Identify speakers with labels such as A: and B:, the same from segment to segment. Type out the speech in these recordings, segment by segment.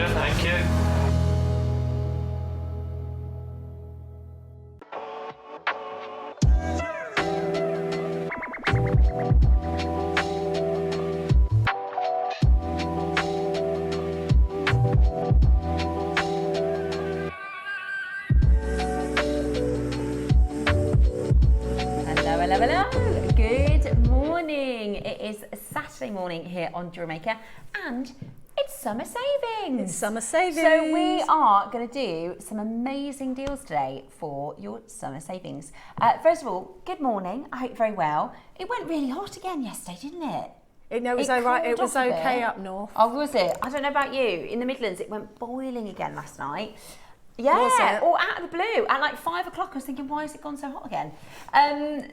A: pleasure. Thank you.
B: Hello. Good morning. It is Saturday morning here on JewelleryMaker and it's summer savings.
C: It's summer savings.
B: So we are going to do some amazing deals today for your summer savings. First of all, good morning. I hope you're very well. It went really hot again yesterday, didn't it?
C: It was alright. It was okay up north.
B: Oh, was it? I don't know about you. In the Midlands, it went boiling again last night. Yeah,
C: Was it?
B: or out of the blue. At like 5 o'clock, I was thinking, why has it gone so hot again?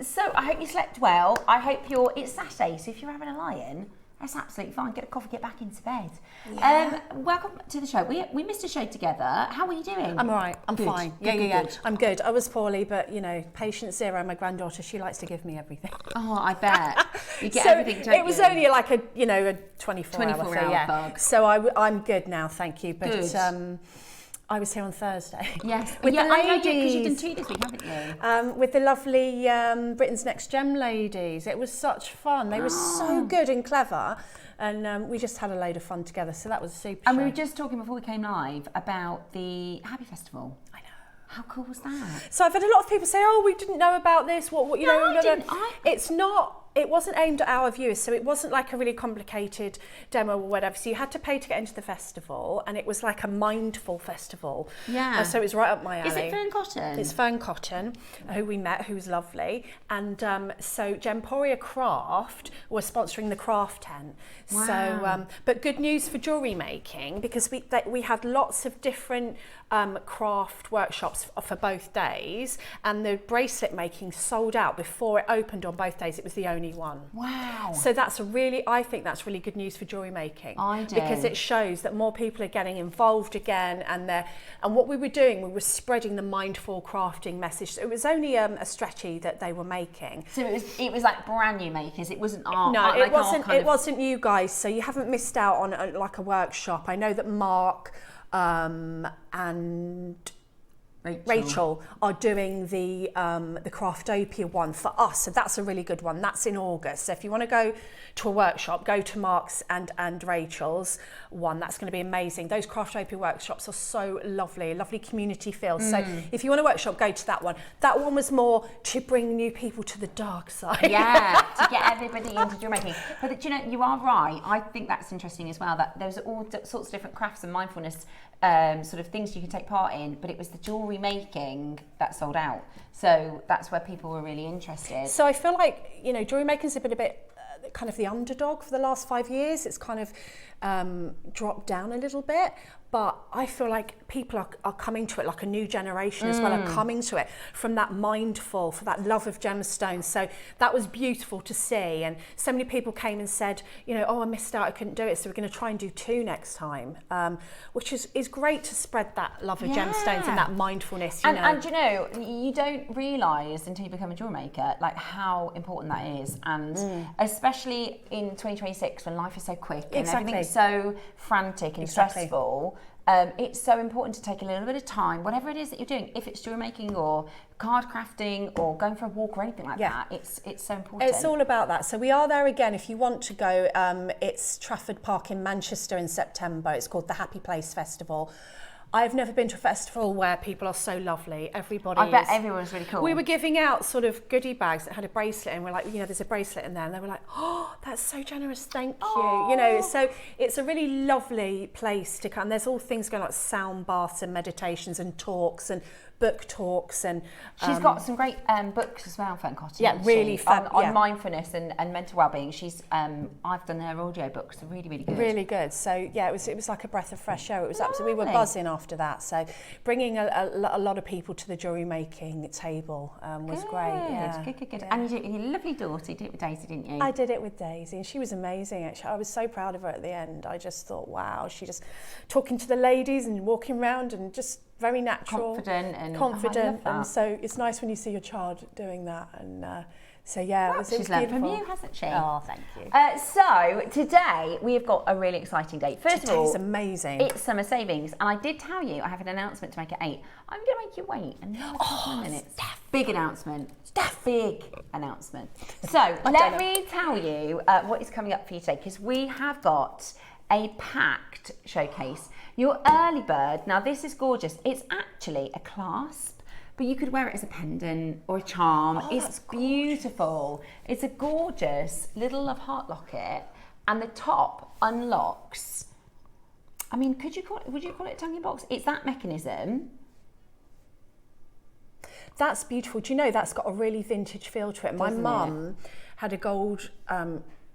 B: So I hope you slept well. I hope it's Saturday, so if you're having a lie-in, that's absolutely fine. Get a coffee, get back into bed.
C: Yeah.
B: Welcome to the show. We missed a show together. How are you doing?
C: I'm alright. I'm
B: Good.
C: fine.
B: Good,
C: Yeah.
B: good.
C: I'm good. I was poorly, but you know, patient zero. My granddaughter, she likes to give me everything.
B: Oh, I bet. You get
C: So
B: everything, don't
C: it was
B: you?
C: only like a 24-hour thing. Yeah.
B: bug.
C: So I'm good now, thank you. But
B: Good.
C: I was here on Thursday.
B: Yes.
C: With the
B: because
C: ladies.
B: you've done 2 this week, haven't you?
C: With the lovely Britain's Next Gem ladies. It was such fun. They were so good and clever. And we just had a load of fun together. So that was super.
B: And we
C: show.
B: were just talking before we came live about the Happy Festival.
C: I know.
B: How cool was that?
C: So I've had a lot of people say, "Oh, we didn't know about this." What you know?
B: I didn't.
C: It's not. It wasn't aimed at our viewers, so it wasn't like a really complicated demo or whatever. So you had to pay to get into the festival, and it was like a mindful festival.
B: Yeah.
C: So it was right up my alley.
B: Is it Fern Cotton?
C: It's Fern Cotton, who we met, who was lovely. And so Gemporia Craft was sponsoring the craft tent.
B: Wow.
C: So, but good news for jewellery making, because we had lots of different craft workshops for both days, and the bracelet making sold out before it opened on both days. It was the only one.
B: Wow.
C: So I think that's really good news for jewellery making.
B: I do.
C: Because it shows that more people are getting involved again, and what we were doing, we were spreading the mindful crafting message. So it was only a stretchy that they were making.
B: So it was like brand new makers. It wasn't art.
C: No, it wasn't. It wasn't you guys. So you haven't missed out on like a workshop. I know that Mark and Rachel are doing the Craftopia one for us, so that's a really good one. That's in August. So if you want to go to a workshop, go to Mark's and Rachel's one. That's going to be amazing. Those Craftopia workshops are so lovely, lovely community feel. So if you want a workshop, go to that one. That one was more to bring new people to the dark side.
B: Yeah, to get everybody into jewellery making. But you know, you are right. I think that's interesting as well, that there's all sorts of different crafts and mindfulness sort of things you can take part in, but it was the jewellery making that sold out. So that's where people were really interested.
C: So I feel like, you know, jewellery making's been a bit kind of the underdog for the last 5 years. It's kind of dropped down a little bit, but I feel like people are coming to it, like a new generation as well, are coming to it from that mindful, for that love of gemstones. So that was beautiful to see, and so many people came and said, you know, oh, I missed out, I couldn't do it, so we're going to try and do 2 next time, which is great to spread that love of gemstones and that mindfulness,
B: And you know, you don't realise until you become a jewellery maker, like how important that is, and especially in 2026 when life is so quick and everything's so frantic and stressful. It's so important to take a little bit of time, whatever it is that you're doing, if it's jewellery making or card crafting or going for a walk or anything like that, it's so important.
C: It's all about that. So we are there again if you want to go. It's Trafford Park in Manchester in September. It's called the Happy Place Festival. I've never been to a festival where people are so lovely.
B: I bet everyone's really cool.
C: We were giving out sort of goodie bags that had a bracelet, and we're like, you know, there's a bracelet in there, and they were like, oh, that's so generous, thank you. You know, so it's a really lovely place to come. There's all things going like sound baths and meditations and talks and book talks, and
B: she's got some great books as well, Fern Cotton.
C: Yeah, really fun
B: on mindfulness and mental well-being. She's I've done her audio books, they're really, really good.
C: Really good. So yeah, it was like a breath of fresh air. It was absolutely, we were buzzing after that. So bringing a lot of people to the jewellery making table was great. Yeah.
B: Good.
C: Yeah.
B: And you did your lovely daughter, you did it with Daisy, didn't you?
C: I did it with Daisy, and she was amazing. Actually, I was so proud of her at the end. I just thought, wow, she just talking to the ladies and walking around and just very natural,
B: confident,
C: and so it's nice when you see your child doing that. And so yeah,
B: well, she's learned from you, hasn't she?
C: Oh, thank you.
B: So today we've got a really exciting date. First of all,
C: it's amazing.
B: It's summer savings, and I did tell you I have an announcement to make at 8. I'm going to make you wait another couple of minutes. Big announcement. Big announcement. So let me tell you what is coming up for you today, because we have got a packed showcase. Your early bird. Now this is gorgeous. It's actually a clasp, but you could wear it as a pendant or a charm. It's beautiful. It's a gorgeous little love heart locket, and the top unlocks. I mean, would you call it a tongue box? It's that mechanism.
C: That's beautiful. Do you know that's got a really vintage feel to it? My mum had a gold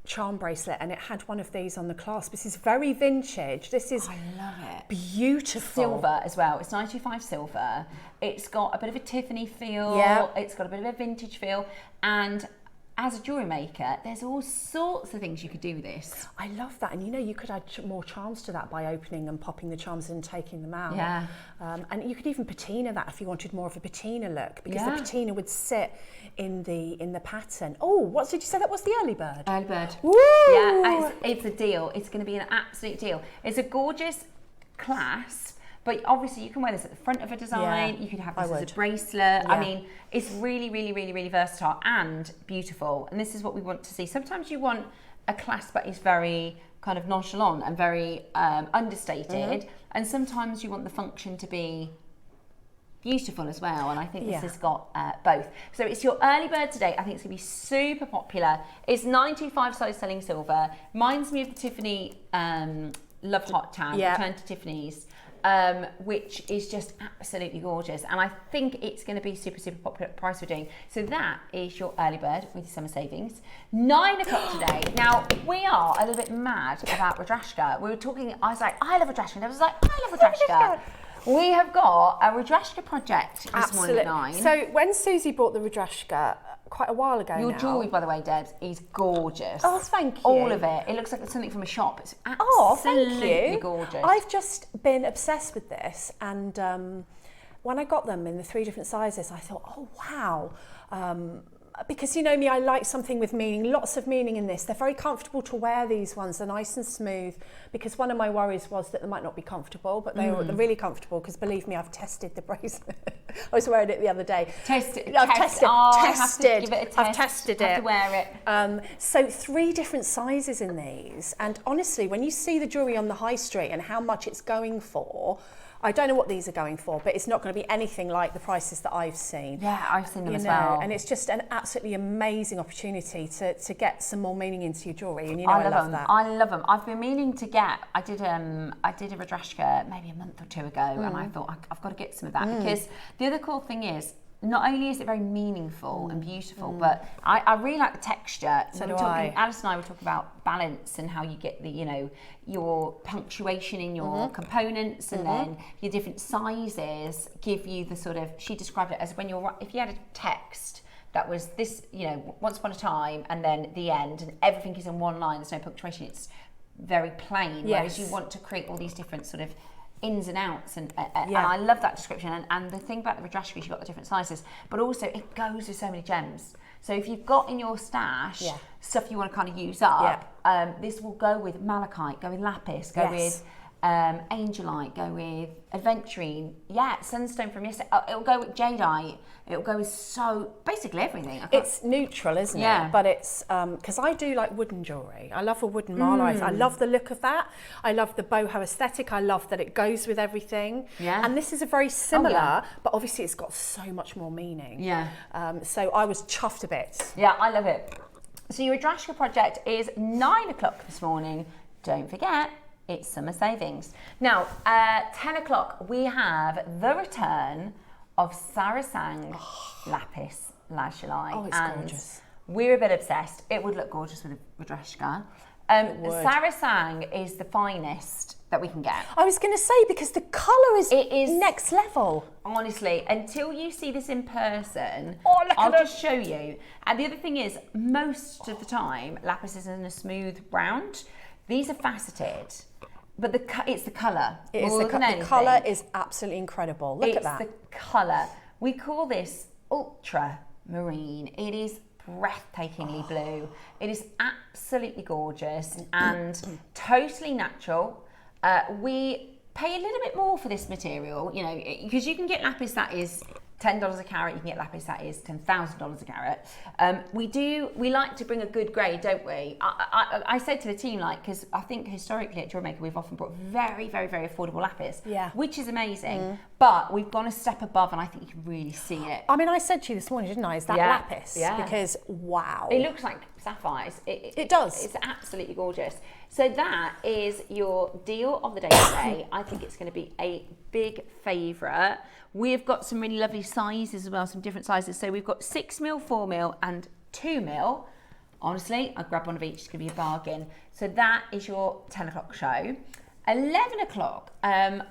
C: charm bracelet, and it had one of these on the clasp. This is very vintage. This is, I love it. Beautiful.
B: Silver as well. It's 925 silver. It's got a bit of a Tiffany feel.
C: Yeah.
B: It's got a bit of a vintage feel. And as a jewellery maker, there's all sorts of things you could do with this.
C: I love that. And you know, you could add more charms to that by opening and popping the charms in and taking them out.
B: Yeah.
C: And you could even patina that if you wanted more of a patina look, because the patina would sit in the pattern. Oh, what did you say that was, the early bird?
B: Early bird.
C: Woo!
B: Yeah, it's a deal. It's going to be an absolute deal. It's a gorgeous clasp, but obviously you can wear this at the front of a design. You could have this as a bracelet. I mean, it's really, really, really, really versatile and beautiful. And this is what we want to see. Sometimes you want a clasp that is very kind of nonchalant and very understated. And sometimes you want the function to be beautiful as well, and I think this has got both. So it's your early bird today. I think it's going to be super popular. It's 925 size selling silver. Reminds me of the Tiffany Love Hot Tan, Return to Tiffany's, which is just absolutely gorgeous. And I think it's going to be super, super popular price we're doing. So that is your early bird with your summer savings. 9 o'clock today. Now, we are a little bit mad about Rudrashka. We were talking, I was like, I love Rudrashka. And I was like, I love Rudrashka. We have got a Rudrashka project this morning at 9.
C: So when Susie bought the Rudrashka quite a while ago
B: Your jewellery, by the way, Debs, is gorgeous.
C: Oh, thank you.
B: All of it. It looks like it's something from a shop. It's absolutely gorgeous.
C: I've just been obsessed with this, and when I got them in the 3 different sizes, I thought, oh, wow. Because you know me, I like something with meaning, lots of meaning in this. They're very comfortable to wear, these ones. They're nice and smooth, because one of my worries was that they might not be comfortable, but they're really comfortable, because believe me, I've tested the bracelet. I was wearing it the other day.
B: I've tested it. I have to give it a test.
C: I've tested it.
B: I have to wear it.
C: So 3 different sizes in these, and honestly, when you see the jewellery on the high street and how much it's going for, I don't know what these are going for, but it's not going to be anything like the prices that I've seen.
B: Yeah, I've seen them as well.
C: And it's just an absolutely amazing opportunity to get some more meaning into your jewellery, and you know I love that.
B: I love them. I've been meaning to get, I did a Rudrashka maybe a month or 2 ago, and I thought I've got to get some of that, because the other cool thing is, not only is it very meaningful and beautiful, but I really like the texture.
C: So do I.
B: Alice and I were talking about balance and how you get the, you know, your punctuation in your components, and then your different sizes give you the sort of, she described it as when you're, if you had a text that was this, you know, once upon a time, and then the end, and everything is in one line, there's no punctuation, it's very plain, whereas you want to create all these different sort of ins and outs, and I love that description. And the thing about the Rudrashka is you've got the different sizes, but also it goes with so many gems. So if you've got in your stash stuff you want to kind of use up, this will go with malachite, go with lapis, go with angelite, go with aventurine, sunstone from yesterday, it'll go with jadeite, it'll go with basically everything.
C: It's neutral, isn't it? But it's because I do like wooden jewellery. I love a wooden marlite. I love the look of that. I love the boho aesthetic. I love that it goes with everything. And this is a very similar, but obviously it's got so much more meaning. So I was chuffed a bit.
B: I love it. So your Rudrashka project is 9 o'clock this morning. Don't forget, it's summer savings. Now, 10 o'clock, we have the return of Sar-i-Sang Lapis Lazuli.
C: Oh, it's gorgeous.
B: We're a bit obsessed. It would look gorgeous with a Rudrashka. Sar-i-Sang is the finest that we can get.
C: I was going to say, because the colour is next level.
B: Honestly, until you see this in person, I'll just show you. And the other thing is, most of the time, lapis is in a smooth round. These are faceted. But it's the colour.
C: It is the colour is absolutely incredible. Look at that.
B: It's the colour. We call this ultramarine. It is breathtakingly blue. It is absolutely gorgeous and totally natural. We pay a little bit more for this material, you know, because you can get lapis that is $10 a carat, you can get lapis that is $10,000 a carat. We like to bring a good grade, don't we? I said to the team, like, because I think historically at JewelleryMaker we've often brought very, very, very affordable lapis, which is amazing, but we've gone a step above and I think you can really see it.
C: I mean, I said to you this morning, didn't I, is that lapis? Because, wow.
B: It looks like sapphires.
C: It does.
B: It's absolutely gorgeous. So that is your deal of the day today. I think it's going to be a big favourite. We've got some really lovely sizes as well, some different sizes. So we've got 6mm, 4mm and 2mm. Honestly, I'd grab one of each, it's going to be a bargain. So that is your 10 o'clock show. 11 o'clock,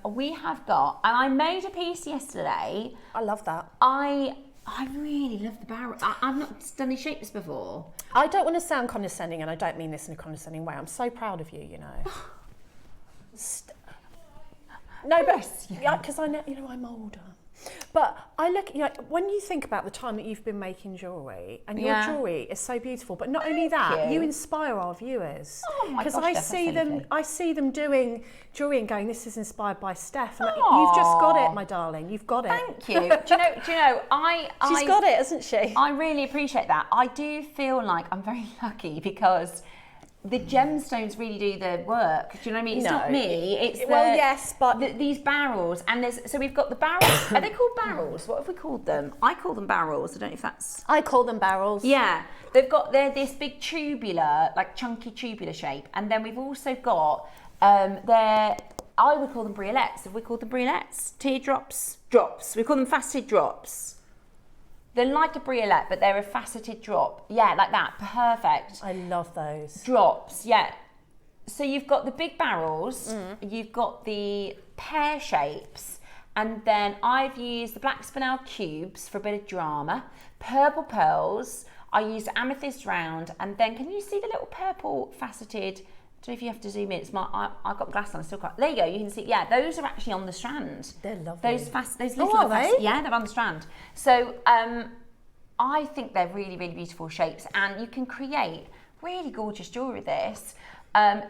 B: we have got, and I made a piece yesterday.
C: I love that.
B: I really love the barrel. I've not done these shapes before.
C: I don't want to sound condescending, and I don't mean this in a condescending way. I'm so proud of you, you know. No, but because I know, you know, I'm older. But I look, you know, when you think about the time that you've been making jewellery, and your jewellery is so beautiful, but not only that, you inspire our viewers.
B: Oh my gosh,
C: because I see them doing jewellery and going, this is inspired by Steph. And you've just got it, my darling. You've got it.
B: Thank you. Do you know?
C: She's got it, hasn't she?
B: I really appreciate that. I do feel like I'm very lucky because the gemstones really do the work. Do you know what I mean? It's not me. It's
C: yes, but
B: these barrels, and so we've got the barrels. Are they called barrels? What have we called them? I call them barrels. I don't know if that's.
C: I call them barrels.
B: Yeah, they're this big tubular, like chunky tubular shape, and then we've also got I would call them briolets. Have we called them briolets? Teardrops, drops. We call them faceted drops. They're like a briolet, but they're a faceted drop. Yeah, like that. Perfect.
C: I love those.
B: Drops, yeah. So you've got the big barrels, you've got the pear shapes, and then I've used the black spinel cubes for a bit of drama, purple pearls, I used amethyst round, and then can you see the little purple faceted, I don't know if you have to zoom in, I've got glass on, I still can't, there you go, you can see, yeah, those are actually on the strand.
C: They're lovely.
B: Those little yeah, they're on the strand. So I think they're really, really beautiful shapes, and you can create really gorgeous jewellery with this.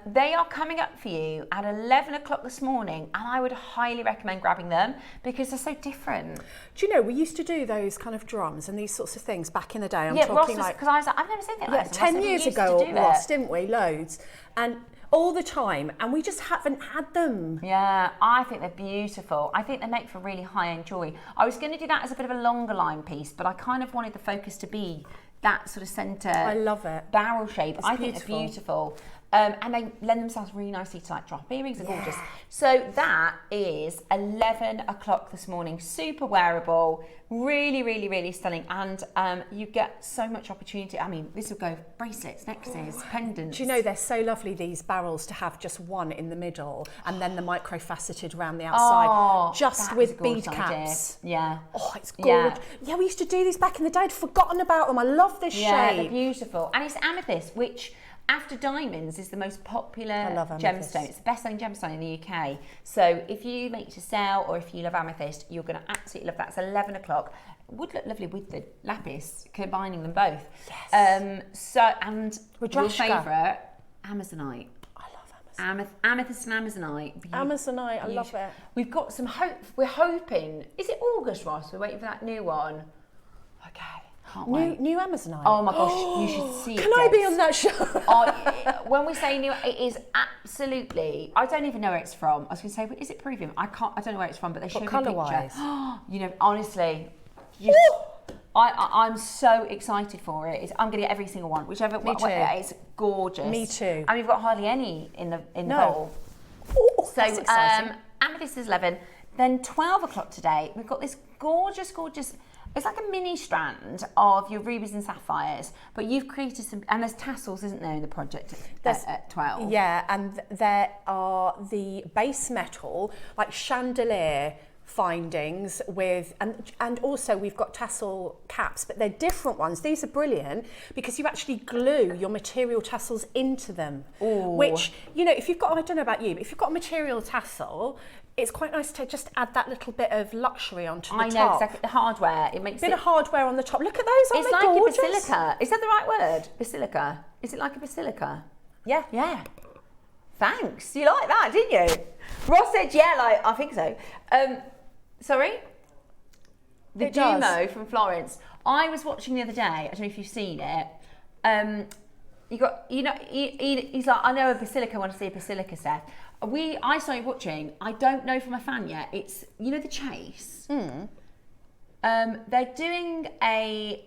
B: They are coming up for you at 11 o'clock this morning, and I would highly recommend grabbing them because they're so different.
C: Do you know, we used to do those kind of drums and these sorts of things back in the day. I'm
B: talking
C: Ross,
B: like, because I was like, I've never seen that.
C: Yeah, 10 years ago, Ross, didn't we? Loads. And all the time, and we just haven't had them.
B: Yeah, I think they're beautiful. I think they make for really high-end jewellery. I was going to do that as a bit of a longer line piece, but I kind of wanted the focus to be that sort of centre.
C: I love it.
B: Barrel shape. I think they're beautiful. And they lend themselves really nicely to like drop earrings. Are gorgeous. So that is 11 o'clock this morning. Super wearable, really, really, really stunning. And you get so much opportunity. I mean, this will go bracelets, necklaces, pendants.
C: Do you know, they're so lovely, these barrels, to have just one in the middle and then the micro faceted around the outside, just with bead caps.
B: Idea. Yeah.
C: Oh, it's gorgeous. Yeah, we used to do these back in the day. I'd forgotten about them. I love this shape.
B: Yeah, they're beautiful. And it's amethyst, which after diamonds is the most popular gemstone. It's the best-selling gemstone in the UK. So if you make to sell or if you love amethyst, you're going to absolutely love that. It's 11 o'clock. It would look lovely with the lapis, combining them both. Yes. And Rudrashka. Your favourite, Amazonite.
C: I love
B: Amethyst and Amazonite.
C: Amazonite, I love it.
B: We've got some hope. We're hoping. Is it August, Ross? We're waiting for that new one. Okay.
C: New Amazonite.
B: Oh my gosh, you should see it.
C: Can I be on that show?
B: When we say new, it is absolutely. I don't even know where it's from. I was going to say, is it Peruvian? I don't know where it's from, but they showed me a picture. You know, honestly, I'm so excited for it. I'm going to get every single one, whichever.
C: Me too.
B: It's gorgeous.
C: Me too.
B: And we've got hardly any in the bowl.
C: Oh,
B: so amethyst is 11. Then 12 o'clock today, we've got this gorgeous. It's like a mini strand of your rubies and sapphires, but you've created some, and there's tassels, isn't there, in the project at 12?
C: Yeah, and there are the base metal, like chandelier findings with, and also we've got tassel caps, but they're different ones. These are brilliant because you actually glue your material tassels into them. Ooh. Which, you know, if you've got, I don't know about you, but if you've got a material tassel, it's quite nice to just add that little bit of luxury onto the top. I know, exactly.
B: The hardware, it makes
C: a bit of hardware on the top. Look at those, aren't they gorgeous?
B: It's like a basilica. Is that the right word? Basilica. Is it like a basilica?
C: Yeah.
B: Yeah. Thanks. You like that, didn't you? Ross said, yeah, like, I think so. Sorry? The Dumo from Florence. I was watching the other day, I don't know if you've seen it. He's like, I know a basilica, I want to see a basilica, Seth. I started watching, I don't know from a fan yet, it's, you know, the Chase? They're doing a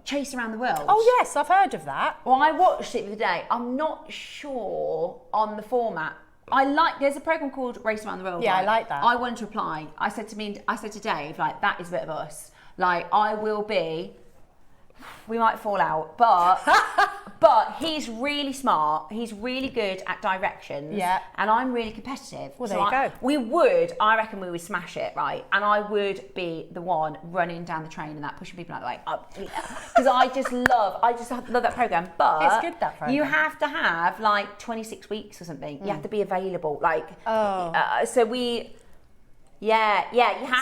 B: Chase around the world.
C: Oh yes, I've heard of that.
B: Well, I watched it the other day. I'm not sure on the format. There's a program called Race Around the World.
C: Yeah, right? I like that.
B: I wanted to apply. I said to Dave, like, that is a bit of us. Like, we might fall out, but he's really smart. He's really good at directions. Yeah. And I'm really competitive.
C: Well, there you
B: go. I reckon we would smash it, right? And I would be the one running down the train and that, pushing people out the way. Because I just love that program. But
C: it's good, that program.
B: You have to have like 26 weeks or something. You have to be available. Like, you have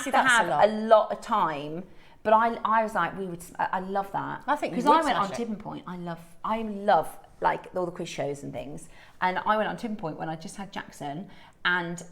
B: to have a lot of time. But I was like, I love that.
C: I think
B: because I went on Tipping Point. I love like all the quiz shows and things. And I went on Tipping Point when I just had Jackson, and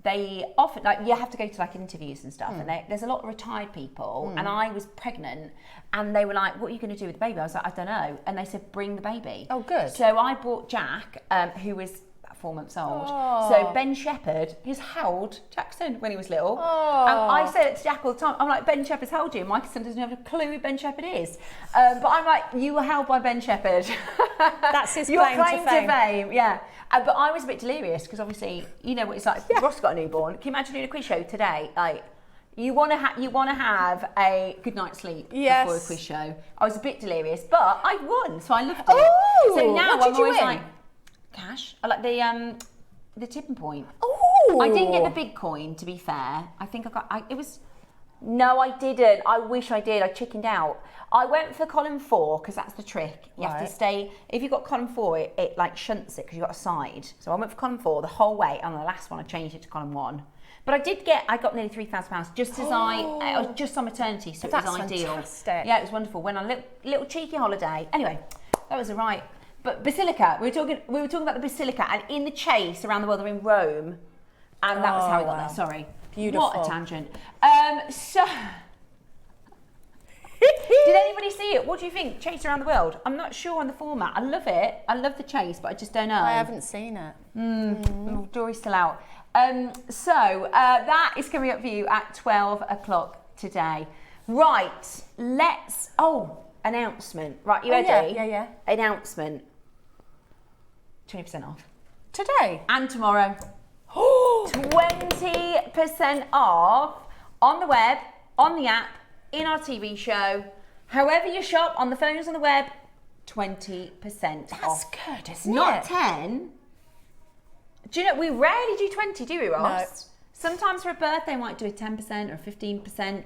B: they often, like, you have to go to like interviews and stuff. And there's a lot of retired people. And I was pregnant, and they were like, "What are you going to do with the baby?" I was like, "I don't know." And they said, "Bring the baby."
C: Oh, good.
B: So I brought Jack, who was 4 months old. Oh. So Ben Shepherd, he's held Jackson when he was little.
C: Oh.
B: And I say it to Jack all the time. I'm like, Ben Shepherd's held you. My son doesn't have a clue who Ben Shepherd is. But I'm like, you were held by Ben Shepherd.
C: That's his claim to fame.
B: Yeah. But I was a bit delirious because obviously, you know what it's like. Yeah. Ross got a newborn. Can you imagine doing a quiz show today? Like, you want to have a good night's sleep before a quiz show. I was a bit delirious, but I won, so I loved it.
C: Oh,
B: so now
C: what did you
B: always
C: win?
B: Like, cash. I like the Tipping Point.
C: Oh!
B: I didn't get the big coin, to be fair. I think no, I didn't. I wish I did. I chickened out. I went for column 4 because that's the trick. You have to stay. If you've got column 4, it like shunts it because you've got a side. So I went for column 4 the whole way, and the last one I changed it to column 1. But I got nearly £3,000 just as I was just on maternity, so it was ideal.
C: Fantastic.
B: Yeah, it was wonderful. Went on a little cheeky holiday. Anyway, that was all right. But Basilica, we were talking about the Basilica, and in the Chase around the world, they're in Rome, and that was how we got there. Sorry,
C: beautiful.
B: What a tangent. So, did anybody see it? What do you think? Chase around the world. I'm not sure on the format. I love it. I love the Chase, but I just don't know.
C: I haven't seen it.
B: Jury's still out. So that is coming up for you at 12 o'clock today. Right. Announcement. Right, you ready?
C: Yeah.
B: Announcement. 20% off.
C: Today?
B: And tomorrow. 20% off on the web, on the app, in our TV show. However you shop, on the phones, on the web, 20% off.
C: That's good, isn't it?
B: Not 10. Do you know, we rarely do 20, do we, Ross?
C: No.
B: Sometimes for a birthday, we might do a 10% or a 15%.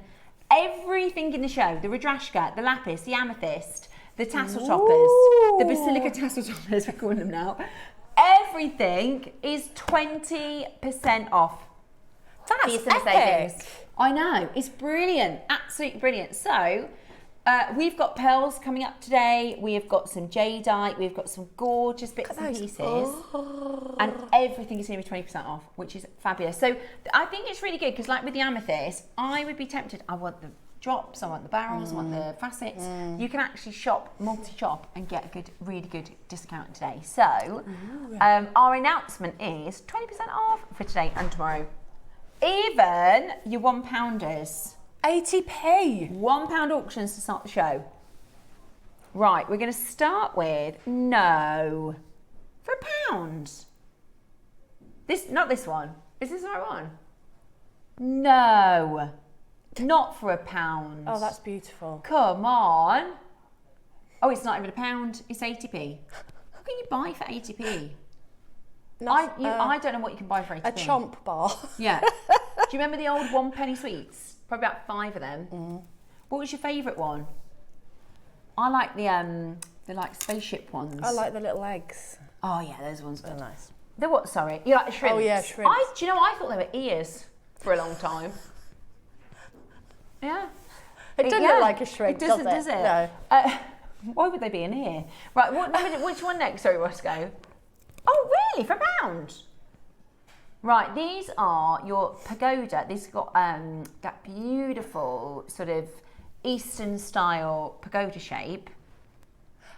B: Everything in the show, the Rudrashka, the lapis, the amethyst, the tassel toppers, the basilica tassel toppers, we're calling them now. Everything is 20% off.
C: That's epic.
B: I know, it's brilliant, absolutely brilliant. So, we've got pearls coming up today. We have got some jadeite. We've got some gorgeous bits and pieces. And everything is going to be 20% off, which is fabulous. So I think it's really good because, like with the amethyst, I would be tempted. I want the drops, I want the barrels, I want the facets. You can actually multi-shop and get a really good discount today. So our announcement is 20% off for today and tomorrow. Even your £1.
C: 80p.
B: £1 auctions to start the show. Right, we're going to start with for £1. Not this one. Is this the right one? No, not for £1.
C: Oh, that's beautiful.
B: Come on. Oh, it's not even £1. It's 80p. What can you buy for 80p? I don't know what you can buy for 80p.
C: A chomp bar.
B: Yeah. you remember the old 1p sweets? Probably about 5 of them. What was your favourite one? I like the like spaceship ones.
C: I like the little eggs.
B: Oh yeah, those ones are
C: nice.
B: They're what? Sorry, you like the shrimps?
C: Oh yeah, shrimps.
B: Do you know? I thought they were ears for a long time. Yeah.
C: It doesn't look like a shrimp,
B: does it?
C: No.
B: Why would they be in here? Right, which one next? Sorry, Roscoe. Oh, really? For £1? Right, these are your pagoda. These got that beautiful sort of Eastern style pagoda shape.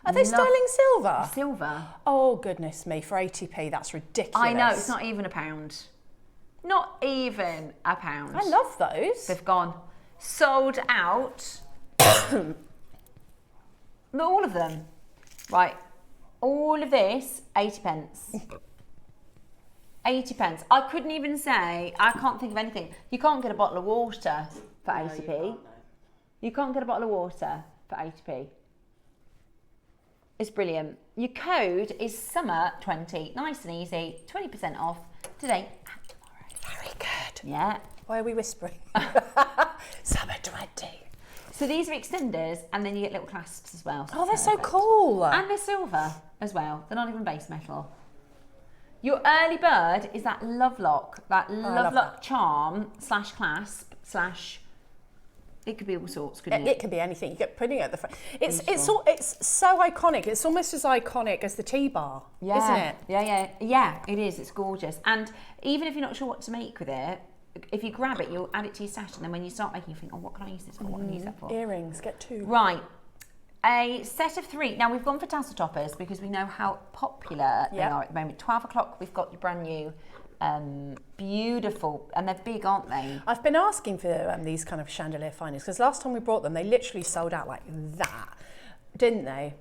C: Are they sterling silver?
B: Silver.
C: Oh, goodness me. For 80p, that's ridiculous.
B: I know, it's not even £1. Not even £1.
C: I love those.
B: They've gone. Sold out. All of them. Right. All of this, 80p. 80p. I couldn't even say, I can't think of anything. You can't get a bottle of water for 80p. You can't get a bottle of water for 80p. It's brilliant. Your code is summer20. Nice and easy. 20% off today and tomorrow.
C: Very good.
B: Yeah.
C: Why are we whispering? Summer 20.
B: So these are extenders, and then you get little clasps as well.
C: Oh, they're so cool.
B: And they're silver as well. They're not even base metal. Your early bird is that love lock, love lock charm / clasp / it could be all sorts, couldn't it?
C: It could be anything. You get putting it at the front. It's so iconic. It's almost as iconic as the T-bar, isn't it?
B: Yeah, it is. It's gorgeous. And even if you're not sure what to make with it, if you grab it, you'll add it to your stash, and then when you start making, you think, oh, what can I use this for? What can I use that for?
C: Earrings, get 2.
B: Right. A set of 3. Now, we've gone for tassel toppers because we know how popular they are at the moment. 12 o'clock, we've got your brand new, beautiful, and they're big, aren't they?
C: I've been asking for these kind of chandelier finders because last time we brought them, they literally sold out like that, didn't they?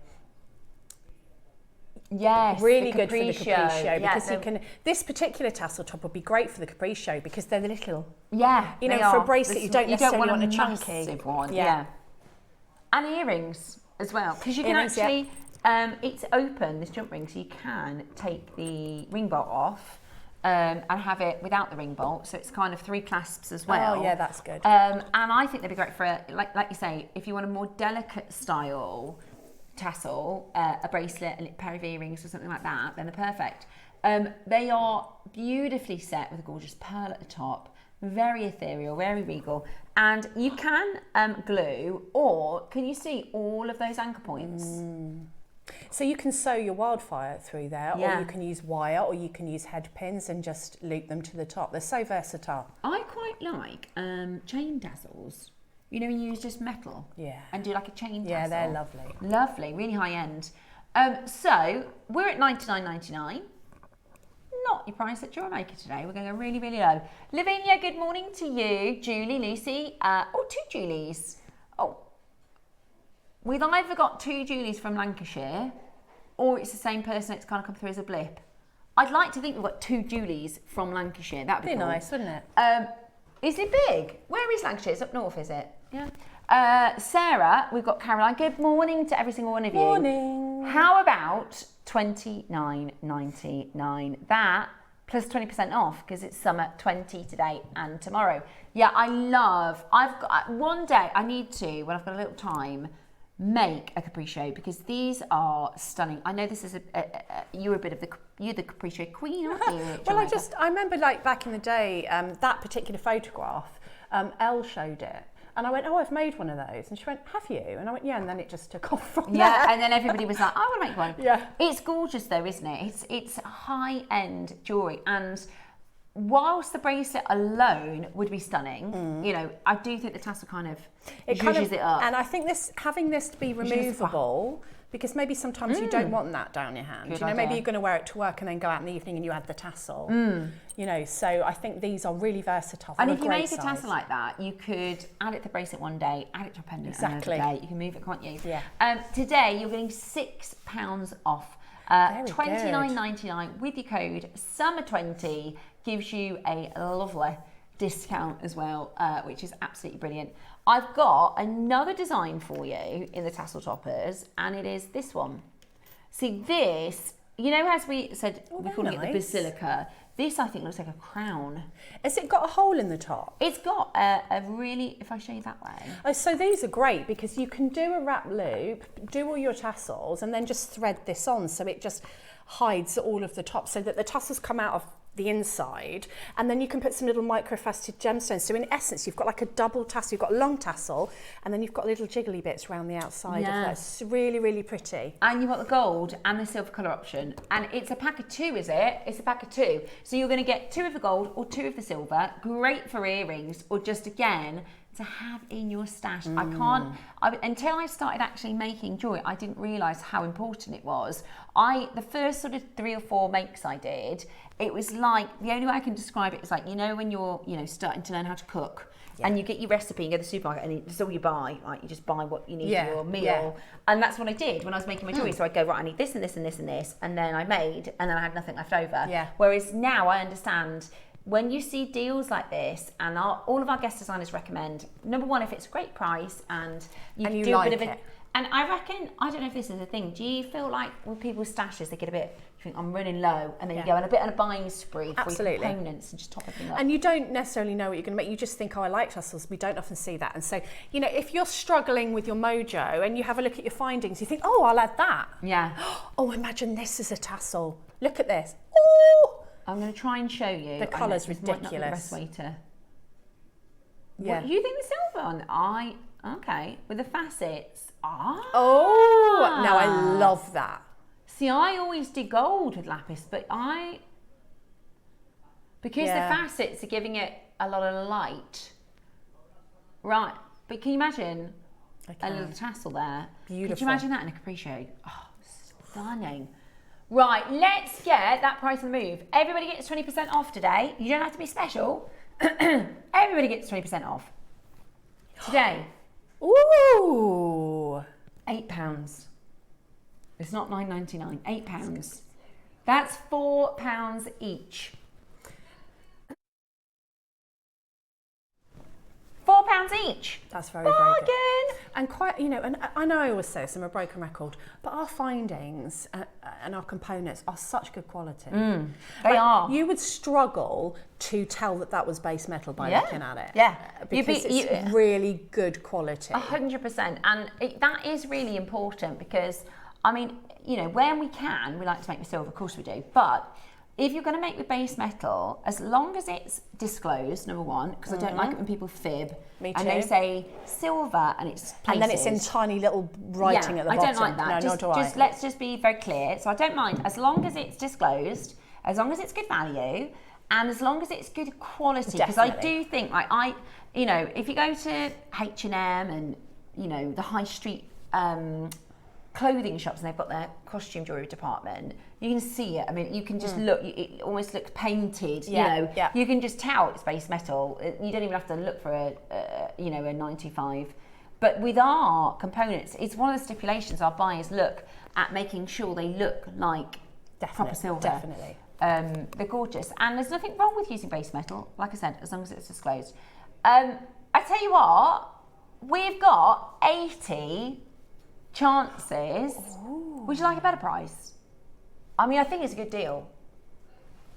B: Yes,
C: really good for the capriccio because
B: yeah,
C: you can. This particular tassel top would be great for the capriccio because they're the little.
B: Yeah,
C: you know, for a bracelet, you don't necessarily want a chunky
B: one. Yeah, and earrings as well because you can actually. It's open, this jump ring, so you can take the ring bolt off and have it without the ring bolt. So it's kind of 3 clasps as well.
C: Oh yeah, that's good.
B: And I think they'd be great for like you say, if you want a more delicate style tassel, a bracelet, a pair of earrings or something like that, then they're perfect. They are beautifully set with a gorgeous pearl at the top, very ethereal, very regal, and you can glue, or can you see all of those anchor points?
C: So you can sew your wildfire through there, or you can use wire, or you can use head pins and just loop them to the top. They're so versatile.
B: I quite like chain tassels. You know, you use just metal and do like a chain tassel.
C: Yeah, they're lovely.
B: Lovely, really high end. So we're at $99.99. Not your price at JewelleryMaker today. We're going to go really, really low. Lavinia, good morning to you. Julie, Lucy, 2 Julies. Oh, we've either got 2 Julies from Lancashire, or it's the same person. It's kind of come through as a blip. I'd like to think we've got 2 Julies from Lancashire. That'd be cool.
C: Nice, wouldn't it?
B: Is it big? Where is Lancashire? It's up north, is it? Yeah. Sarah, we've got Caroline. Good morning to every single one of you.
C: Morning.
B: How about $29.99? That plus 20% off because it's summer 20 today and tomorrow. Yeah, I've got one day I need to, when I've got a little time, make a capriccio because these are stunning. I know this is you're the capriccio queen, aren't you?
C: Well, I remember like back in the day, that particular photograph, Elle showed it. And I went, oh, I've made one of those. And she went, have you? And I went, yeah. And then it just took off from there.
B: Yeah, and then everybody was like, I want to make one.
C: Yeah.
B: It's gorgeous though, isn't it? It's high-end jewellery. And whilst the bracelet alone would be stunning, you know, I do think the tassel kind of zhuzhes it up.
C: And I think having this to be removable, because maybe sometimes you don't want that down your hand.
B: Good
C: you know,
B: idea.
C: maybe you're going to wear it to work and then go out in the evening and you add the tassel. You know, so I think these are really versatile.
B: And if you make a tassel like that, you could add it to the bracelet one day, add it to a pendant another day. You can move it, can't you?
C: Yeah.
B: Today you're getting £6 off. $29.99 with your code SUMMER20 gives you a lovely discount as well, which is absolutely brilliant. I've got another design for you in the tassel toppers, and it is this one. See this, you know, as we said, we're calling it the basilica. This, I think, looks like a crown.
C: Has it got a hole in the top?
B: It's got a really, if I show you that way.
C: Oh, so these are great because you can do a wrap loop, do all your tassels, and then just thread this on so it just hides all of the top so that the tassels come out of the inside, and then you can put some little microfaceted gemstones. So in essence, you've got like a double tassel. You've got a long tassel, and then you've got little jiggly bits around the outside of that. It's really, really pretty.
B: And you've got the gold and the silver colour option. And it's a pack of 2, is it? It's a pack of 2. So you're going to get 2 of the gold or 2 of the silver. Great for earrings, or just, again, to have in your stash. Until I started actually making jewelry, I didn't realise how important it was. The first sort of 3 or 4 makes I did, it was like, the only way I can describe it is like, when you're, starting to learn how to cook, and you get your recipe and go to the supermarket and it's all you buy, like you just buy what you need for your meal. And that's what I did when I was making my jewelry. So I'd go, right, I need this and this and this and this, and then I made, and then I had nothing left over. Whereas now I understand, when you see deals like this, and all of our guest designers recommend, number one, if it's a great price and you do
C: like
B: a bit of
C: it.
B: And I reckon, I don't know if this is a thing, do you feel like with people's stashes, they get a bit, you think, I'm running low, and then you go on a bit on a buying spree for your components and just top everything up.
C: And you don't necessarily know what you're going to make, you just think, oh, I like tassels. We don't often see that. And so, if you're struggling with your mojo and you have a look at your findings, you think, oh, I'll add that.
B: Yeah.
C: Oh, imagine this as a tassel. Look at this. Oh!
B: I'm going to try and show you.
C: The colour's ridiculous.
B: Might not be the best way to...
C: Yeah.
B: What, you think the silver on? Okay. With the facets.
C: Oh, now I love that.
B: See, I always did gold with lapis, but because the facets are giving it a lot of light. Right, but can you imagine a little tassel there?
C: Beautiful.
B: Could you imagine that in a capri shade? Oh, stunning. Right, let's get that price on the move. Everybody gets 20% off today. You don't have to be special. Everybody gets 20% off today.
C: Ooh,
B: £8. It's not £9.99. £8. That's £4 each. £4 each.
C: That's very, very good. And quite, and I know I always say this, I'm a broken record, but our findings and our components are such good quality.
B: They are.
C: You would struggle to tell that was base metal by looking at it.
B: Yeah.
C: Because it's really good quality.
B: 100%. And that is really important because, when we can, we like to make with silver, of course we do, but if you're going to make with base metal, as long as it's disclosed, number one, because I don't like it when people fib.
C: Me too.
B: And they say silver and it's plated.
C: And then it's in tiny little writing at the bottom.
B: I don't like that.
C: No, nor do I.
B: Let's just be very clear. So I don't mind, as long as it's disclosed, as long as it's good value, and as long as it's good quality. Because I do think, if you go to H&M and, the high street clothing shops and they've got their costume jewellery department, you can see it. You can just look, it almost looks painted, You can just tell it's base metal. You don't even have to look for a 925. But with our components, it's one of the stipulations our buyers look at, making sure they look like proper silver.
C: Definitely.
B: They're gorgeous. And there's nothing wrong with using base metal, like I said, as long as it's disclosed. I tell you what, we've got 80 chances. Ooh. Would you like a better price? I think it's a good deal.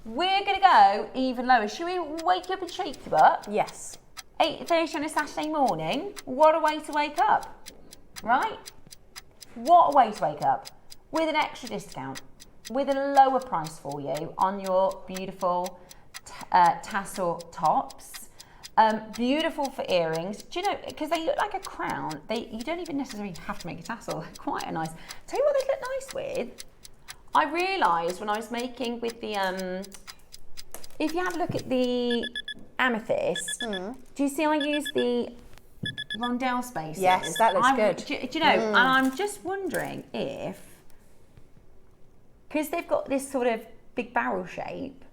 B: We're going to go even lower. Should we wake up and shake you up?
C: Yes.
B: 8:30 on a Saturday morning. What a way to wake up, right? What a way to wake up. With an extra discount, with a lower price for you on your beautiful tassel tops. Beautiful for earrings. Do you know, because they look like a crown, you don't even necessarily have to make a tassel. They're quite a nice. Tell you what they look nice with. I realised when I was making with the, if you have a look at the amethyst, do you see I use the rondelle spaces?
C: Yes, that looks good.
B: Do you know, and I'm just wondering if, because they've got this sort of big barrel shape,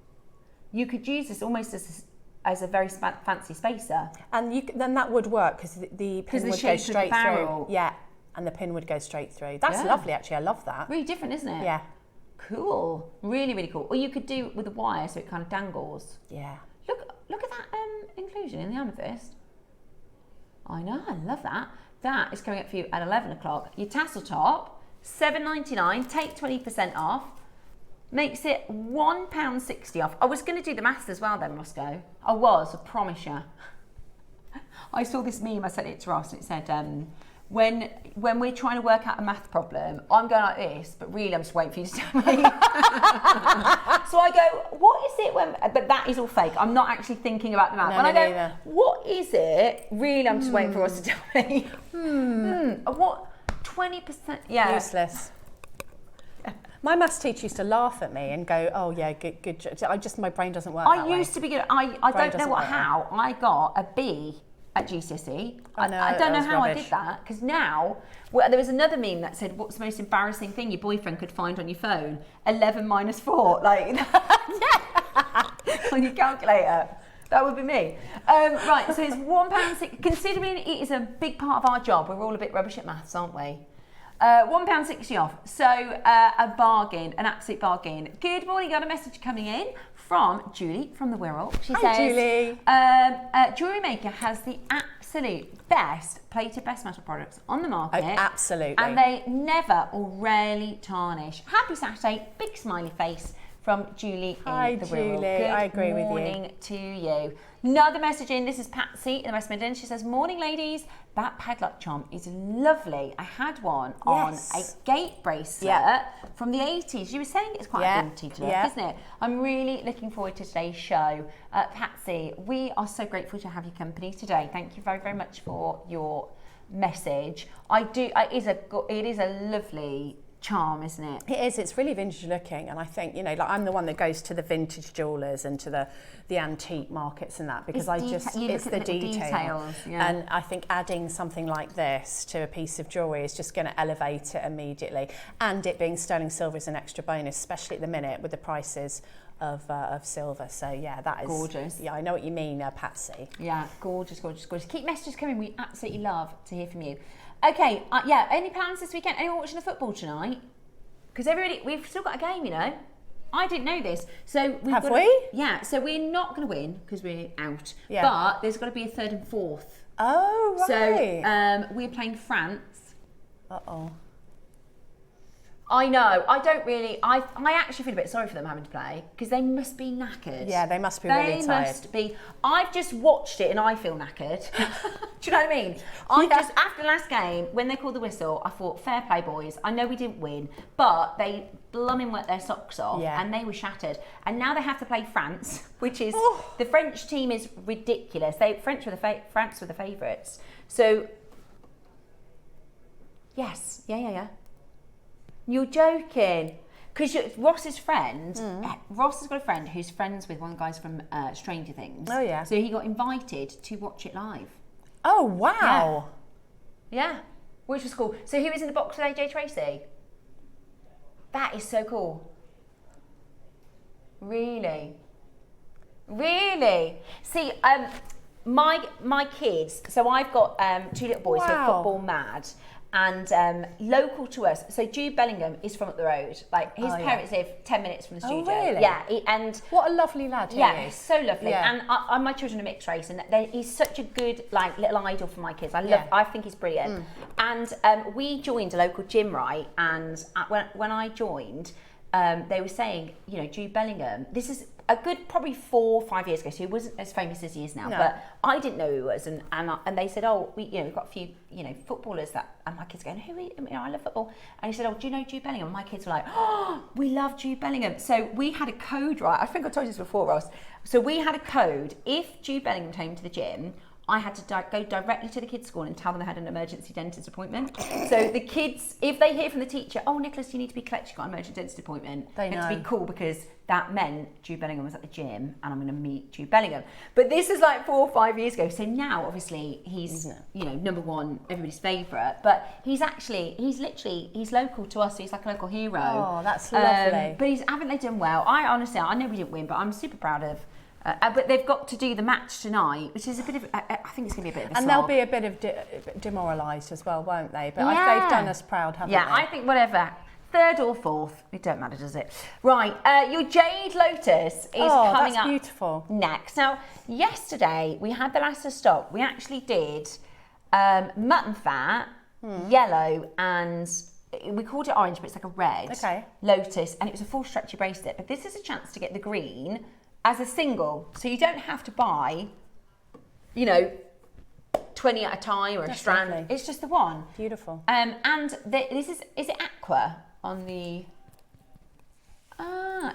B: you could use this almost as a very fancy spacer. And
C: then that would work because the pin would go straight through. Yeah, and the pin would go straight through. That's lovely, actually. I love that.
B: Really different, isn't it?
C: Yeah.
B: Cool. Really, really cool. Or you could do it with a wire so it kind of dangles.
C: Yeah.
B: Look at that inclusion in the amethyst. I know, I love that. That is coming up for you at 11 o'clock. Your tassel top, $7.99. Take 20% off. makes it £1.60 off. I was going to do the maths as well then, Roscoe. I promise you. I saw this meme, I sent it to Ross, and it said, when we're trying to work out a math problem, I'm going like this, but really I'm just waiting for you to tell me. So I go, what is it when... But that is all fake. I'm not actually thinking about the math. When I go, neither. What is it? Really, I'm just waiting for Ross to tell me. What? 20%? Yeah.
C: Useless. My maths teacher used to laugh at me and go, "Oh yeah, good. My brain doesn't work." I
B: used to be good. I don't know how I got a B at GCSE. I don't know how rubbish. I did that, because now there was another meme that said, "What's the most embarrassing thing your boyfriend could find on your phone? 11 minus 4." Like, on your calculator. That would be me. Right, so it's £1.60. Considering it is a big part of our job, we're all a bit rubbish at maths, aren't we? £1.60 off. So a bargain, an absolute bargain. Good morning. Got a message coming in from Julie from the Wirral. She says,
C: Julie.
B: JewelleryMaker has the absolute best plated best metal products on the market.
C: Oh, absolutely.
B: And they never or rarely tarnish. Happy Saturday. Big smiley face from Julie in the Wirral.
C: Julie. I agree with you.
B: Good morning to you. Another message in. This is Patsy in the West Midlands. She says, morning ladies, that padlock charm is lovely. I had one on a gate bracelet from the 80s. You were saying it's quite a vintage look, isn't it? I'm really looking forward to today's show. Patsy, we are so grateful to have your company today. Thank you very, very much for your message. It is a lovely charm, isn't it?
C: It is. It's really vintage looking, and I think, you know, like, I'm the one that goes to the vintage jewellers and to the antique markets and that, because it's the details. And I think adding something like this to a piece of jewellery is just going to elevate it immediately. And it being sterling silver is an extra bonus, especially at the minute with the prices of silver. So yeah, that is
B: gorgeous.
C: Yeah, I know what you mean, Patsy.
B: Yeah, gorgeous, gorgeous, gorgeous. Keep messages coming. We absolutely love to hear from you. Okay, any plans this weekend? Anyone watching the football tonight? Because we've still got a game, you know. I didn't know this. So
C: Have we?
B: Yeah, so we're not going to win because we're out. Yeah. But there's got to be a third and fourth.
C: Oh, right.
B: So we're playing France.
C: Uh-oh.
B: I know. I actually feel a bit sorry for them having to play, because they must be knackered.
C: Yeah, they must be really tired.
B: They must be. I've just watched it and I feel knackered. Do you know what I mean? After the last game, when they called the whistle, I thought, fair play, boys. I know we didn't win, but they blooming worked their socks off and they were shattered. And now they have to play France, which is the French team is ridiculous. France were the favourites. So yes, yeah. You're joking. Because Ross's friend, Ross has got a friend who's friends with one of the guys from Stranger Things.
C: Oh, yeah.
B: So he got invited to watch it live.
C: Oh, wow.
B: Yeah. Which was cool. So he was in the box with AJ Tracy. That is so cool. Really? See, my kids, so I've got two little boys who are football mad. And local to us, so Jude Bellingham is from up the road. Like, his parents live 10 minutes from the studio.
C: Oh, really?
B: Yeah, and
C: what a lovely lad he is.
B: He's so lovely. Yeah. And my children are mixed race, and he's such a good little idol for my kids. I think he's brilliant. And we joined a local gym, right? And when I joined, they were saying, you know, Jude Bellingham. This is a good probably 4 or 5 years ago, so he wasn't as famous as he is now. No. But I didn't know who he was, and they said, we've got a few, footballers that, and my kids going, I love football. And he said, do you know Jude Bellingham? And my kids were like, we love Jude Bellingham. So we had a code, right? I think I told you this before, Ross. So we had a code. If Jude Bellingham came to the gym, I had to go directly to the kids' school and tell them they had an emergency dentist appointment. So the kids, if they hear from the teacher, Nicholas, you need to be collected, you've got an emergency dentist appointment, they know. To be cool, because that meant Jude Bellingham was at the gym and I'm going to meet Jude Bellingham. But this is like 4 or 5 years ago. So now, obviously, he's number one, everybody's favourite. But he's local to us. So he's like a local hero.
C: Oh, that's lovely.
B: But haven't they done well? I know we didn't win, but I'm super proud of. But they've got to do the match tonight, which is a bit of. I think it's going to be a bit of a slog.
C: And they'll be a bit of demoralised as well, won't they? But they've done us proud, haven't they?
B: Yeah, I think whatever. Third or fourth, it don't matter, does it? Right, your Jade Lotus is coming up
C: beautiful.
B: Next. Now, yesterday we had the last of stock. We actually did mutton fat, yellow, and we called it orange, but it's like a red lotus, and it was a full stretchy bracelet. But this is a chance to get the green as a single, so you don't have to buy, 20 at a time or a strand. Lovely. It's just the one.
C: Beautiful.
B: And this is it aqua on the?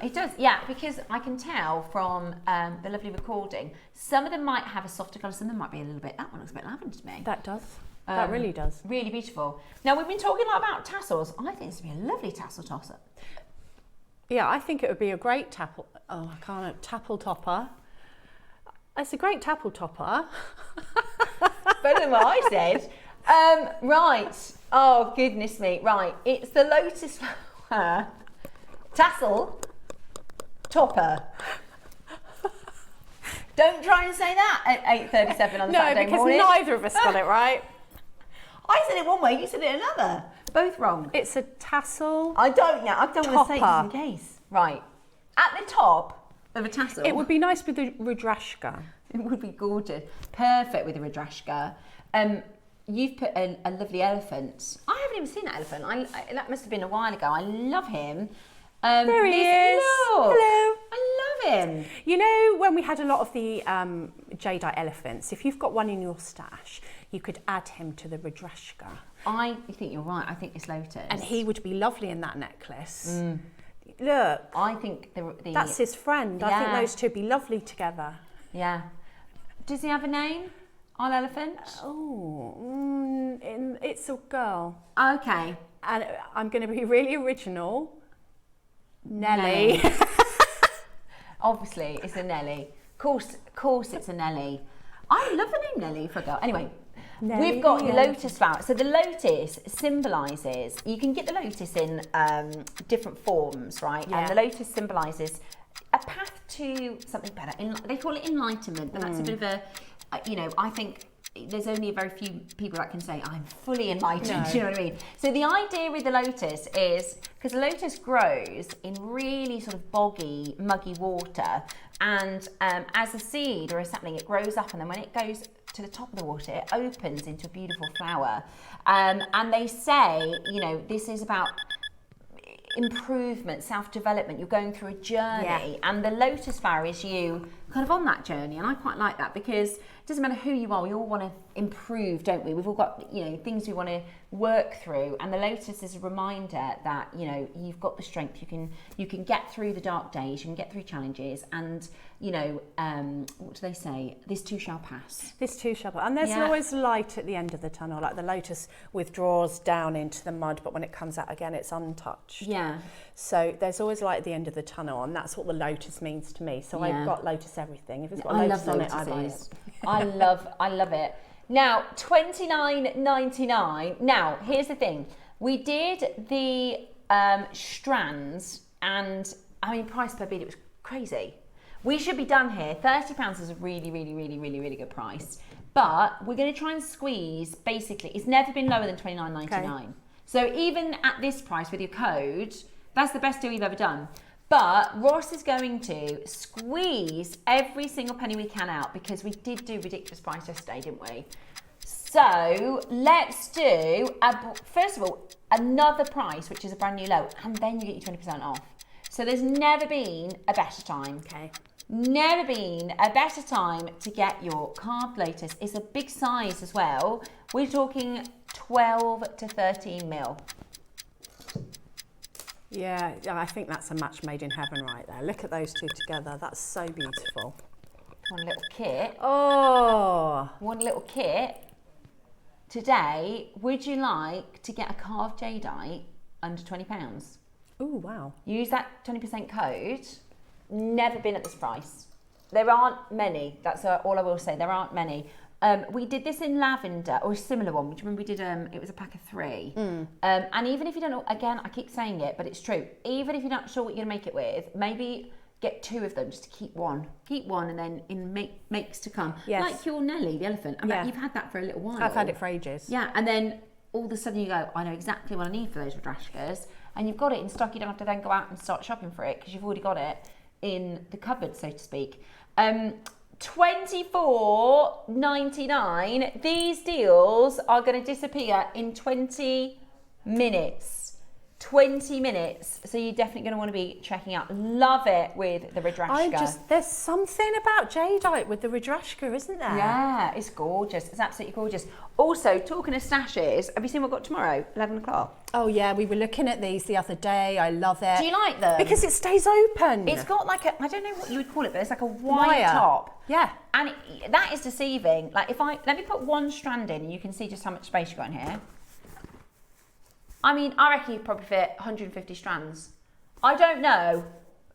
B: It does, yeah, because I can tell from the lovely recording, some of them might have a softer colour, some of them might be a little bit, that one looks a bit lavender to me.
C: That does. That really does.
B: Really beautiful. Now, we've been talking a lot about tassels. I think this would be a lovely tassel tosser.
C: Yeah, I think it would be a great tapple topper. It's a great tapple topper.
B: Better than what I said. Right. Oh, goodness me. Right. It's the lotus flower tassel topper. Don't try and say that at 8:37 on the Saturday morning.
C: No, because neither of us got it right.
B: I said it one way, you said it another. Both wrong.
C: It's a tassel.
B: I don't want to say it just in case. Right. At the top of a tassel.
C: It would be nice with the Rudrashka.
B: It would be gorgeous. Perfect with the Rudrashka. You've put a lovely elephant. I haven't even seen that elephant. That must have been a while ago. I love him.
C: There he is.
B: Look.
C: Hello.
B: I love him.
C: You know, when we had a lot of the jadeite elephants, if you've got one in your stash, you could add him to the Rudrashka.
B: I think you're right. I think it's lotus.
C: And he would be lovely in that necklace. Look.
B: I think
C: that's his friend. Yeah. I think those two would be lovely together.
B: Yeah. Does he have a name? Our elephant?
C: Oh, it's a girl.
B: Okay.
C: And I'm going to be really original. Nelly.
B: Obviously, it's a Nelly. Of course it's a Nelly. I love the name Nelly for a girl. Anyway, we've got the lotus flower. So the lotus symbolises, you can get the lotus in different forms, right? Yeah. And the lotus symbolises a path to something better. They call it enlightenment, but that's a bit of a, I think there's only a very few people that can say, I'm fully enlightened, do you know what I mean? So the idea with the lotus is, because the lotus grows in really sort of boggy, muggy water, and as a seed or a sapling, it grows up, and then when it goes to the top of the water, it opens into a beautiful flower. And they say, this is about improvement, self-development. You're going through a journey, and the lotus flower is you kind of on that journey, and I quite like that, because it doesn't matter who you are, we all want to improve, don't we? We've all got things we want to work through, and the lotus is a reminder that you've got the strength, you can get through the dark days, you can get through challenges, and what do they say? This too shall pass.
C: This too shall pass. And there's always light at the end of the tunnel. Like the lotus withdraws down into the mud, but when it comes out again, it's untouched.
B: Yeah.
C: So there's always light at the end of the tunnel, and that's what the lotus means to me. So I've got lotus everything. If it's got lotus on it, I buy it.
B: I love it. Now, $29.99. Now, here's the thing. We did the strands, and price per bead, it was crazy. We should be done here. £30 is a really, really, really, really, really good price. But we're going to try and squeeze, basically, it's never been lower than $29.99. Okay. So even at this price with your code, that's the best deal we've ever done. But Ross is going to squeeze every single penny we can out, because we did do ridiculous price yesterday, didn't we? So let's do, first of all, another price, which is a brand new low, and then you get your 20% off. So there's never been a better time.
C: Okay.
B: Never been a better time to get your carved lotus. It's a big size as well. We're talking 12 to 13 mil.
C: Yeah, I think that's a match made in heaven right there. Look at those two together. That's so beautiful.
B: One little kit.
C: Oh.
B: One little kit. Today, would you like to get a carved jadeite under £20?
C: Oh, wow.
B: Use that 20% code. Never been at this price. There aren't many. That's all I will say. There aren't many. We did this in lavender, or a similar one. Do you remember we did, it was a pack of 3. And even if you don't know, again, I keep saying it, but it's true. Even if you're not sure what you're going to make it with, maybe get 2 of them just to keep one. Keep one, and then in makes to come. Yes. Like your Nelly, the elephant. You've had that for a little while.
C: I've had it for ages.
B: Yeah, and then all of a sudden you go, I know exactly what I need for those Rudrashkas, and you've got it in stock. You don't have to then go out and start shopping for it, because you've already got it in the cupboard, so to speak. $24.99. These deals are going to disappear in 20 minutes. 20 minutes, so you're definitely going to want to be checking out. Love it with the Rudrashka.
C: There's something about jadeite with the Rudrashka, isn't there?
B: Yeah, it's gorgeous. It's absolutely gorgeous. Also, talking of stashes, have you seen what we've got tomorrow? 11 o'clock.
C: Oh yeah, we were looking at these the other day. I love it.
B: Do you like them?
C: Because it stays open.
B: It's got like a, I don't know what you would call it, but it's like a wire top.
C: Yeah.
B: And that is deceiving. Like let me put one strand in and you can see just how much space you've got in here. I mean, I reckon you probably fit 150 strands. I don't know.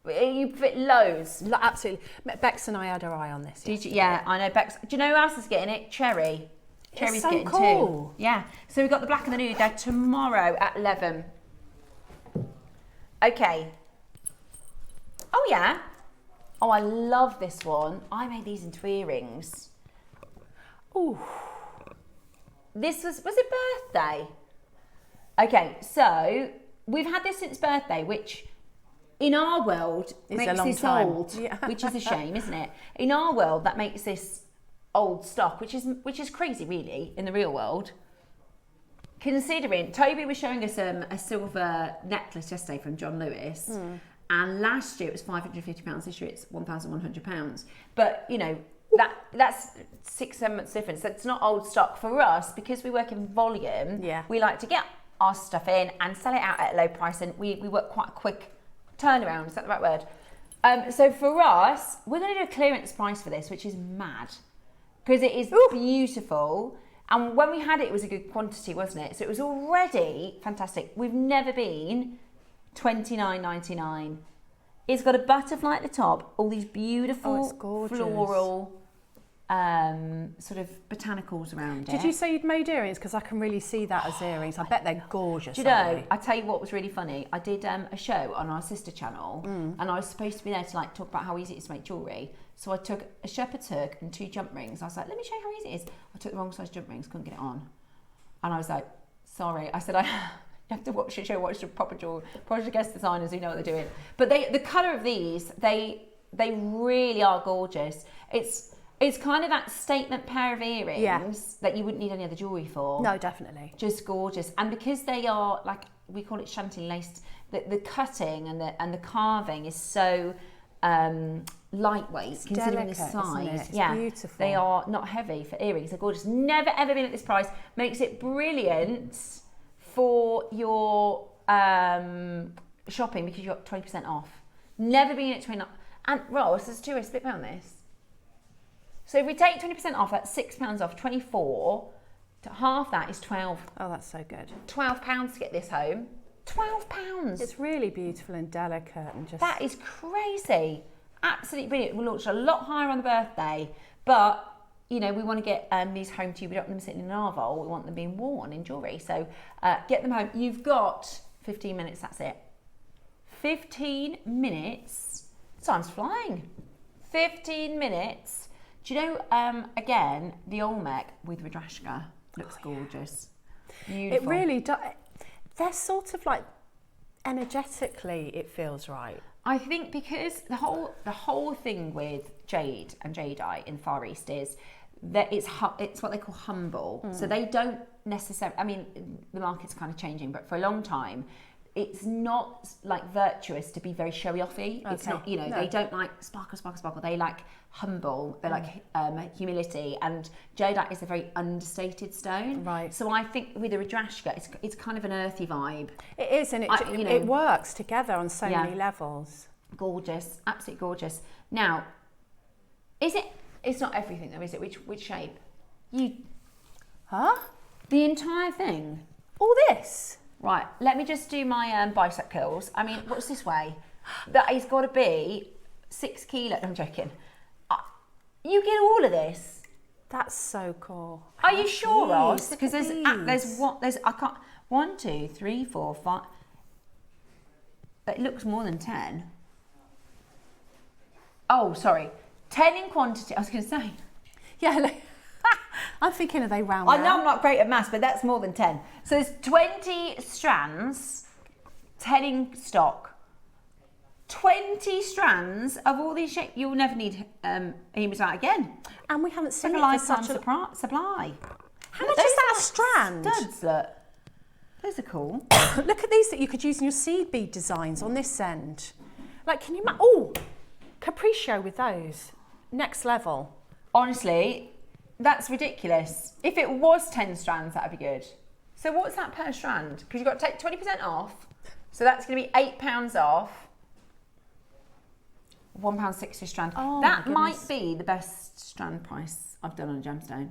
B: You fit loads.
C: Absolutely. Bex and I had our eye on this.
B: Did you? Yeah, I know Bex. Do you know who else is getting it? Cherry. Cherry's
C: so
B: getting
C: cool.
B: 2. Yeah. So we've got the black and the nude there tomorrow at 11. Okay. Oh, yeah. Oh, I love this one. I made these into earrings.
C: Ooh.
B: Was it birthday? Okay, so we've had this since birthday, which in our world makes this old, which is a shame, isn't it? In our world, that makes this old stock, which is crazy, really, in the real world. Considering Toby was showing us a silver necklace yesterday from John Lewis, and last year it was £550. This year it's £1,100. But you know that's 6-7 months difference. So it's not old stock for us because we work in volume.
C: Yeah,
B: we like to get our stuff in and sell it out at a low price, and we work quite a quick turnaround. Is that the right word? So for us, we're going to do a clearance price for this, which is mad because it is beautiful. And when we had it, it was a good quantity, wasn't it? So it was already fantastic. We've never been $29.99. It's got a butterfly at the top, all these beautiful floral sort of botanicals around it.
C: Did you say you'd made earrings? Because I can really see that as earrings. I bet they're gorgeous.
B: Do you know, I tell you what was really funny. I did a show on our sister channel and I was supposed to be there to like talk about how easy it is to make jewellery. So I took a shepherd's hook and 2 jump rings. I was like, let me show you how easy it is. I took the wrong size jump rings, couldn't get it on. And I was like, sorry. I said, you have to watch the proper guest designers who know what they're doing. But the colour of these, they really are gorgeous. It's kind of that statement pair of earrings that you wouldn't need any other jewellery for.
C: No, definitely.
B: Just gorgeous. And because they are, like, we call it chantilly laced, the cutting and the carving is so lightweight, it's considering the size.
C: It's beautiful.
B: They are not heavy for earrings. They're gorgeous. Never ever been at this price. Makes it brilliant for your shopping because you got 20% off. Never been at 20%. And Ross, there's 2 ways to split on this. So if we take 20% off, that's £6 off, 24. To half that is 12.
C: Oh, that's so good.
B: £12 to get this home. £12.
C: It's really beautiful and delicate and just.
B: That is crazy. Absolutely brilliant. We launched a lot higher on the birthday, but you know we want to get these home to you. We don't want them sitting in an arvol. We want them being worn in jewellery. So get them home. You've got 15 minutes. That's it. 15 minutes. Time's flying. 15 minutes. Do you know? Again, the Olmec with Rudrashka looks gorgeous. Beautiful.
C: It really does. They're sort of like energetically, it feels right.
B: I think because the whole thing with jade and jadeite in Far East is that it's what they call humble. So they don't necessarily. I mean, the market's kind of changing, but for a long time, it's not like virtuous to be very showy offy.
C: Okay.
B: It's not, you know, they don't like sparkle, sparkle, sparkle. They like humble. They like humility. And jadeite is a very understated stone.
C: Right.
B: So I think with the Rudrashka, it's kind of an earthy vibe.
C: It is, and it works together on so many levels.
B: Gorgeous, absolutely gorgeous. Now, it's not everything though, is it? Which shape?
C: Huh?
B: The entire thing?
C: All this?
B: Right, let me just do my bicep curls. I mean, what's this way? That has got to be 6 kilos. I'm joking. You get all of this?
C: That's so cool.
B: Are you sure, Ross? Because there's 1, 2, 3, 4, 5. It looks more than 10. Oh, sorry. 10 in quantity. I was going to say.
C: Yeah, I'm thinking, are they round?
B: I know I'm not great at maths, but that's more than 10. So there's 20 strands, 10 in stock. 20 strands of all these shapes. You'll never need hematite again.
C: And we haven't seen
B: like a lifetime supply.
C: How much is that a strand?
B: Studs, look. Those are cool.
C: Look at these that you could use in your seed bead designs on this end. Like, can you, oh, capriccio with those. Next level.
B: Honestly, that's ridiculous. If it was 10 strands, that'd be good. So what's that per strand? Because you've got to take 20% off. So that's going to be £8 off. £1.60 a strand.
C: Oh,
B: that might be the best strand price I've done on a gemstone.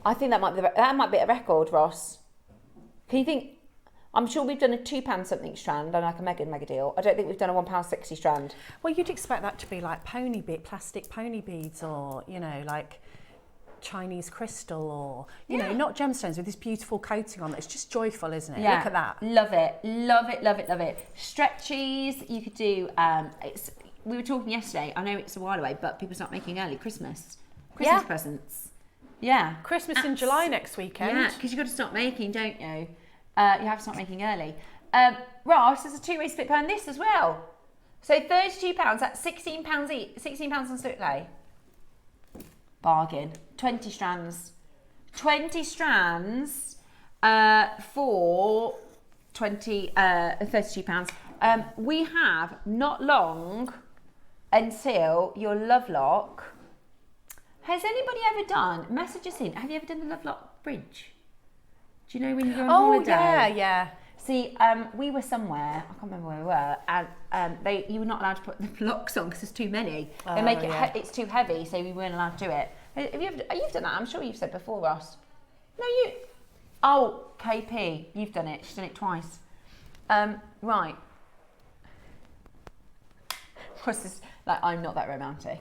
B: I think that might be a record, Ross. Can you think? I'm sure we've done a £2 something strand and like a mega deal. I don't think we've done a £1.60 strand.
C: Well, you'd expect that to be like plastic pony beads, or like Chinese crystal, or you know, not gemstones with this beautiful coating on. It's just joyful, isn't it? Look at that.
B: Love it, love it, love it, love it. Stretchies, you could do. We were talking yesterday. I know it's a while away, but people start making early Christmas presents. Yeah,
C: Christmas in July next weekend.
B: Yeah, because you've got to start making, don't you? You have to start making early. Ross, there's a two-way split pay on this as well. So £32, that's £16 each. £16 on split pay. Bargain. 20 strands. 20 strands for £32. We have not long until your love lock. Has anybody ever done, message us in, have you ever done the love lock bridge? Do you know when you go on holiday?
C: Oh, yeah.
B: See, we were somewhere, I can't remember where we were, and you were not allowed to put the locks on because there's too many. They make it, it's too heavy, so we weren't allowed to do it. You've done that, I'm sure you've said before, Ross. No, oh, KP, you've done it, she's done it twice. Right. Ross is like, I'm not that romantic,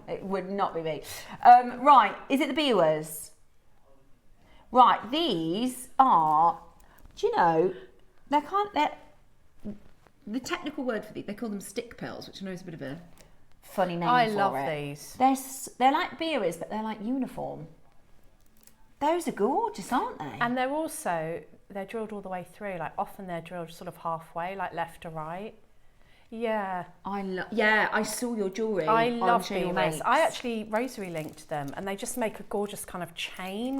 B: it would not be me. Right, is it the Biwas? Right, these are, do you know, they're the technical word for these, they call them stick pearls, which I know is a bit of a funny name for it.
C: I love these.
B: They're like Biwas, but they're like uniform. Those are gorgeous, aren't they?
C: And they're drilled all the way through, like often they're drilled sort of halfway, like left to right. Yeah.
B: I saw your jewellery.
C: I love Biwas. I actually rosary linked them, and they just make a gorgeous kind of chain.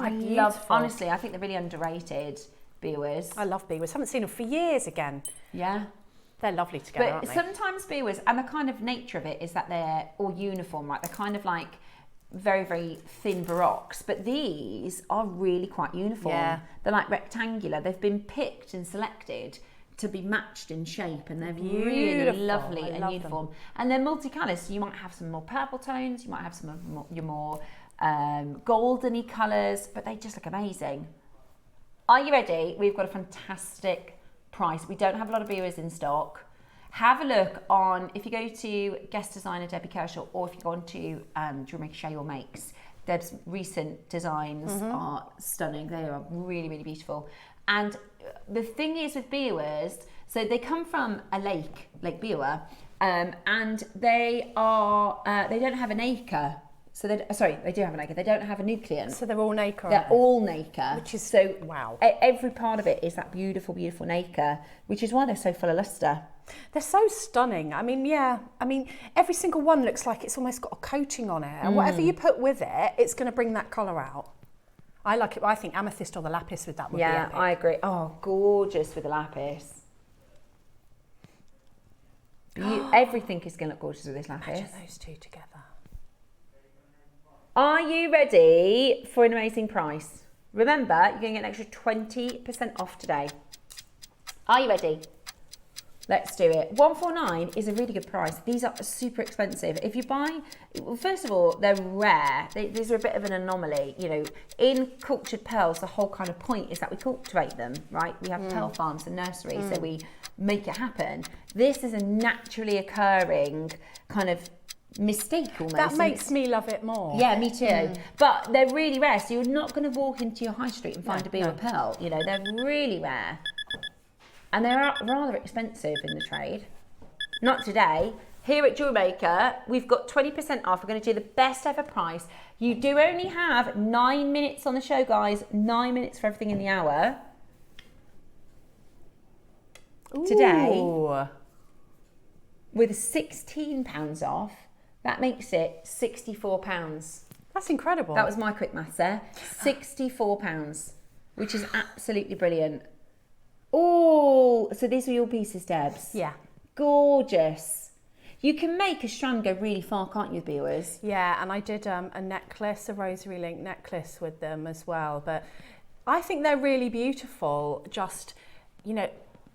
B: Honestly, I think they're really underrated, Biwas.
C: I love Biwas. Haven't seen them for years again.
B: Yeah.
C: They're lovely together, aren't they?
B: Sometimes Biwas, and the kind of nature of it is that they're all uniform, right? They're kind of like very, very thin baroques, but these are really quite uniform. Yeah. They're like rectangular. They've been picked and selected to be matched in shape, and they're really lovely and uniform. And they're multicolours, so you might have some more purple tones, you might have some of your more goldeny colours, but they just look amazing. Are you ready? We've got a fantastic price. We don't have a lot of Biwas in stock. Have a look on, if you go to guest designer Debbie Kershaw, or if you go on to JewelleryMaker Share Your Makes, Deb's recent designs are stunning. They are really, really beautiful. And the thing is with Biwas, so they come from a lake, Lake Biwa, and they don't have an acre. So they do have an acre. They don't have a nucleus.
C: So they're all nacre.
B: They're all nacre.
C: Which is
B: so
C: wow.
B: Every part of it is that beautiful, beautiful nacre, which is why they're so full of lustre.
C: They're so stunning. I mean, every single one looks like it's almost got a coating on it, and whatever you put with it, it's going to bring that colour out. I like it. I think amethyst or the lapis with that would be epic.
B: I agree. Oh, gorgeous with the lapis. Everything is going to look gorgeous with this lapis.
C: Imagine those two together.
B: Are you ready for an amazing price? Remember, you're going to get an extra 20% off today. Are you ready? Let's do it. $149 is a really good price. These are super expensive. If you buy, first of all, they're rare. These are a bit of an anomaly. You know, in cultured pearls, the whole kind of point is that we cultivate them, right? We have pearl farms and nurseries, so we make it happen. This is a naturally occurring kind of mistake almost.
C: That makes me love it more.
B: Yeah, me too. But they're really rare, so you're not going to walk into your high street and find a Biwa pearl. You know, they're really rare. And they're rather expensive in the trade. Not today. Here at JewelleryMaker, we've got 20% off. We're going to do the best ever price. You do only have 9 minutes on the show, guys. 9 minutes for everything in the hour. Ooh. Today, with £16 off, that makes it £64.
C: That's incredible.
B: That was my quick maths there. £64. which is absolutely brilliant. Oh, so these were your pieces, Debs?
C: Yeah.
B: Gorgeous. You can make a strand go really far, can't you, viewers?
C: Yeah, and I did a necklace, a rosary link necklace with them as well. But I think they're really beautiful, just, you know,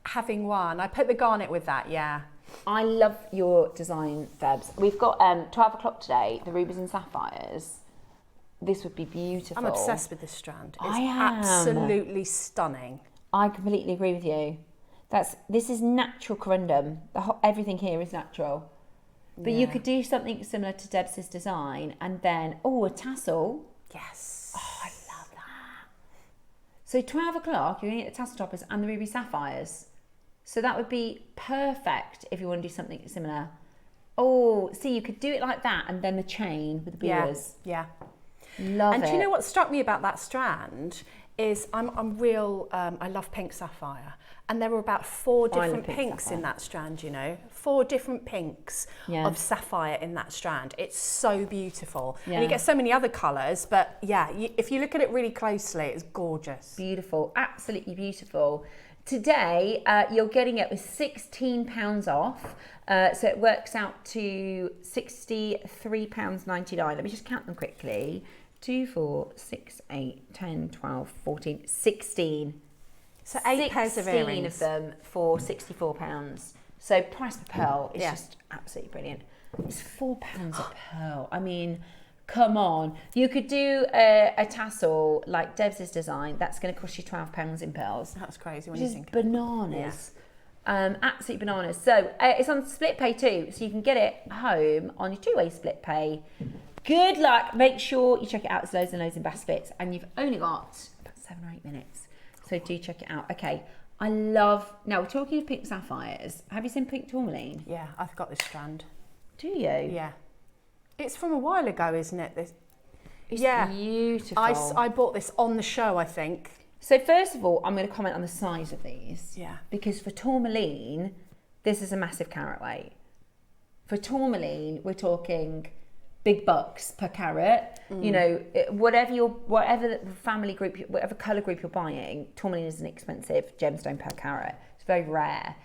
C: having one. I put the garnet with that, yeah.
B: I love your design, Debs. We've got 12 o'clock today, the rubies and sapphires. This would be beautiful.
C: I'm obsessed with this strand. It's
B: I am.
C: Absolutely stunning.
B: I completely agree with you. This is natural corundum. Everything here is natural. But you could do something similar to Debs' design and then, a tassel.
C: Yes.
B: Oh, I love that. So 12 o'clock, you're going to get the tassel toppers and the ruby sapphires. So that would be perfect if you want to do something similar. Oh, see, you could do it like that and then the chain with the viewers.
C: Yeah.
B: Love it.
C: And do you know what struck me about that strand is I love pink sapphire. And there were about 4 different pinks in that strand, you know. 4 different pinks of sapphire in that strand. It's so beautiful. Yeah. And you get so many other colours, but yeah, if you look at it really closely, it's gorgeous.
B: Beautiful, absolutely beautiful. Today, you're getting it with £16 off. So it works out to £63.99. Let me just count them quickly. 2, 4, 6, 8, 10, 12, 14, 16.
C: So 8 pairs of earrings.
B: 16 of them for £64. So price per pearl is just absolutely brilliant. It's £4 a pearl. I mean, come on. You could do a tassel like Debs' design. That's going to cost you £12 in pearls.
C: That's crazy when you think
B: of it. Bananas. Yeah. Absolutely bananas. So it's on split pay too. So you can get it home on your 2-way split pay. Good luck. Make sure you check it out. There's loads and loads in baskets. And you've only got about 7 or 8 minutes. So do check it out. Okay. Now we're talking of pink sapphires. Have you seen pink tourmaline?
C: Yeah, I've got this strand.
B: Do you?
C: Yeah. It's from a while ago, isn't it?
B: It's beautiful.
C: I bought this on the show, I think.
B: So first of all, I'm going to comment on the size of these.
C: Yeah.
B: Because for tourmaline, this is a massive carat weight. For tourmaline, we're talking big bucks per carat. You know, whatever the family group, whatever colour group you're buying, tourmaline is an expensive gemstone per carat. It's very rare.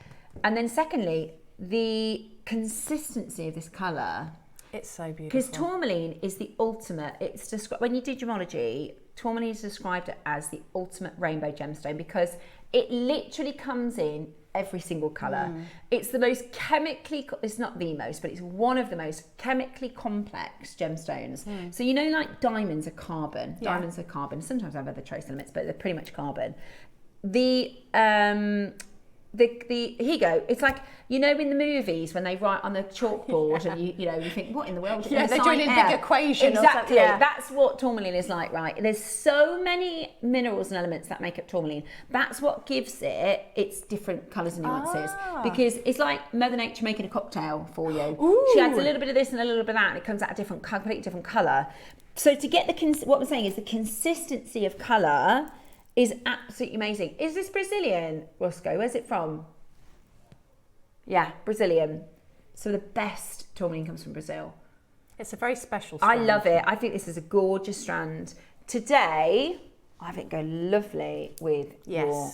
B: And then secondly, the consistency of this colour.
C: It's so beautiful.
B: Because tourmaline is the ultimate. It's described when you do gemology. Tourmaline is described as the ultimate rainbow gemstone because it literally comes in every single colour. It's the most chemically, it's not the most, but it's one of the most chemically complex gemstones. So you know, like diamonds are carbon. Yeah. Diamonds are carbon. Sometimes I have other trace elements, but they're pretty much carbon. Here you go. It's like, you know, in the movies when they write on the chalkboard and you think, what in the world?
C: Yeah, they're doing a big equation.
B: Exactly. That's what tourmaline is like, right? There's so many minerals and elements that make up tourmaline. That's what gives it its different colours and nuances. Because it's like Mother Nature making a cocktail for you. Ooh. She adds a little bit of this and a little bit of that, and it comes out a completely different colour. So to get what I'm saying is the consistency of colour is absolutely amazing. Is this Brazilian, Roscoe? Where's it from? Yeah, Brazilian. So the best tourmaline comes from Brazil.
C: It's a very special strand.
B: I love it. I think this is a gorgeous strand. Today, I think go lovely with your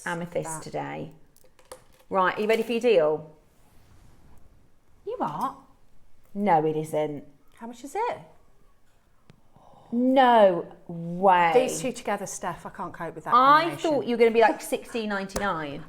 B: amethyst today. Right, are you ready for your deal? You are? No, it isn't.
C: How much is it?
B: No way.
C: These two together, Steph, I can't cope with that.
B: I thought you were going to be like $16.99.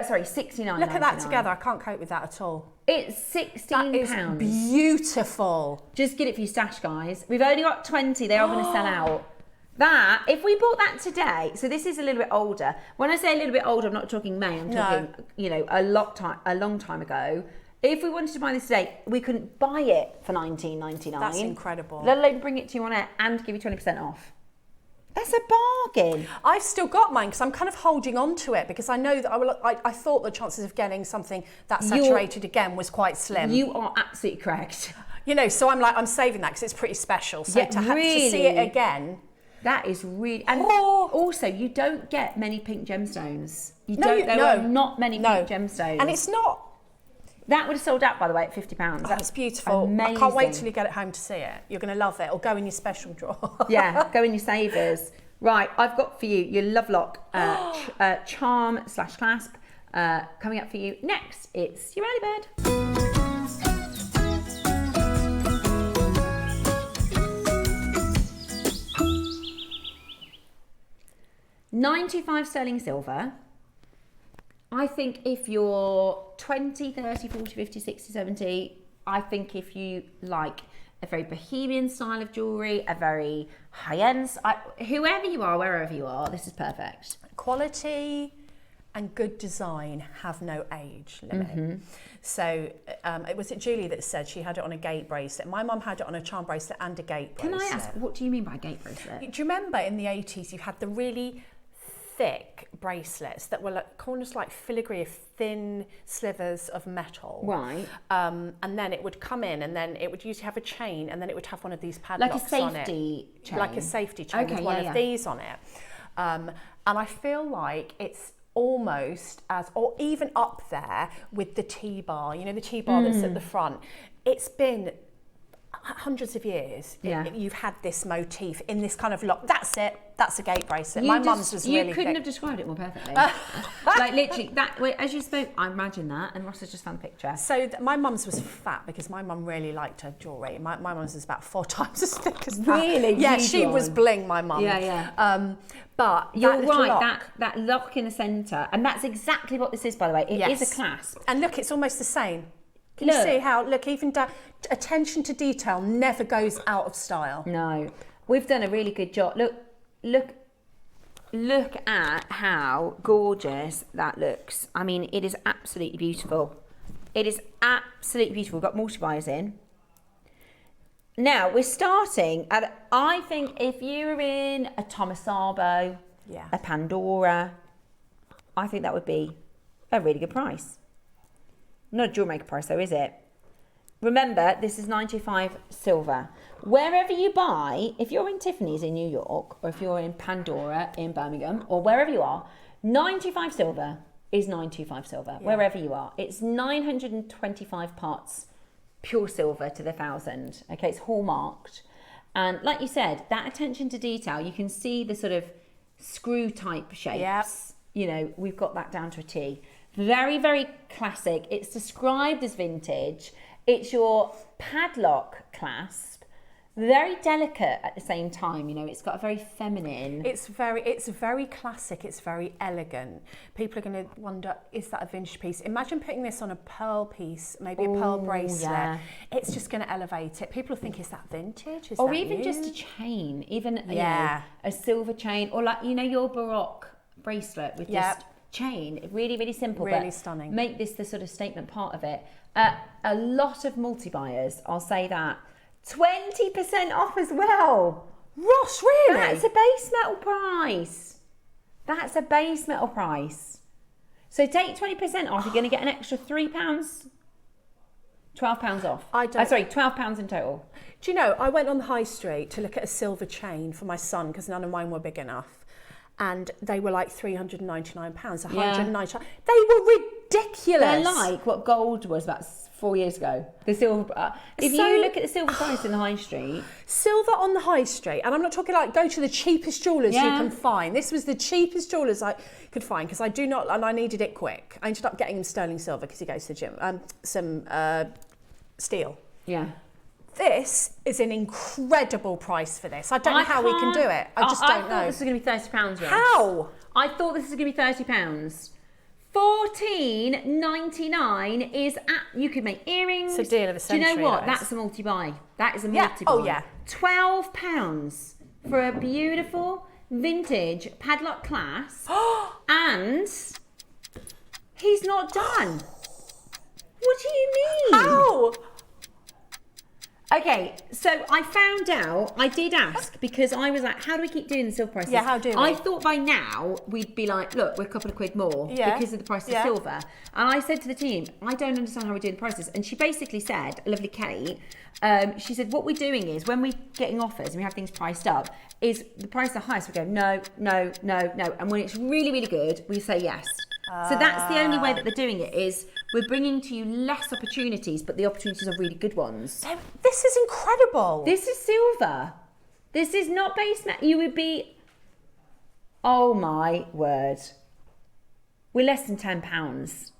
B: Sorry, $69.99.
C: Look at that together. I can't cope with that at all.
B: It's £16.
C: That is beautiful.
B: Just get it for your stash, guys. We've only got 20. They are going to sell out. That, if we bought that today, so this is a little bit older. When I say a little bit older, I'm not talking May. I'm talking, a long time ago. If we wanted to buy this today, we couldn't buy it for $19.99.
C: That's incredible.
B: Let alone bring it to you on air and give you 20% off. That's a bargain.
C: I've still got mine because I'm kind of holding on to it because I know that I thought the chances of getting something that saturated again was quite slim.
B: You are absolutely correct.
C: So I'm saving that because it's pretty special. So to see it again.
B: That is really, and also you don't get many pink gemstones. There are not many pink gemstones.
C: And it's not
B: That would have sold out, by the way, at £50.
C: That's beautiful. Amazing. I can't wait till you get it home to see it. You're going to love it. Or go in your special drawer.
B: Yeah, go in your savers. Right, I've got for you your Love Lock charm/clasp. Coming up for you next, it's your early bird. 95 sterling silver. I think if you're 20, 30, 40, 50, 60, 70, I think if you like a very bohemian style of jewellery, a very high-end, whoever you are, wherever you are, this is perfect.
C: Quality and good design have no age limit. So was it Julie that said she had it on a gate bracelet? My mum had it on a charm bracelet and a gate bracelet.
B: Can I ask, what do you mean by gate bracelet?
C: Do you remember in the 80s you had the really thick bracelets that were like corners, like filigree of thin slivers of metal,
B: right?
C: And then it would come in, and then it would usually have a chain, and then it would have one of these padlocks
B: like a safety chain,
C: like a safety chain with one of these on it. And I feel like it's almost as, or even up there with the T-bar. You know, the T-bar that's at the front. It's been hundreds of years. You've had this motif in this kind of lock. That's it. That's a gate bracelet. My mum's was really
B: thick. You couldn't have described it more perfectly. Like literally, that as you spoke, I imagine that, and Ross has just found the picture.
C: So my mum's was fat because my mum really liked her jewellery. My mum's was about 4 times as thick as that.
B: Really?
C: Yeah, she was bling, my mum.
B: Yeah.
C: But
B: you're right, that lock in the centre, and that's exactly what this is, by the way. It is a clasp.
C: And look, it's almost the same. Can you see how, look, even attention to detail never goes out of style.
B: No. We've done a really good job. Look at how gorgeous that looks. I mean, it is absolutely beautiful. It is absolutely beautiful. We've got multi-buyers in. Now, we're starting at, I think if you were in a Tomasabo, a Pandora, I think that would be a really good price. Not a JewelleryMaker price though, is it? Remember, this is 95 silver. Wherever you buy, if you're in Tiffany's in New York, or if you're in Pandora in Birmingham, or wherever you are, 95 silver is 925 silver, wherever you are. It's 925 parts pure silver to the 1,000. Okay, it's hallmarked. And like you said, that attention to detail, you can see the sort of screw type shapes. You know, we've got that down to a T. Very, very classic. It's described as vintage. It's your padlock clasp. Very delicate at the same time, you know, it's got a very feminine.
C: It's very classic, it's very elegant. People are going to wonder, is that a vintage piece? Imagine putting this on a pearl piece, maybe a pearl bracelet. Yeah. It's just going to elevate it. People think, is that vintage? Is
B: or
C: that
B: even
C: new?
B: Just a chain, even you know, a silver chain, or like, you know, your Baroque bracelet with just chain. Really, really simple.
C: Really stunning.
B: Make this the sort of statement part of it. A lot of multi-buyers, I'll say that, 20% off as well.
C: Ross, really?
B: That's a base metal price. That's a base metal price. So take 20% off, you're going to get an extra £3, £12 off. Sorry, £12 in total.
C: Do you know, I went on the high street to look at a silver chain for my son because none of mine were big enough. And they were like £399, £199. They were ridiculous.
B: They're like what gold was about 4 years ago. The silver. If you look at the silver price in the high street.
C: Silver on the high street, and I'm not talking like go to the cheapest jewellers you can find. This was the cheapest jewellers I could find because I needed it quick. I ended up getting him sterling silver because he goes to the gym. Some steel.
B: Yeah.
C: This is an incredible price for this. I don't know how we can do it. I just don't know.
B: I thought this was going to be £30. Ross.
C: How?
B: I thought this was going to be £30. $14.99 is you could make earrings.
C: It's a deal of a century.
B: Do you know what? That's a multi-buy. That is a multi-buy.
C: Oh yeah.
B: £12 for a beautiful vintage padlock clasp, and he's not done. What do you mean?
C: How?
B: Okay, so I found out, I did ask, because I was like, how do we keep doing the silver prices?
C: Yeah, how do we?
B: I thought by now we'd be like, look, we're a couple of quid more because of the price of silver. And I said to the team, I don't understand how we're doing the prices. And she basically said, lovely Kate, she said, what we're doing is when we're getting offers and we have things priced up, is the price the highest, we go, no, no, no, no. And when it's really, really good, we say yes. So that's the only way that they're doing it is We're bringing to you less opportunities, but the opportunities are really good ones.
C: So this is incredible.
B: This is silver. This is not base metal. You would be, oh my word. We're less than £10.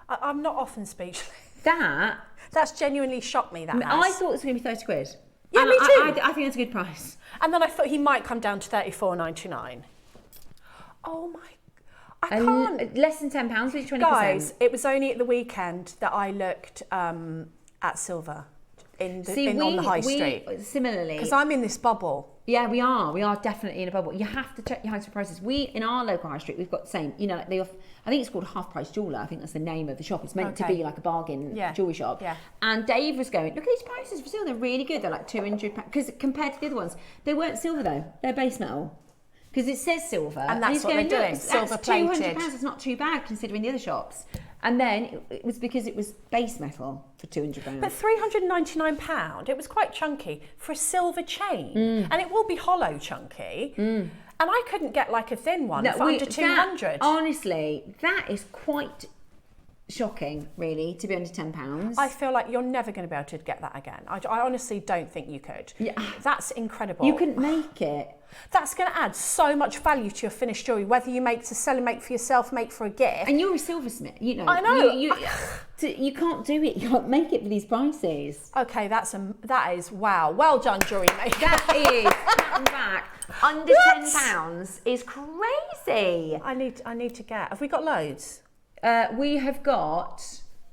C: I'm not often speechless.
B: That's
C: genuinely shocked me, that
B: I thought it was going to be 30 quid.
C: Yeah,
B: and
C: me too.
B: I think that's a good price.
C: And then I thought he might come down to $34.99. Oh my, I can't.
B: Less than £10 with 20%.
C: Guys, it was only at the weekend that I looked at silver on the high street.
B: Similarly.
C: Because I'm in this bubble.
B: Yeah, we are. We are definitely in a bubble. You have to check your high street prices. In our local high street, we've got the same. You know, I think it's called Half Price Jeweller. I think that's the name of the shop. It's meant to be like a bargain jewellery shop. Yeah. And Dave was going, look at these prices for silver. They're really good. They're like £200. Because compared to the other ones, they weren't silver though. They're base metal. Because it says silver.
C: And that's what they're doing. Silver plated.
B: £200. It's not too bad considering the other shops. And then it was because it was base metal for £200.
C: But £399, it was quite chunky for a silver chain. And it will be hollow chunky. And I couldn't get like a thin one for under 200.
B: Honestly, that is quite shocking, really, to be under £10.
C: I feel like you're never going to be able to get that again. I honestly don't think you could. Yeah. That's incredible.
B: You couldn't make it.
C: That's going to add so much value to your finished jewellery, whether you make to sell and make for yourself, make for a gift.
B: And you're a silversmith, you know.
C: I know.
B: You can't do it. You can't make it for these prices.
C: Okay, that is wow. Well done, JewelleryMaker.
B: That is pat and back. Under £10 is crazy.
C: I need to get. Have we got loads?
B: We have got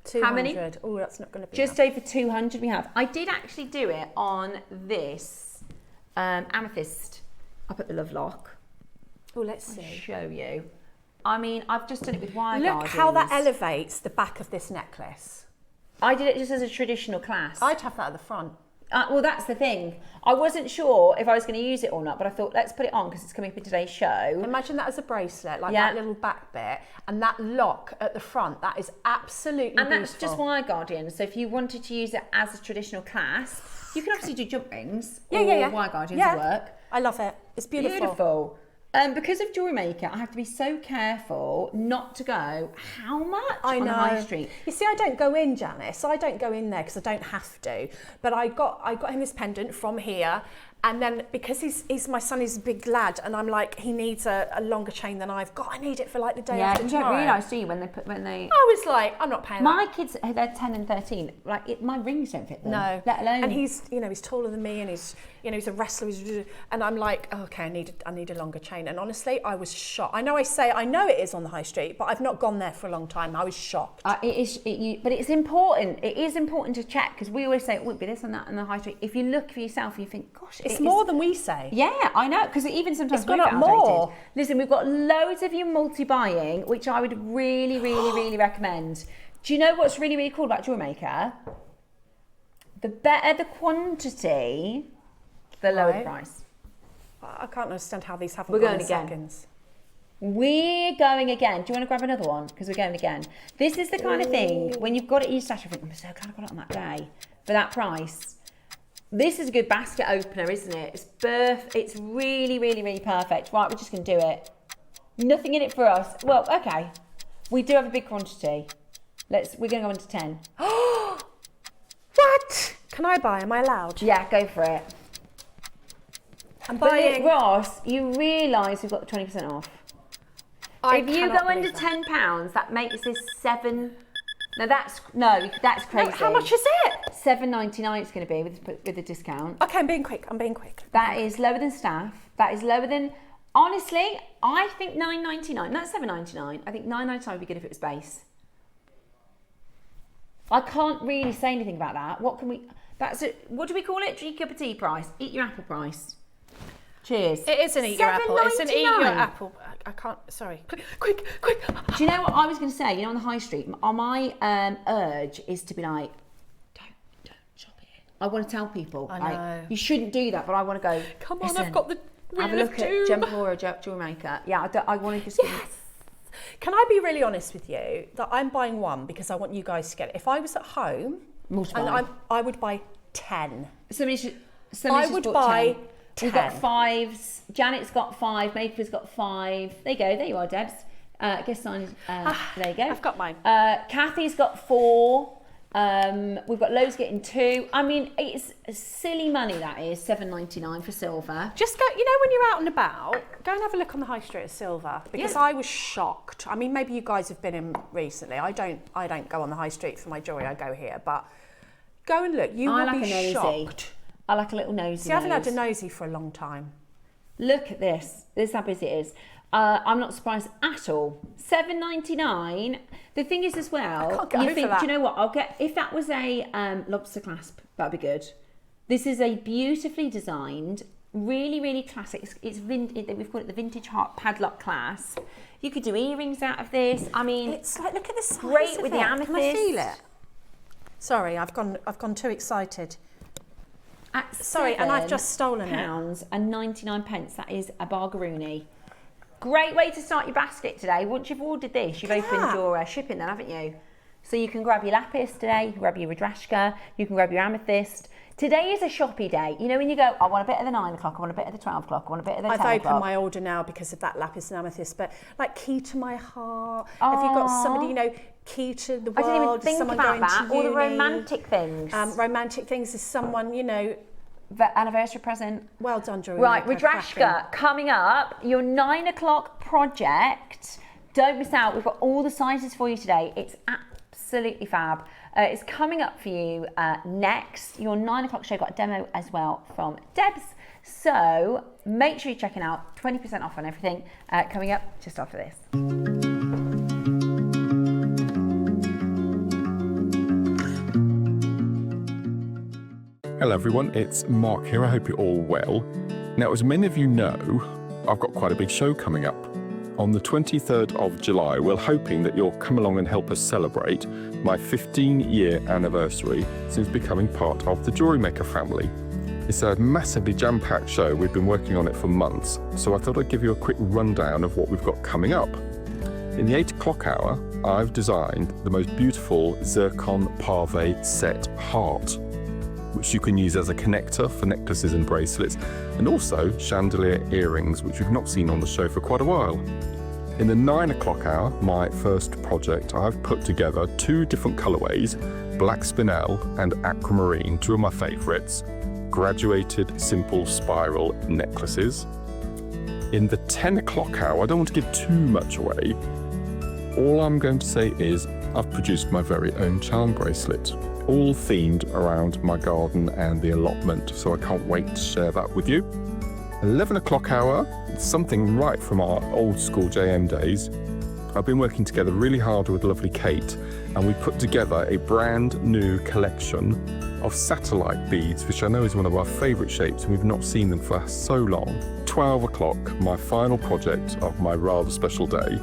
C: 200.
B: How many?
C: Oh, that's not going to be
B: just over 200. We have. I did actually do it on this amethyst up at the Love Lock.
C: Oh, let's see.
B: I'll show you. I mean, I've just done it with wire
C: Look
B: guardians.
C: how that elevates the back of this necklace.
B: I did it just as a traditional clasp.
C: I'd have that at the front.
B: Well, that's the thing. I wasn't sure if I was going to use it or not, but I thought, let's put it on because it's coming for today's show.
C: Imagine that as a bracelet, like that little back bit, and that lock at the front. That is absolutely beautiful.
B: And that's just wire guardian. So if you wanted to use it as a traditional clasp, you can obviously do jump rings or wire guardians at work.
C: I love it. It's beautiful.
B: Beautiful. Because of JewelleryMaker, I have to be so careful not to go, how much on the high street?
C: You see, I don't go in, Janice. I don't go in there because I don't have to. But I got him this pendant from here. And then because my son is a big lad, and I'm like, he needs a longer chain than I've got. I need it for like the day after tomorrow.
B: You don't realise, do you, when they...
C: I was like, I'm not paying
B: my kids, they're 10 and 13. Like, my rings don't fit them.
C: No.
B: Let alone...
C: And he's taller than me, and he's a wrestler. And I'm like, oh, okay, I need a longer chain. And honestly, I was shocked. I know it is on the high street, but I've not gone there for a long time. I was shocked.
B: But it's important. It is important to check, because we always say it wouldn't be this and that on the high street. If you look for yourself, you think, gosh,
C: it's more than we say.
B: Yeah, I know, because even sometimes
C: it's gone up more.
B: Listen, we've got loads of you multi-buying, which I would really, really, really recommend. Do you know what's really, really cool about JewelleryMaker? The better the quantity, the lower the price.
C: I can't understand how these haven't
B: gone
C: gone in
B: again.
C: seconds.
B: We're going again. Do you want to grab another one? Because we're going again. This is the kind of thing, when you've got it in your stash, you think, I'm so glad I got it on that day for that price. This is a good basket opener, isn't it? It's really, really, really perfect. Right, we're just going to do it. Nothing in it for us. Well, okay. We do have a big quantity. We're going to go into 10.
C: What? Can I buy? Am I allowed?
B: Yeah, go for it.
C: I'm buying.
B: But Ross, you realise we've got the 20% off. If you go under £10, that makes this 7. No, that's crazy.
C: No, how much is it?
B: $7.99 it's going to be with the discount.
C: Okay, I'm being quick.
B: That is lower than staff. That is lower than, honestly, I think $9.99. That's $7.99. I think $9.99 would be good if it was base. I can't really say anything about that. What do we call it? Drink your cup of tea price. Eat your apple price. Cheers.
C: It is an eat your apple. It's an eat your apple. I can't, sorry. Quick.
B: Do you know what I was going to say? On the high street, my urge is to be like, don't shop here. I want to tell people,
C: I know.
B: You shouldn't do that, but I want to go,
C: come on, I've got the
B: have a look at JewelleryMaker. Yeah, I want to just...
C: Yes. Can I be really honest with you that I'm buying one because I want you guys to get it? If I was at home, I would buy 10. I would buy 10.
B: We've got 5s. Janet's got 5. Maker's got 5. There you go. There you are, Debs. Guest signed, there you go.
C: I've got mine.
B: Kathy's got 4. We've got Lowe's getting 2. I mean, it's silly money, that is, $7.99 for silver.
C: Just go, you know, when you're out and about, go and have a look on the high street of silver, because I was shocked. I mean, maybe you guys have been in recently. I don't go on the high street for my jewellery, I go here, but go and look. You will be shocked.
B: I like a little nosy.
C: See, I haven't had a nosy for a long time.
B: Look at this. This is how busy it is. I'm not surprised at all. $7.99. The thing is as well,
C: I can't get over that.
B: do you know what? I'll get, if that was a lobster clasp, that'd be good. This is a beautifully designed, really, really classic. We've called it the Vintage Padlock Clasp. You could do earrings out of this. I mean,
C: it's like, look at the size
B: great
C: of
B: with
C: it.
B: the amethyst.
C: Can I feel it? Sorry, I've gone too excited. Sorry, and I've just stolen it.
B: £7.99. That is a bargaroony. Great way to start your basket today. Once you've ordered this, you've opened your shipping then, haven't you? So you can grab your lapis today, you can grab your Rudrashka, you can grab your amethyst. Today is a shoppy day. You know when you go, I want a bit of the 9 o'clock, I want a bit of the 12 o'clock, I want a bit of the 10 o'clock.
C: I've opened my order now because of that lapis and amethyst, but like key to my heart. Have you got somebody, you know, key to the world?
B: I didn't even think
C: someone
B: about
C: going
B: that.
C: to
B: All
C: uni?
B: the romantic things.
C: Romantic things is someone, you know.
B: Anniversary present.
C: Well done, JewelleryMaker.
B: Right, Rudrashka, coming up, your 9 o'clock project. Don't miss out. We've got all the sizes for you today. It's absolutely fab. It's coming up for you next. Your 9 o'clock show got a demo as well from Debs. So make sure you're checking out. 20% off on everything coming up just after this.
A: Hello everyone, it's Mark here. I hope you're all well. Now, as many of you know, I've got quite a big show coming up. On the 23rd of July, we're hoping that you'll come along and help us celebrate my 15-year anniversary since becoming part of the JewelleryMaker family. It's a massively jam-packed show. We've been working on it for months, so I thought I'd give you a quick rundown of what we've got coming up. In the 8 o'clock hour, I've designed the most beautiful zircon pave set heart, which you can use as a connector for necklaces and bracelets, and also chandelier earrings, which we've not seen on the show for quite a while. In the 9 o'clock hour, my first project, I've put together 2 different colourways, black spinel and aquamarine, 2 of my favourites, graduated simple spiral necklaces. In the 10 o'clock hour, I don't want to give too much away. All I'm going to say is I've produced my very own charm bracelet, all themed around my garden and the allotment, so I can't wait to share that with you. 11 o'clock hour, something right from our old school JM days. I've been working together really hard with lovely Kate, and we put together a brand new collection of satellite beads, which I know is one of our favourite shapes, and we've not seen them for so long. 12 o'clock, my final project of my rather special day,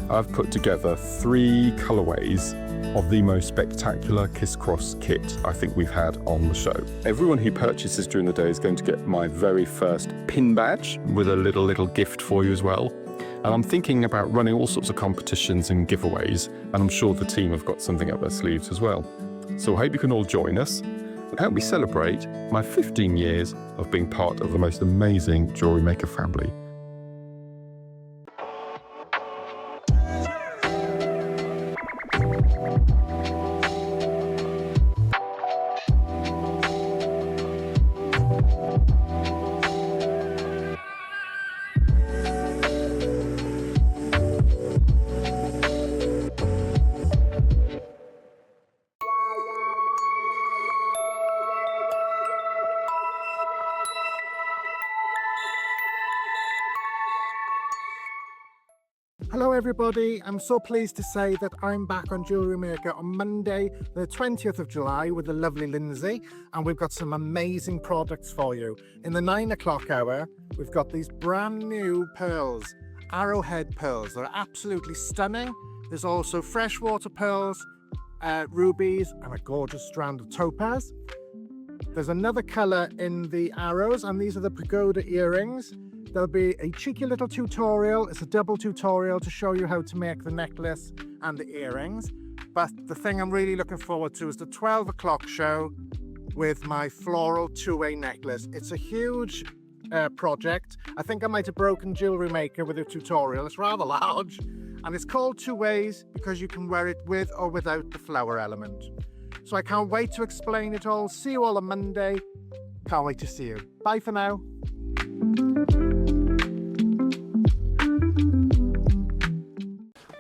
A: I've put together 3 colourways of the most spectacular kiss-cross kit I think we've had on the show. Everyone who purchases during the day is going to get my very first pin badge with a little gift for you as well. And I'm thinking about running all sorts of competitions and giveaways, and I'm sure the team have got something up their sleeves as well. So I hope you can all join us and help me celebrate my 15 years of being part of the most amazing JewelleryMaker family.
D: Hello everybody, I'm so pleased to say that I'm back on JewelleryMaker on Monday the 20th of July with the lovely Lindsay, and we've got some amazing products for you. In the 9 o'clock hour, we've got these brand new pearls, arrowhead pearls. They're absolutely stunning. There's also freshwater pearls, rubies, and a gorgeous strand of topaz. There's another colour in the arrows, and these are the pagoda earrings. There'll be a cheeky little tutorial. It's a double tutorial to show you how to make the necklace and the earrings. But the thing I'm really looking forward to is the 12 o'clock show with my floral two-way necklace. It's a huge project. I think I might have broken JewelleryMaker with a tutorial. It's rather large. And it's called two ways because you can wear it with or without the flower element. So I can't wait to explain it all. See you all on Monday. Can't wait to see you. Bye for now.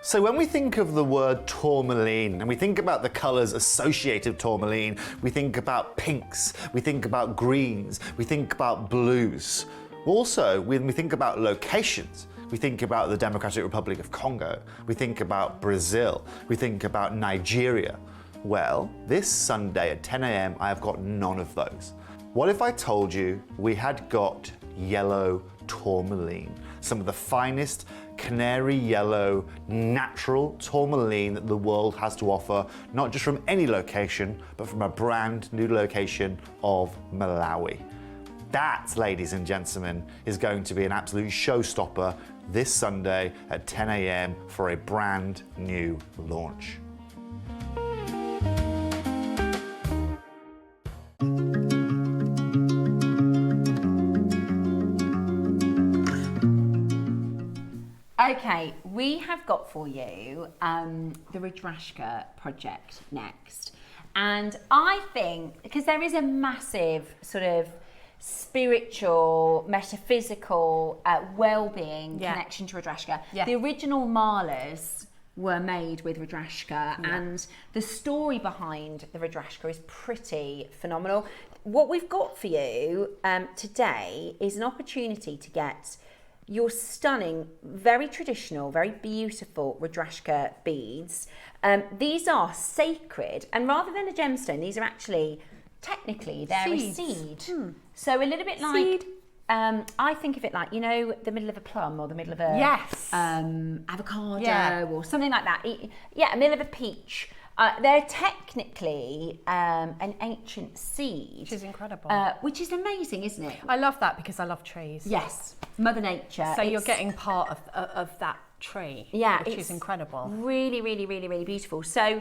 E: So when we think of the word tourmaline and we think about the colours associated with tourmaline, we think about pinks, we think about greens, we think about blues. Also, when we think about locations, we think about the Democratic Republic of Congo, we think about Brazil, we think about Nigeria. Well, this Sunday at 10 a.m, I have got none of those. What if I told you we had got yellow tourmaline, some of the finest canary yellow natural tourmaline that the world has to offer, not just from any location, but from a brand new location of Malawi. That, ladies and gentlemen, is going to be an absolute showstopper this Sunday at 10 a.m. for a brand new launch.
B: Okay, we have got for you the Rudrashka project next. And I think, because there is a massive sort of spiritual, metaphysical, well-being connection to Rudrashka. The original malas were made with Rudrashka, and the story behind the Rudrashka is pretty phenomenal. What we've got for you today is an opportunity to get your stunning, very traditional, very beautiful Rudrashka beads. These are sacred, and rather than a gemstone, these are actually, technically, they're seeds. A seed. So a little bit like, I think of it like, you know, the middle of a plum or the middle of a avocado or something like that. Yeah, middle of a peach. They're technically an ancient seed.
C: Which is incredible.
B: Which is amazing, isn't it?
C: I love that because I love trees.
B: Yes, Mother Nature.
C: So you're getting part of that tree, which is incredible.
B: Really, really, really, really beautiful. So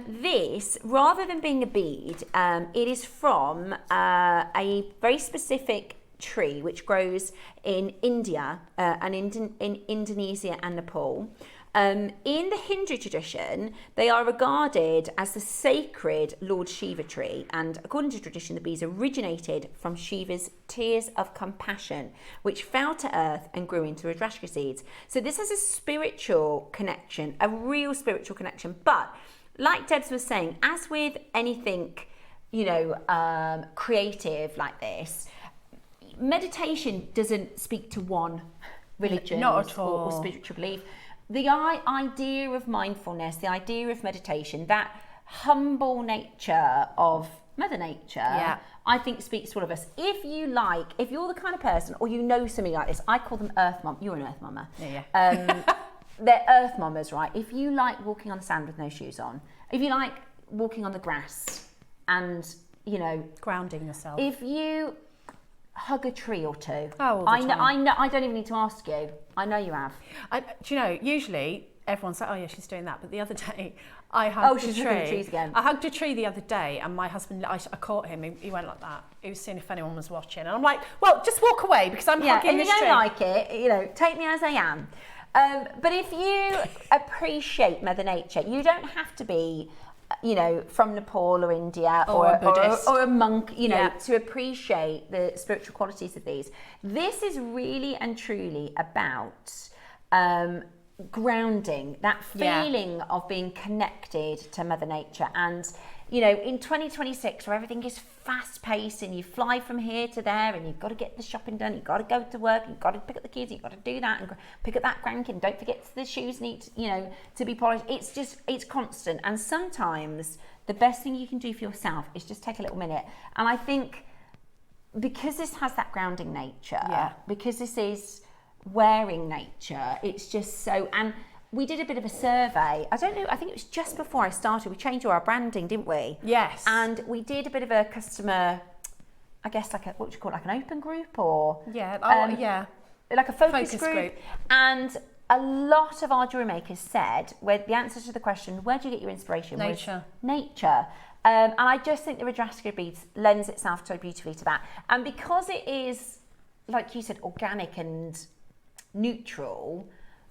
B: this, rather than being a bead, it is from a very specific tree which grows in India and in Indonesia and Nepal. In the Hindu tradition, they are regarded as the sacred Lord Shiva tree, and according to tradition, the beads originated from Shiva's tears of compassion, which fell to earth and grew into Rudrashka seeds. So this has a spiritual connection, a real spiritual connection. But like Debs was saying, as with anything, you know, creative like this, meditation doesn't speak to one religion or spiritual belief. The idea of mindfulness, the idea of meditation, that humble nature of Mother Nature, I think speaks to all of us. If you're the kind of person, or you know somebody like this, I call them Earth Mum. You're an Earth Mama. They're Earth Mamas, right? If you like walking on the sand with no shoes on, if you like walking on the grass and, you know,
C: grounding yourself.
B: If you hug a tree or two.
C: Oh,
B: I know. I don't even need to ask you. I know you have.
C: Do you know? Usually, everyone's like, "Oh yeah, she's doing that." But the other day, I hugged a tree.
B: Hugging the trees again.
C: I hugged a tree the other day, and my husband, I caught him. He went like that. He was seeing if anyone was watching, and I'm like, "Well, just walk away because I'm hugging this tree."
B: If you don't like it, you know, take me as I am. But if you appreciate Mother Nature, you don't have to be, you know, from Nepal or India or a monk, you know, to appreciate the spiritual qualities of these. This is really and truly about grounding, that feeling of being connected to Mother Nature. And, you know, in 2026, where everything is fast paced and you fly from here to there and you've got to get the shopping done, you've got to go to work, you've got to pick up the kids, you've got to do that and pick up that grandkid, don't forget the shoes need, you know, to be polished. It's constant. And sometimes the best thing you can do for yourself is just take a little minute. And I think because this has that grounding nature, because this is wearing nature, it's just so. And we did a bit of a survey. I don't know, I think it was just before I started. We changed all our branding, didn't we?
C: Yes.
B: And we did a bit of a customer, I guess, like what would you call it, like an open group or? Like a focus group. And a lot of our jewellery makers said, where the answer to the question, where do you get your inspiration?
C: Nature.
B: Nature. And I just think the Rudrashka beads lends itself so beautifully to that. And because it is, like you said, organic and neutral,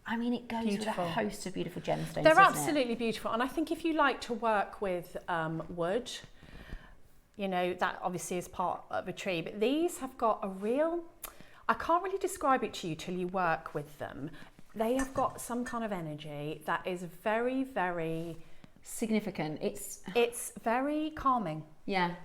B: I mean, it goes with a host of beautiful gemstones.
C: They're absolutely beautiful. And I think if you like to work with wood, you know, that obviously is part of a tree, but these have got a real, I can't really describe it to you till you work with them. They have got some kind of energy that is very, very
B: significant.
C: It's very calming.
B: Yeah.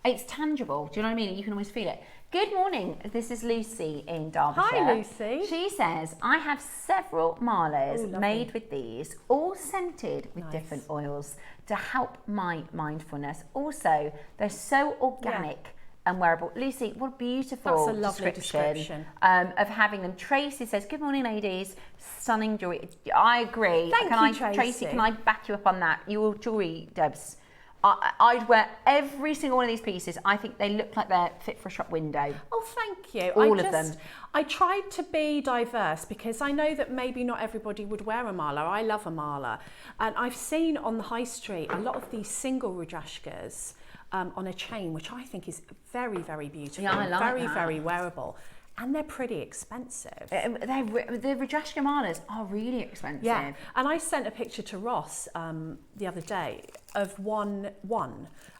B: It's tangible. Do you know what I mean? You can always feel it. Good morning. This is Lucy in Derbyshire.
C: Hi, Lucy.
B: She says, I have several malas made with these, all scented with different oils to help my mindfulness. Also, they're so organic and wearable. Lucy, what a beautiful
C: That's a lovely description.
B: Of having them. Tracy says, good morning, ladies. Stunning jewelry. I agree.
C: Thank you,
B: Tracy, can I back you up on that? Your jewelry, Debs. I'd wear every single one of these pieces. I think they look like they're fit for a shop window.
C: Oh, thank you.
B: All of them.
C: I tried to be diverse because I know that maybe not everybody would wear a mala. I love a mala. And I've seen on the high street a lot of these single Rudrashkas on a chain, which I think is very, very beautiful.
B: Yeah, I like
C: very,
B: that.
C: very wearable. And they're pretty expensive.
B: The Rudrashka malas are really expensive.
C: Yeah, and I sent a picture to Ross the other day of one,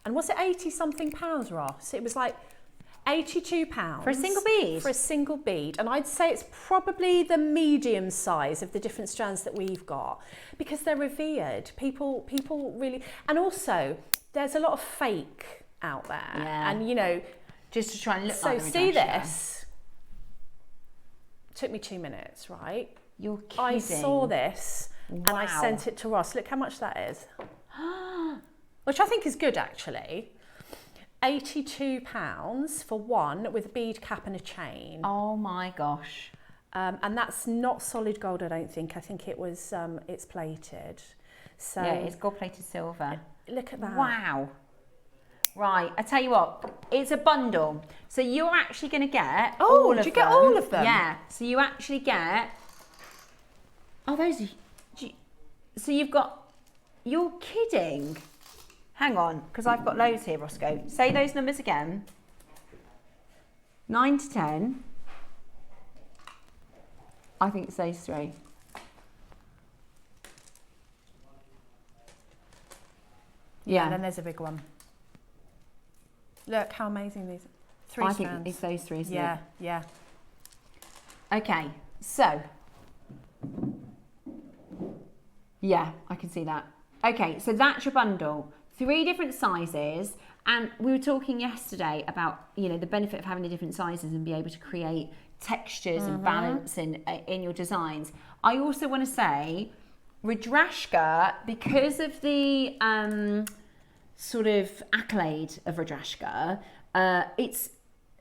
C: and was it 80 something pounds, Ross? It was like £82
B: for a single bead.
C: For a single bead, and I'd say it's probably the medium size of the different strands that we've got because they're revered. People really, and also there's a lot of fake out there, and you know,
B: just to try and look
C: so
B: like the
C: see
B: Rudrashka.
C: this. Took me 2 minutes, right?
B: You're kidding.
C: I saw this and I
B: Wow.
C: sent it to Ross. Look how much that is. Which I think is good, actually. £82 for one with a bead cap and a chain.
B: Oh my gosh.
C: And that's not solid gold, I don't think. I think it was, it's plated. So
B: Yeah, it's gold-plated silver.
C: look at that.
B: Wow. Right, I tell you what, it's a bundle. So you're actually going to get all of them.
C: Do you get all of them?
B: Yeah. So you actually get... Oh, those are... So you've got... You're kidding. Hang on, because I've got loads here, Roscoe. Say those numbers again. 9 to 10. I think it's those three. Yeah.
C: And then there's a big one. Look how amazing these are.
B: I
C: strands.
B: think it's those three, isn't
C: Yeah,
B: it?
C: yeah.
B: Okay, so. Yeah, I can see that. Okay, so that's your bundle. 3 different sizes. And we were talking yesterday about, you know, the benefit of having the different sizes and be able to create textures and balance in your designs. I also want to say, Rudrashka, because of the sort of accolade of Rudrashka, it's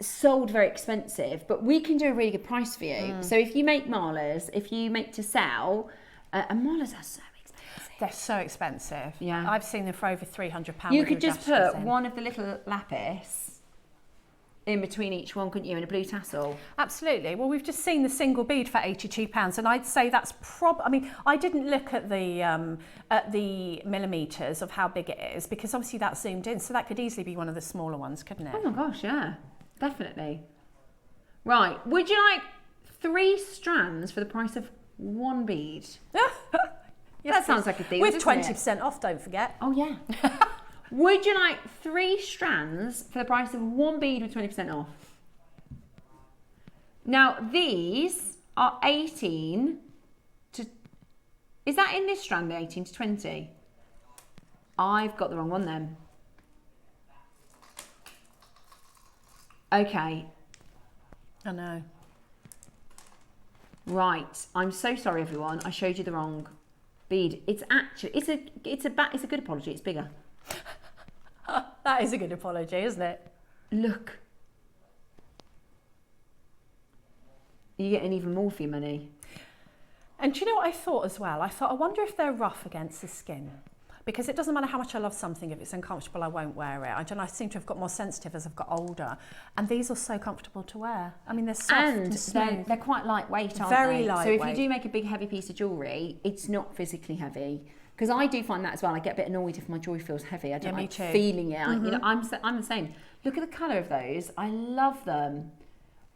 B: sold very expensive, but we can do a really good price for you. So if you make malas, if you make to sell, and malas are so expensive.
C: They're so expensive.
B: Yeah.
C: I've seen them for over £300.
B: You
C: with
B: could just
C: Rudrashkas
B: put
C: in.
B: one of the little lapis in between each one, couldn't you, in a blue tassel?
C: Absolutely. Well, we've just seen the single bead for £82, and I'd say that's I mean, I didn't look at the millimetres of how big it is because obviously that's zoomed in, so that could easily be one of the smaller ones, couldn't it?
B: Oh my gosh, yeah, definitely. Right, would you like 3 strands for the price of 1 bead?
C: Yes,
B: That sounds like a deal,
C: with
B: doesn't it?
C: 20% off, don't forget.
B: Oh yeah. Would you like 3 strands for the price of 1 bead with 20% off? Now these are 18 to... Is that in this strand, the 18 to 20? I've got the wrong one then. Okay.
C: I know.
B: Right. I'm so sorry, everyone. I showed you the wrong bead. It's actually... It's a good apology. It's bigger.
C: That is a good apology, isn't it?
B: Look. You're getting even more for your money.
C: And do you know what I thought as well? I thought, I wonder if they're rough against the skin. Because it doesn't matter how much I love something, if it's uncomfortable, I won't wear it. I don't know, I seem to have got more sensitive as I've got older. And these are so comfortable to wear. I mean, they're soft and smooth.
B: They're quite lightweight, aren't
C: Very
B: they?
C: lightweight.
B: So if you do make a big, heavy piece of jewellery, it's not physically heavy. Because I do find that as well. I get a bit annoyed if my jewellery feels heavy. I don't
C: me
B: like
C: too.
B: feeling it. You know, I'm the same. Look at the colour of those. I love them.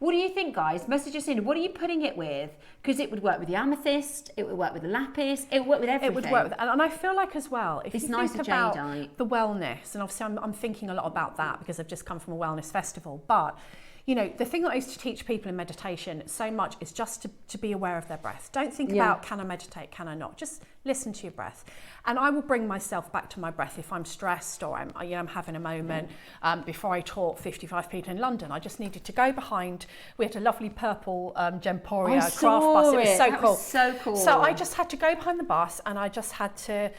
B: What do you think, guys? Message us in. What are you putting it with? Because it would work with the amethyst, it would work with the lapis, it would work with everything.
C: It would work with, and I feel like as well, if
B: it's
C: you
B: nice
C: think
B: to
C: about
B: jadeite.
C: the wellness, and obviously I'm thinking a lot about that because I've just come from a wellness festival, but you know, the thing that I used to teach people in meditation so much is just to be aware of their breath. Don't think about, can I meditate, can I not? Just listen to your breath. And I will bring myself back to my breath if I'm stressed or I'm having a moment. Before I taught 55 people in London, I just needed to go behind. We had a lovely purple Gemporia craft bus. It was so
B: that
C: cool.
B: Was so cool.
C: So I just had to go behind the bus and I just had to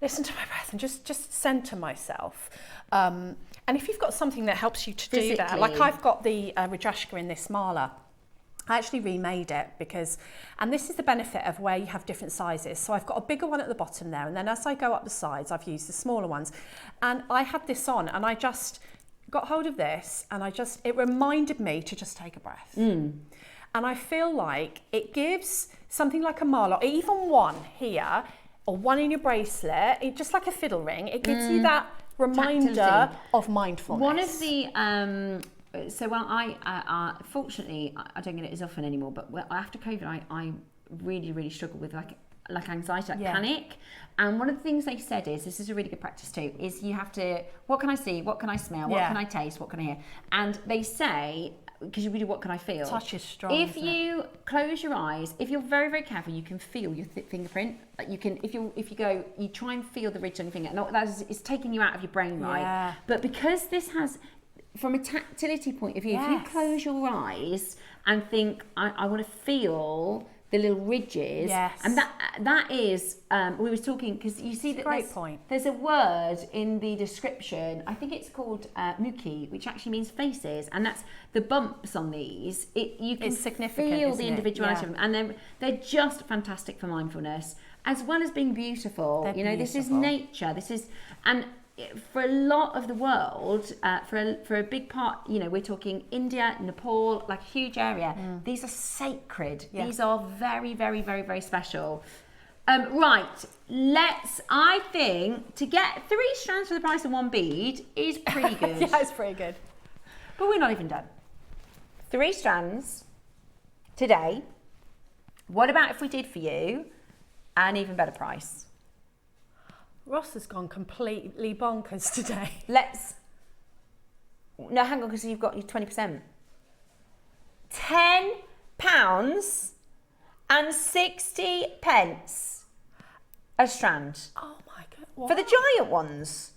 C: listen to my breath and just center myself. And if you've got something that helps you to do that, like I've got the Rudrashka in this mala. I actually remade it because, and this is the benefit of where you have different sizes. So I've got a bigger one at the bottom there, and then as I go up the sides, I've used the smaller ones. And I had this on, and I just got hold of this, and it reminded me to just take a breath. And I feel like it gives something like a mala, even one here, or one in your bracelet, just like a fiddle ring, it gives you that reminder of mindfulness.
B: One of the fortunately I don't get it as often anymore, but after COVID I really struggled with like anxiety, panic. And one of the things they said is, this is a really good practice too, is you have to, what can I see, what can I smell, what can I taste, what can I hear? And they say, because you really, what can I feel?
C: Touch is strong.
B: If you close your eyes, if you're very careful, you can feel your fingerprint. Like you can, if you go, you try and feel the ridge on your finger. No, it's taking you out of your brain, right?
C: Yeah.
B: But because this has, from a tactility point of view, if you close your eyes and think, I want to feel the little ridges, and that is, we were talking, because you see that
C: great point.
B: There's a word in the description, I think it's called mukhi, which actually means faces, and that's the bumps on these. You can feel the individuality of them, and they're just fantastic for mindfulness, as well as being beautiful.
C: They're beautiful.
B: This is nature. And for a lot of the world, for a big part, we're talking India, Nepal, like a huge area. These are sacred. Yeah. These are very special. Right, I think to get 3 strands for the price of 1 bead is pretty good.
C: Yeah, it's pretty good.
B: But we're not even done. 3 strands today. What about if we did for you an even better price?
C: Ross has gone completely bonkers today.
B: No, hang on, because you've got your 20%. £10.60 a strand.
C: Oh my God. What?
B: For the giant ones.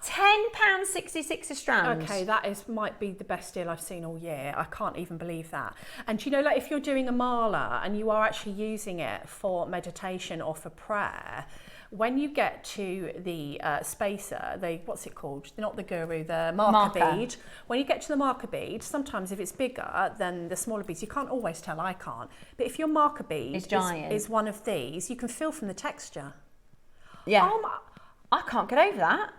B: £10.66 a strand.
C: Okay, that might be the best deal I've seen all year. I can't even believe that. And like if you're doing a mala and you are actually using it for meditation or for prayer, when you get to the spacer, what's it called? Not the guru, the marker bead. When you get to the marker bead, sometimes if it's bigger than the smaller beads, you can't always tell, I can't. But if your marker bead is one of these, you can feel from the texture.
B: Yeah. I can't get over that.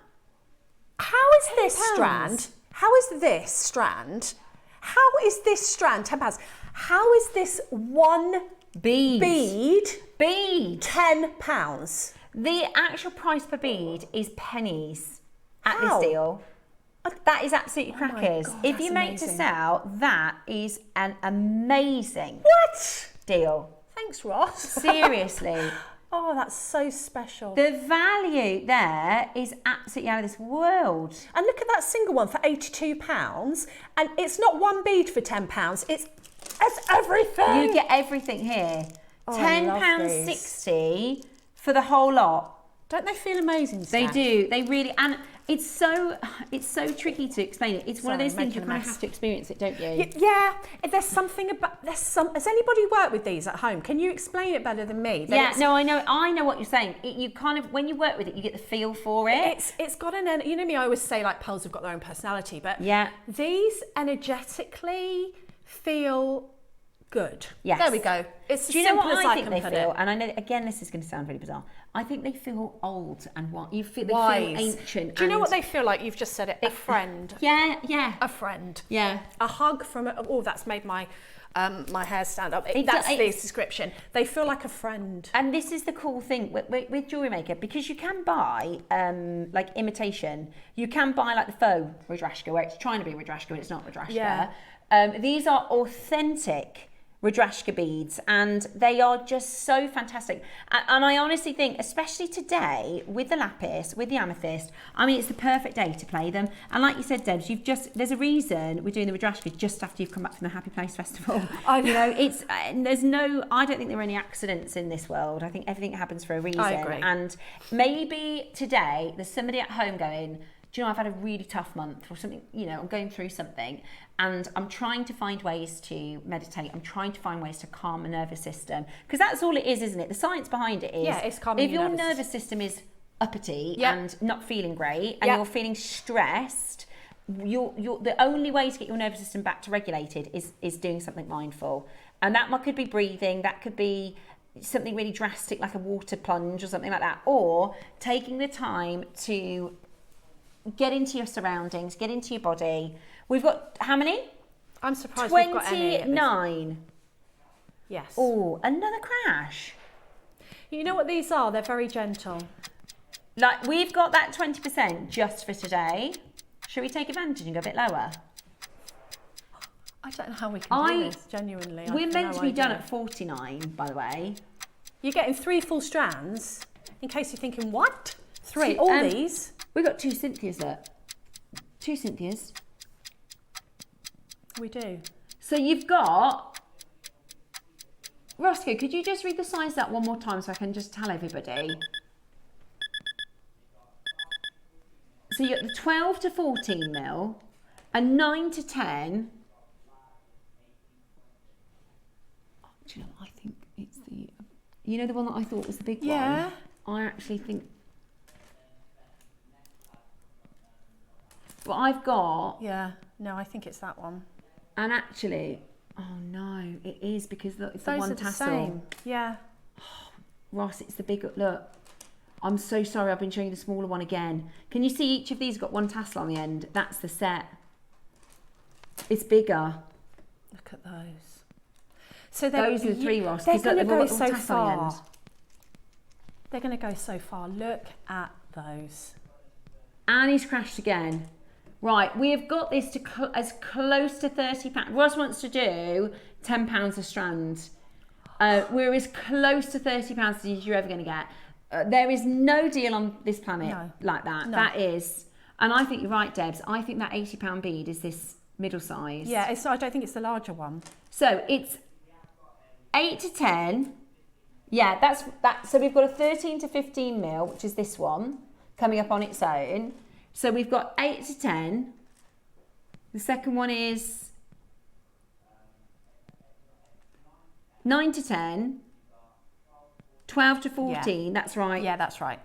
C: How is this strand? How is this strand? How is this strand? £10. How is this one bead £10?
B: The actual price per bead is pennies at this deal. That is absolutely crackers.
C: God,
B: if you make to sell, that is an amazing deal.
C: Thanks, Ross.
B: Seriously.
C: Oh, that's so special.
B: The value there is absolutely out of this world.
C: And look at that single one for £82. And it's not one bead for £10. It's everything.
B: You get everything here. £10.60 for the whole lot.
C: Don't they feel amazing,
B: They do. They really, and it's so tricky to explain it. It's one of those things you kind of have to experience it, don't you?
C: Yeah. There's something about. Has anybody worked with these at home? Can you explain it better than me?
B: Yeah. No, I know what you're saying. You kind of, when you work with it, you get the feel for it.
C: It's got an. You know me. I always say like pearls have got their own personality, but these energetically feel good.
B: Yes.
C: There we go. It's
B: do you know what I think they feel?
C: It.
B: And I know, again, this is going to sound really bizarre. I think they feel old and what you feel. They
C: Wise.
B: feel ancient.
C: Do you know what they feel like? You've just said it. A friend.
B: Yeah.
C: A friend.
B: Yeah.
C: A hug from. Oh, that's made my my hair stand up. That's the description. They feel like a friend.
B: And this is the cool thing with Jewellery Maker, because you can buy like imitation. You can buy like the faux Rudrashka, where it's trying to be Rudrashka and it's not Rudrashka. Yeah. These are authentic Rudrashka beads, and they are just so fantastic. And I honestly think, especially today with the lapis, with the amethyst, I mean, it's the perfect day to play them. And like you said, Debs, there's a reason we're doing the Rudrashka just after you've come back from the Happy Place Festival. I know. You know, I don't think there are any accidents in this world. I think everything happens for a reason.
C: I agree.
B: And maybe today there's somebody at home going, do you know, I've had a really tough month or something, you know, I'm going through something and I'm trying to find ways to meditate. I'm trying to find ways to calm my nervous system. Because that's all it is, isn't it? The science behind it is,
C: it's calming
B: if your nervous system is uppity
C: Yep.
B: and not feeling great and
C: Yep.
B: you're feeling stressed, the only way to get your nervous system back to regulated is doing something mindful. And that could be breathing, that could be something really drastic like a water plunge or something like that, or taking the time to get into your surroundings, get into your body. We've got how many?
C: I'm surprised we've got any.
B: 29.
C: Yes.
B: Oh, another crash.
C: You know what these are? They're very gentle.
B: Like, we've got that 20% just for today. Shall we take advantage and go a bit lower?
C: I don't know how we can do this, genuinely.
B: We're meant to be done at 49, by the way.
C: You're getting 3 full strands, in case you're thinking, what? 3? All these?
B: We've got 2 Cynthias up. 2 Cynthias.
C: We do.
B: So you've got... Roscoe, could you just read the size out one more time so I can just tell everybody? So you've got the 12 to 14 mil, a 9 to 10. Oh, do you know what? I think it's the... You know the one that I thought was the big one?
C: Yeah.
B: I actually think... But I've got...
C: Yeah. No, I think it's that one.
B: And actually... Oh no, it is because look, it's the
C: Those
B: one
C: are the
B: tassel.
C: same. Yeah.
B: Ross, it's the big... Look. I'm so sorry, I've been showing you the smaller one again. Can you see each of these got one tassel on the end? That's the set. It's bigger.
C: Look at those. So
B: those are the 3, Ross.
C: They're going to go
B: so
C: so far. They're going to go so far. Look at those.
B: And he's crashed again. Right, we have got this to as close to £30. Ross wants to do £10 a strand. We're as close to £30 as you're ever going to get. There is no deal on this planet like that.
C: No.
B: That is, and I think you're right, Debs. I think that £80 bead is this middle size.
C: Yeah, I don't think it's the larger one.
B: So it's 8 to 10. Yeah, that's that. So we've got a 13 to 15 mil, which is this one, coming up on its own. So we've got 8 to 10. The second one is 9 to 10. 12 to 14,
C: yeah.
B: That's right.
C: Yeah, that's right.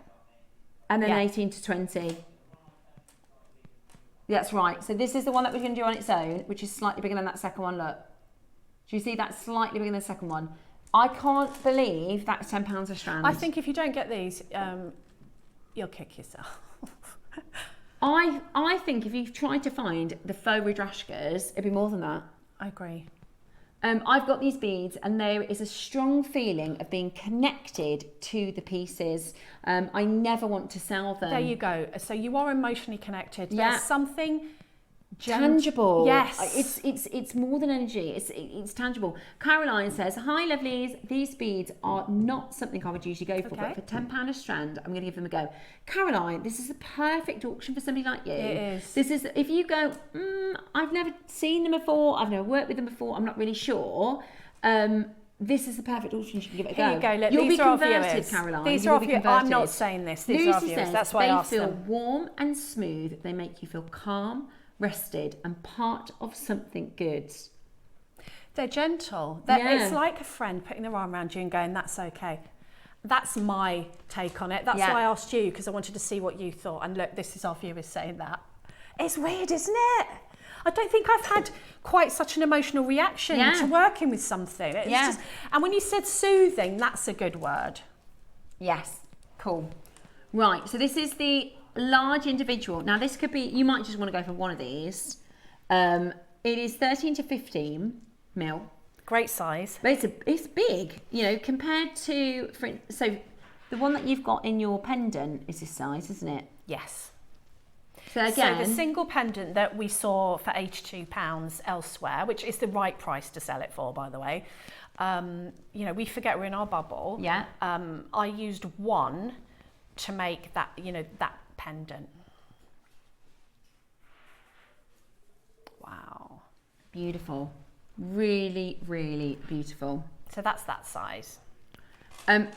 B: And then 18 to 20. That's right. So this is the one that we're going to do on its own, which is slightly bigger than that second one. Look. Do you see that? Slightly bigger than the second one. I can't believe that's £10 a strand.
C: I think if you don't get these, you'll kick yourself.
B: I think if you try to find the faux Rudrashkas, it'd be more than that.
C: I agree.
B: I've got these beads and there is a strong feeling of being connected to the pieces. I never want to sell them.
C: There you go. So you are emotionally connected.
B: Yeah.
C: There's something
B: tangible.
C: Yes.
B: It's more than energy. It's tangible. Caroline says, hi lovelies, these beads are not something I would usually go for, but for £10 a strand, I'm going to give them a go. Caroline, this is a perfect auction for somebody like you.
C: It is.
B: This is, if you go, I've never seen them before, I've never worked with them before, I'm not really sure. This is the perfect auction. You can give it a go.
C: Here you go. Look,
B: You'll
C: these
B: be
C: are our
B: converted,
C: viewers.
B: Caroline.
C: These
B: You
C: are
B: will
C: our
B: be
C: viewers.
B: converted.
C: I'm not saying this. These
B: Lucy
C: are our viewers.
B: says
C: That's why I asked
B: they feel
C: them.
B: warm and smooth. They make you feel calm, rested, and part of something good.
C: They're gentle.
B: Yeah.
C: It's like a friend putting their arm around you and going, that's okay. That's my take on it. That's
B: Yeah.
C: why I asked you, because I wanted to see what you thought. And look, this is our viewers saying that. It's weird, isn't it? I don't think I've had quite such an emotional reaction to working with something. It's just, and when you said soothing, that's a good word.
B: Yes, cool. Right, so this is the large individual. Now this could be, you might just want to go for one of these. It is 13 to 15 mil.
C: Great size.
B: But it's big, you know, compared to, so the one that you've got in your pendant is this size, isn't it?
C: Yes.
B: So again,
C: so the single pendant that we saw for £82 elsewhere, which is the right price to sell it for, by the way, you know, we forget we're in our bubble.
B: Yeah.
C: I used one to make that, you know, that pendant. Wow.
B: Beautiful. Really, really beautiful.
C: So that's that size.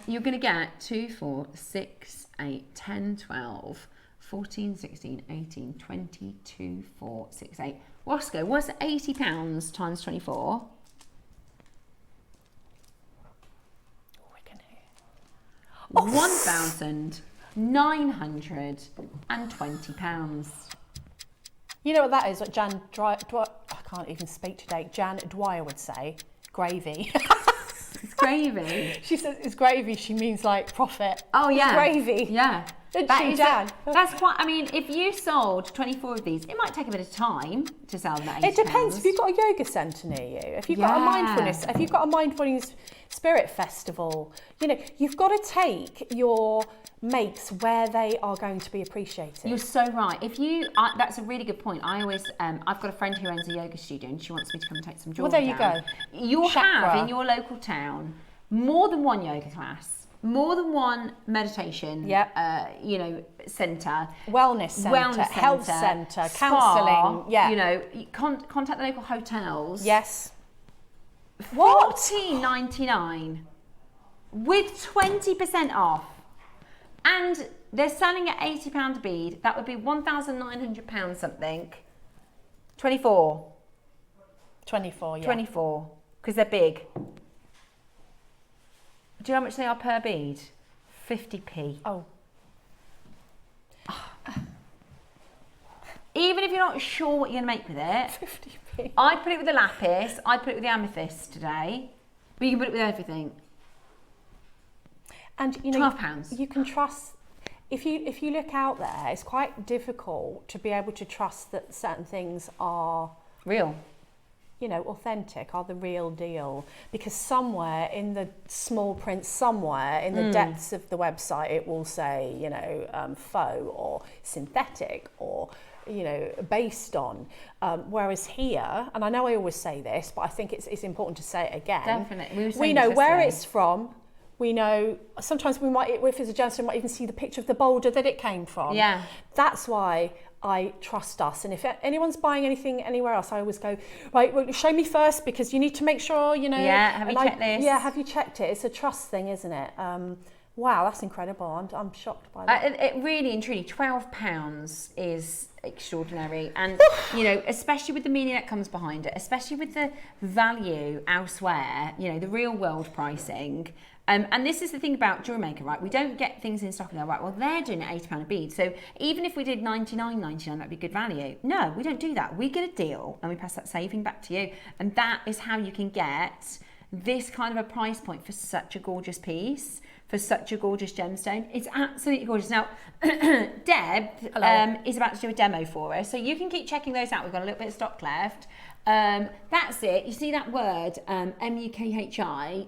B: You're going to get 2, 4, 6, 8, 10, 12, 14, 16, 18, 22, 4, 6, 8. Roscoe, what's £80 times 24? £1,920.
C: You know what that is? What I can't even speak today. Jan Dwyer would say, gravy.
B: It's gravy.
C: She says it's gravy. She means like profit.
B: Oh yeah,
C: gravy.
B: Yeah.
C: That's
B: quite. I mean, if you sold 24 of these, it might take a bit of time to sell them at £80.
C: It depends. If you've got a yoga centre near you, if you've got a mindfulness spirit festival, you know, you've got to take your makes where they are going to be appreciated.
B: You're so right. If you, that's a really good point. I always, I've got a friend who owns a yoga studio, and she wants me to come and take some jewellery.
C: Well, there you
B: down.
C: go.
B: You'll
C: Chakra.
B: have in your local town more than one yoga class, more than one meditation, you know, centre,
C: wellness centre, health centre, counselling. Yeah,
B: you know, contact the local hotels.
C: Yes.
B: What? $14.99 with 20% off. And they're selling at £80 a bead. That would be £1,900 something. 24.
C: 24, yeah.
B: 24, because they're big. Do you know how much they are per bead? 50p.
C: Oh.
B: Even if you're not sure what you're going to make with it,
C: 50p.
B: I'd put it with the lapis, I'd put it with the amethyst today, but you can put it with everything.
C: And you know,
B: £12.
C: You can trust. If you look out there, it's quite difficult to be able to trust that certain things are
B: real,
C: you know, authentic, are the real deal, because somewhere in the small print, somewhere in the depths of the website, it will say, you know, faux or synthetic or, you know, based on. Whereas here, and I know I always say this, but I think it's important to say it again.
B: Definitely,
C: we know where it's from. We know, sometimes we might, if it's a gemstone, we might even see the picture of the boulder that it came from.
B: Yeah.
C: That's why I trust us. And if anyone's buying anything anywhere else, I always go, right, well, show me first, because you need to make sure, you know.
B: Yeah, have you checked this?
C: Yeah, have you checked it? It's a trust thing, isn't it? Wow, that's incredible. I'm shocked by that.
B: It really and truly, £12 is extraordinary. And, you know, especially with the meaning that comes behind it, especially with the value elsewhere, you know, the real world pricing. And this is the thing about JewelleryMaker, right? We don't get things in stock and go, right, well, they're doing it £80 a bead. So even if we did $99.99, that'd be good value. No, we don't do that. We get a deal and we pass that saving back to you. And that is how you can get this kind of a price point for such a gorgeous piece, for such a gorgeous gemstone. It's absolutely gorgeous. Now, Deb is about to do a demo for us. So you can keep checking those out. We've got a little bit of stock left. That's it. You see that word, M-U-K-H-I,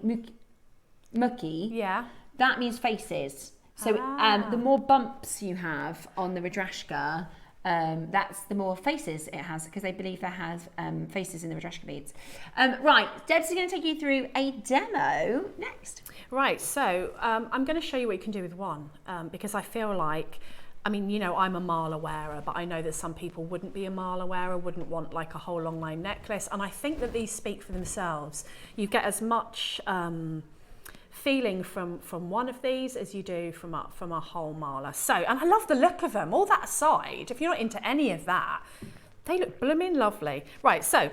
B: mucky,
C: yeah,
B: that means faces. So the more bumps you have on the Rudrashka, that's the more faces it has, because they believe there has faces in the Rudrashka beads. Right, Deb's going to take you through a demo next.
C: Right, so I'm going to show you what you can do with one, because I feel like, I mean, you know, I'm a mala wearer, but I know that some people wouldn't be a mala wearer, wouldn't want like a whole long line necklace, and I think that these speak for themselves. You get as much feeling from one of these as you do from a whole mala. So, and I love the look of them. All that aside, if you're not into any of that, they look blooming lovely. Right, so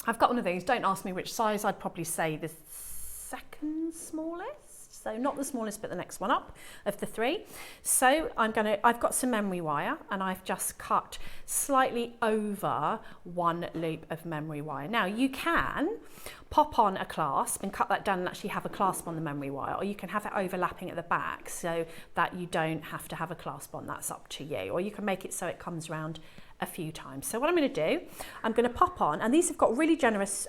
C: I've got one of these. Don't ask me which size. I'd probably say the second smallest. So not the smallest, but the next one up of the three. So I've got some memory wire, and I've just cut slightly over one loop of memory wire. Now you can pop on a clasp and cut that down and actually have a clasp on the memory wire, or you can have it overlapping at the back so that you don't have to have a clasp on. That's up to you. Or you can make it so it comes round a few times. So what I'm going to do, I'm going to pop on, and these have got really generous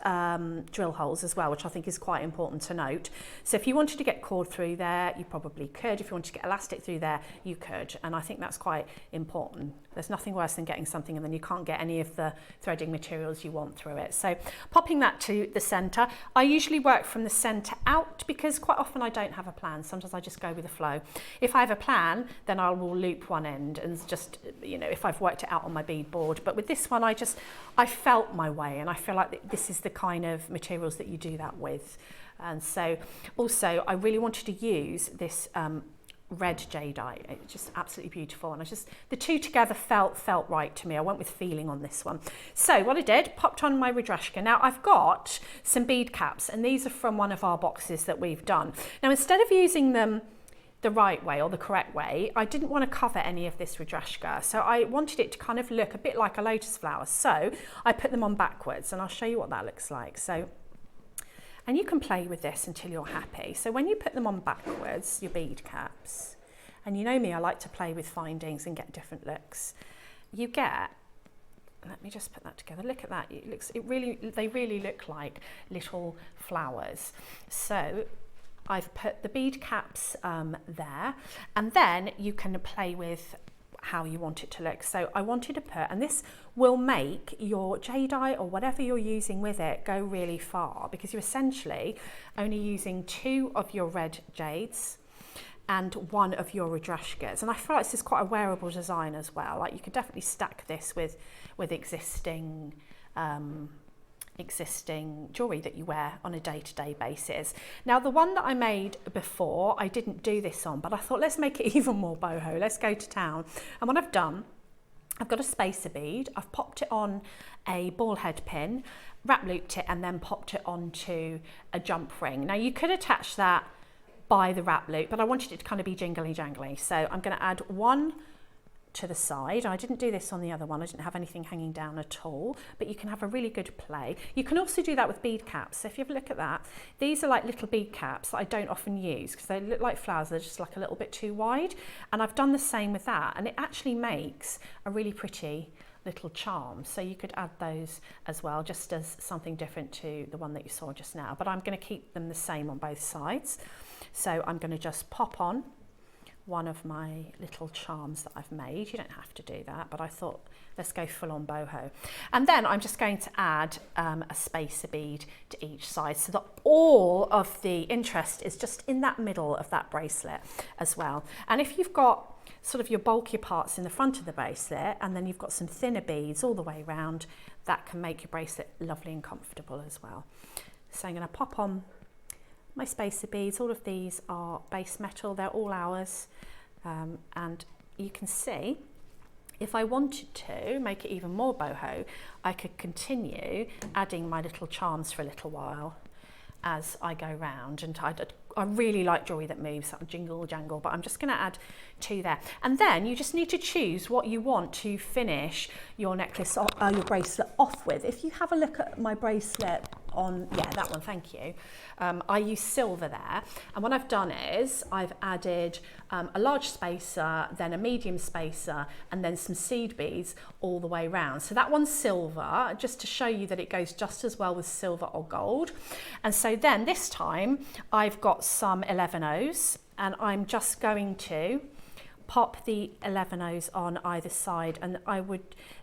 C: drill holes as well, which I think is quite important to note. So if you wanted to get cord through there, you probably could. If you wanted to get elastic through there, you could. And I think that's quite important. There's nothing worse than getting something and then you can't get any of the threading materials you want through it. So popping that to the centre. I usually work from the centre out because quite often I don't have a plan. Sometimes I just go with the flow. If I have a plan, then I will loop one end and just, you know, if I've worked it out on my bead board. But with this one, I felt my way, and I feel like this is the kind of materials that you do that with. And so also I really wanted to use this red jadeite. It's just absolutely beautiful, and the two together felt right to me. I went with feeling on this one. So what I did, popped on my Rudrashka. Now I've got some bead caps, and these are from one of our boxes that we've done. Now instead of using them the right way or the correct way, I didn't want to cover any of this Rudrashka, so I wanted it to kind of look a bit like a lotus flower. So I put them on backwards, and I'll show you what that looks like. So, and you can play with this until you're happy. So when you put them on backwards, your bead caps, and you know me, I like to play with findings and get different looks. You get, let me just put that together. Look at that. They really look like little flowers. So I've put the bead caps there, and then you can play with how you want it to look. So I wanted to put, and this will make your jadeite or whatever you're using with it go really far, because you're essentially only using 2 of your red jades and 1 of your Rudrashkas. And I feel like this is quite a wearable design as well. Like you could definitely stack this with existing jewellery that you wear on a day-to-day basis. Now the one that I made before, I didn't do this on, but I thought let's make it even more boho. Let's go to town. And what I've done, I've got a spacer bead, I've popped it on a ball head pin, wrap looped it, and then popped it onto a jump ring. Now you could attach that by the wrap loop, but I wanted it to kind of be jingly jangly. So I'm going to add 1 to the side. I didn't do this on the other one. I didn't have anything hanging down at all, but you can have a really good play. You can also do that with bead caps. So if you have a look at that, these are like little bead caps that I don't often use because they look like flowers. They're just like a little bit too wide. And I've done the same with that, and it actually makes a really pretty little charm. So you could add those as well, just as something different to the one that you saw just now. But I'm going to keep them the same on both sides. So I'm going to just pop on one of my little charms that I've made. You don't have to do that, but I thought let's go full on boho. And then I'm just going to add a spacer bead to each side so that all of the interest is just in that middle of that bracelet as well. And if you've got sort of your bulkier parts in the front of the bracelet and then you've got some thinner beads all the way around, that can make your bracelet lovely and comfortable as well. So I'm going to pop on my spacer beads. All of these are base metal, they're all ours, and you can see if I wanted to make it even more boho, I could continue adding my little charms for a little while as I go round. And I really like jewellery that moves, that jingle jangle, but I'm just going to add 2 there. And then you just need to choose what you want to finish your necklace, your bracelet off with. If you have a look at my bracelet on, yeah, that one, thank you. I use silver there, and what I've done is I've added a large spacer, then a medium spacer, and then some seed beads all the way around. So that one's silver, just to show you that it goes just as well with silver or gold. And so then this time I've got some 11/0s, and I'm just going to pop the 11/0s on either side, and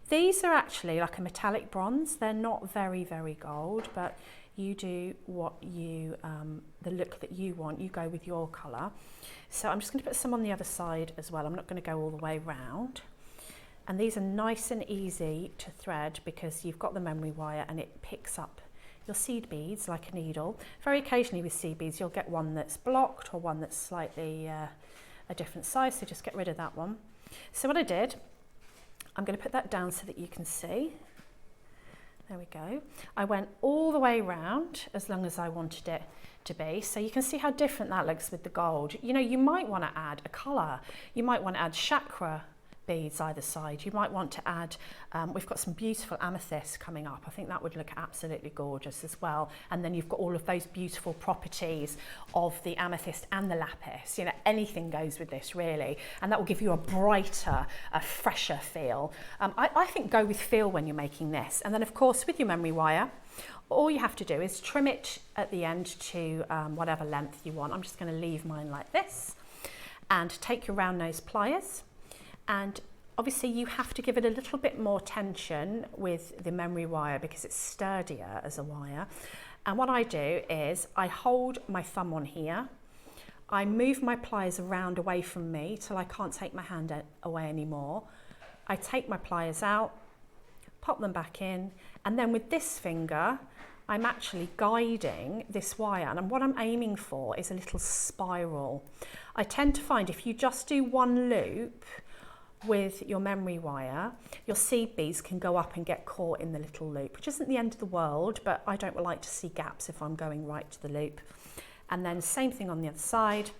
C: these are actually like a metallic bronze. They're not very, very gold, but you do what you, the look that you want, you go with your colour. So I'm just going to put some on the other side as well. I'm not going to go all the way round. And these are nice and easy to thread because you've got the memory wire and it picks up your seed beads like a needle. Very occasionally with seed beads you'll get one that's blocked or one that's slightly a different size, so just get rid of that one. So what I did, I'm going to put that down so that you can see. There we go. I went all the way around as long as I wanted it to be. So you can see how different that looks with the gold. You know, you might want to add a colour. You might want to add chakra beads either side. You might want to add, we've got some beautiful amethyst coming up. I think that would look absolutely gorgeous as well. And then you've got all of those beautiful properties of the amethyst and the lapis. You know, anything goes with this really. And that will give you a brighter, a fresher feel. I think go with feel when you're making this. And then of course with your memory wire, all you have to do is trim it at the end to whatever length you want. I'm just going to leave mine like this. And take your round nose pliers. And obviously you have to give it a little bit more tension with the memory wire because it's sturdier as a wire. And what I do is I hold my thumb on here. I move my pliers around away from me till I can't take my hand away anymore. I take my pliers out, pop them back in, and then with this finger, I'm actually guiding this wire, and what I'm aiming for is a little spiral. I tend to find if you just do one loop with your memory wire, your seed beads can go up and get caught in the little loop, which isn't the end of the world, but I don't like to see gaps if I'm going right to the loop. And then same thing on the other side,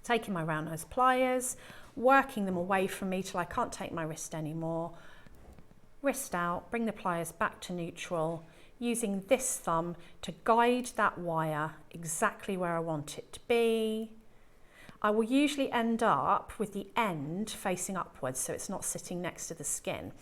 C: taking my round nose pliers, working them away from me till I can't take my wrist anymore. Wrist out, bring the pliers back to neutral, using this thumb to guide that wire exactly where I want it to be. I will usually end up with the end facing upwards so it's not sitting next to the skin.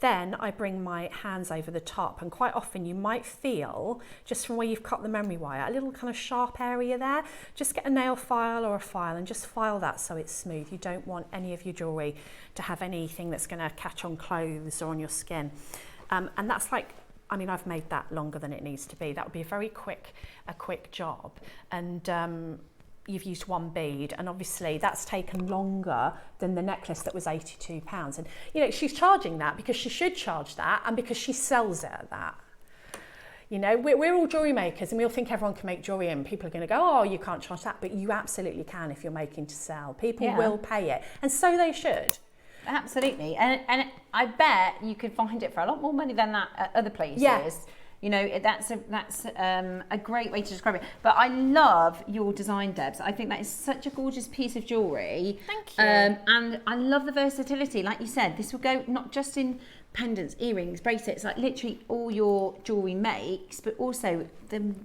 C: Then I bring my hands over the top, and quite often you might feel, just from where you've cut the memory wire, a little kind of sharp area there. Just get a nail file or a file and just file that so it's smooth. You don't want any of your jewellery to have anything that's going to catch on clothes or on your skin. And that's like, I mean, I've made that longer than it needs to be. That would be a very quick job. And you've used one bead, and obviously that's taken longer than the necklace that was £82. And you know, she's charging that because she should charge that, and because she sells it at that. You know, we're all jewellery makers, and we all think everyone can make jewellery, and people are going to go, oh, you can't charge that, but you absolutely can if you're making to sell. People will pay it, and so they should.
B: Absolutely, and I bet you could find it for a lot more money than that at other places.
C: Yes.
B: You know, that's a great way to describe it. But I love your design, Debs. I think that is such a gorgeous piece of jewellery.
C: Thank you.
B: And I love the versatility. Like you said, this will go not just in pendants, earrings, bracelets, like literally all your jewellery makes, but also the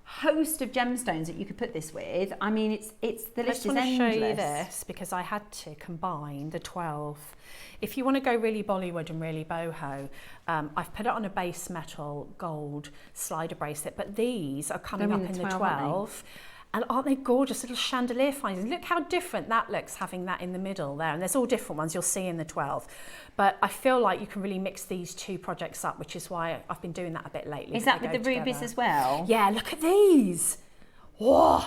B: host of gemstones that you could put this with. I mean, it's the list is endless.
C: I just want to show you this because I had to combine the 12. If you want to go really Bollywood and really boho, I've put it on a base metal gold slider bracelet, but these are coming up in the 12. And aren't they gorgeous little chandelier findings? Look how different that looks, having that in the middle there. And there's all different ones you'll see in the 12. But I feel like you can really mix these two projects up, which is why I've been doing that a bit lately.
B: Is that with the rubies as well?
C: Yeah, look at these. Whoa,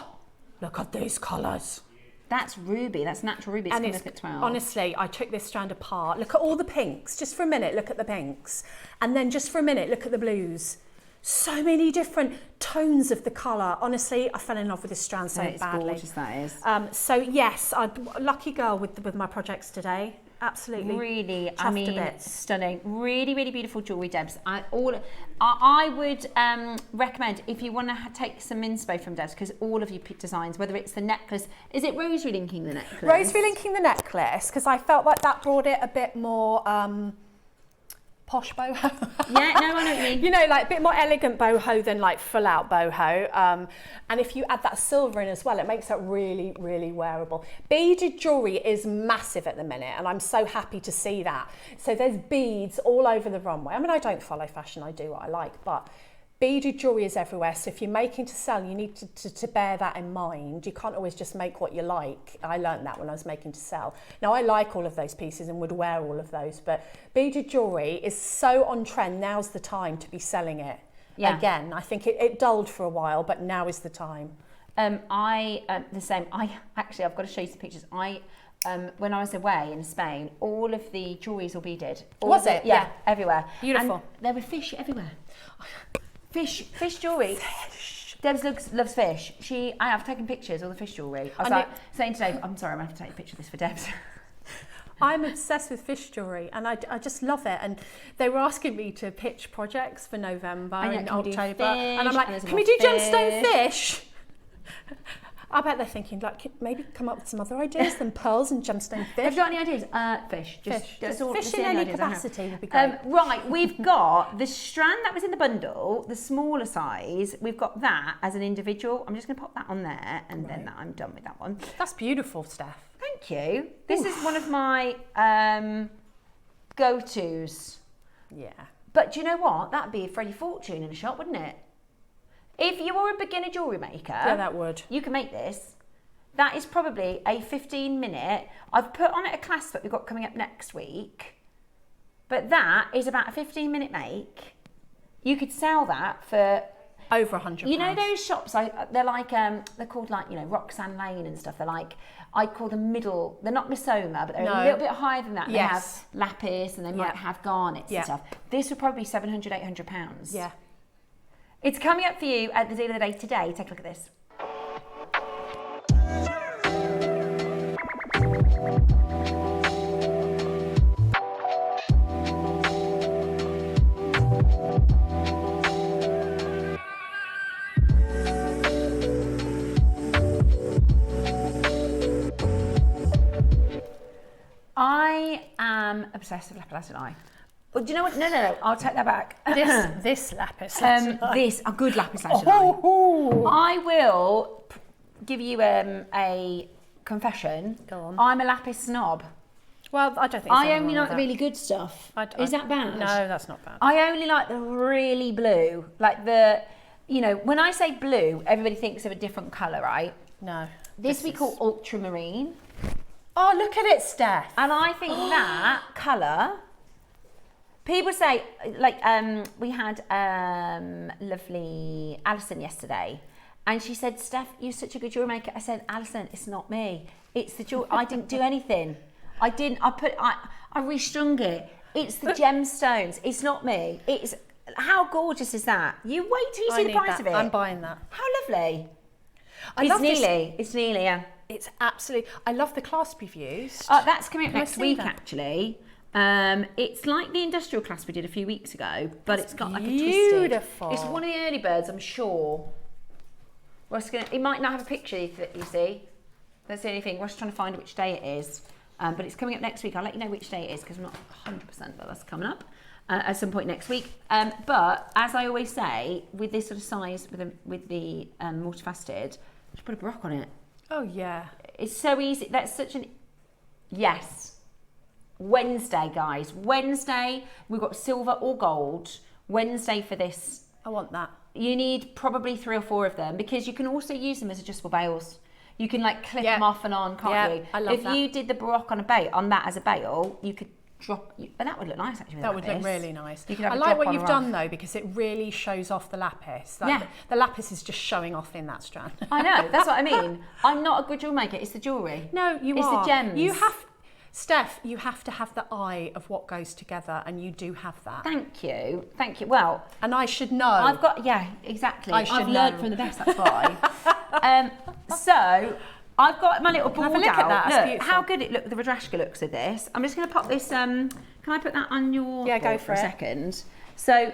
C: look at these colours.
B: That's ruby, that's natural ruby.
C: And
B: it's look at 12.
C: Honestly, I took this strand apart. Look at all the pinks. Just for a minute, look at the pinks. And then just for a minute, look at the blues. So many different tones of the colour. Honestly, I fell in love with this strand so
B: it's
C: badly.
B: Gorgeous, that is.
C: So yes, I'm a lucky girl with my projects today. Absolutely.
B: Really,
C: I mean,
B: stunning. Really, really beautiful jewellery, Debs. I would recommend, if you want to take some inspo from Debs, because all of your designs, whether it's the necklace, is it rosary linking the necklace?
C: Rosary linking the necklace, because I felt like that brought it a bit more posh boho.
B: Yeah, no, I know what you mean.
C: You know, like a bit more elegant boho than like full out boho. And if you add that silver in as well, it makes it really, really wearable. Beaded jewellery is massive at the minute, and I'm so happy to see that. So there's beads all over the runway. I mean, I don't follow fashion, I do what I like, but beaded jewellery is everywhere. So if you're making to sell, you need to bear that in mind. You can't always just make what you like. I learned that when I was making to sell. Now, I like all of those pieces and would wear all of those, but beaded jewellery is so on trend. Now's the time to be selling it. Yeah. Again, I think it dulled for a while, but now is the time.
B: The same. I've got to show you some pictures. When I was away in Spain, all of the jewellery's all beaded.
C: Was it?
B: Yeah, everywhere.
C: Beautiful.
B: And there were fish everywhere. Fish jewellery. Fish. Debs loves fish. I have taken pictures of the fish jewellery. I was saying today, I'm sorry, I'm going to have to take a picture of this for Debs.
C: I'm obsessed with fish jewellery, and I just love it. And they were asking me to pitch projects for November and October. And I'm like, can we do gemstone fish? I bet they're thinking, like, maybe come up with some other ideas than pearls and gemstone fish.
B: Have you got any ideas? Fish.
C: Fish in any capacity would be great.
B: Right, we've got the strand that was in the bundle, the smaller size. We've got that as an individual. I'm just going to pop that on there, and then I'm done with that one.
C: That's beautiful, Steph.
B: Thank you. This is one of my go-tos.
C: Yeah.
B: But do you know what? That'd be a Freddie Fortune in a shop, wouldn't it? If you were a beginner jewellery maker,
C: Yeah, that would.
B: You can make this. That is probably a 15-minute. I've put on it a clasp that we've got coming up next week. But that is about a 15-minute make. You could sell that for
C: over £100.
B: You know those shops? They're like they're called like Roxanne Lane and stuff. They're like I call them middle. They're not Missoma, but they're a little bit higher than that.
C: Yes.
B: They have lapis and they might have garnets and stuff. This would probably be £700, £800.
C: Yeah.
B: It's coming up for you at the deal of the day today. Take a look at this. I am obsessed with lapis lazuli. Oh, do you know what? No. I'll take that back.
C: This lapis lazuli.
B: A good lapis lazuli. I will give you a confession.
C: Go on.
B: I'm a lapis snob.
C: Well, I don't think
B: I only like the really good stuff. Is that bad?
C: No, that's not bad.
B: I only like the really blue. Like the, when I say blue, everybody thinks of a different colour, right?
C: No.
B: This we call ultramarine.
C: Oh, look at it, Steph.
B: And I think that colour, people say, like, we had lovely Alison yesterday, and she said, Steph, you're such a good jewellery maker. I said, Alison, it's not me. It's the jewellery. I didn't do anything. I restrung it. It's the gemstones. It's not me. How gorgeous is that? You wait till you see the price of it.
C: I'm buying that.
B: How lovely.
C: It's
B: nearly, yeah.
C: It's absolutely. I love the clasp you've used.
B: That's coming up next
C: see
B: week,
C: that?
B: actually. It's like the industrial clasp we did a few weeks ago, but it's got like a twisted.
C: Beautiful.
B: It's one of the early birds, I'm sure. It might not have a picture, you see. That's the only thing. We're just trying to find which day it is. But it's coming up next week. I'll let you know which day it is because I'm not 100%, but that's coming up at some point next week. But as I always say, with this sort of size, with the multifaceted, just put a brock on it.
C: Oh, yeah.
B: It's so easy. That's such an... Yes. Wednesday, guys. Wednesday, we've got silver or gold. Wednesday for this.
C: I want that.
B: You need probably 3 or 4 of them because you can also use them as adjustable bails. You can like clip them off and on, can't you?
C: I love that.
B: If you did the baroque on that as a bail, you could drop... But that would look nice, actually.
C: That would look really nice.
B: You could have
C: I
B: a
C: like
B: drop
C: what
B: on
C: you've
B: or
C: done,
B: off.
C: though, because it really shows off the lapis.
B: Yeah.
C: The lapis is just showing off in that strand.
B: I know. That's what I mean. I'm not a good jewellery maker. It's the jewellery.
C: No, you
B: it's
C: are.
B: It's the gems.
C: Steph, you have to have the eye of what goes together, and you do have that.
B: Thank you. Well...
C: And I should know.
B: I've got... Yeah, exactly. I've learned from the best, that's why. So... I've got my little board
C: Have a look
B: out.
C: at that.
B: Look
C: Beautiful.
B: how good the Rudrashka looks with this. I'm just going to pop this. Can I put that on your board
C: go
B: for a
C: it.
B: second? So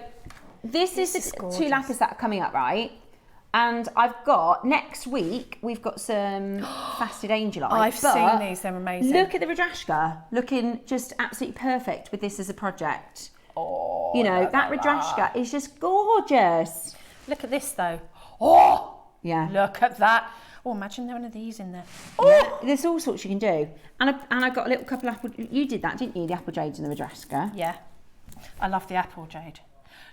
B: this is the
C: gorgeous.
B: 2 lapis that are coming up, right? And I've got next week. We've got some faceted angelite.
C: I've seen these. They're amazing.
B: Look at the Rudrashka, looking just absolutely perfect with this as a project.
C: Oh,
B: that Rudrashka is just gorgeous.
C: Look at this, though. Oh,
B: yeah.
C: Look at that. Oh, imagine one of these in there.
B: Oh! Yeah, there's all sorts you can do. And I've got a little couple of apple... You did that, didn't you? The apple jades and the Rudrashka.
C: Yeah. I love the apple jade.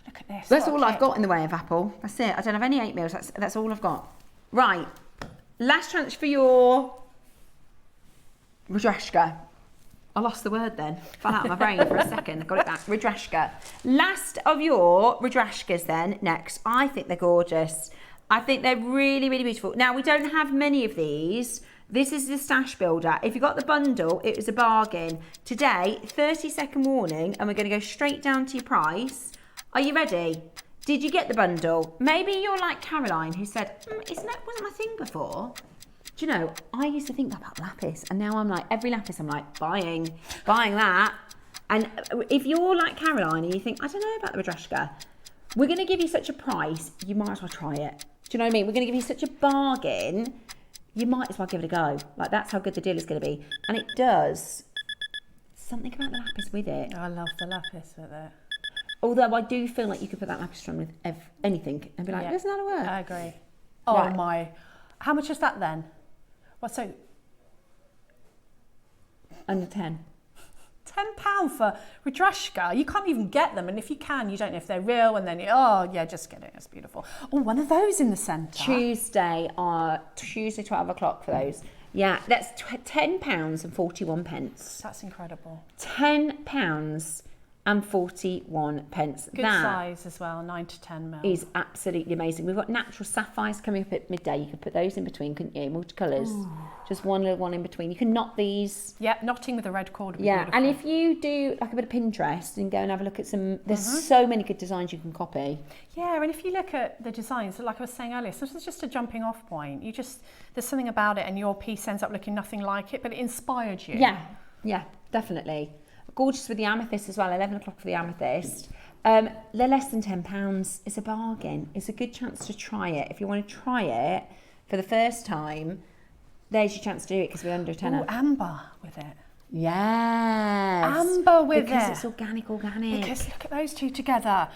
C: Look at this.
B: That's all I've got in the way of apple. That's it. I don't have any 8 mils. That's all I've got. Right. Last chance for your Rudrashka. I lost the word then. Fell out of my brain for a second. I got it back. Rudrashka. Last of your Rudrashkas then, next. I think they're gorgeous. I think they're really, really beautiful. Now, we don't have many of these. This is the stash builder. If you got the bundle, it was a bargain. Today, 30-second warning, and we're going to go straight down to your price. Are you ready? Did you get the bundle? Maybe you're like Caroline, who said, wasn't my thing before? Do you know, I used to think about lapis, and now I'm like, every lapis, I'm like, buying that. And if you're like Caroline, and you think, I don't know about the Rudrashka, we're going to give you such a price, you might as well try it. Do you know what I mean? We're going to give you such a bargain. you might as well give it a go. Like, that's how good the deal is going to be. And it does something about the lapis with it.
C: I love the lapis with it.
B: Although I do feel like you could put that lapis on with anything and be like, doesn't that work?
C: I agree. Oh
B: Right.
C: my. How much is that then? What's so?
B: Under 10.
C: £10 for Rudrashka. You can't even get them, and if you can, you don't know if they're real, and then just get it. It's beautiful. Oh, one of those in the centre.
B: Tuesday 12 o'clock for those. Yeah, that's £10 and 41 pence.
C: That's incredible.
B: £10 and 41 pence.
C: Good
B: That
C: size as well, 9 to 10 mil.
B: is absolutely amazing. We've got natural sapphires coming up at midday. You could put those in between, couldn't you? Multicolours. Just one little one in between. You can knot these.
C: Yeah, knotting with a red cord would be
B: Yeah,
C: beautiful.
B: and if you do like a bit of Pinterest and go and have a look at some, there's so many good designs you can copy.
C: Yeah, and if you look at the designs, like I was saying earlier, sometimes it's just a jumping off point. There's something about it, and your piece ends up looking nothing like it, but it inspired you.
B: Yeah, definitely. Gorgeous with the amethyst as well, 11 o'clock for the amethyst. They're less than £10. It's a bargain. It's a good chance to try it. If you want to try it for the first time, there's your chance to do it because we're under a tenner.
C: Oh, amber with it.
B: Yes.
C: Amber with
B: because
C: it.
B: it's organic.
C: Because look at those two together.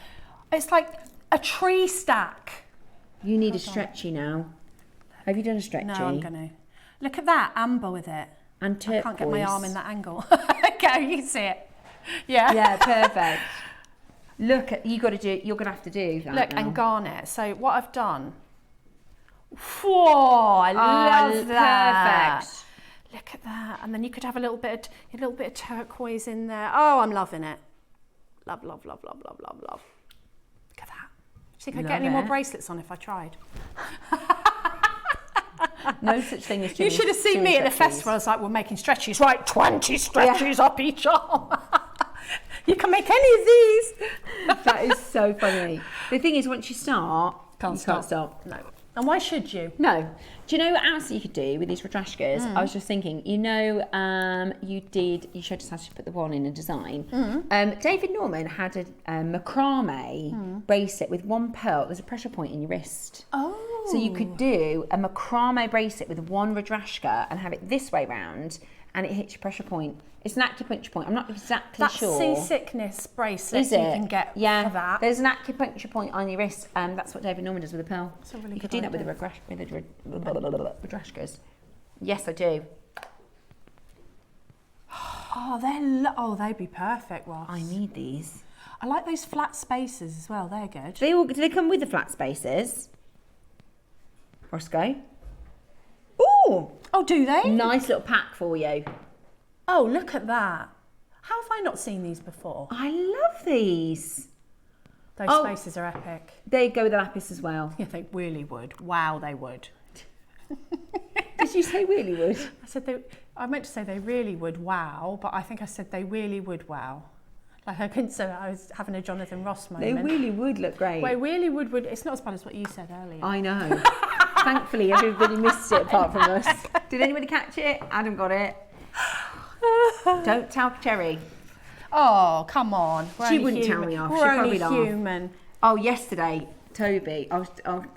C: It's like a tree stack.
B: You need a stretchy now. Have you done a stretchy?
C: No, I'm going to. Look at that, amber with it.
B: And turquoise.
C: I can't get my arm in that angle. Okay, you can see it. Yeah.
B: Yeah, perfect. Look, you're going to have to do that
C: Look,
B: now.
C: and garnet. So what I've done. Whoa, I love that.
B: Perfect.
C: Look at that. And then you could have a little bit of turquoise in there. Oh, I'm loving it. Love, love, love, love, love, love, love. Look at that. Do you think I'd get any more bracelets on if I tried?
B: No such thing as too
C: You
B: many-
C: should have seen
B: too
C: me
B: many
C: at the
B: stretchies.
C: festival. I was like, we're making stretchies. Right, 20 stretchies up each arm. You can make any of these.
B: That is so funny. The thing is, once you start,
C: Can't
B: stop.
C: No. And why should you?
B: No. Do you know what else you could do with these Rudrashkas? I was just thinking, you showed us how to put the one in a design. David Norman had a macrame bracelet with one pearl. There's a pressure point in your wrist.
C: Oh.
B: So you could do a macrame bracelet with one Rudrashka and have it this way round, and it hits your pressure point. It's an acupuncture point. I'm not exactly sure.
C: That seasickness bracelet
B: Is it?
C: you can get
B: yeah,
C: for that.
B: There's an acupuncture point on your wrist. That's what David Norman does with a pearl.
C: That's a really
B: you could
C: good
B: do that with the Rudrashkas. Yes, I do.
C: Oh, they'd be perfect, Ross.
B: I need these.
C: I like those flat spaces as well. They're good.
B: Do they come with the flat spaces? Roscoe? Ooh!
C: Oh, do they?
B: Nice little pack for you.
C: Oh, look at that. How have I not seen these before?
B: I love these.
C: Those spaces are epic.
B: They go with the lapis as well.
C: Yeah, they really would. Wow, they would.
B: Did you say really would?
C: I meant to say they really would wow, but I think I said they really would wow. Like I couldn't say I was having a Jonathan Ross moment.
B: They really would look great.
C: Well, really would. It's not as bad as what you said earlier.
B: I know. Thankfully, everybody missed it apart from us. Did anybody catch it? Adam got it. Don't tell Cherry.
C: Oh, come on.
B: She wouldn't tell me off. She'd
C: We're
B: probably
C: only
B: laugh.
C: human.
B: Oh, yesterday, Toby,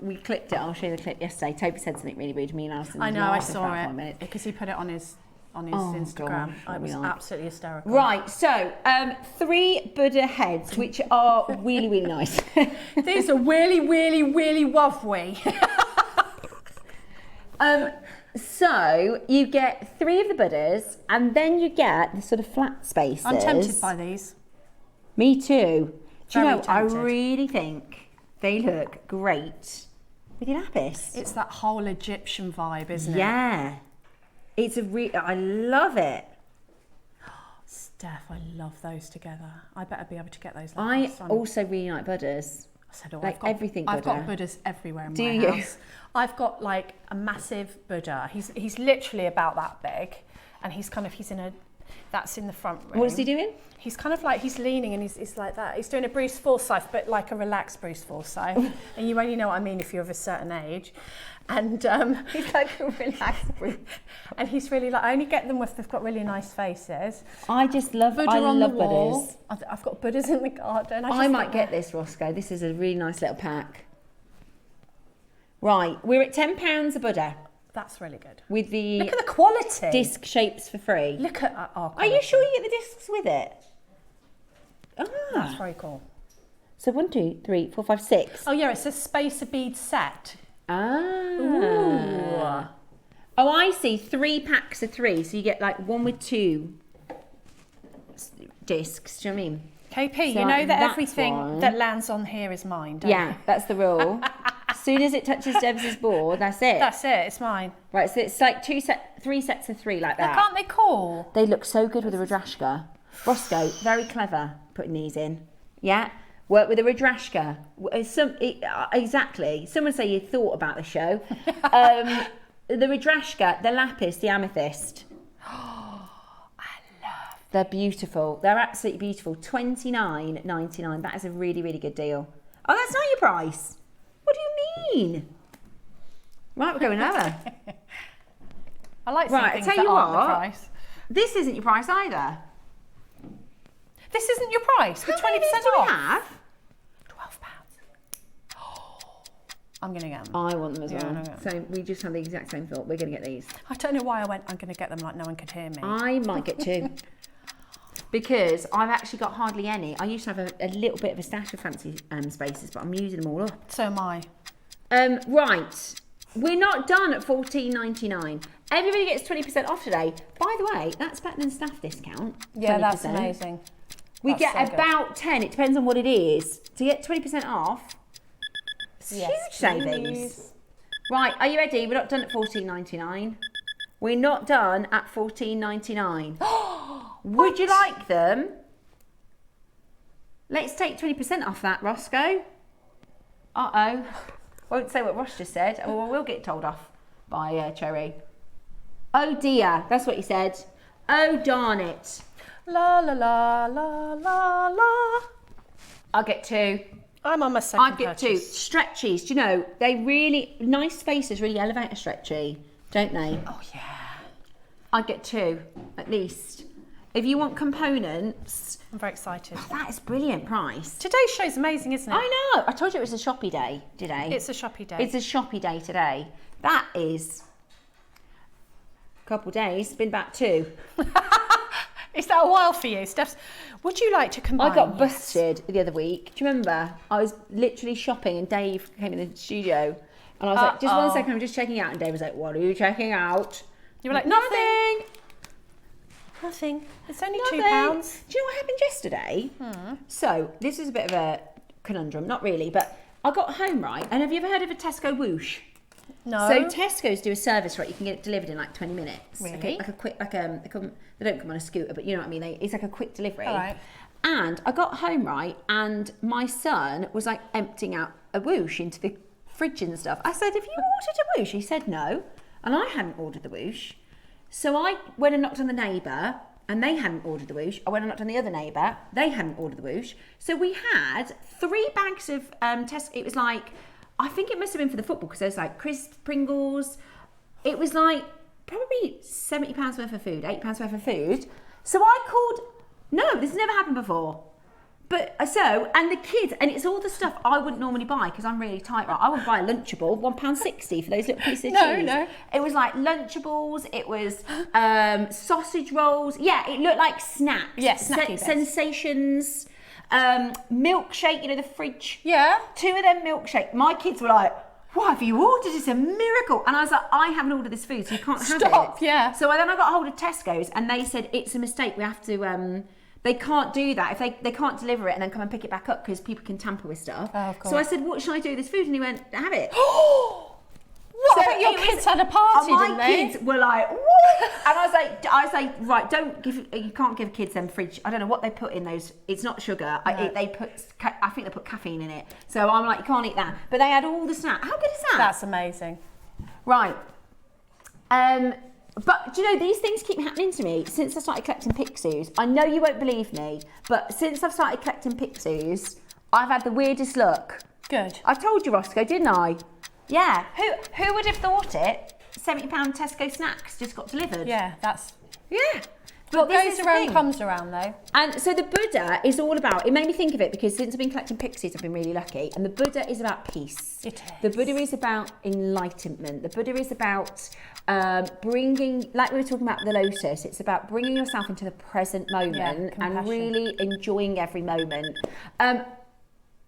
B: we clipped it. I'll show you the clip yesterday. Toby said something really rude to me and Alison.
C: I know, I saw
B: for 5
C: it
B: minutes.
C: because he put it on his
B: Oh,
C: Instagram.
B: gosh,
C: It was
B: what we like.
C: absolutely hysterical.
B: Right, so 3 Buddha heads, which are really, really nice.
C: These are really, really, really lovely.
B: So you get 3 of the Buddhas, and then you get the sort of flat spaces.
C: I'm tempted by these.
B: Me too. Do you
C: Very
B: know, I
C: tempted.
B: really think they look great with your lapis.
C: It's that whole Egyptian vibe, isn't it?
B: Yeah. It's I love it.
C: Steph, I love those together. I better be able to get those.
B: I
C: last time.
B: also really like Buddhas.
C: I said, oh,
B: like
C: I've got,
B: everything
C: I've got
B: Buddha.
C: Buddhas everywhere in
B: Do
C: my
B: you?
C: house. I've got like a massive Buddha. He's literally about that big, and he's in a. That's in the front room.
B: What is he doing?
C: He's kind of like, he's leaning and he's like that. He's doing a Bruce Forsyth, but like a relaxed Bruce Forsyth. And you only know what I mean if you're of a certain age. And
B: He's like a relaxed Bruce.
C: and he's really like, I only get them if they've got really nice faces.
B: I just love
C: Buddha
B: I
C: on
B: love
C: the wall.
B: Buddhas.
C: I've got Buddhas in the garden.
B: I might get this, Roscoe. This is a really nice little pack. Right, we're at £10 a Buddha.
C: That's really good.
B: With the
C: Look at the quality.
B: disc shapes for free.
C: Look at our
B: Are you sure you get the discs with it?
C: That's
B: Ah.
C: very cool.
B: So 1, 2, 3, 4, 5, 6.
C: Oh yeah, it's a spacer bead set.
B: Ah.
C: Ooh.
B: Oh, I see. 3 packs of 3. So you get like one with 2 discs. Do you know what I mean?
C: KP,
B: So
C: you know that
B: that's
C: everything
B: one.
C: that lands on here is mine, don't
B: Yeah,
C: you?
B: that's the rule. As soon as it touches Deb's board, that's it.
C: That's it, it's mine.
B: Right, so it's like 3 sets of 3 like that.
C: Aren't they cool?
B: They look so good with a Rudrashka. Roscoe, very clever putting these in. Yeah, work with a Rudrashka. Exactly. Someone say you thought about the show. The Rudrashka, the lapis, the amethyst. They're beautiful. They're absolutely beautiful. $29.99. That is a really, really good deal. Oh, that's not your price. What do you mean? Right, we're going over.
C: I like seeing
B: Right,
C: things
B: I tell
C: that
B: you
C: aren't
B: what.
C: the price.
B: This isn't your price either.
C: This isn't your price with 20%
B: How many of these do we
C: off.
B: have?
C: £12. I'm going to get them.
B: I want them as
C: Yeah,
B: well.
C: I know.
B: So we just have the exact same thought. We're going to get these.
C: I don't know why I went, I'm going to get them like no one could hear me.
B: I might get 2. Because I've actually got hardly any. I used to have a little bit of a stash of fancy spaces, but I'm using them all up.
C: So am I.
B: Right. We're not done at $14.99. Everybody gets 20% off today. By the way, that's better than staff discount.
C: Yeah,
B: 20%.
C: that's amazing.
B: We
C: That's
B: get
C: so good.
B: about 10. It depends on what it is. To get 20% off, it's
C: Yes,
B: huge savings.
C: please.
B: Right, are you ready? We're not done at $14.99. We're not done at $14.99. Would you like them? Let's take 20% off that, Roscoe. Uh-oh. Won't say what Ross just said. Or we'll get told off by Cherry. Oh dear, that's what he said. Oh darn it.
C: La la la la la la.
B: I'll get 2.
C: I'm on my second
B: I'd get 2.
C: purchase.
B: Stretchies, do you know, they really, nice spaces really elevate a stretchy, don't they?
C: Oh yeah.
B: I'd get 2, at least. If you want components,
C: I'm very excited.
B: that is brilliant price.
C: Today's show's amazing, isn't it?
B: I know. I told you it was a shoppy day today.
C: It's a shoppy day.
B: It's a shoppy day today. That is a couple of days. It's been about 2.
C: Is that a while for you, Steph's? Would you like to combine?
B: I got
C: Yes.
B: busted the other week. Do you remember? I was literally shopping and Dave came in the studio and I was like, just 1 second, I'm just checking out. And Dave was like, what are you checking out?
C: You were like,
B: nothing.
C: Nothing. It's only
B: Nothing.
C: £2.
B: Do you know what happened yesterday? So this is a bit of a conundrum, not really, but I got home, right? And have you ever heard of a Tesco whoosh?
C: No.
B: So Tesco's do a service, right? You can get it delivered in like 20 minutes.
C: Really?
B: Okay, like a quick, like they don't come on a scooter, but you know what I mean. It's like a quick delivery.
C: All right.
B: And I got home, right, and my son was like emptying out a whoosh into the fridge and stuff. I said, "Have you ordered a whoosh?" He said, "No," and I hadn't ordered the whoosh. So I went and knocked on the neighbour, and they hadn't ordered the whoosh. I went and knocked on the other neighbour, they hadn't ordered the whoosh. So we had 3 bags of Tesco. It was like, I think it must have been for the football because there's like crisps, Pringles. It was like probably £70 worth of food, £8 worth of food. So I called. No, this has never happened before. But and the kids, and it's all the stuff I wouldn't normally buy because I'm really tight, right? I wouldn't buy a Lunchable, £1.60 for those little pieces of cheese.
C: No.
B: It was like Lunchables, it was sausage rolls. Yeah, it looked like snacks.
C: Yeah, snacky bits.
B: Sensations, milkshake, you know, the fridge.
C: Yeah.
B: 2 of them milkshake. My kids were like, what have you ordered? It's a miracle. And I was like, I haven't ordered this food, so you can't have it.
C: Stop, yeah.
B: So then I got hold of Tesco's and they said, it's a mistake. We have to, they can't do that. If they can't deliver it and then come and pick it back up because people can tamper with stuff.
C: Oh, of course.
B: So I said, what should I do with this food? And he went, have it.
C: What?
B: So
C: I bet your
B: it was-
C: kids had a party,
B: my
C: didn't they?
B: kids were like, what? And I was like, right, you can't give kids them fridge. I don't know what they put in those. It's not sugar. I think they put caffeine in it. So I'm like, you can't eat that. But they had all the snacks. How good is that?
C: That's amazing.
B: Right. But do you know, these things keep happening to me since I started collecting Pixies. I know you won't believe me, but since I've started collecting Pixies, I've had the weirdest luck.
C: Good.
B: I told you, Roscoe, didn't I? Yeah. Who would have thought it? £70 Tesco snacks just got delivered.
C: Yeah, that's...
B: Yeah.
C: What
B: this
C: goes
B: is the
C: around
B: thing.
C: comes around, though.
B: And so the Buddha is all about, it made me think of it because since I've been collecting pixies, I've been really lucky. And the Buddha is about peace.
C: It is.
B: The Buddha is about enlightenment. The Buddha is about bringing, like we were talking about the lotus, it's about bringing yourself into the present moment and
C: compassion.
B: really enjoying every moment. Are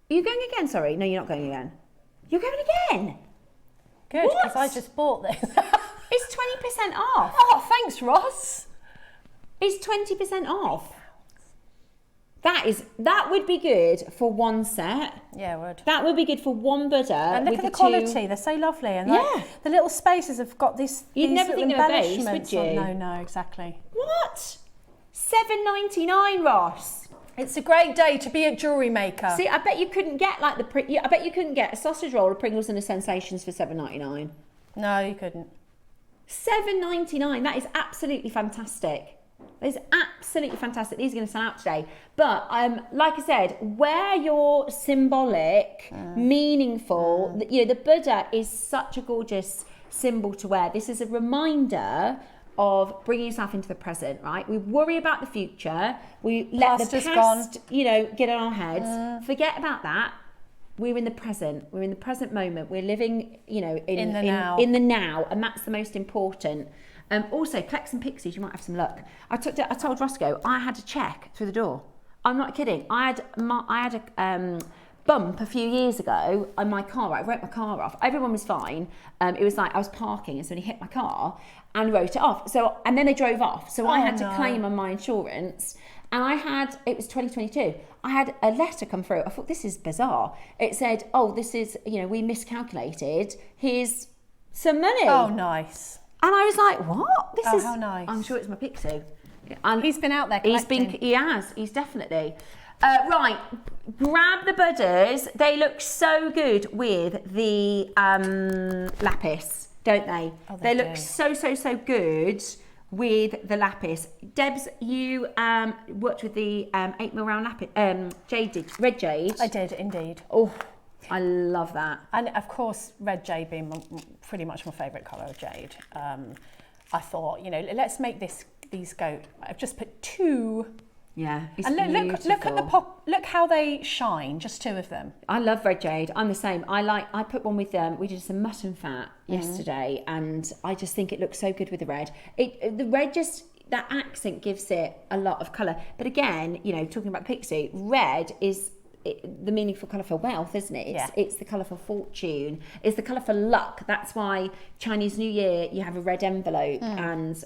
B: you going again? Sorry. No, you're not going again. You're going again?
C: Good, because I just bought this.
B: It's 20% off.
C: Oh, thanks, Ross.
B: It's 20% off. That would be good for one set.
C: Yeah, it would.
B: That would be good for one Buddha.
C: And look at the quality, they're so lovely. And like, the little spaces have got these
B: You'd
C: these
B: never
C: little
B: think of a base,
C: embellishments
B: would you?
C: on. No, exactly.
B: What? $7.99, Ross.
C: It's a great day to be a jewellery maker.
B: See, I bet you couldn't get like I bet you couldn't get a sausage roll of Pringles and a Sensations for $7.99.
C: No, you couldn't.
B: $7.99. That is absolutely fantastic. That is absolutely fantastic. These are going to sell out today. But like I said, wear your symbolic, meaningful. You know, the Buddha is such a gorgeous symbol to wear. This is a reminder of bringing yourself into the present, right? We worry about the future. We let
C: Past
B: the
C: is
B: past, you know, get on our heads. Forget about that. We're in the present. We're in the present moment. We're living, you know, in the
C: now.
B: In the now, and that's the most important. Also, collect some pixies. You might have some luck. I told Roscoe I had to check through the door. I'm not kidding. I had a bump a few years ago on my car. I wrote my car off. Everyone was fine. It was like I was parking and somebody hit my car and wrote it off. And then they drove off. So I had to claim on my insurance. And it was 2022. I had a letter come through. I thought, this is bizarre. It said, oh, this is, you know, we miscalculated. Here's some money.
C: Oh, nice.
B: And I was like, what? This is
C: how nice.
B: I'm sure it's my pixie. And
C: He's been out there collecting.
B: He's definitely. Right, grab the Buddhas. They look so good with the lapis, don't they?
C: Oh,
B: they
C: do.
B: look so good with the lapis. Debs, you worked with the 8mm round lapis, red jade.
C: I did, indeed.
B: Oh, I love that.
C: And of course, red jade being pretty much my favourite colour of jade. I thought, you know, let's make these go. I've just put 2.
B: Yeah, it's
C: And
B: beautiful.
C: look at the pop. Look how they shine. Just 2 of them.
B: I love red jade. I'm the same. I put one with we did some mutton fat yesterday, and I just think it looks so good with the red. The red just, that accent gives it a lot of colour. But again, you know, talking about pixie, red is the meaningful colour for wealth, isn't it? It's the colour for fortune. It's the colour for luck. That's why Chinese New Year you have a red envelope, and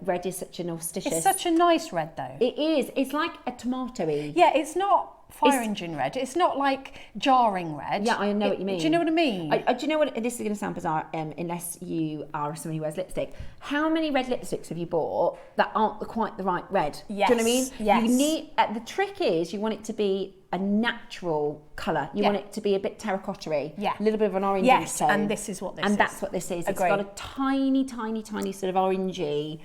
B: red is such an auspicious.
C: It's such a nice red, though.
B: It is. It's like a tomatoey.
C: Yeah, it's not fire engine red. It's not like jarring red.
B: Yeah, I know what you mean.
C: Do you know what I mean?
B: Do you know what? This is going to sound bizarre, unless you are someone who wears lipstick. How many red lipsticks have you bought that aren't quite the right red?
C: Yes.
B: Do you know what I mean?
C: Yes.
B: You need. The trick is you want it to be a natural colour. You want it to be a bit terracotta-y.
C: Yeah.
B: A little bit of an orange
C: Yes,
B: tone.
C: and this is what this is.
B: And that's what this is.
C: Agree.
B: It's got a tiny sort of orangey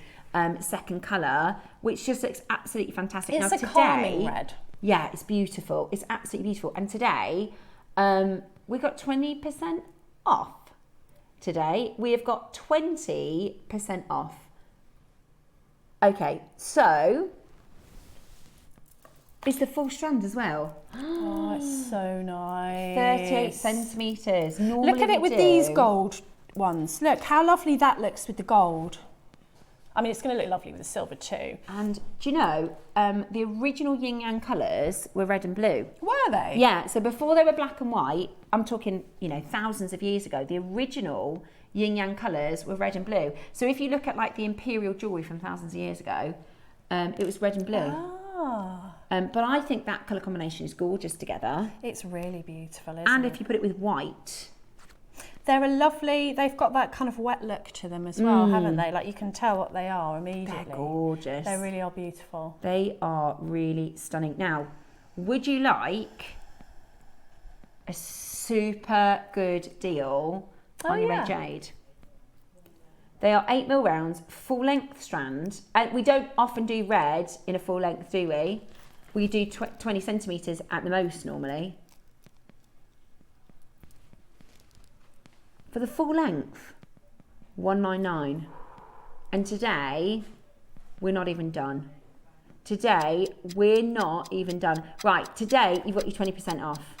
B: second colour, which just looks absolutely fantastic.
C: It's
B: now,
C: a calming red.
B: Yeah, it's beautiful. It's absolutely beautiful. And today, we got 20% off. Today, we have got 20% off. Okay, so it's the full strand as well.
C: Oh, it's so nice.
B: 38 centimetres. Normally
C: Look at it with these gold ones. Look how lovely that looks with the gold. I mean, it's going to look lovely with the silver too.
B: And do you know, the original yin yang colours were red and blue.
C: Were they?
B: Yeah, so before they were black and white, I'm talking, you know, thousands of years ago, the original yin yang colours were red and blue. So if you look at like the imperial jewellery from thousands of years ago, it was red and blue.
C: Ah.
B: But I think that colour combination is gorgeous together.
C: It's really beautiful, isn't
B: And
C: it?
B: if you put it with white.
C: They're a lovely, they've got that kind of wet look to them as well, haven't they? Like you can tell what they are immediately.
B: They're gorgeous.
C: They really are beautiful.
B: They are really stunning. Now, would you like a super good deal on your red jade? They are 8mm rounds, full length strand. And we don't often do red in a full length, do we? We do 20 centimetres at the most normally. For the full length, $199. And today, we're not even done. Today, we're not even done. Right, today, you've got your 20% off.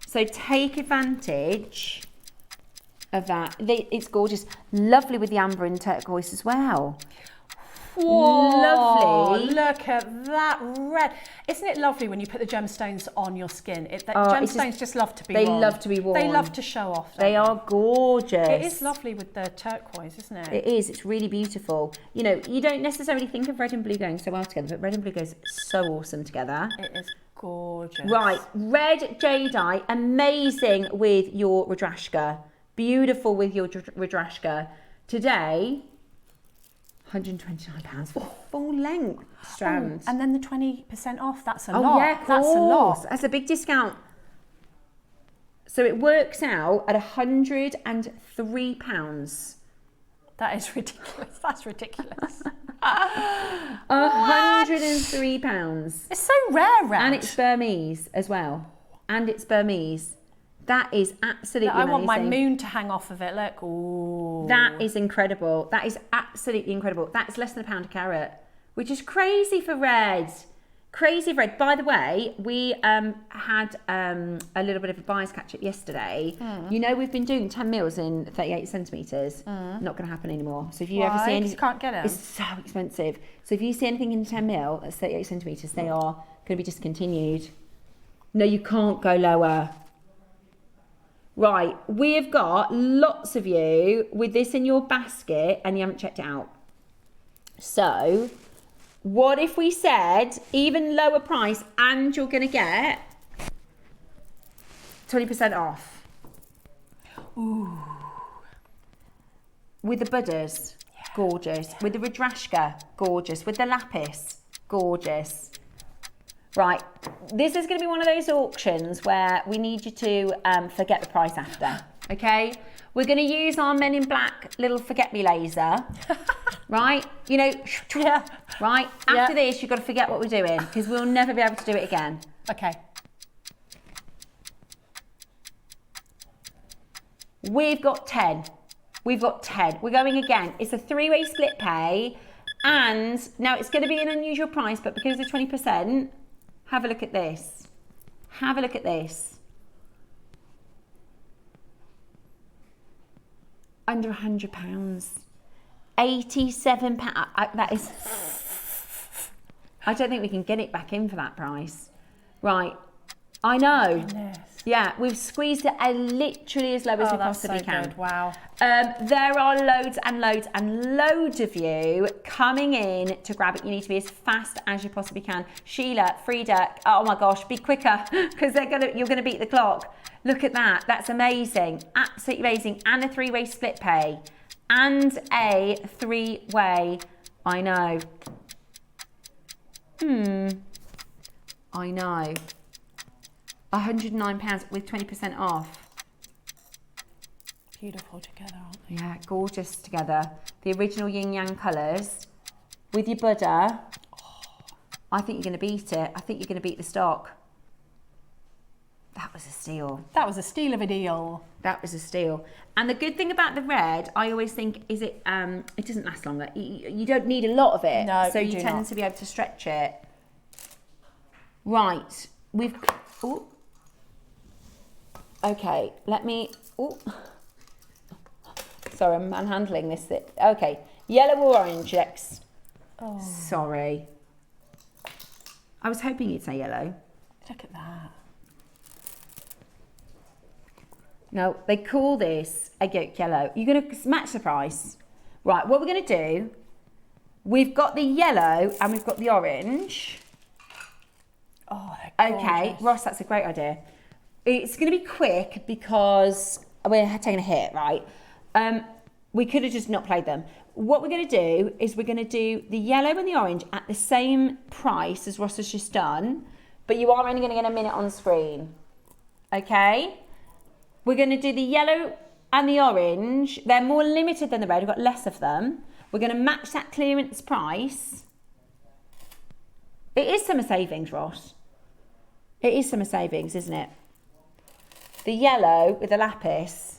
B: So take advantage of that. It's gorgeous. Lovely with the amber and turquoise as well.
C: Whoa,
B: lovely.
C: Look at that red. Isn't it lovely when you put the gemstones on your skin? Gemstones just love to be worn.
B: They love to be worn.
C: They love to show off.
B: They are gorgeous.
C: It is lovely with the turquoise, isn't it?
B: It is. It's really beautiful. You know, you don't necessarily think of red and blue going so well together, but red and blue goes so awesome together.
C: It is gorgeous.
B: Right, red jadeite, amazing with your Rudrashka. Beautiful with your Rudrashka. Today, £129 for full length strand.
C: And then the 20% off, that's a lot.
B: Oh yeah, of course.
C: That's a lot.
B: That's a big discount. So it works out at £103.
C: That is ridiculous. That's ridiculous.
B: £103.
C: It's so rare, red.
B: And it's Burmese as well. And it's Burmese. That is absolutely amazing.
C: I want my moon to hang off of it. Look. Ooh.
B: That is incredible. That is absolutely incredible. That's less than £1 a carat, which is crazy for red. Crazy for red. By the way, we had a little bit of a buyer's catch up yesterday. You know, we've been doing 10 mils in 38 centimetres. Not going to happen anymore. So if you ever see anything,
C: you can't get it.
B: It's so expensive. So if you see anything in 10 mil that's 38 centimetres, they are going to be discontinued. No, you can't go lower. Right, we have got lots of you with this in your basket and you haven't checked it out. So, what if we said even lower price and you're going to get 20% off?
C: Ooh.
B: With the Buddhas, gorgeous. With the Rudrashka, gorgeous. With the Lapis, gorgeous. Right, this is going to be one of those auctions where we need you to forget the price after, okay? We're going to use our Men in Black little forget me laser, right? You know,
C: Yeah.
B: right? After this, you've got to forget what we're doing because we'll never be able to do it again.
C: Okay.
B: We've got 10. We've got 10. We're going again. It's a 3-way split pay. And now it's going to be an unusual price, but because of 20%, have a look at this. Have a look at this. Under £100. £87. That is... I don't think we can get it back in for that price. Right. I know.
C: Goodness.
B: Yeah, we've squeezed it literally as low as we possibly can.
C: Good. Wow.
B: There are loads and loads and loads of you coming in to grab it. You need to be as fast as you possibly can. Sheila, Frida, oh my gosh, be quicker because you're gonna beat the clock. Look at that. That's amazing. Absolutely amazing. And a 3-way split pay. And a 3-way. I know. I know. £109 with 20% off.
C: Beautiful together, aren't they?
B: Yeah, gorgeous together. The original yin yang colours with your Buddha. I think you're going to beat it. I think you're going to beat the stock. That was a steal.
C: That was a steal of a deal.
B: That was a steal. And the good thing about the red, I always think, is it doesn't last longer. You don't need a lot of it.
C: No,
B: so you
C: do
B: tend
C: not.
B: to be able to stretch it. Right. We've... Ooh. Okay, let me... Ooh. Sorry, I'm manhandling this. Okay, yellow or orange next.
C: Oh.
B: Sorry. I was hoping you'd say yellow.
C: Look at that.
B: No, they call this a yolk yellow. You're going to match the price. Right, what we're going to do, we've got the yellow and we've got the orange.
C: Oh, they're gorgeous.
B: Okay, Ross, that's a great idea. It's going to be quick because we're taking a hit, right? We could have just not played them. What we're going to do is we're going to do the yellow and the orange at the same price as Ross has just done, but you are only going to get a minute on screen. Okay? We're going to do the yellow and the orange. They're more limited than the red. We've got less of them. We're going to match that clearance price. It is summer savings, Ross. It is summer savings, isn't it? The yellow with the lapis.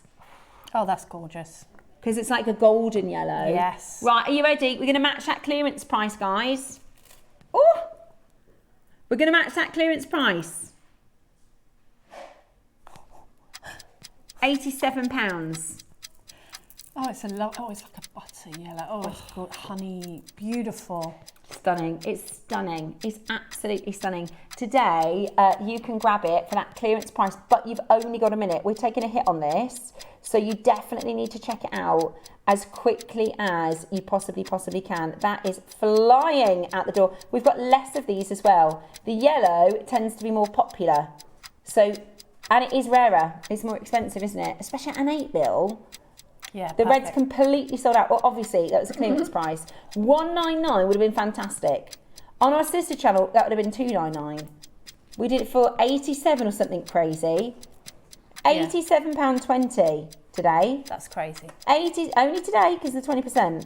C: Oh, that's gorgeous.
B: because it's like a golden yellow.
C: Yes.
B: Right, are you ready? We're going to match that clearance price, guys. Oh, we're going to match that clearance price. £87.
C: Oh, it's it's like a butter yellow. Oh, it's got honey, beautiful.
B: Stunning. It's stunning. It's absolutely stunning. Today, you can grab it for that clearance price, but you've only got a minute. We're taking a hit on this, so you definitely need to check it out as quickly as you possibly can. That is flying out the door. We've got less of these as well. The yellow tends to be more popular, so, and it is rarer. It's more expensive, isn't it? Especially at an 8mm.
C: Yeah,
B: the
C: perfect.
B: red's completely sold out. Well, obviously, that was a clearance price. $199 would have been fantastic. On our sister channel, that would have been $299. We did it for 87 or something crazy. £87.20 today.
C: That's crazy.
B: Only today because of the 20%.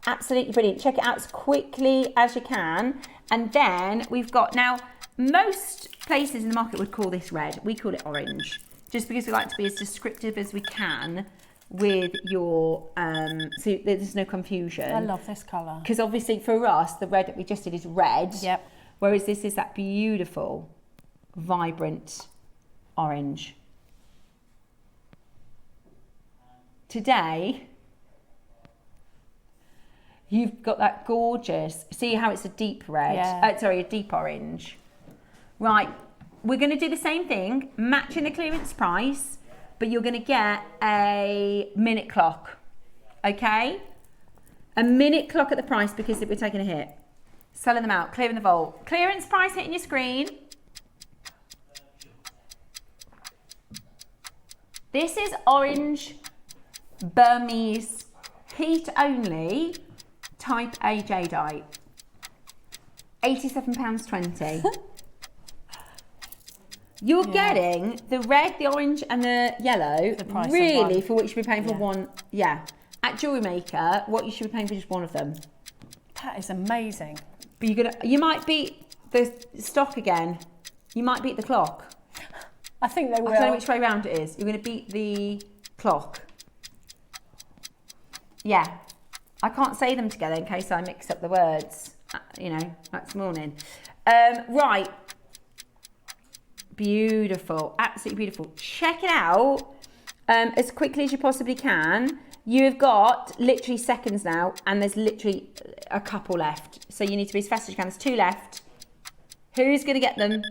B: Absolutely brilliant. Check it out as quickly as you can. And then we've got, now, most places in the market would call this red. We call it orange. Just because we like to be as descriptive as we can with your, so there's no confusion.
C: I love this colour.
B: Because obviously for us, the red that we just did is red.
C: Yep.
B: Whereas this is that beautiful, vibrant orange. Today, you've got that gorgeous, see how it's a deep red?
C: Yeah.
B: Sorry, a deep orange. Right. We're going to do the same thing, matching the clearance price, but you're going to get a minute clock, okay? A minute clock at the price because we're taking a hit. Selling them out, clearing the vault. Clearance price hitting your screen. This is orange Burmese heat only type A jadeite. £87.20. You're getting the red, the orange, and the yellow,
C: The price of
B: really,
C: one.
B: for what you should be paying for one. Yeah. At JewelleryMaker, what you should be paying for just one of them.
C: That is amazing.
B: But you might beat the stock again. You might beat the clock.
C: I think they will.
B: I don't know which way round it is. You're going to beat the clock. Yeah. I can't say them together in case I mix up the words, you know, like this morning. Right. Beautiful, absolutely beautiful. Check it out as quickly as you possibly can. You've got literally seconds now, and there's literally a couple left. So you need to be as fast as you can. There's 2 left. Who's going to get them?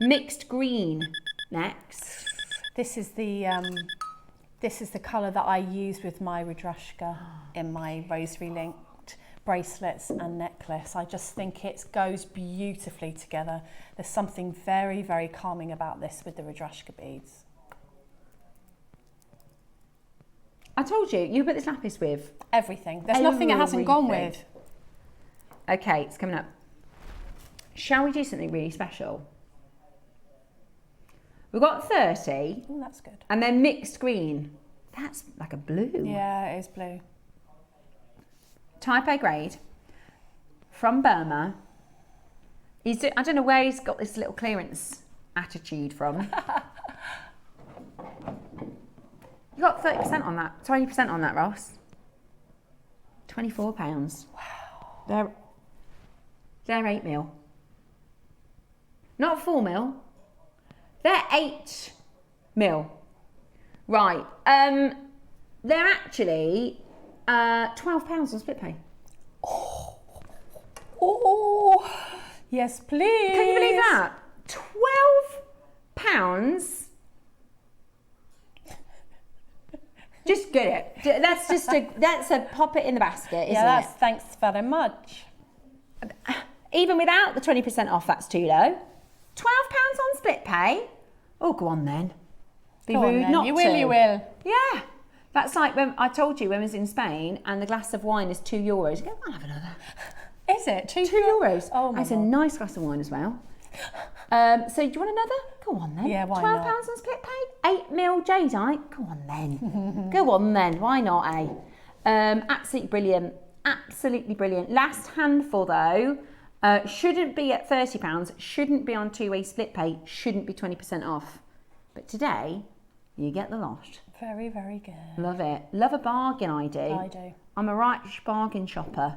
B: Mixed green next.
C: This is the colour that I use with my Rudrashka in my rosary linked bracelets and necklace. I just think it goes beautifully together. There's something very, very calming about this with the Rudrashka beads.
B: I told you, you put this lapis with.
C: Everything. There's nothing it hasn't gone
B: Everything.
C: with.
B: Okay, it's coming up. Shall we do something really special? We've got 30,
C: Oh, that's good.
B: and then mixed green. That's like a blue.
C: Yeah, it is blue.
B: Type A grade from Burma. I don't know where he's got this little clearance attitude from. You got 30% on that, 20% on that, Ross. £24. Wow. They're 8mm. Not 4mm. They're 8mm. Right. They're actually £12 on split pay.
C: Oh, yes, please.
B: Can you believe that? £12. Just get it. That's a pop it in the basket, isn't
C: Yeah, that's
B: it?
C: thanks very much.
B: Even without the 20% off, that's too low. £12 on split pay. Oh, go on then. Be
C: Go on
B: rude
C: then.
B: not
C: You
B: to.
C: will, you will.
B: Yeah. That's like when I told you when I was in Spain and the glass of wine is €2. You go, I'll have another.
C: Is it?
B: €2.
C: Oh my
B: That's a
C: God.
B: nice glass of wine as well. So do you want another? Go on then.
C: Yeah, why
B: £12
C: not?
B: on split pay? 8mm jadeite? Go on then. Go on then. Why not, eh? Absolutely brilliant. Absolutely brilliant. Last handful though. Shouldn't be at £30, shouldn't be on 2-way split pay, shouldn't be 20% off. But today, you get the lot.
C: Very, very good.
B: Love it. Love a bargain, I do.
C: I do.
B: I'm a right bargain shopper.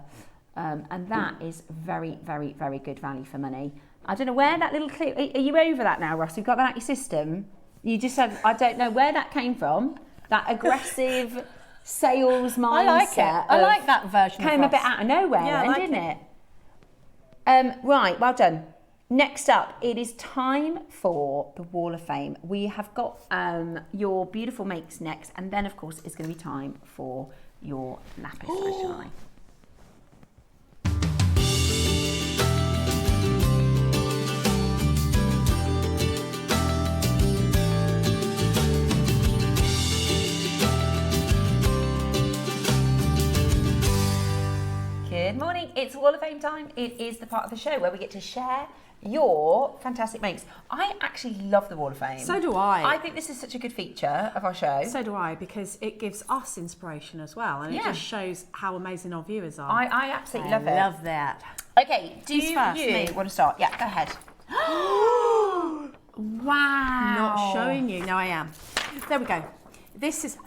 B: And that is very, very, very good value for money. I don't know where that little clip, are you over that now, Ross? You've got that out your system? You just have, I don't know where that came from. That aggressive sales mindset.
C: I like it. I like that version
B: Came
C: of
B: a bit
C: Ross.
B: out of nowhere,
C: Yeah,
B: then,
C: I like
B: didn't it? Right, well done. Next up, it is time for the Wall of Fame. We have got your beautiful makes next, and then, of course, it's going to be time for your lapis lazuli. Good morning, it's Wall of Fame time. It is the part of the show where we get to share your fantastic makes. I actually love the Wall of Fame.
C: So do I.
B: I think this is such a good feature of our show.
C: So do I, because it gives us inspiration as well, and it just shows how amazing our viewers are.
B: I absolutely love it.
C: I love that.
B: Okay, do you want to start? Yeah, go ahead. Wow.
C: Not showing you. No, I am. There we go. This is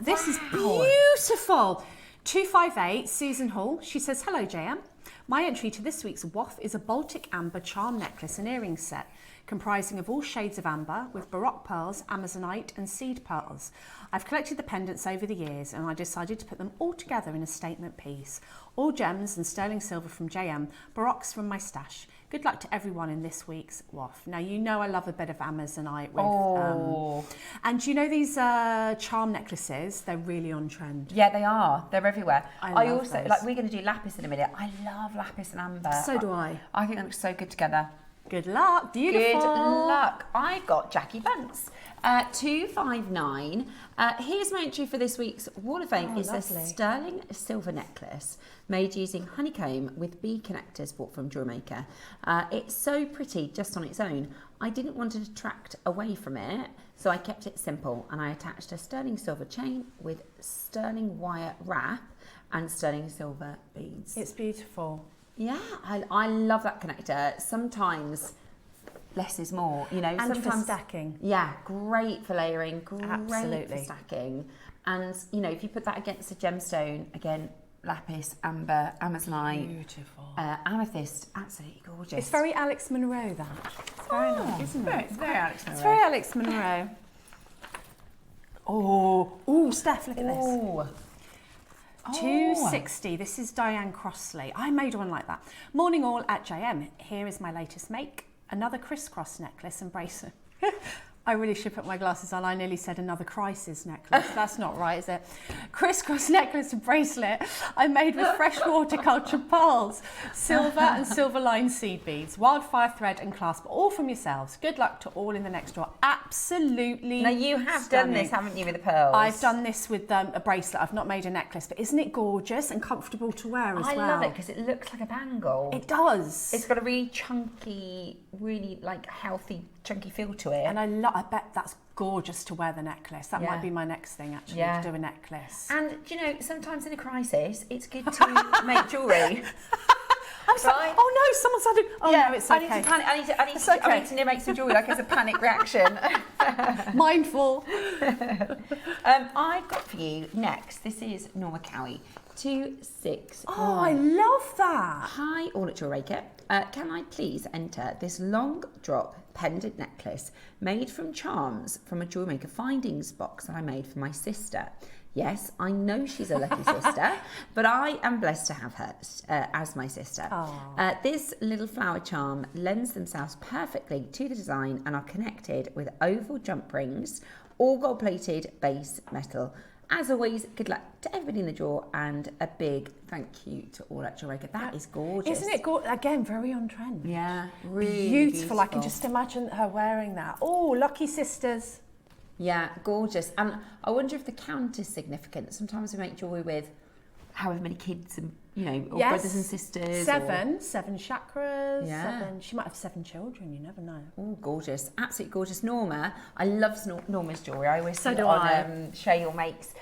C: beautiful. 258, Susan Hall. She says, hello, JM. My entry to this week's WOF is a Baltic amber charm necklace and earring set comprising of all shades of amber with baroque pearls, amazonite and seed pearls. I've collected the pendants over the years and I decided to put them all together in a statement piece. All gems and sterling silver from JM, baroques from my stash. Good luck to everyone in this week's WOF. Now, you know I love a bit of amazonite with... and do you know these charm necklaces? They're really on trend.
B: Yeah, they are. They're everywhere.
C: I love
B: also,
C: those.
B: like, we're going to do lapis in a minute. I love lapis and amber.
C: So do I.
B: I think they look so good together.
C: Good luck. Beautiful.
B: Good luck. I got Jackie Bunce. 259. Here's my entry for this week's Wall of Fame. It's a sterling silver necklace made using honeycomb with bead connectors bought from JewelleryMaker. It's so pretty just on its own. I didn't want to detract away from it, so I kept it simple and I attached a sterling silver chain with sterling wire wrap and sterling silver beads.
C: It's beautiful.
B: Yeah, I love that connector. Sometimes less is more, you know.
C: And
B: sometimes,
C: for stacking.
B: Yeah, great for layering, great
C: Absolutely.
B: for stacking. And, you know, if you put that against a gemstone, again, lapis, amber, amazonite,
C: Beautiful.
B: amethyst, absolutely gorgeous.
C: It's very Alex Monroe, that. It's very nice, isn't it?
B: It's very Alex Monroe.
C: It's very Alex Monroe. Oh, Steph, look at this.
B: Ooh.
C: 260. This is Diane Crossley. I made one like that. Morning all at JM. Here is my latest make. Another crisscross necklace and bracelet. I really should put my glasses on. I nearly said another crisis necklace. That's not right, is it? Crisscross necklace and bracelet I made with fresh waterculture pearls, silver and silver lined seed beads, wildfire thread and clasp, all from yourselves. Good luck to all in the next draw. Absolutely.
B: Now, you have
C: stunning.
B: done this, haven't you, with the pearls?
C: I've done this with a bracelet. I've not made a necklace, but isn't it gorgeous and comfortable to wear as well?
B: I love it because it looks like a bangle.
C: It does.
B: It's got a really chunky, really like healthy, chunky feel to it.
C: And I bet that's gorgeous to wear the necklace. That might be my next thing, actually, to do a necklace.
B: And, do you know, sometimes in a crisis, it's good to make jewellery.
C: I'm sorry. Oh no, someone's had a... Oh no, it's okay.
B: I need to panic. I need to make some jewellery like as a panic reaction.
C: Mindful.
B: I've got for you next. This is Norma Cowie. 261.
C: Oh, I love that.
B: Hi, all at JewelleryMaker. Can I please enter this long drop pendant necklace made from charms from a JewelleryMaker findings box that I made for my sister? Yes, I know she's a lucky sister, but I am blessed to have her as my sister. This little flower charm lends themselves perfectly to the design and are connected with oval jump rings, all gold-plated base metal. As always, good luck to everybody in the drawer and a big thank you to all at JewelleryMaker. That is gorgeous.
C: Isn't it gorgeous? Again, very on trend.
B: Yeah, really
C: beautiful. I can just imagine her wearing that. Oh, lucky sisters.
B: Yeah, gorgeous. And I wonder if the count is significant. Sometimes we make jewellery with however many kids and, you know, or brothers and sisters.
C: Seven chakras.
B: Yeah.
C: She might have 7 children, you never know.
B: Oh, gorgeous. Absolutely gorgeous. Norma, I love Norma's jewellery. I always
C: So
B: see
C: do
B: it on
C: I.
B: Share Your Makes.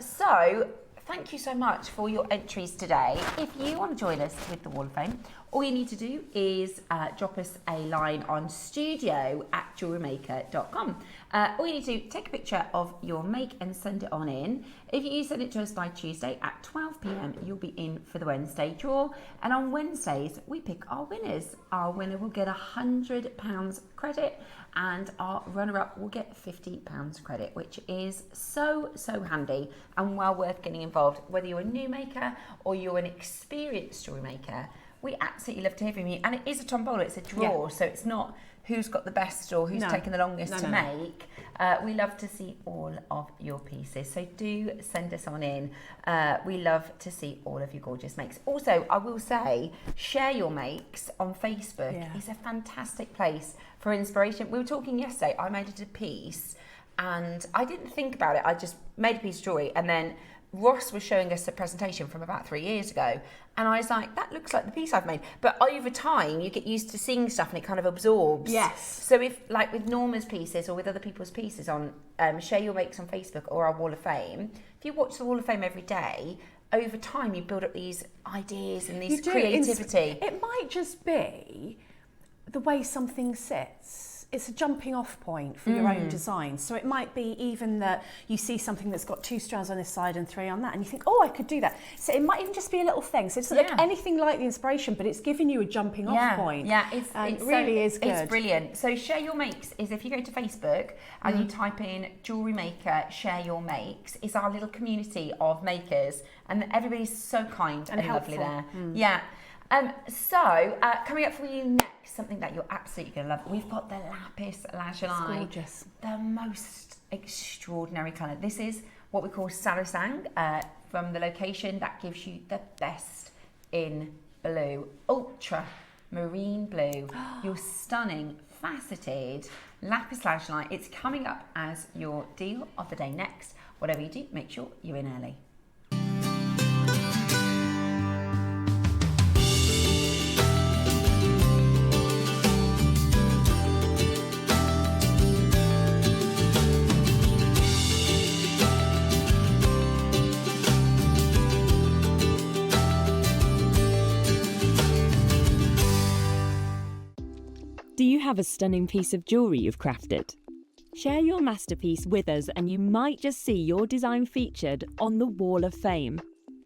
B: So, thank you so much for your entries today. If you want to join us with the Wall of Fame, all you need to do is drop us a line on studio@jewellerymaker.com. All you need to do, take a picture of your make and send it on in. If you send it to us by Tuesday at 12 p.m, you'll be in for the Wednesday draw. And on Wednesdays, we pick our winners. Our winner will get £100 credit, and our runner-up will get £50 credit, which is so handy and well worth getting involved. Whether you're a new maker or you're an experienced jewellery maker, we absolutely love to hear from you. And it is a tombola, it's a draw, so it's not who's got the best or who's taken the longest to make. We love to see all of your pieces, so do send us on in. We love to see all of your gorgeous makes. Also, I will say, share your makes on Facebook is a fantastic place for inspiration. We were talking yesterday, I made it a piece and I didn't think about it, I just made a piece of jewellery, and then Ross was showing us a presentation from about 3 years ago, and I was like, that looks like the piece I've made. But over time, you get used to seeing stuff and it kind of absorbs.
C: Yes.
B: So if, like with Norma's pieces or with other people's pieces on Share Your Makes on Facebook or our Wall of Fame, if you watch the Wall of Fame every day, over time you build up these ideas and these creativity.
C: It might just be the way something sits. It's a jumping off point for your own design. So it might be even that you see something that's got 2 strands on this side and 3 on that, and you think, oh, I could do that. So it might even just be a little thing. So it's like anything like the inspiration, but it's giving you a jumping off point.
B: Yeah, it
C: really is good.
B: It's brilliant. So Share Your Makes is, if you go to Facebook and you type in Jewellery Maker Share Your Makes, it's our little community of makers, and everybody's so kind and lovely there. Yeah. So coming up for you next, something that you're absolutely going to love. We've got the Lapis Lazuli.
C: It's gorgeous.
B: The most extraordinary colour. This is what we call Sar-i-Sang, from the location that gives you the best in blue. Ultra marine blue. Your stunning, faceted Lapis Lazuli. It's coming up as your deal of the day next. Whatever you do, make sure you're in early.
F: Do you have a stunning piece of jewellery you've crafted? Share your masterpiece with us and you might just see your design featured on the Wall of Fame.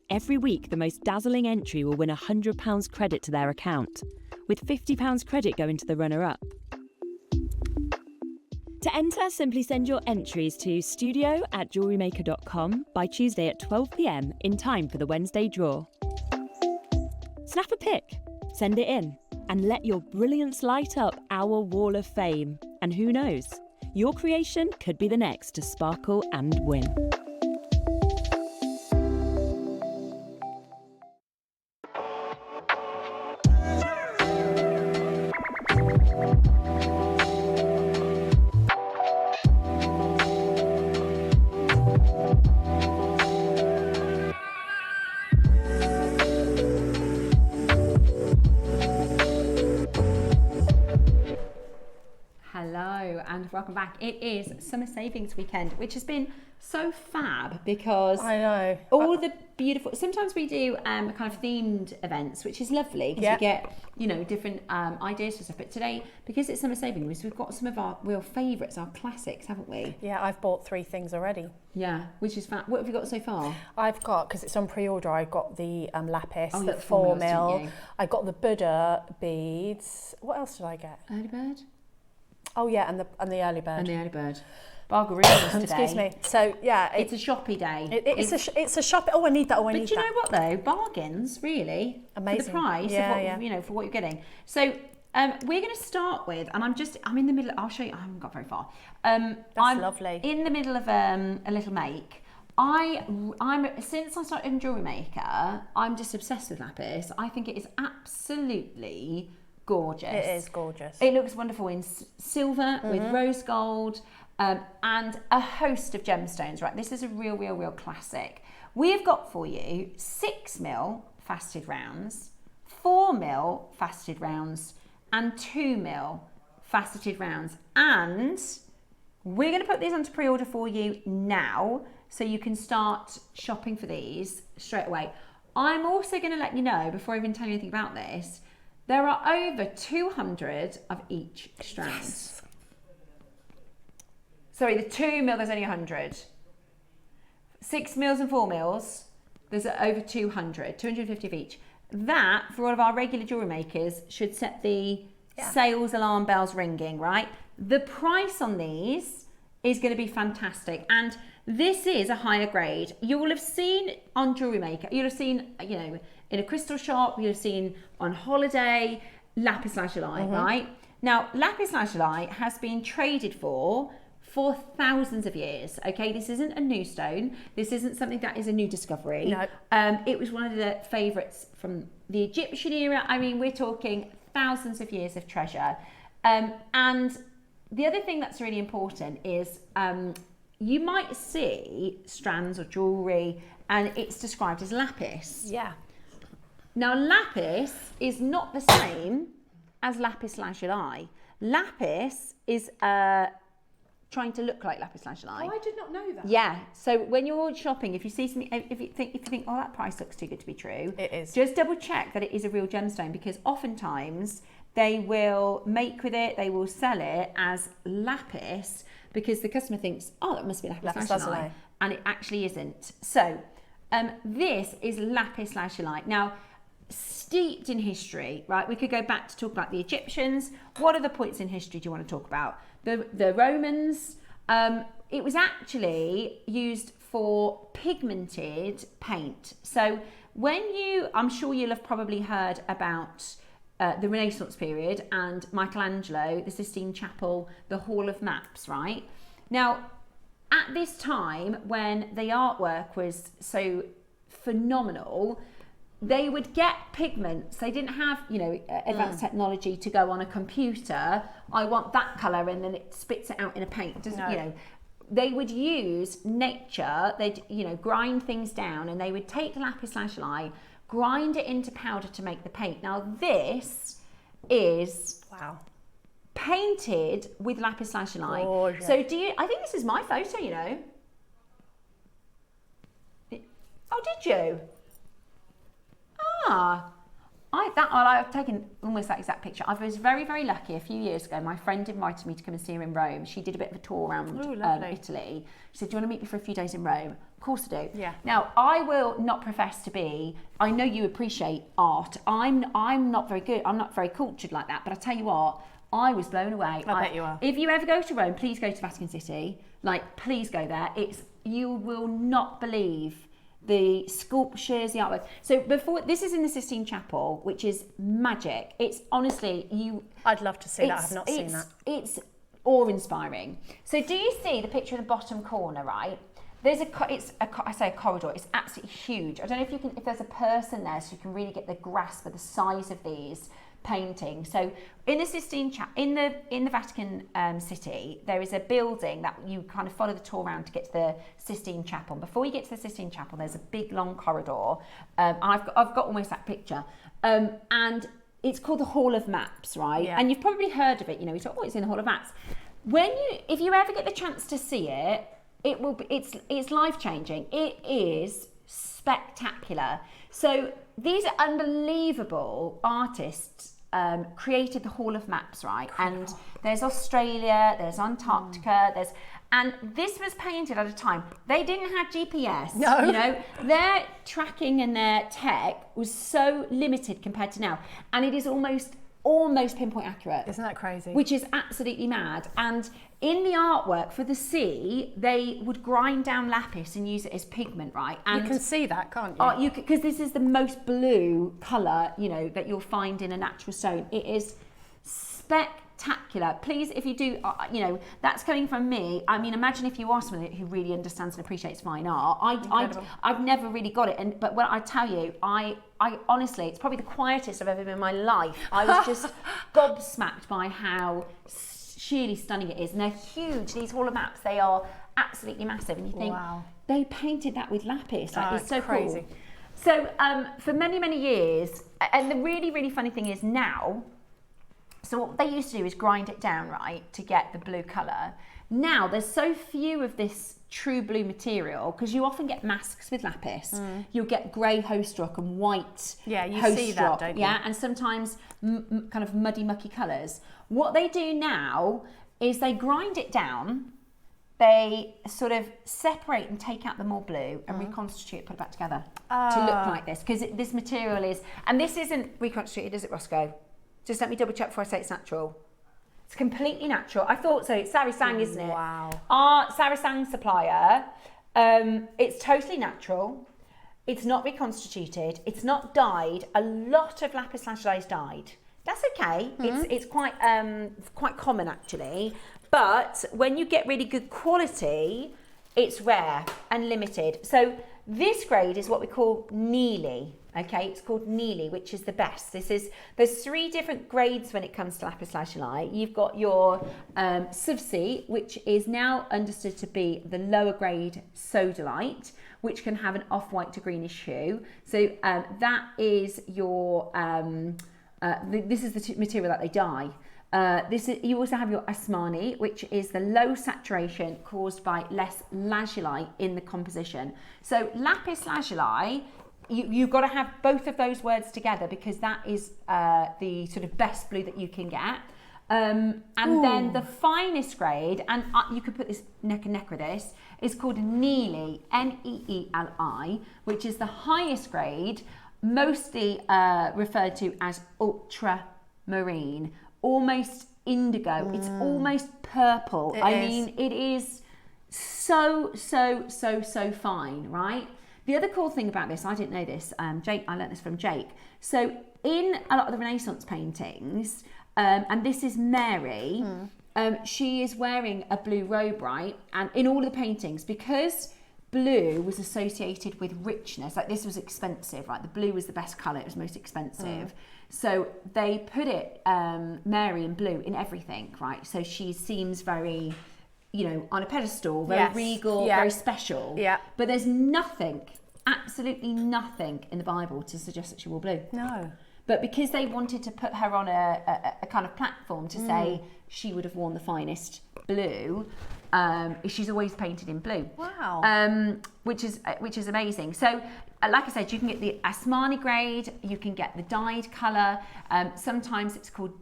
F: Every week, the most dazzling entry will win £100 credit to their account, with £50 credit going to the runner-up. To enter, simply send your entries to studio@jewellerymaker.com by Tuesday at 12 p.m. in time for the Wednesday draw. Snap a pic, send it in, and let your brilliance light up our Wall of Fame. And who knows, your creation could be the next to sparkle and win.
B: And welcome back. It is Summer Savings Weekend, which has been so fab because
C: I know
B: all the beautiful. Sometimes we do kind of themed events, which is lovely because we get different ideas for stuff. But today, because it's Summer Savings, we've got some of our real favourites, our classics, haven't we?
C: Yeah, I've bought 3 things already.
B: Yeah, which is fab. What have you got so far?
C: I've got, because it's on pre-order, I got the lapis,
B: the
C: the 4
B: mils,
C: mil.
B: didn't you?
C: I got the Buddha beads. What else did I get?
B: Early bird.
C: Oh yeah, and the early bird.
B: And the early bird. Bargarinas today.
C: Excuse me. So yeah,
B: it's a shoppy day.
C: It's a shop. Oh, I need that. Oh, I need that.
B: But you know what though? Bargains, really.
C: Amazing.
B: For the price of what, for what you're getting. So we're going to start with, and I'm in the middle. I'll show you. I haven't got very far.
C: That's lovely.
B: In the middle of a little make. I'm since I started in Jewellery Maker, I'm just obsessed with lapis. I think it is absolutely gorgeous.
C: It is gorgeous.
B: It looks wonderful in silver with rose gold and a host of gemstones, right? This is a real classic. We've got for you 6 mil faceted rounds, 4 mil faceted rounds, and 2 mil faceted rounds. And we're going to put these onto pre-order for you now so you can start shopping for these straight away. I'm also going to let you know, before I even tell you anything about this, There are over 200 of each strand. Yes. Sorry, the 2 mil, there's only 100. 6 mils and 4 mils, there's over 200, 250 of each. That, for all of our regular jewellery makers, should set the sales alarm bells ringing, right? The price on these is going to be fantastic. And this is a higher grade. You will have seen on Jewellery Maker, you'll have seen, you know, in a crystal shop, you'll have seen on holiday, lapis lazuli, right? Now, lapis lazuli has been traded for thousands of years, okay? This isn't a new stone. This isn't something that is a new discovery.
C: No.
B: It was one of the favourites from the Egyptian era. I mean, we're talking thousands of years of treasure. And the other thing that's really important is you might see strands or jewellery and it's described as lapis.
C: Yeah.
B: Now, lapis is not the same as lapis lazuli. Lapis is trying to look like lapis lazuli.
C: Oh, I did not know that.
B: Yeah. So when you're shopping, if you see something, if you think, oh, that price looks too good to be true,
C: it is.
B: Just double check that it is a real gemstone, because oftentimes they will make with it, they will sell it as lapis because the customer thinks, oh, that must be lapis lazuli, and it actually isn't. So this is lapis lazuli. Now, steeped in history, right? We could go back to talk about the Egyptians. What other points in history do you want to talk about? The Romans. It was actually used for pigmented paint. So I'm sure you'll have probably heard about the Renaissance period and Michelangelo, the Sistine Chapel, the Hall of Maps, right? Now, at this time when the artwork was so phenomenal, they would get pigments. They didn't have, you know, advanced technology to go on a computer. I want that colour, and then it spits it out in a paint. You know, they would use nature. They'd, you know, grind things down, and they would take lapis lazuli, grind it into powder to make the paint. Now this is painted with lapis lazuli.
C: Gorgeous.
B: So I think this is my photo, you know. Oh, did you? I've taken almost that exact picture. I was very, very lucky. A few years ago, my friend invited me to come and see her in Rome. She did a bit of a tour around Italy. She said, do you want to meet me for a few days in Rome? Of course I do.
C: Yeah.
B: Now, I will not profess to be, I know you appreciate art. I'm not very good. I'm not very cultured like that. But I tell you what, I was blown away.
C: I bet you are.
B: If you ever go to Rome, please go to Vatican City. Like, please go there. You will not believe the sculptures, the artwork. So this is in the Sistine Chapel, which is magic. It's honestly,
C: I'd love to see that. I've not seen that.
B: It's awe-inspiring. So do you see the picture in the bottom corner, right? There's I say a corridor. It's absolutely huge. I don't know if there's a person there so you can really get the grasp of the size of these paintings. So in the Sistine in the Vatican City, there is a building that you kind of follow the tour around to get to the Sistine Chapel. And before you get to the Sistine Chapel, there's a big long corridor. I've got almost that picture, and it's called the Hall of Maps, right?
C: Yeah.
B: And you've probably heard of it. You know, you thought, oh, it's in the Hall of Maps. If you ever get the chance to see it, it's life changing. It is spectacular. So these unbelievable artists created the Hall of Maps, right? And there's Australia, there's Antarctica, and this was painted at a time they didn't have GPS.
C: No.
B: You know, their tracking and their tech was so limited compared to now, and it is almost pinpoint accurate.
C: Isn't that crazy? Which
B: Which is absolutely mad. And in the artwork for the sea, they would grind down lapis and use it as pigment, right? And
C: you can see that, can't you?
B: because this is the most blue colour, you know, that you'll find in a natural stone. It is spectacular. Please, if you do, you know, that's coming from me. I mean, imagine if you are someone who really understands and appreciates fine art. I've never really got it. But when I tell you, I honestly, it's probably the quietest I've ever been in my life. I was just gobsmacked by how sheerly stunning it is. And they're huge. These Hall of Maps, they are absolutely massive. And you think,
C: wow,
B: they painted that with lapis. Like, it's so
C: crazy.
B: cool. So for many, many years, and the really, really funny thing is now, So what they used to do is grind it down, right, to get the blue colour. Now there's so few of this true blue material, because you often get masks with lapis. You'll get grey host rock and white host
C: see that,
B: rock,
C: don't you?
B: yeah, and sometimes kind of muddy, mucky colours. What they do now is they grind it down, they sort of separate and take out the more blue and reconstitute, put it back together to look like this, because this material is, and this isn't reconstituted, is it, Roscoe? Just let me double check before I say it's natural. It's completely natural. I thought so. It's Sar-i-Sang, isn't it?
C: Wow.
B: Our Sar-i-Sang supplier, it's totally natural. It's not reconstituted. It's not dyed. A lot of lapis lazuli is dyed. That's okay. It's quite common actually. But when you get really good quality, it's rare and limited. So this grade is what we call Neely. Okay, it's called Neely, which is the best. There's 3 different grades when it comes to lapis lazuli. You've got your Suvsi, which is now understood to be the lower grade sodalite, which can have an off-white to greenish hue. So that is your, this is the material that they dye. You also have your Asmani, which is the low saturation caused by less lazuli in the composition. So lapis lazuli, you've got to have both of those words together, because that is the sort of best blue that you can get. And then the finest grade, and you could put this neck and neck with this, is called Neely, Neeli, which is the highest grade, mostly referred to as ultramarine, almost indigo. It's almost purple. It is so fine, right? The other cool thing about this, I didn't know this, Jake, I learnt this from Jake. So in a lot of the Renaissance paintings, and this is Mary, she is wearing a blue robe, right? And in all of the paintings, because blue was associated with richness, like this was expensive, right? The blue was the best colour, it was most expensive. So they put it, Mary in blue in everything, right? So she seems very, on a pedestal, very regal, very special. Yeah. But there's nothing, absolutely nothing in the Bible to suggest that she wore blue.
C: No.
B: But because they wanted to put her on a kind of platform to say she would have worn the finest blue, she's always painted in blue.
C: Wow.
B: Which is amazing. So, like I said, you can get the Asmani grade, you can get the dyed colour. Sometimes it's called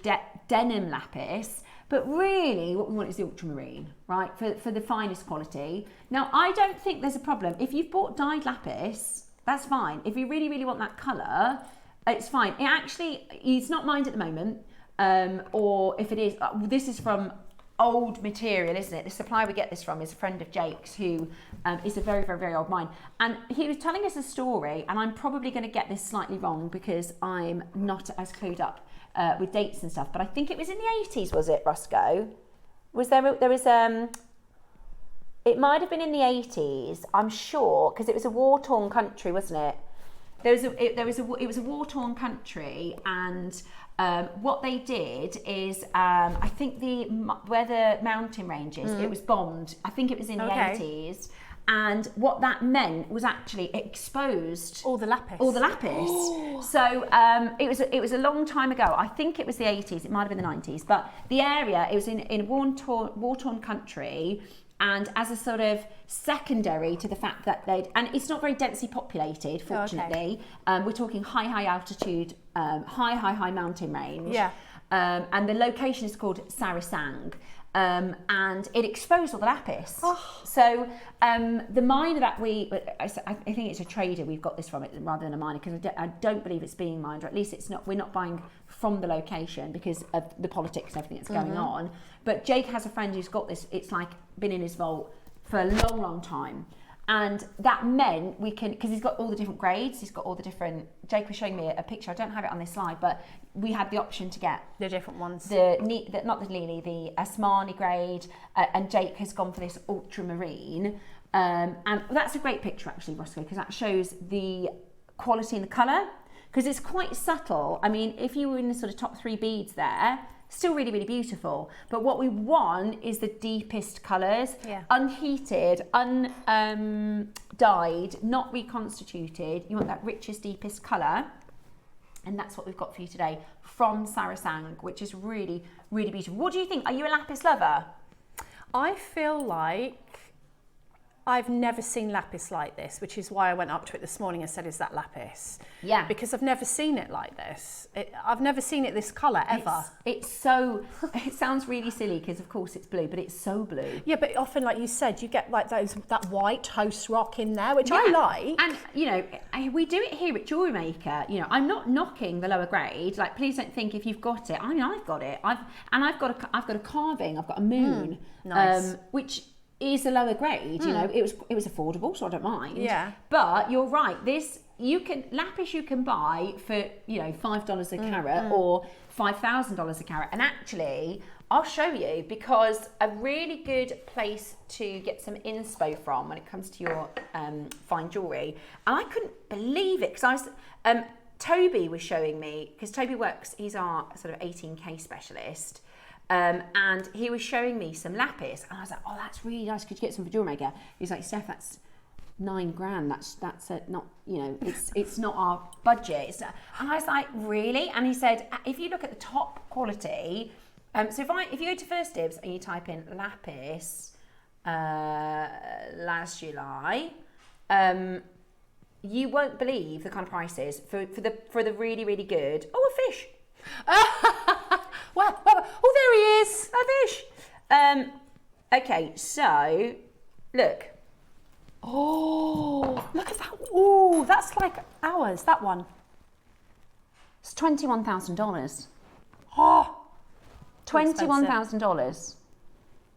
B: denim lapis. But really, what we want is the ultramarine, right, for the finest quality. Now, I don't think there's a problem. If you've bought dyed lapis, that's fine. If you really, really want that colour, it's fine. It's not mined at the moment, or if it is, this is from old material, isn't it? The supplier we get this from is a friend of Jake's, who is a very, very, very old mine. And he was telling us a story, and I'm probably going to get this slightly wrong because I'm not as clued up with dates and stuff, but I think it was in the 80s, was it, Roscoe? It might have been in the 80s, I'm sure, because it was a war-torn country, wasn't it? It was a war-torn country, and what they did is, I think where the mountain range is, it was bombed. I think it was in the 80s. And what that meant was actually it exposed
C: all the lapis.
B: So it was a long time ago. I think it was the 80s. It might have been the 90s. But the area, it was in a war-torn country, and as a sort of secondary to the fact that and it's not very densely populated, fortunately. We're talking high altitude, high mountain range. Yeah. And the location is called Sar-i-Sang. And it exposed all the lapis. So the miner that I think it's a trader we've got this from it rather than a miner, because I don't believe it's being mined, or at least it's not. We're not buying from the location because of the politics and everything that's going on. But Jake has a friend who's got this. It's like been in his vault for a long, long time. And that meant we can, because he's got all the different grades, he's got all the different, Jake was showing me a picture, I don't have it on this slide, but we had the option to get
C: the different ones.
B: Not the Lily, the Asmani grade, and Jake has gone for this ultramarine. And that's a great picture actually, Roscoe, because that shows the quality and the colour, because it's quite subtle. I mean, if you were in the sort of top 3 beads there, still really, really beautiful. But what we want is the deepest colours, unheated, undyed, not reconstituted. You want that richest, deepest colour. And that's what we've got for you today from Sar-i-Sang, which is really, really beautiful. What do you think? Are you a lapis lover?
C: I feel like I've never seen lapis like this, which is why I went up to it this morning and said, is that lapis?
B: Yeah.
C: Because I've never seen it like this. I've never seen it this colour, ever.
B: It's so, it sounds really silly because of course it's blue, but it's so blue.
C: Yeah, but often, like you said, you get like that white host rock in there, which I like.
B: And, you know, we do it here at JewelleryMaker. You know, I'm not knocking the lower grade. Like, please don't think if you've got it. I mean, I've got it. I've got a carving. I've got a moon.
C: Nice.
B: Which is a lower grade, you know, it was affordable, so I don't mind.
C: Yeah.
B: But you're right, lapis you can buy for, you know, $5 a carat or $5,000 a carat. And actually, I'll show you, because a really good place to get some inspo from when it comes to your fine jewellery, and I couldn't believe it, because Toby was showing me, because Toby he's our sort of 18K specialist, and he was showing me some lapis, and I was like, oh, that's really nice. Could you get some for JewelleryMaker? He's like, Steph, that's $9,000. That's not, you know, it's not our budget. And I was like, really? And he said, if you look at the top quality, so if you go to First Dibs and you type in lapis lazuli, you won't believe the kind of prices for the really, really good. Oh, a fish.
C: Well, oh, there he is.
B: A fish. Okay, so look.
C: Oh, look at that. Oh, that's like ours, that one.
B: It's $21,000.
C: Oh,
B: $21,000.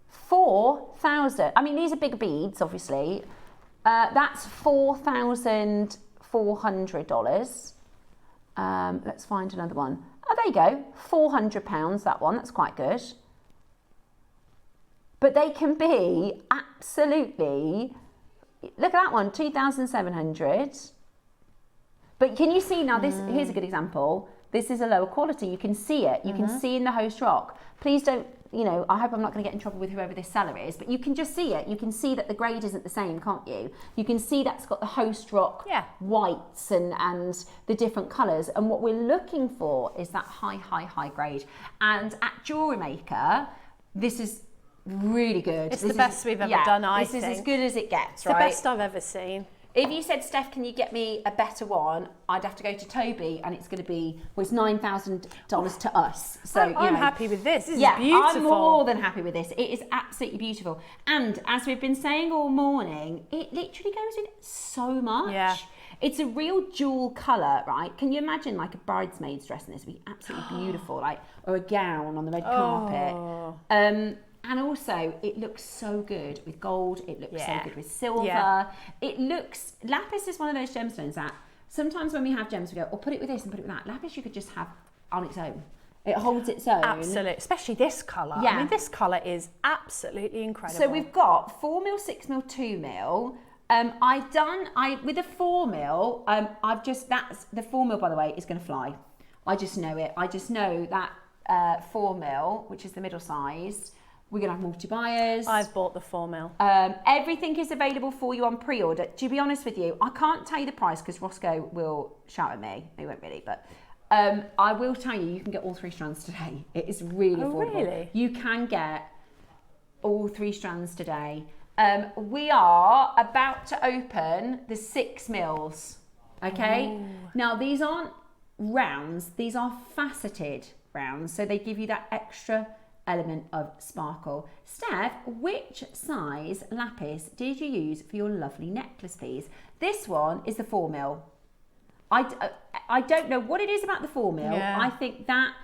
B: 4,000. I mean, these are big beads, obviously. That's $4,400. Let's find another one. Oh, there you go. £400, that one. That's quite good. But they can be absolutely... Look at that one, 2,700. But can you see now, here's a good example. This is a lower quality. You can see it. You can see in the host rock. Please don't, you know, I hope I'm not going to get in trouble with whoever this seller is, but you can just see it. You can see that the grade isn't the same, can't you? You can see that's got the host rock whites and the different colours. And what we're looking for is that high grade. And at JewelleryMaker, this is really good.
C: It's the best we've ever done, I think.
B: This is as good as it gets,
C: right? The best I've ever seen.
B: If you said, Steph, can you get me a better one? I'd have to go to Toby, and it's going to be, well, it's $9,000 to us. So
C: I'm happy with this. This is beautiful.
B: I'm more than happy with this. It is absolutely beautiful. And as we've been saying all morning, it literally goes in so much. Yeah. It's a real jewel colour, right? Can you imagine like a bridesmaid's dress in this? Would be absolutely beautiful, like, or a gown on the red carpet. And also, it looks so good with gold. It looks so good with silver. Yeah. Lapis is one of those gemstones that sometimes when we have gems, we go, oh, put it with this and put it with that. Lapis you could just have on its own. It holds its own.
C: Absolutely, especially this colour. Yeah. I mean, this colour is absolutely incredible.
B: So we've got 4mm, 6mm, 2mm. With a 4mm, that's the 4mm, by the way, is going to fly. I just know it. I just know that 4mm, which is the middle size, we're going to have multi-buyers.
C: I've bought the 4mm.
B: Everything is available for you on pre-order. To be honest with you, I can't tell you the price because Roscoe will shout at me. He won't really, but I will tell you can get all 3 strands today. It is really affordable. Really? You can get all 3 strands today. We are about to open the 6mm. Okay? Ooh. Now, these aren't rounds. These are faceted rounds. So they give you that extra element of sparkle. Steph, which size lapis did you use for your lovely necklace, please? This one is the 4mm. I don't know what it is about the 4mm. Yeah. I think that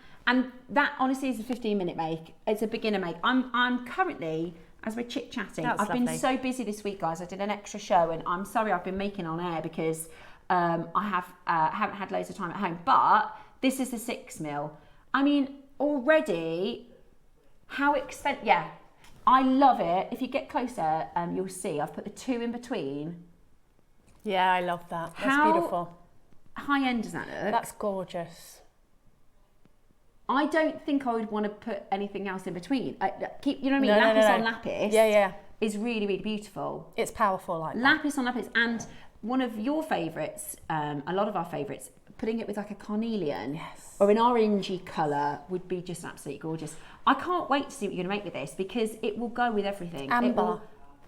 B: honestly is a 15-minute make. It's a beginner make. I'm currently, as we're chit-chatting, I've been so busy this week, guys. I did an extra show, and I'm sorry I've been making on air because I haven't had loads of time at home. But this is the 6mm. I mean, already. How expensive? Yeah, I love it. If you get closer, you'll see I've put the 2 in between.
C: Yeah, I love that. That's beautiful.
B: High end does that look?
C: That's gorgeous.
B: I don't think I would want to put anything else in between. You know what I mean? Lapis on lapis.
C: Yeah.
B: Is really, really beautiful.
C: It's powerful like that.
B: Lapis on lapis, and one of your favourites, a lot of our favourites, putting it with like a carnelian or an orangey colour would be just absolutely gorgeous. I can't wait to see what you're going to make with this because it will go with everything.
C: Amber.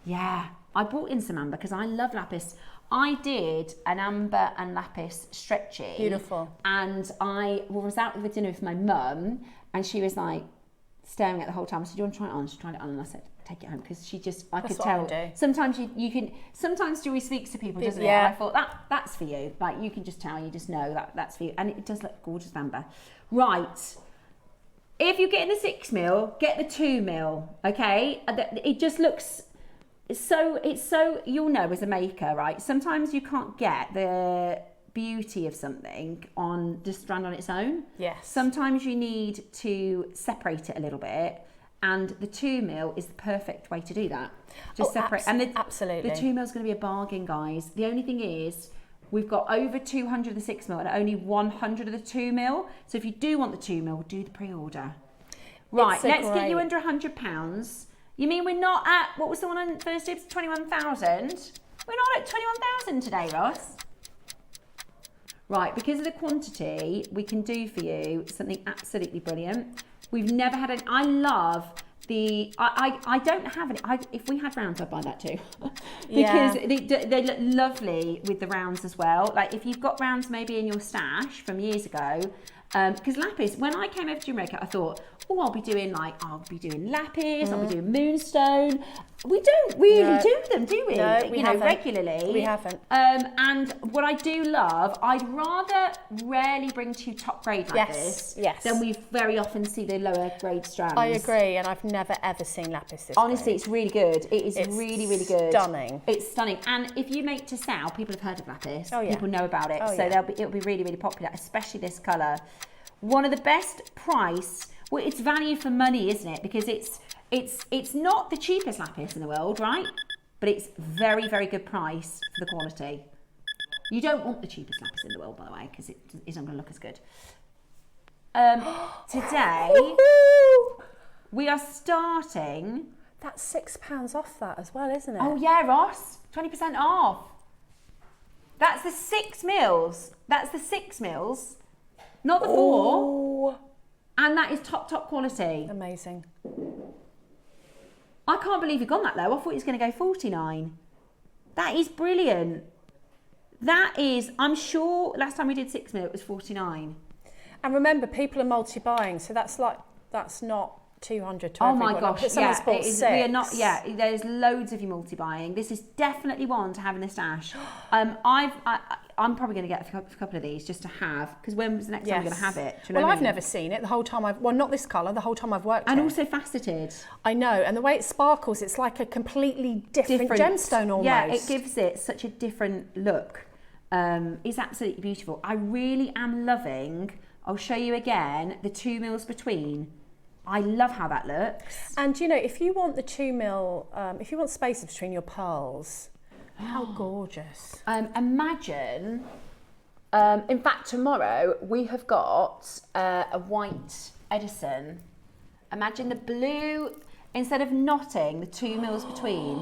B: Yeah, I brought in some amber because I love lapis. I did an amber and lapis stretchy.
C: Beautiful.
B: And I was out with dinner with my mum and she was like staring at the whole time. I said, do you want to try it on? She tried it on and I said, take it home because she just, I could tell. Sometimes you can, sometimes Joey speaks to people, doesn't it? And I thought that's for you. Like you can just tell, you just know that's for you. And it does look gorgeous, amber. Right. If you're getting the 6mm, get the 2mm, okay? It just looks, it's so, you'll know as a maker, right? Sometimes you can't get the beauty of something on just strand on its own.
C: Yes.
B: Sometimes you need to separate it a little bit, and the 2mm is the perfect way to do that. Just separate.
C: Absolutely.
B: The 2mm is going to be a bargain, guys. The only thing is, we've got over 200 of the 6mm and only 100 of the 2mm. So if you do want the 2mm, do the pre-order. Right, let's get you under £100. You mean we're not at, what was the one on Thursday? It was 21,000. We're not at 21,000 today, Ross. Right, because of the quantity, we can do for you something absolutely brilliant. We've never had I love the, I don't have any, if we had rounds, I'd buy that too. Because they look lovely with the rounds as well. Like if you've got rounds maybe in your stash from years ago, because lapis, when I came over to Jamaica, I thought, oh, I'll be doing lapis, I'll be doing moonstone. We don't really do them, do we?
C: No, we haven't.
B: Regularly.
C: We haven't.
B: And what I do love, I'd rather rarely bring to you top grade like this than we very often see the lower grade strands.
C: I agree, and I've never ever seen lapis this
B: Honestly,
C: grade.
B: it's really good. It's really, really good.
C: Stunning.
B: It's stunning. And if you make to sell, people have heard of lapis.
C: Oh, yeah.
B: People know about it.
C: Oh,
B: so
C: yeah.
B: it'll be really, really popular, especially this colour. One of the best price, well, it's value for money, isn't it? Because it's not the cheapest lapis in the world, right? But it's very, very good price for the quality. You don't want the cheapest lapis in the world, by the way, because it isn't going to look as good. Today, we are starting...
C: That's £6 off that as well, isn't it?
B: Oh yeah, Ross, 20% off. That's the 6mm. That's the 6mm, not the 4. And that is top quality.
C: Amazing.
B: I can't believe you've gone that low. I thought it was going to go 49. That is brilliant. That is, I'm sure last time we did 6mm it was 49.
C: And remember, people are multi-buying, so that's not 200 to
B: oh
C: everyone.
B: my gosh,
C: Someone's bought 6.
B: We are not, there's loads of you multi-buying. This is definitely one to have in the stash. I'm probably going to get a couple of these just to have, because when's the next time we're going to have it? Do you know what I mean?
C: I've never seen it the whole time well, not this colour, the whole time I've worked
B: And
C: it.
B: also faceted.
C: I know, and the way it sparkles, it's like a completely different gemstone almost.
B: Yeah, it gives it such a different look. It's absolutely beautiful. I really am loving, I'll show you again, the 2mm between. I love how that looks.
C: And you know, if you want the 2mm, if you want space between your pearls, how gorgeous.
B: Imagine, in fact, tomorrow we have got a white Edison. Imagine the blue, instead of knotting the 2mm between.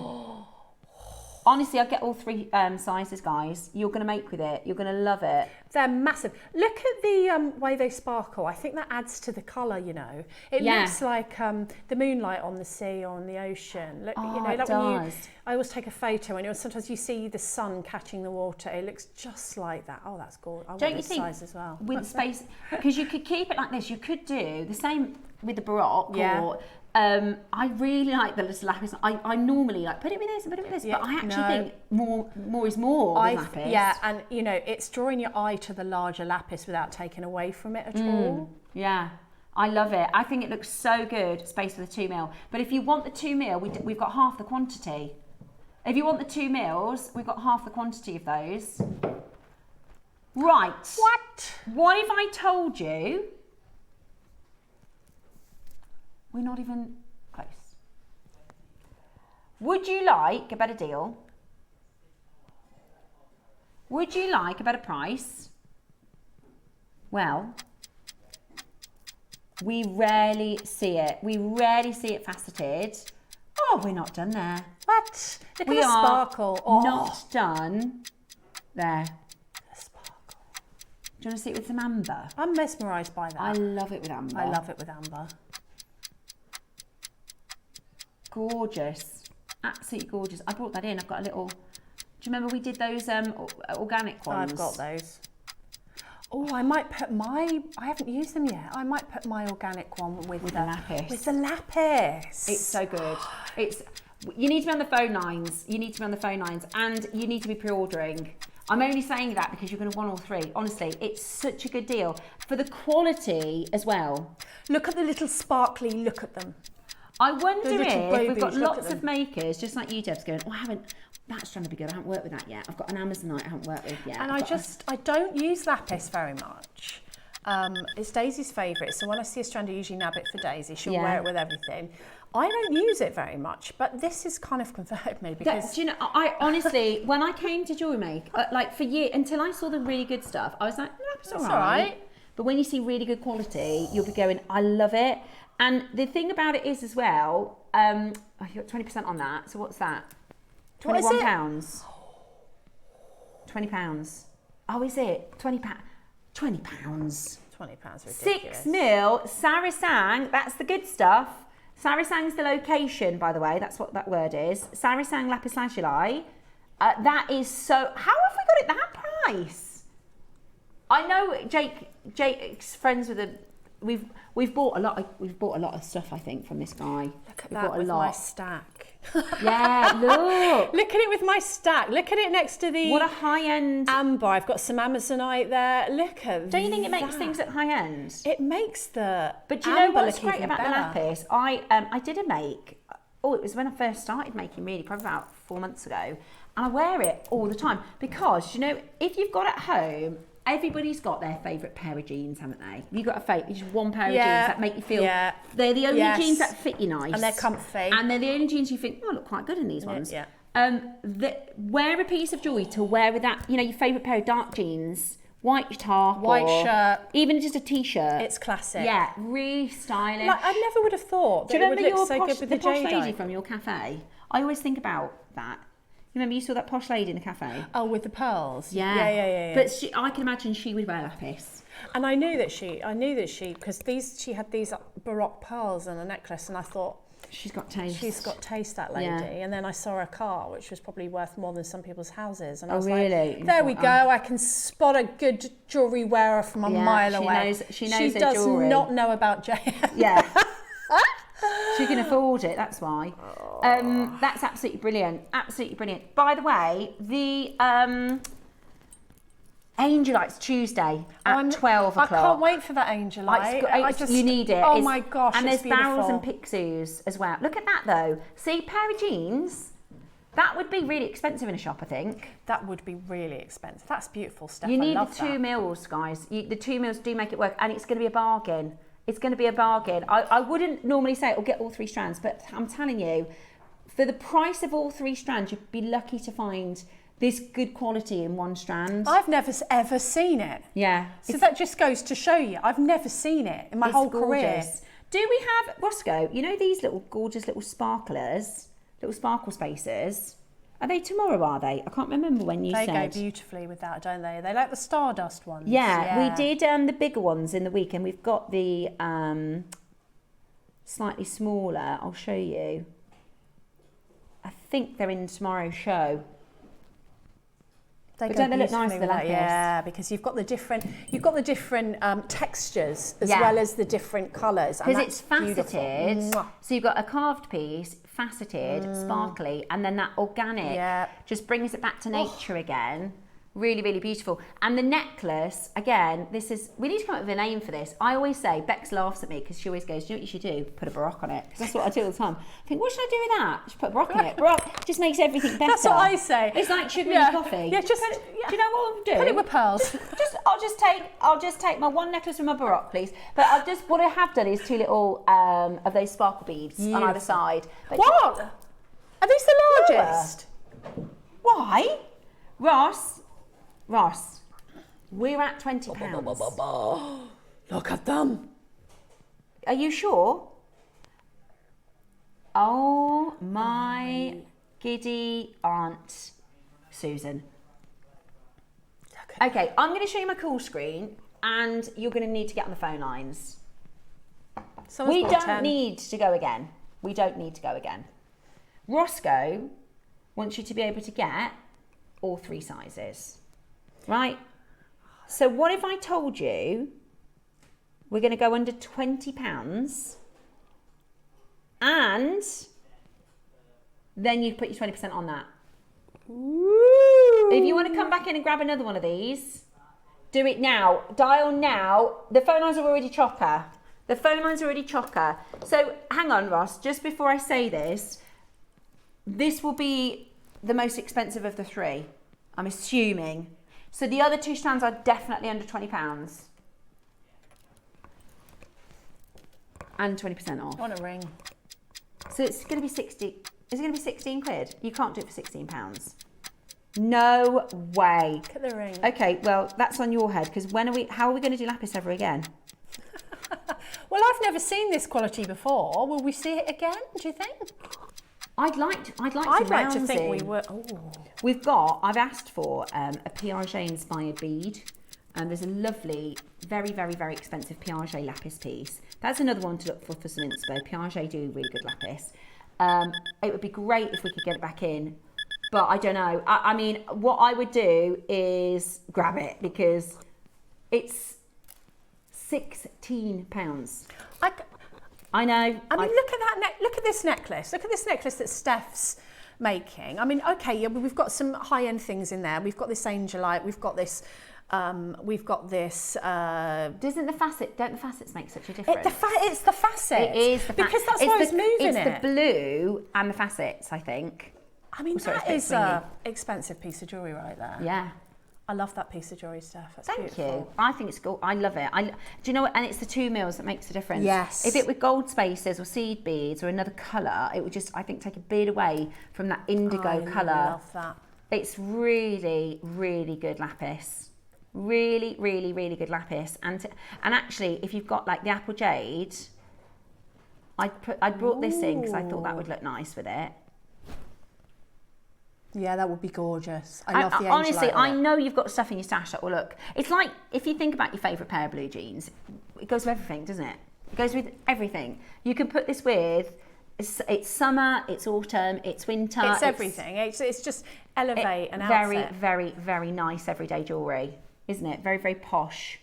B: Honestly, I'll get all 3 sizes, guys. You're going to make with it. You're going to love it.
C: They're massive. Look at the way they sparkle. I think that adds to the colour, you know. It looks like the moonlight on the sea or on the ocean. Look, you know,
B: it
C: like
B: does.
C: I always take a photo and sometimes you see the sun catching the water. It looks just like that. Oh, that's gorgeous. I want this size as well.
B: With space, because you could keep it like this. You could do the same with the Baroque or... I really like the little lapis. I normally like put it with this and put it with this, but I actually think more is more with lapis.
C: Yeah, and you know, it's drawing your eye to the larger lapis without taking away from it at all.
B: Yeah, I love it. I think it looks so good, space with the 2mm. But if you want the 2mm, we've got half the quantity. If you want the 2mm, we've got half the quantity of those. Right. What if I told you we're not even close? Would you like a better deal? Would you like a better price? Well, we rarely see it. We rarely see it faceted. Oh, we're not done there.
C: What? Look
B: We
C: at the
B: are
C: sparkle.
B: not done there.
C: The sparkle.
B: Do you want to see it with some amber?
C: I'm mesmerised by that.
B: I love it with amber.
C: I love it with amber.
B: Gorgeous. Absolutely gorgeous. I brought that in. I've got a little... Do you remember we did those organic ones?
C: I've got those. Oh, I might put my... I haven't used them yet. I might put my organic one with the
B: lapis.
C: With the lapis.
B: It's so good. You need to be on the phone lines. You need to be on the phone lines, and you need to be pre-ordering. I'm only saying that because you're going to want all three. Honestly, it's such a good deal. For the quality as well.
C: Look at the little sparkly, look at them.
B: I wonder
C: The little
B: if we've got
C: babies, look
B: lots
C: at
B: of makers, just like you, Deb's, going, oh, that's trying to be good. I haven't worked with that yet. I've got an Amazonite I haven't worked with yet.
C: And I don't use lapis very much. It's Daisy's favourite, so when I see a strand, I usually nab it for Daisy. She'll wear it with everything. I don't use it very much, but this has kind of converted me because...
B: Do you know, I honestly, when I came to JewelleryMake, like for years, until I saw the really good stuff, I was like, lapis all right. But when you see really good quality, you'll be going, I love it. And the thing about it is as well, you got 20% on that. So what's that? £21. £20. Oh, is it? £20. £20.
C: £20 ridiculous.
B: 6 mil, Sar-i-Sang, that's the good stuff. Sar-i-Sang's the location, by the way, that's what that word is. Sar-i-Sang Lapis Lazuli. That is so, how have we got it that price? I know Jake's friends with we've bought a lot of stuff, I think, from this guy.
C: Look at that with my stack.
B: Yeah, look.
C: Look at it with my stack. Look at it next to the...
B: What a high-end...
C: amber. I've got some Amazonite there. Look at
B: Don't you think it makes things at high-end?
C: It makes the
B: But do you know what's
C: look
B: great
C: even
B: about the
C: better.
B: lapis? I did a make. Oh, it was when I first started making, really, probably about 4 months ago. And I wear it all the time because, you know, if you've got at home... Everybody's got their favourite pair of jeans, haven't they? You've got a favourite, just one pair of jeans that make you feel...
C: Yeah.
B: They're the only jeans that fit you nice.
C: And they're comfy.
B: And they're the only jeans you think, oh, I look quite good in these ones.
C: Yeah.
B: Wear a piece of jewellery to wear with that, you know, your favourite pair of dark jeans, white top,
C: white shirt.
B: Even just a T-shirt.
C: It's classic.
B: Yeah, really stylish.
C: Like, I never would have thought that it would look so good with the
B: posh
C: jade
B: lady
C: eye.
B: from your cafe? I always think about that. You remember you saw that posh lady in the cafe?
C: Oh, with the pearls?
B: Yeah. But I can imagine she would wear lapis.
C: And I knew that she, because she had these Baroque pearls and a necklace, and I thought,
B: she's got taste.
C: She's got taste, that lady.
B: Yeah.
C: And then I saw her car, which was probably worth more than some people's houses. And I
B: Oh,
C: was
B: really?
C: like, there we go. I can spot a good jewellery wearer from a mile away.
B: She knows
C: she
B: her
C: does
B: jewellery.
C: not know about JM.
B: Yeah. She can afford it, that's why. That's absolutely brilliant. Absolutely brilliant. By the way, the Angelite's Tuesday at 12 o'clock.
C: I can't wait for that Angelite.
B: You need it.
C: Oh my gosh,
B: and
C: it's
B: there's barrels and
C: beautiful.
B: pixus as well. Look at that though. See, pair of jeans, that would be really expensive in a shop, I think.
C: That would be really expensive. That's beautiful stuff.
B: You need
C: I love
B: the 2 mils, guys. The 2 mils do make it work, and it's going to be a bargain. It's going to be a bargain. I wouldn't normally say it'll get all 3 strands, but I'm telling you, for the price of all 3 strands, you'd be lucky to find this good quality in 1 strand.
C: I've never ever seen it.
B: Yeah.
C: So that just goes to show you, I've never seen it in my whole career.
B: Do we have, Roscoe, you know these little gorgeous little sparklers, little sparkle spacers? Are they tomorrow, are they? I can't remember when you said.
C: They go beautifully with that, don't they? They like the Stardust ones.
B: Yeah, we did the bigger ones in the week, and we've got the slightly smaller. I'll show you. I think they're in tomorrow's show.
C: They
B: don't they look nice with the lapis?
C: Yeah, because you've got the different textures as well as the different colours.
B: Because it's faceted.
C: Beautiful.
B: So you've got a carved piece, faceted, sparkly, and then that organic just brings it back to nature again. Really, really beautiful. And the necklace, again, we need to come up with a name for this. I always say, Bex laughs at me because she always goes, do you know what you should do? Put a Baroque on it. Because that's what I do all the time. I think, what should I do with that? Just put a Baroque on it. Baroque just makes everything better.
C: That's what I say.
B: It's like sugar in coffee.
C: Yeah, just,
B: do you know what I'll do?
C: Put it with pearls.
B: I'll just take my 1 necklace from my Baroque, please. But what I have done is 2 little of those sparkle beads on either side. But
C: what? Are these the largest?
B: Why? Ross, we're at £20.
C: Look at them.
B: Are you sure? Oh my giddy Aunt Susan.
C: Look
B: Okay, I'm going to show you my call screen, and you're going to need to get on the phone lines. We don't need to go again. We don't need to go again. Roscoe wants you to be able to get all 3 sizes, right? So what if I told you we're going to go under £20 and then you put your 20% on that? Ooh. If you want to come back in and grab another one of these, do it now. Dial now. The phone lines are already chocker. The phone lines are already chocker. So hang on, Ross, just before I say this, this will be the most expensive of the 3, I'm assuming. So the other 2 strands are definitely under £20. And 20% off.
C: On a ring.
B: So it's going to be 60. Is it going to be 16 quid? You can't do it for £16. No way.
C: Look at the ring.
B: Okay, well, that's on your head, because how are we going to do lapis ever again?
C: Well, I've never seen this quality before. Will we see it again, do you think?
B: I'd like to think we were. Oh. I've asked for a Piaget inspired bead. And there's a lovely, very, very, very expensive Piaget lapis piece. That's another one to look for some inspo. Piaget do really good lapis. It would be great if we could get it back in, but I don't know. I mean, what I would do is grab it, because it's £16. I know.
C: I mean, look at that. Look at this necklace. Look at this necklace that Steph's making. I mean, okay, yeah, we've got some high-end things in there. We've got this angelite. We've got this. Don't the facets make such a difference?
B: It's the facet. It is
C: because that's why it's moving it.
B: It's the blue and the facets, I think.
C: I mean, that is an expensive piece of jewellery right there.
B: Yeah.
C: I love that piece of jewellery, Steph. That's
B: Thank
C: beautiful.
B: you. I think it's cool. I love it. Do you know what? And it's the 2 mils that makes the difference.
C: Yes.
B: If it were gold spaces or seed beads or another colour, it would just, I think, take a bit away from that indigo colour.
C: I love that.
B: It's really, really good lapis. Really, really, really good lapis. And actually, if you've got like the apple jade, I brought this in because I thought that would look nice with it.
C: Yeah, that would be gorgeous. I love the
B: honestly, I know you've got stuff in your stash that will look. It's like if you think about your favourite pair of blue jeans, it goes with everything, doesn't it? It goes with everything. You can put this with. It's summer, it's autumn, it's winter.
C: It's everything. It's just elevate an outfit.
B: Very, very, very nice everyday jewellery, isn't it? Very, very posh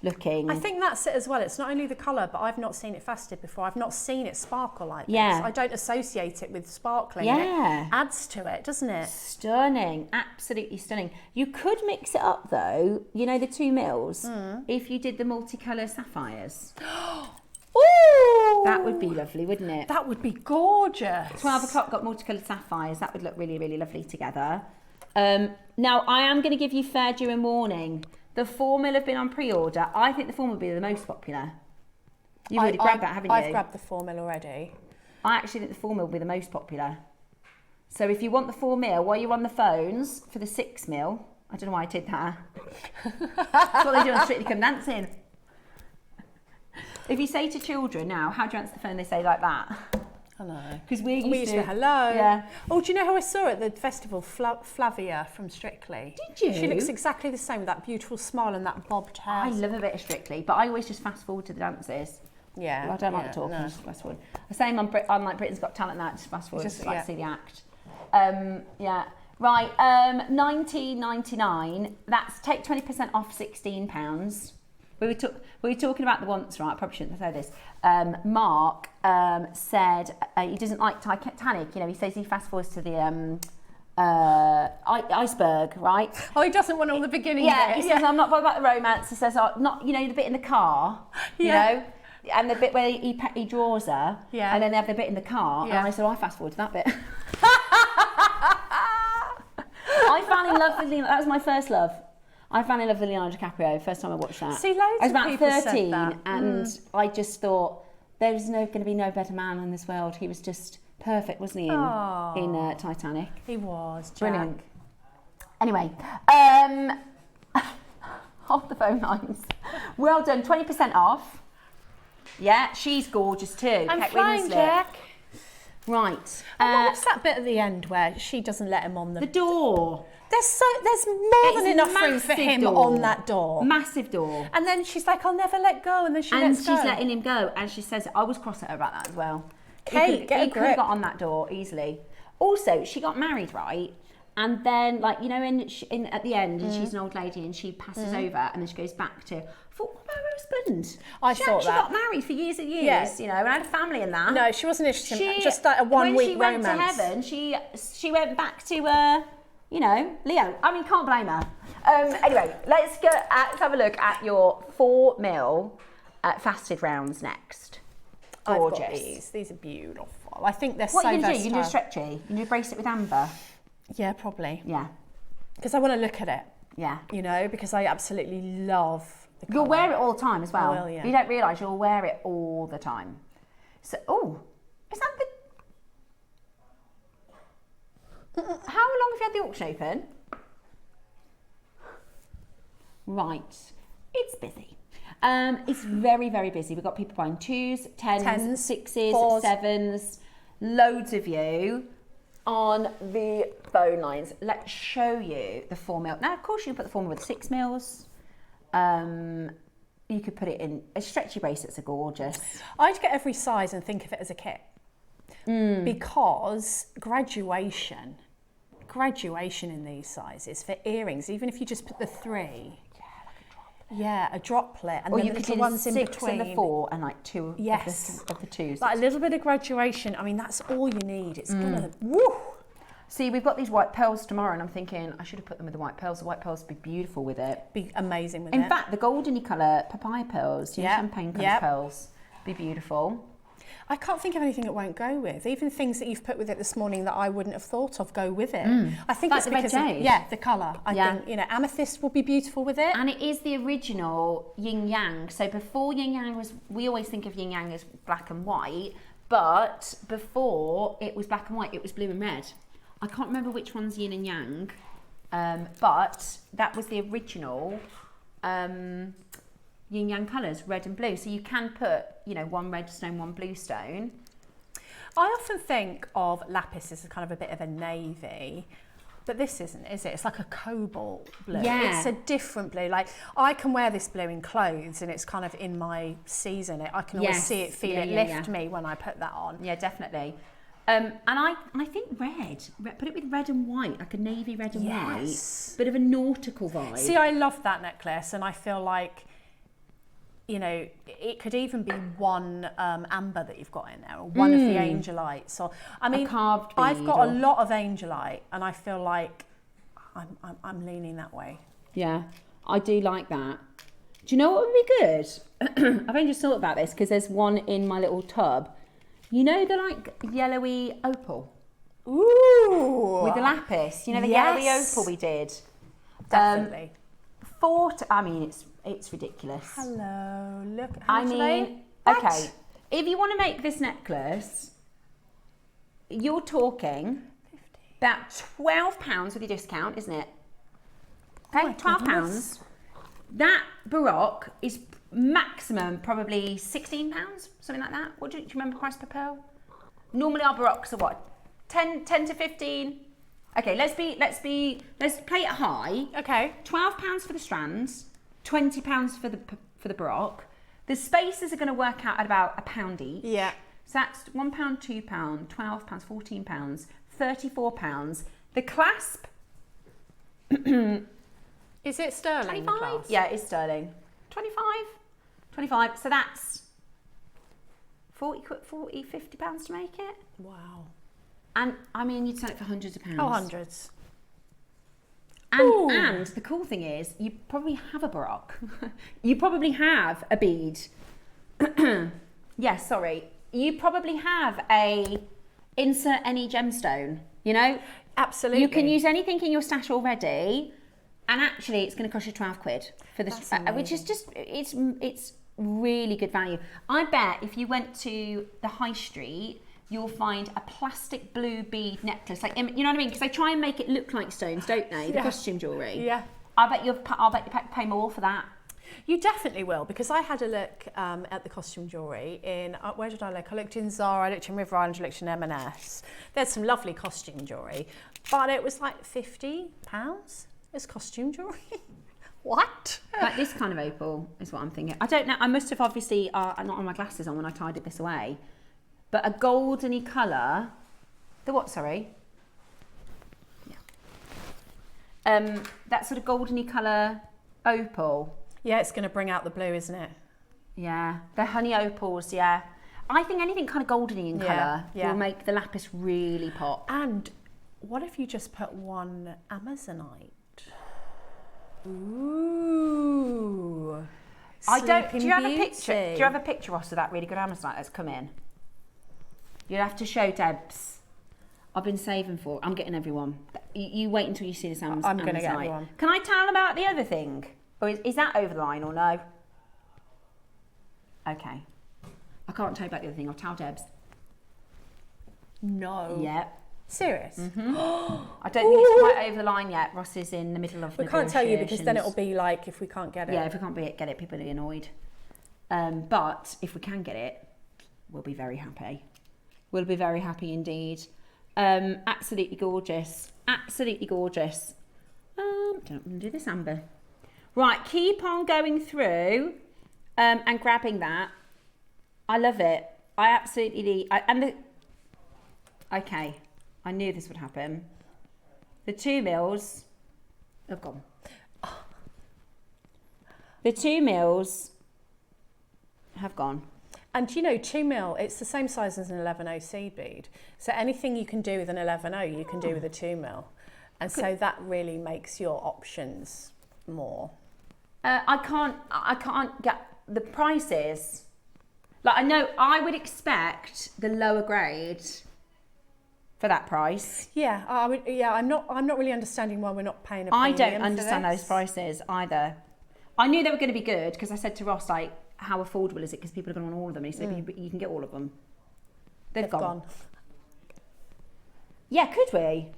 B: looking.
C: I think that's it as well. It's not only the colour, but I've not seen it faceted before. I've not seen it sparkle like this. I don't associate it with sparkling.
B: Yeah.
C: It adds to it, doesn't it?
B: Stunning. Absolutely stunning. You could mix it up though, you know, the 2 mils, if you did the multicolour sapphires.
C: Ooh!
B: That would be lovely, wouldn't it?
C: That would be gorgeous.
B: 12 o'clock got multicoloured sapphires. That would look really, really lovely together. Now, I am going to give you fair due and warning. The 4 mil have been on pre-order. I think the 4 mil will be the most popular. You've already grabbed that, haven't you?
C: I've grabbed the 4 mil already.
B: I actually think the 4 mil will be the most popular. So if you want the 4 mil, while you're on the phones for the 6 mil, I don't know why I did that. That's what they do on Strictly Come Dancing. If you say to children now, how do you answer the phone, they say like that.
C: I know.
B: Because we used to
C: hello.
B: Yeah.
C: Oh, do you know who I saw at the festival? Flavia from Strictly.
B: Did you?
C: She looks exactly the same with that beautiful smile and that bobbed hair.
B: I love a bit of Strictly, but I always just fast forward to the dances.
C: Yeah.
B: Well, I don't like the talking, just fast forward. The same on like Britain's Got Talent now, just fast forward, just like see the act. Yeah. Right, $19.99. That's take 20% off £16. We were talking about the once, right? I probably shouldn't say this. Mark said he doesn't like Titanic. You know, he says he fast forwards to the iceberg, right?
C: Oh, he doesn't want all the beginning.
B: Yeah, he says I'm not bothered about the romance. He says not, you know, the bit in the car, you know, and the bit where he draws her, and then they have the bit in the car. And I said, I fast forward to that bit. I fell in love with Leonardo. That was my first love. I fell in love with Leonardo DiCaprio first time I watched that.
C: See, loads of people
B: I was about 13
C: said that.
B: and I just thought there's going to be no better man in this world. He was just perfect, wasn't he, in Titanic?
C: He was, Jack.
B: Brilliant. Anyway, hold the phone lines. Well done, 20% off. Yeah, she's gorgeous too.
C: I'm
B: Kate
C: flying,
B: Winslet.
C: Jack.
B: Right.
C: And what's that bit at the end where she doesn't let him on
B: the door?
C: There's more than enough room for him on that door.
B: Massive door.
C: And then she's like, I'll never let go. And then she lets go.
B: And she's letting him go. And she says, I was cross at her about that as well.
C: Kate, get a grip.
B: He could have got on that door easily. Also, she got married, right? And then, like, you know, at the end, and she's an old lady, and she passes over, and then she goes back to, I thought, what about her husband? She got married for years and years, you know, and had a family and that.
C: No, she wasn't interested. Just like a 1 week romance.
B: When she went to heaven, she went back to, you know, Leo. I mean, can't blame her. Anyway, let's have a look at your 4mm faceted rounds next. Gorgeous.
C: I've got these. These are beautiful. I think they're
B: what
C: so
B: versatile. What are you going to do? You do a stretchy? You do a bracelet with amber?
C: Yeah, probably.
B: Yeah.
C: Because I want to look at it.
B: Yeah.
C: You know, because I absolutely love the colour.
B: You'll wear it all the time as well.
C: I will, yeah.
B: You don't realise you'll wear it all the time. So, is that the... How long have you had the auction open? Right. It's busy. It's very, very busy. We've got people buying 2s, 10s, 6s,
C: 4s.
B: 7s. Loads of you on the phone lines. Let's show you the 4mm. Now, of course, you can put the 4mm with 6mm. You could put it in. Stretchy bracelets are gorgeous.
C: I'd get every size and think of it as a kit. Because graduation in these sizes for earrings, even if you just put the 3. Yeah, a droplet, and
B: or
C: then
B: you
C: the
B: could
C: little
B: do
C: ones in
B: 6
C: between.
B: and the 4, and like 2 of the 2s.
C: Like a little bit of graduation. I mean, that's all you need. It's gonna woo.
B: See, we've got these white pearls tomorrow, and I'm thinking I should have put them with the white pearls. The white pearls would be beautiful with it.
C: Be amazing with it.
B: In fact, the goldeny colour papaya pearls, champagne colour pearls, be beautiful.
C: I can't think of anything it won't go with. Even things that you've put with it this morning that I wouldn't have thought of go with it. I think
B: Like
C: it's
B: the red
C: because
B: jade.
C: the colour. I think, you know, amethyst will be beautiful with it.
B: And it is the original yin yang. So before yin yang was, we always think of yin yang as black and white, but before it was black and white, it was blue and red. I can't remember which one's yin and yang, but that was the original yin yang colours, red and blue. So you can put, you know, one red stone, one blue stone.
C: I often think of lapis as kind of a bit of a navy, but this isn't, is it? It's like a cobalt blue.
B: Yeah.
C: It's a different blue. Like, I can wear this blue in clothes and it's kind of in my season. I can always see it, feel it lift me when I put that on.
B: Yeah, definitely. And I think red, put it with red and white, like a navy red and white, bit of a nautical vibe.
C: See, I love that necklace, and I feel like, you know, it could even be one amber that you've got in there, or one of the angelites. Or I mean,
B: carved
C: I've
B: bead
C: got
B: or...
C: a lot of angelite, and I feel like I'm leaning that way.
B: Yeah, I do like that. Do you know what would be good? I've only just thought about this because there's one in my little tub. You know the like yellowy opal?
C: Ooh!
B: With the lapis. You know the yellowy opal we did?
C: Definitely.
B: I mean, it's ridiculous.
C: Hello, look.
B: I mean, okay. If you want to make this necklace, you're talking about £12 with your discount, isn't it? Okay, £12. That Baroque is maximum probably £16, something like that. What do you remember price per pearl? Normally our Baroques are what? 10 to 15. Okay, let's play it high.
C: Okay.
B: £12 for the strands, £20 for the Baroque. The spaces are going to work out at about £1 each.
C: Yeah.
B: So that's £1, £2, £12, £14, £34. The clasp.
C: Is it sterling?
B: 25? Yeah, it's sterling. 25. So that's 40, £50 to make it.
C: Wow.
B: And I mean, you'd sell it for hundreds of pounds.
C: Oh, hundreds.
B: And the cool thing is, you probably have a Baroque. You probably have a bead. Yes, sorry. You probably have a insert any gemstone, you know?
C: Absolutely.
B: You can use anything in your stash already, and actually it's going to cost you £12 for this, which is just, it's really good value. I bet if you went to the high street, you'll find a plastic blue bead necklace, like, you know what I mean? Because they try and make it look like stones, don't they? The costume jewellery.
C: Yeah.
B: I bet you pay more for that.
C: You definitely will, because I had a look at the costume jewellery in, where did I look? I looked in Zara, I looked in River Island, I looked in M&S. There's some lovely costume jewellery, but it was like £50. It's costume jewellery. What?
B: Like this kind of opal is what I'm thinking. I don't know, I must have obviously, not on my glasses on when I tidied this away, but a goldeny colour, the what, sorry? Yeah. That sort of goldeny colour opal.
C: Yeah, it's going to bring out the blue, isn't it?
B: Yeah, the honey opals, yeah. I think anything kind of goldeny in colour will make the lapis really pop.
C: And what if you just put one Amazonite? Ooh.
B: Do you have a picture? Do you have a picture, Ross, of that really good Amazonite that's come in? You'll have to show Debs. I've been saving for. I'm getting everyone. You wait until you see this Amazonite.
C: I'm going to get everyone.
B: Can I tell them about the other thing? Or is that over the line or no? Okay. I can't tell you about the other thing. I'll tell Debs.
C: No.
B: Yep.
C: Serious?
B: Mm-hmm. I don't think it's quite over the line yet. Ross is in the middle of
C: We can't tell you because then it'll be like if we can't get it.
B: Yeah, if we can't get it, people will be annoyed. But if we can get it, we'll be very happy. We'll be very happy indeed. Absolutely gorgeous. Absolutely gorgeous. Don't want to do this, Amber. Right, keep on going through and grabbing that. I love it. I absolutely... Okay, I knew this would happen. The 2 mils have gone. The 2 mils have gone.
C: And you know, 2 mil, it's the same size as an 11.0 seed bead. So anything you can do with an 11.0, you can do with a 2 mil. And so that really makes your options more.
B: I can't get the prices. Like, I know I would expect the lower grade for that price.
C: Yeah, I'm not really understanding why we're not paying a premium.
B: I don't understand those prices either. I knew they were going to be good because I said to Ross, like, how affordable is it? Because people have gone on all of them. And he said, you can get all of them. They've gone. Yeah, could we?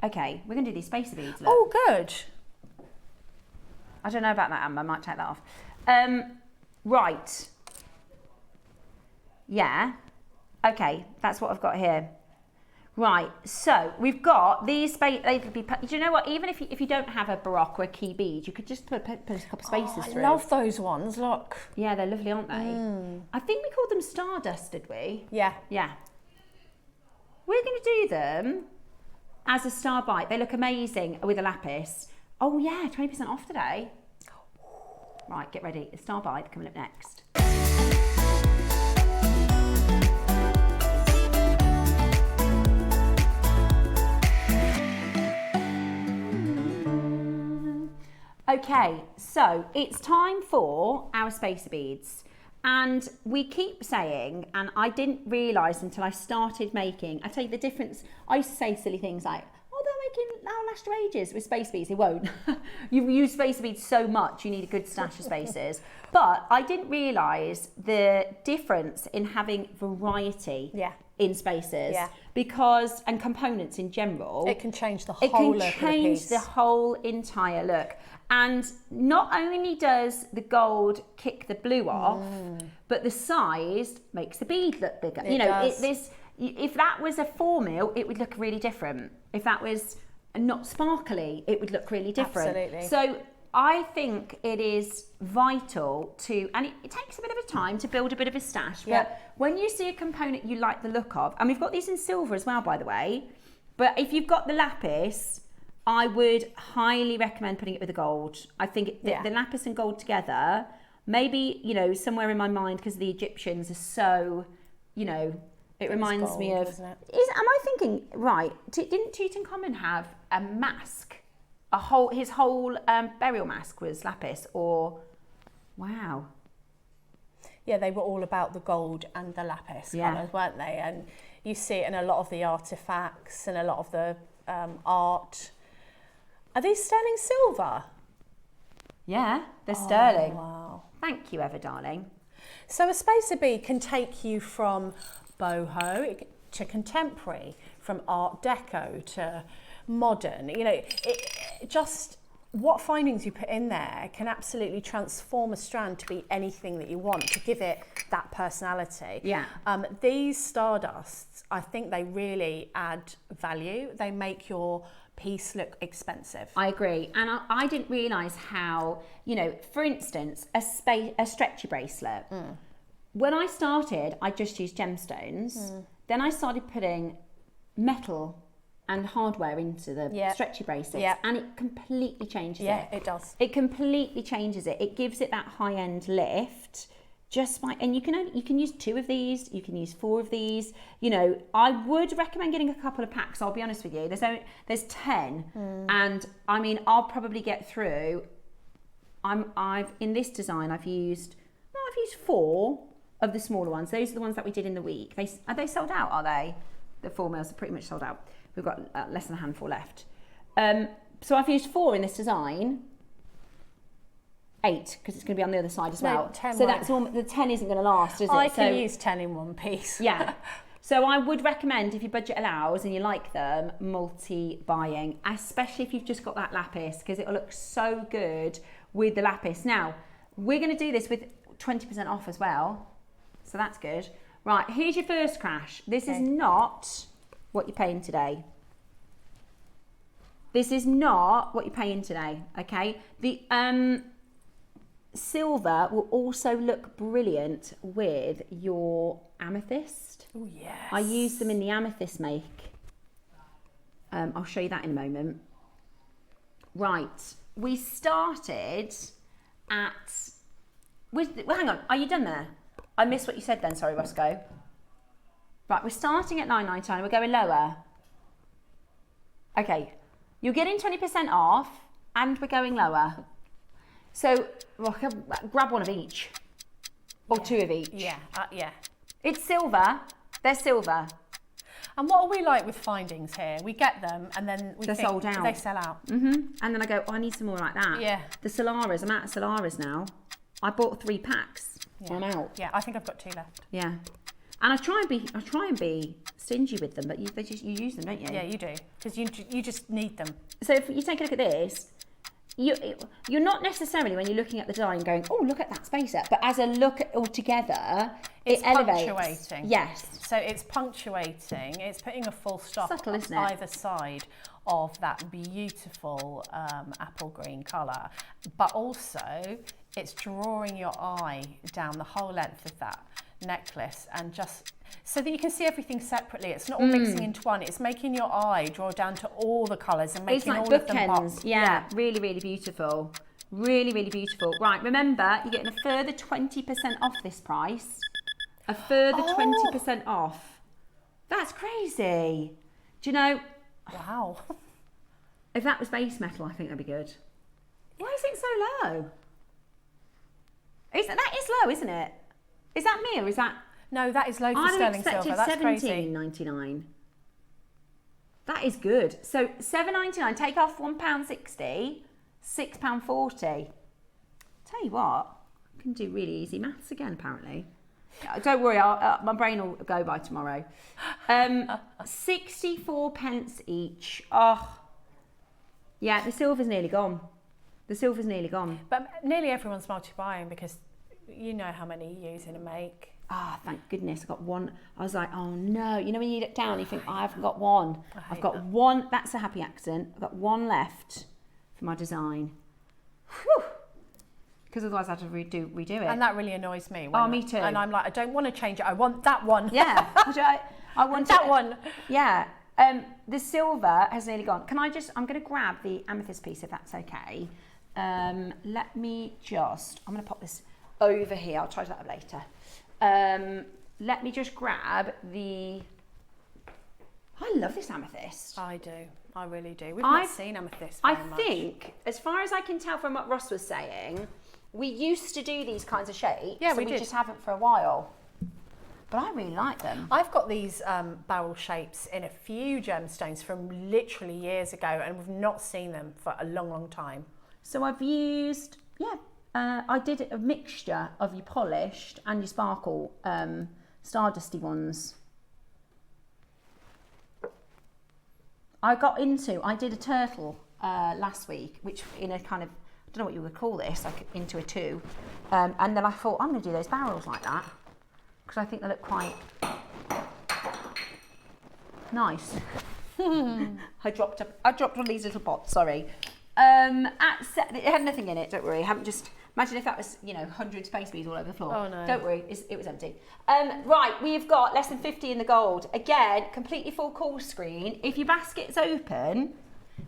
B: Okay, we're going to do these spacer beads. Look.
C: Oh, good.
B: I don't know about that, Amber. I might take that off. Right. Yeah. Okay, that's what I've got here. Right, so we've got these, do you know what, even if you don't have a Baroque or a key bead, you could just put a couple of spaces through.
C: I love those ones, look.
B: Yeah, they're lovely, aren't they? I think we called them Stardust, did we?
C: Yeah.
B: Yeah. We're going to do them as a star bite. They look amazing with a lapis. Oh yeah, 20% off today. Right, get ready. The star bite coming up next. Okay, so it's time for our spacer beads. And we keep saying, and I didn't realise until I started making, I tell you the difference, I used to say silly things like, oh, they'll last for ages with spacer beads. They won't. You use spacer beads so much, you need a good stash of spacers. But I didn't realise the difference in having variety in spacers. Because, and components in general.
C: It can change the whole look of the piece.
B: It can change the whole entire look. And not only does the gold kick the blue off, but the size makes the bead look bigger. If that was a 4 mil, it would look really different. If that was not sparkly, it would look really different.
C: Absolutely.
B: So I think it is vital to, and it takes a bit of a time to build a bit of a stash, but when you see a component you like the look of, and we've got these in silver as well, by the way, but if you've got the lapis, I would highly recommend putting it with the gold. I think the lapis and gold together, maybe, somewhere in my mind, because the Egyptians are so, it reminds
C: gold,
B: me of...
C: isn't it?
B: Am I thinking, right, didn't Tutankhamun have a mask? His whole burial mask was lapis, or... Wow.
C: Yeah, they were all about the gold and the lapis colours, weren't they? And you see it in a lot of the artefacts and a lot of the art. Are these sterling silver?
B: Yeah, they're sterling.
C: Wow.
B: Thank you, Eva, darling.
C: So a spacer bead can take you from boho to contemporary, from art deco to modern. It just what findings you put in there can absolutely transform a strand to be anything that you want, to give it that personality.
B: Yeah.
C: These Stardusts, I think they really add value. They make your piece look expensive.
B: I agree. And I didn't realise how, you know, for instance, a stretchy bracelet. When I started, I just used gemstones. Then I started putting metal and hardware into the stretchy bracelets, and it completely changes it.
C: Yeah, it does.
B: It completely changes it. It gives it that high-end lift. Just by, and you can use 2 of these, you can use 4 of these. You know, I would recommend getting a couple of packs. I'll be honest with you. There's 10, and I mean, I'll probably get through. I've in this design, I've used 4 of the smaller ones. Those are the ones that we did in the week. Are they sold out? Are they? The 4 mils are pretty much sold out. We've got less than a handful left. So I've used 4 in this design. 8, because it's going to be on the other side as well.
C: 10
B: so
C: won't.
B: that's all. The 10 isn't going to last, is it?
C: I can use 10 in one piece.
B: Yeah. So I would recommend, if your budget allows and you like them, multi-buying, especially if you've just got that lapis, because it'll look so good with the lapis. Now, we're going to do this with 20% off as well. So that's good. Right, here's your first crash. This is not what you're paying today. This is not what you're paying today, okay? The silver will also look brilliant with your amethyst.
C: Oh, yes.
B: I use them in the amethyst make. I'll show you that in a moment. Right, we started at... well, hang on, are you done there? I missed what you said then, sorry, Roscoe. Right, we're starting at $9.99, we're going lower. Okay, you're getting 20% off and we're going lower. So, grab one of each. Or 2 of each.
C: Yeah, yeah.
B: It's silver, they're silver.
C: And what are we like with findings here? We get them and then we
B: They're
C: think
B: sold out.
C: They sell out.
B: And then I go, oh, I need some more like that.
C: Yeah.
B: The Solaras, I'm out of Solaras now. I bought 3 packs.
C: Yeah.
B: I'm out.
C: Yeah, I think I've got 2 left.
B: Yeah. And I try and be stingy with them, but you use them, don't you?
C: Yeah, you do, because you just need them.
B: So if you take a look at this, you're not necessarily, when you're looking at the design, going, oh, look at that spacer. But as a look at all together,
C: It's
B: it elevates.
C: punctuating.
B: Yes.
C: So it's punctuating. It's putting a full stop
B: Subtle,
C: on
B: isn't it?
C: either side of that beautiful apple green colour, but also it's drawing your eye down the whole length of that necklace, and just so that you can see everything separately. It's not all mixing into one. It's making your eye draw down to all the colours and making
B: It's like
C: all of them pop.
B: bookends. Yeah, really, really beautiful. Really, really beautiful. Right, remember, you're getting a further 20% off this price. A further 20% off. That's crazy. Do you know?
C: Wow.
B: If that was base metal, I think that'd be good. Why is it so low? That is low, isn't it? Is that me or is that...
C: No, that is low for
B: I'd have
C: sterling silver.
B: expected
C: That's crazy.
B: $17.99. That is good. So $7.99, take off £1.60, £6.40. Tell you what, I can do really easy maths again, apparently. Don't worry, my brain will go by tomorrow. 64 pence each. Oh, yeah, the silver's nearly gone. The silver's nearly gone.
C: But nearly everyone's multi-buying because you know how many you use in a make.
B: Ah, thank goodness, I got one. I was like, oh no. You know when you look down, you think, I haven't got one. I've got one. That's a happy accident. I've got one left for my design. Whew. Because otherwise I'd have to redo it.
C: And that really annoys me.
B: Me too.
C: And I'm like, I don't want to change it. I want that one.
B: Yeah, I want
C: that one.
B: Yeah. The silver has nearly gone. I'm going to grab the amethyst piece if that's okay. I'm going to pop this over here. I'll try that up later. Let me just grab I love this amethyst.
C: I do. I really do. We've not seen amethyst very much.
B: I think, as far as I can tell from what Ross was saying, we used to do these kinds of shapes.
C: Yeah,
B: so
C: we
B: we
C: did.
B: just haven't for a while. But I really like them.
C: I've got these barrel shapes in a few gemstones from literally years ago, and we've not seen them for a long, long time.
B: So I've used, I did a mixture of your polished and your sparkle stardusty ones. I did a turtle last week, which in a kind of, I don't know what you would call this, like into a 2. And then I thought, I'm going to do those barrels like that, because I think they look quite nice. I dropped one of these little pots, sorry. It had nothing in it, don't worry. I haven't just, imagine if that was, 100 space beads all over the floor.
C: Oh no.
B: Don't worry, it was empty. Right, we've got less than 50 in the gold. Again, completely full call screen. If your basket's open,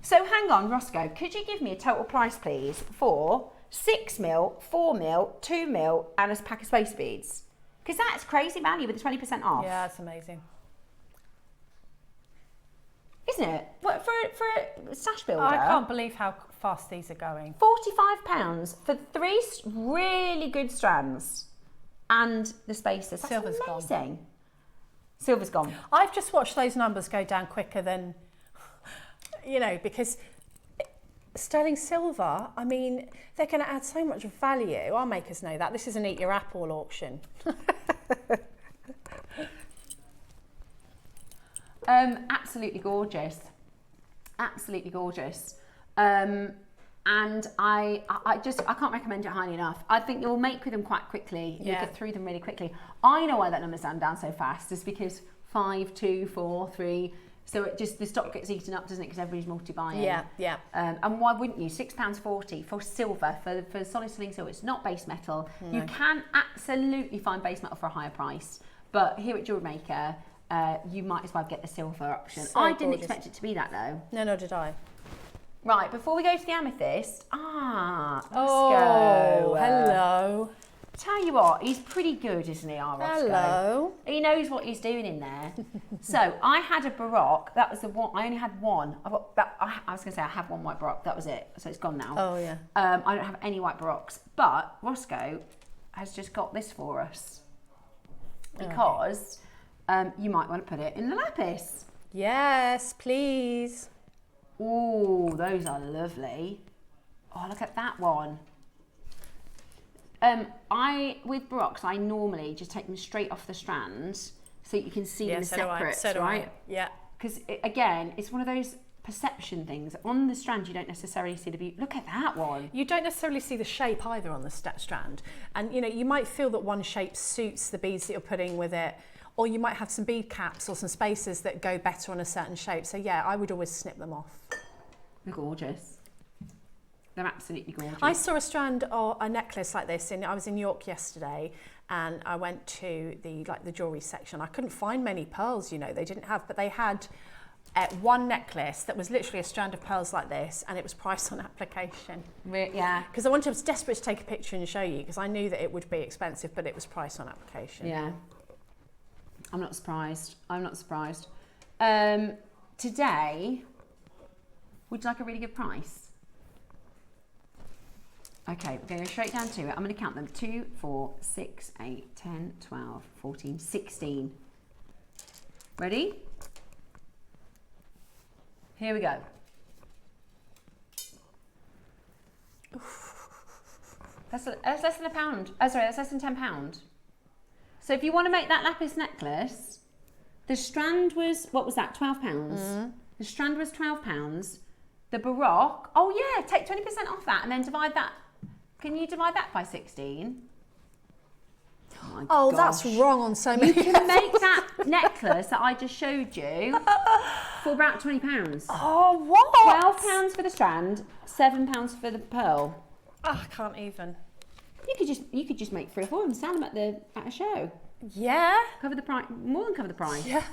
B: so hang on, Roscoe, could you give me a total price, please, for 6mm, 4mm, 2mm, and a pack of space beads? Because that's crazy value with the 20% off.
C: Yeah, that's amazing.
B: Isn't it? What, for a stash builder?
C: I can't believe how fast these are going.
B: £45 for 3 really good strands and the spacers. That's
C: Silver's
B: amazing.
C: gone.
B: Silver's gone.
C: I've just watched those numbers go down quicker than, because sterling silver, I mean, they're going to add so much value. Our makers know that. This is an eat your apple auction.
B: Absolutely gorgeous. Absolutely gorgeous. And I can't recommend it highly enough. I think you'll make with them quite quickly. You'll get through them really quickly. I know why that number's down so fast. It's because 5, 2, 4, 3. So it just, the stock gets eaten up, doesn't it? Because everybody's multi-buying.
C: Yeah.
B: And why wouldn't you? £6.40 for silver, for solid sterling silver. It's not base metal. No. You can absolutely find base metal for a higher price. But here at JewelleryMaker, you might as well get the silver option.
C: So
B: I didn't
C: gorgeous.
B: expect it to be that though.
C: No, nor did I.
B: Right, before we go to the amethyst, let's
C: Oh,
B: go.
C: hello.
B: Tell you what, he's pretty good, isn't he, our Roscoe?
C: Hello.
B: He knows what he's doing in there. So I had a Baroque. That was the one. I only had one. I was going to say I have one white Baroque. That was it. So it's gone now.
C: Oh, yeah.
B: I don't have any white Baroques, but Roscoe has just got this for us because you might want to put it in the lapis.
C: Yes, please.
B: Oh, those are lovely. Oh, look at that one. With Baroques, I normally just take them straight off the strands so you can see them separate,
C: So do
B: right?
C: I. Yeah.
B: Because again, it's one of those perception things. On the strand, you don't necessarily see the beauty. Look at that one.
C: You don't necessarily see the shape either on the strand. And you might feel that one shape suits the beads that you're putting with it, or you might have some bead caps or some spacers that go better on a certain shape. So yeah, I would always snip them off.
B: They're gorgeous. They're absolutely gorgeous.
C: I saw a strand or a necklace like this I was in York yesterday, and I went to the jewellery section. I couldn't find many pearls, they didn't have, but they had one necklace that was literally a strand of pearls like this, and it was priced on application.
B: Yeah.
C: Because I was desperate to take a picture and show you, because I knew that it would be expensive, but it was priced on application.
B: Yeah. I'm not surprised. Today, would you like a really good price? Okay, we're going to go straight down to it. I'm going to count them. 2, 4, 6, 8, 10, 12, 14, 16. Ready? Here we go. That's less than £1. Oh, sorry, that's less than £10. So if you want to make that lapis necklace, the strand was, what was that, £12? Mm. The strand was £12. The Baroque, oh yeah, take 20% off that and then divide that. Can you divide that by 16?
C: Oh, that's wrong on so many.
B: You can make that necklace that I just showed you for about £20.
C: Oh, what?
B: £12 for the strand, £7 for the pearl.
C: Oh, I can't even.
B: You could just make 3 or 4 and sell them at a show.
C: Yeah.
B: Cover the price, more than cover the price.
C: Yeah.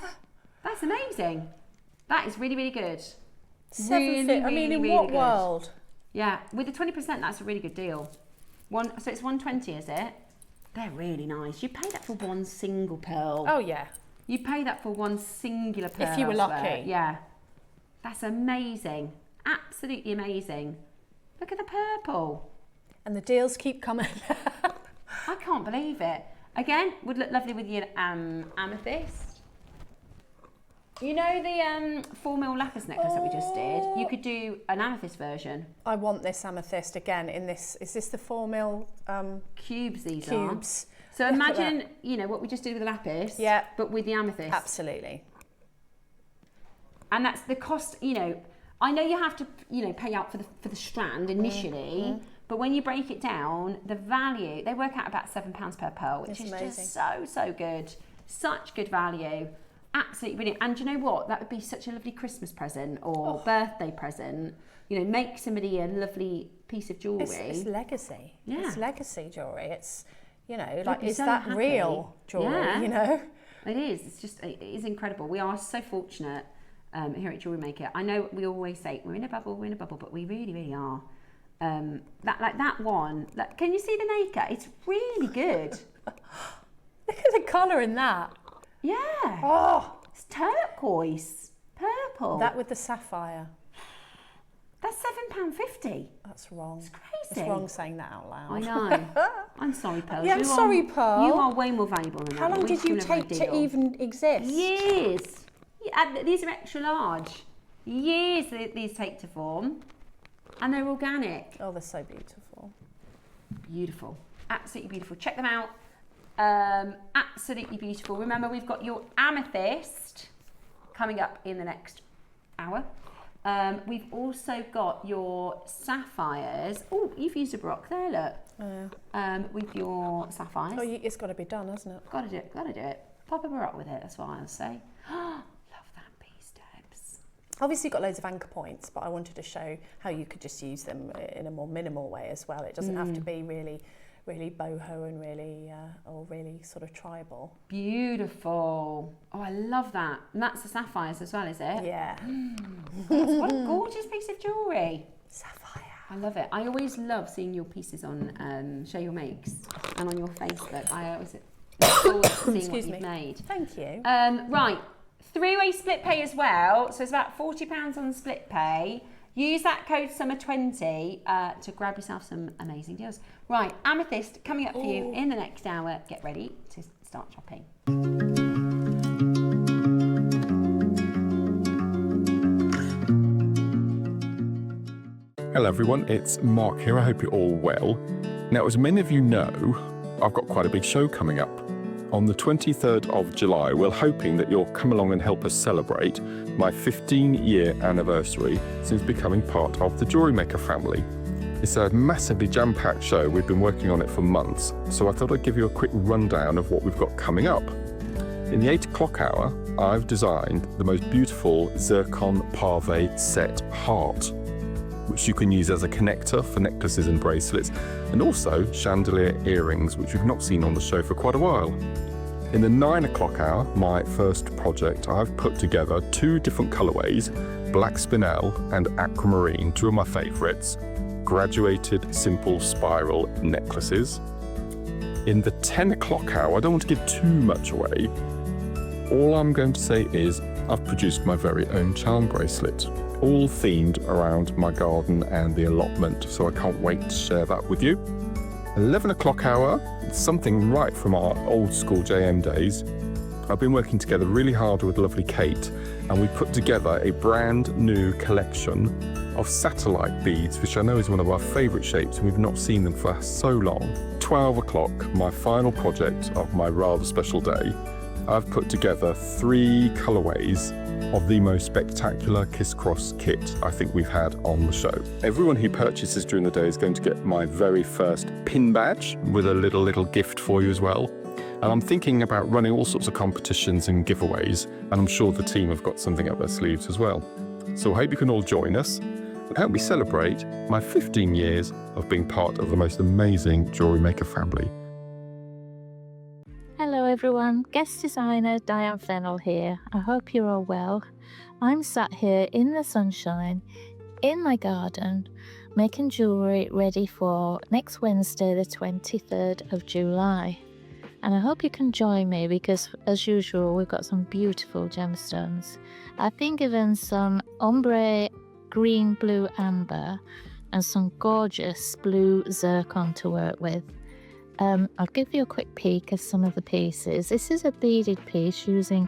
B: That's amazing. That is really, really good.
C: In what world?
B: Yeah, with the 20%, that's a really good deal. So it's 120, is it? They're really nice. You pay that for one single pearl.
C: Oh yeah.
B: You pay that for one singular pearl.
C: If you were lucky.
B: Yeah. That's amazing. Absolutely amazing. Look at the purple.
C: And the deals keep coming.
B: I can't believe it. Again, would look lovely with your amethyst. You know the 4mm lapis necklace that we just did? You could do an amethyst version.
C: I want this amethyst again in this. Is this the 4mm
B: cubes? These
C: cubes.
B: Are. So imagine, what we just did with the lapis, but with the amethyst.
C: Absolutely.
B: And that's the cost, I know you have to, pay out for the strand initially, but when you break it down, the value, they work out about £7 per pearl, which is
C: amazing.
B: just so good. Such good value. Absolutely brilliant. And do you know what? That would be such a lovely Christmas present or birthday present. Make somebody a lovely piece of jewellery.
C: It's legacy.
B: Yeah.
C: It's legacy jewellery. It's,
B: be
C: is
B: so
C: that
B: happy.
C: real jewellery,
B: It is. It is incredible. We are so fortunate here at JewelleryMaker. I know we always say we're in a bubble, but we really, really are. That one. Can you see the nacre? It's really good.
C: Look at the colour in that.
B: Yeah.
C: Oh,
B: It's turquoise, purple.
C: that with the sapphire.
B: That's £7.50.
C: That's wrong.
B: It's crazy.
C: It's wrong saying that out loud.
B: I know. I'm sorry, Pearl.
C: Yeah, I'm sorry, Pearl.
B: You are way more valuable than that.
C: How long
B: We've
C: did you
B: given her a
C: take to
B: deal.
C: even exist?
B: Years. Yeah, these are extra large. Years these take to form, and they're organic.
C: Oh, they're so beautiful.
B: Beautiful, absolutely beautiful. Check them out. Absolutely beautiful. Remember, we've got your amethyst coming up in the next hour. We've also got your sapphires. Oh, you've used a Baroque there, look. With your sapphires.
C: Oh, it's got to be done, hasn't it?
B: Gotta do it. Pop a Baroque with it, that's what I'll say. Love that piece, Debs.
C: Obviously, you've got loads of anchor points, but I wanted to show how you could just use them in a more minimal way as well. It doesn't have to be really boho and really sort of tribal.
B: Beautiful. Oh, I love that. And that's the sapphires as well, is it?
C: Yeah.
B: What a gorgeous piece of jewellery.
C: Sapphire.
B: I love it. I always love seeing your pieces on Show Your Makes and on your Facebook. I always look forward to seeing what you've made.
C: Thank you.
B: Right, three-way split pay as well. So it's about £40 on split pay. Use that code SUMMER20 to grab yourself some amazing deals. Right, amethyst coming up for you in the next hour. Get ready to start shopping.
A: Hello everyone, it's Mark here. I hope you're all well. Now, as many of you know, I've got quite a big show coming up. On the 23rd of July, we're hoping that you'll come along and help us celebrate my 15-year anniversary since becoming part of the JewelleryMaker family. It's a massively jam-packed show. We've been working on it for months, so I thought I'd give you a quick rundown of what we've got coming up. In the 8 o'clock hour, I've designed the most beautiful zircon pave set heart, which you can use as a connector for necklaces and bracelets, and also chandelier earrings, which we've not seen on the show for quite a while. In the 9 o'clock hour, my first project, I've put together 2 different colourways, black spinel and aquamarine, 2 of my favourites, graduated simple spiral necklaces. In the 10 o'clock hour, I don't want to give too much away. All I'm going to say is I've produced my very own charm bracelet, all themed around my garden and the allotment, so I can't wait to share that with you. 11 o'clock hour, something right from our old school JM days. I've been working together really hard with lovely Kate, and we put together a brand new collection of satellite beads, which I know is one of our favourite shapes, and we've not seen them for so long. 12 o'clock, my final project of my rather special day, I've put together 3 colourways of the most spectacular Kiss Cross kit I think we've had on the show. Everyone who purchases during the day is going to get my very first pin badge with a little gift for you as well. And I'm thinking about running all sorts of competitions and giveaways, and I'm sure the team have got something up their sleeves as well. So I hope you can all join us and help me celebrate my 15 years of being part of the most amazing JewelleryMaker family.
G: Hello everyone, guest designer Diane Fennell here. I hope you're all well. I'm sat here in the sunshine, in my garden, making jewellery ready for next Wednesday the 23rd of July. And I hope you can join me because, as usual, we've got some beautiful gemstones. I've been given some ombre green, blue, amber and some gorgeous blue zircon to work with. I'll give you a quick peek at some of the pieces. This is a beaded piece using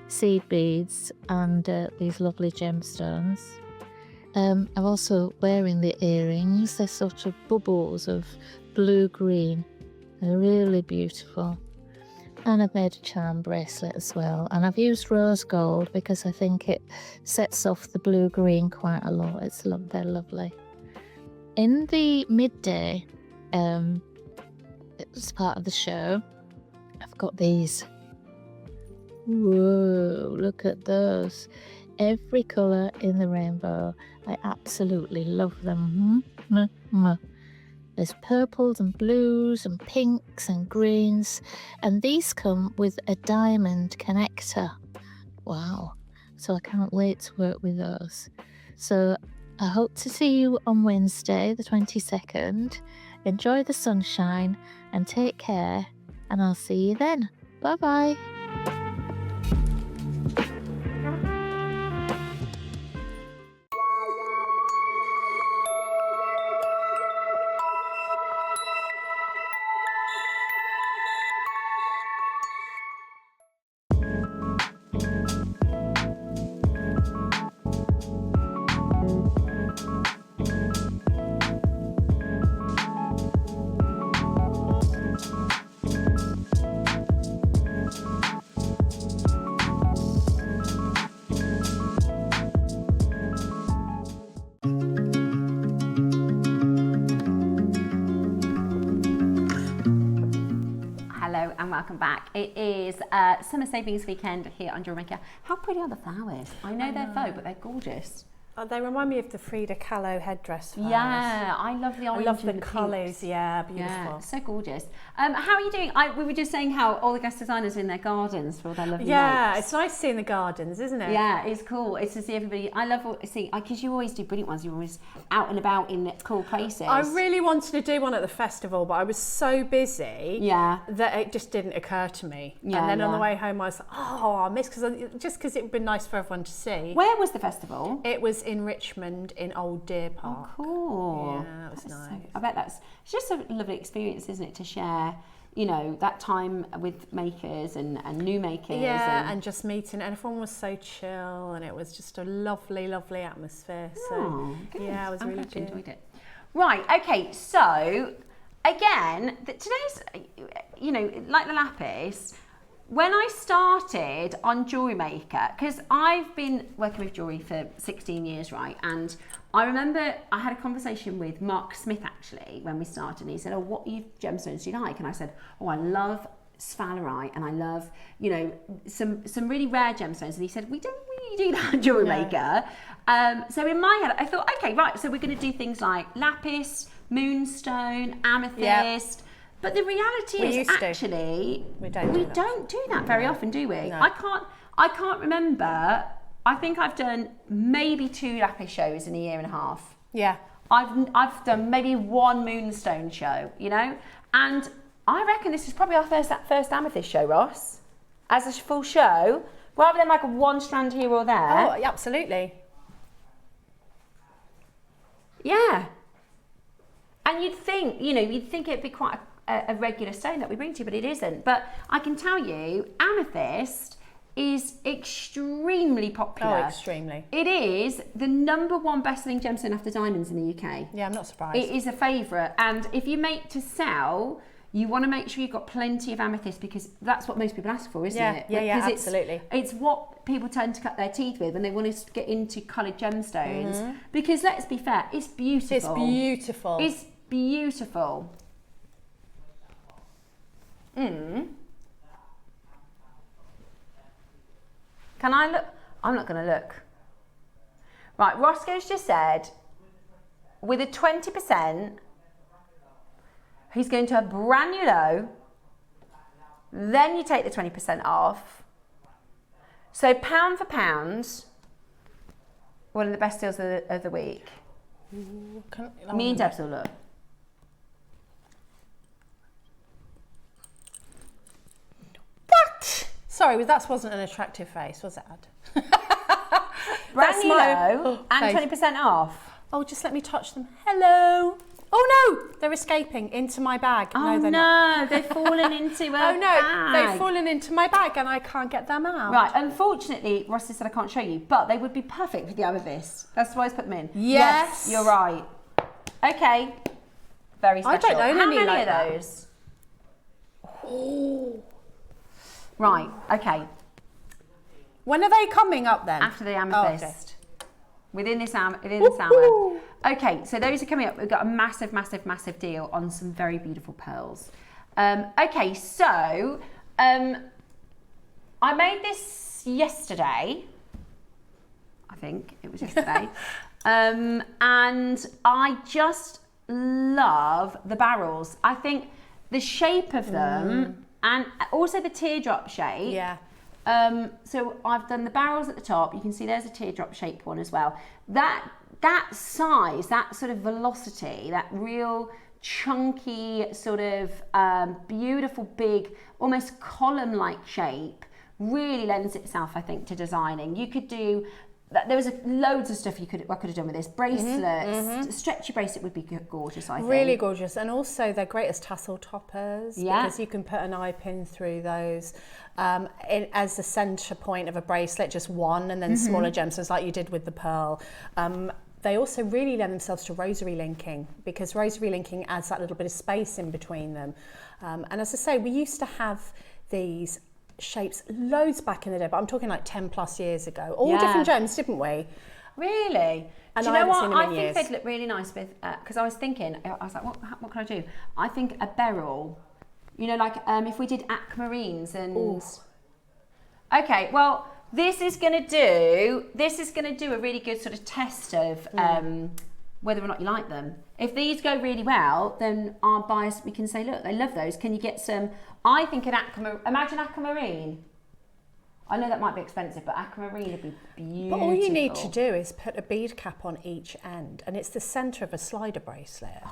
G: seed beads and these lovely gemstones. I'm also wearing the earrings. They're sort of bubbles of blue-green. They're really beautiful. And I've made a charm bracelet as well. And I've used rose gold because I think it sets off the blue-green quite a lot. They're lovely. In the midday, it was part of the show, I've got these. Whoa, look at those. Every colour in the rainbow. I absolutely love them. There's purples and blues and pinks and greens, and these come with a diamond connector. Wow. So I can't wait to work with those. So I hope to see you on Wednesday, the 22nd. Enjoy the sunshine and take care, and I'll see you then. Bye-bye.
B: And welcome back. It is summer savings weekend here on JewelleryMaker. How pretty are the flowers? I know they're faux, but they're gorgeous.
C: They remind me of the Frida Kahlo headdress flowers.
B: Yeah, I love the orange.
C: I love the
B: and
C: colours.
B: pinks.
C: Yeah, beautiful.
B: Yeah, so gorgeous. How are you doing? We were just saying how all the guest designers are in their gardens for all their lovely notes.
C: It's nice seeing the gardens, isn't it?
B: Yeah, it's cool. It's to see everybody. I love because you always do brilliant ones. You're always out and about in cool places.
C: I really wanted to do one at the festival, but I was so busy that it just didn't occur to me.
B: Yeah,
C: and then on the way home, I was like, oh, I missed, because it would be nice for everyone to see.
B: Where was the festival?
C: It was in Richmond, in Old Deer Park.
B: Oh, cool.
C: Yeah, that was nice.
B: I bet it's just a lovely experience, isn't it, to share, you know, that time with makers and new makers.
C: Yeah, and just meeting, and everyone was so chill, and it was just a lovely, lovely atmosphere. So, yeah, I was really good.
B: Enjoyed it. Right, okay, so again, today's, you know, like the lapis, when I started on JewelleryMaker, because I've been working with jewellery for 16 years, right? And I remember I had a conversation with Mark Smith, actually, when we started. And he said, oh, what gemstones do you like? And I said, oh, I love sphalerite and I love, you know, some really rare gemstones. And he said, we don't really do that on JewelleryMaker. So in my head, I thought, okay, right, so we're going to do things like lapis, moonstone, amethyst. But the reality is actually we don't do that very often, do we? No. I can't remember. I think I've done maybe 2 lapis shows in a year and a half.
C: Yeah.
B: I've done maybe 1 moonstone show, you know? And I reckon this is probably our first amethyst show, Ross, as a full show, rather than like a 1 strand here or there.
C: Oh, absolutely.
B: Yeah. And you'd think it'd be quite a regular stone that we bring to you, but it isn't. But I can tell you, amethyst is extremely popular.
C: Oh, extremely.
B: It is the #1 best-selling gemstone after diamonds in the UK.
C: Yeah, I'm not surprised.
B: It is a favourite, and if you make to sell, you want to make sure you've got plenty of amethyst, because that's what most people ask for, isn't it?
C: Yeah, absolutely.
B: It's what people tend to cut their teeth with when they want to get into coloured gemstones. Because let's be fair, it's beautiful.
C: It's beautiful.
B: It's beautiful. Can I look? I'm not going to look. Right, Roscoe's just said, with a 20%, he's going to a brand new low, then you take the 20% off. So pound for pound, one of the best deals of the week. Me and Debs will look.
C: What? Sorry, that wasn't an attractive face, was it?
B: Brand new low and 20% off.
C: Oh, just let me touch them. Hello. Oh no, they're escaping into my bag.
B: Oh no, they've fallen into a bag.
C: They've fallen into my bag and I can't get them out.
B: Right, unfortunately, Ross said I can't show you, but they would be perfect with the amethyst. That's why I put them in.
C: Yes.
B: You're right. Okay, very special.
C: I don't know
B: How
C: any
B: many
C: like
B: are those?
C: Oh.
B: Right, okay.
C: When are they coming up then?
B: After the amethyst. Within this hour. Okay, so those are coming up. We've got a massive, massive, massive deal on some very beautiful pearls. Okay, so I made this yesterday. I think it was yesterday. And I just love the barrels. I think the shape of them and also the teardrop shape.
C: Yeah.
B: So I've done the barrels at the top. You can see there's a teardrop shaped one as well. That size, that sort of velocity, that real chunky sort of beautiful big, almost column-like shape really lends itself, I think, to designing. You could do, there was loads of stuff I could have done with this. Bracelets, stretchy bracelet would be gorgeous, I think.
C: Really gorgeous, and also they're great as tassel toppers because you can put an eye pin through those as the centre point of a bracelet, just one, and then smaller gemstones like you did with the pearl. They also really lend themselves to rosary linking because rosary linking adds that little bit of space in between them. And as I say, we used to have these shapes loads back in the day, but I'm talking like 10 plus years ago. All different gems, didn't we?
B: Really?
C: And
B: do you know what? I think
C: years.
B: they'd look really nice with, because I was thinking, I was like, what can I do? I think a beryl, you know, like if we did aquamarines and... Ooh. Okay, well, this is going to do a really good sort of test of whether or not you like them. If these go really well, then our buyers, we can say, look, they love those. Can you get some? I think imagine aquamarine. I know that might be expensive, but aquamarine would be beautiful.
C: But all you need to do is put a bead cap on each end, and it's the centre of a slider bracelet.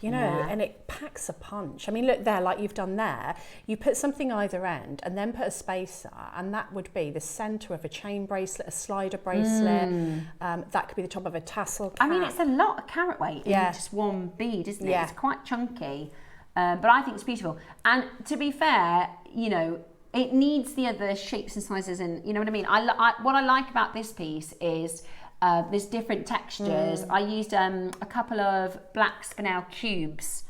C: You know, and it packs a punch. I mean, look there, like you've done there. You put something either end and then put a spacer, and that would be the centre of a chain bracelet, a slider bracelet. That could be the top of a tassel cap.
B: I mean, it's a lot of carat weight in just one bead, isn't it? It's quite chunky, but I think it's beautiful. And to be fair, you know, it needs the other shapes and sizes, and you know what I mean? What I like about this piece is there's different textures. I used a couple of black spinel cubes,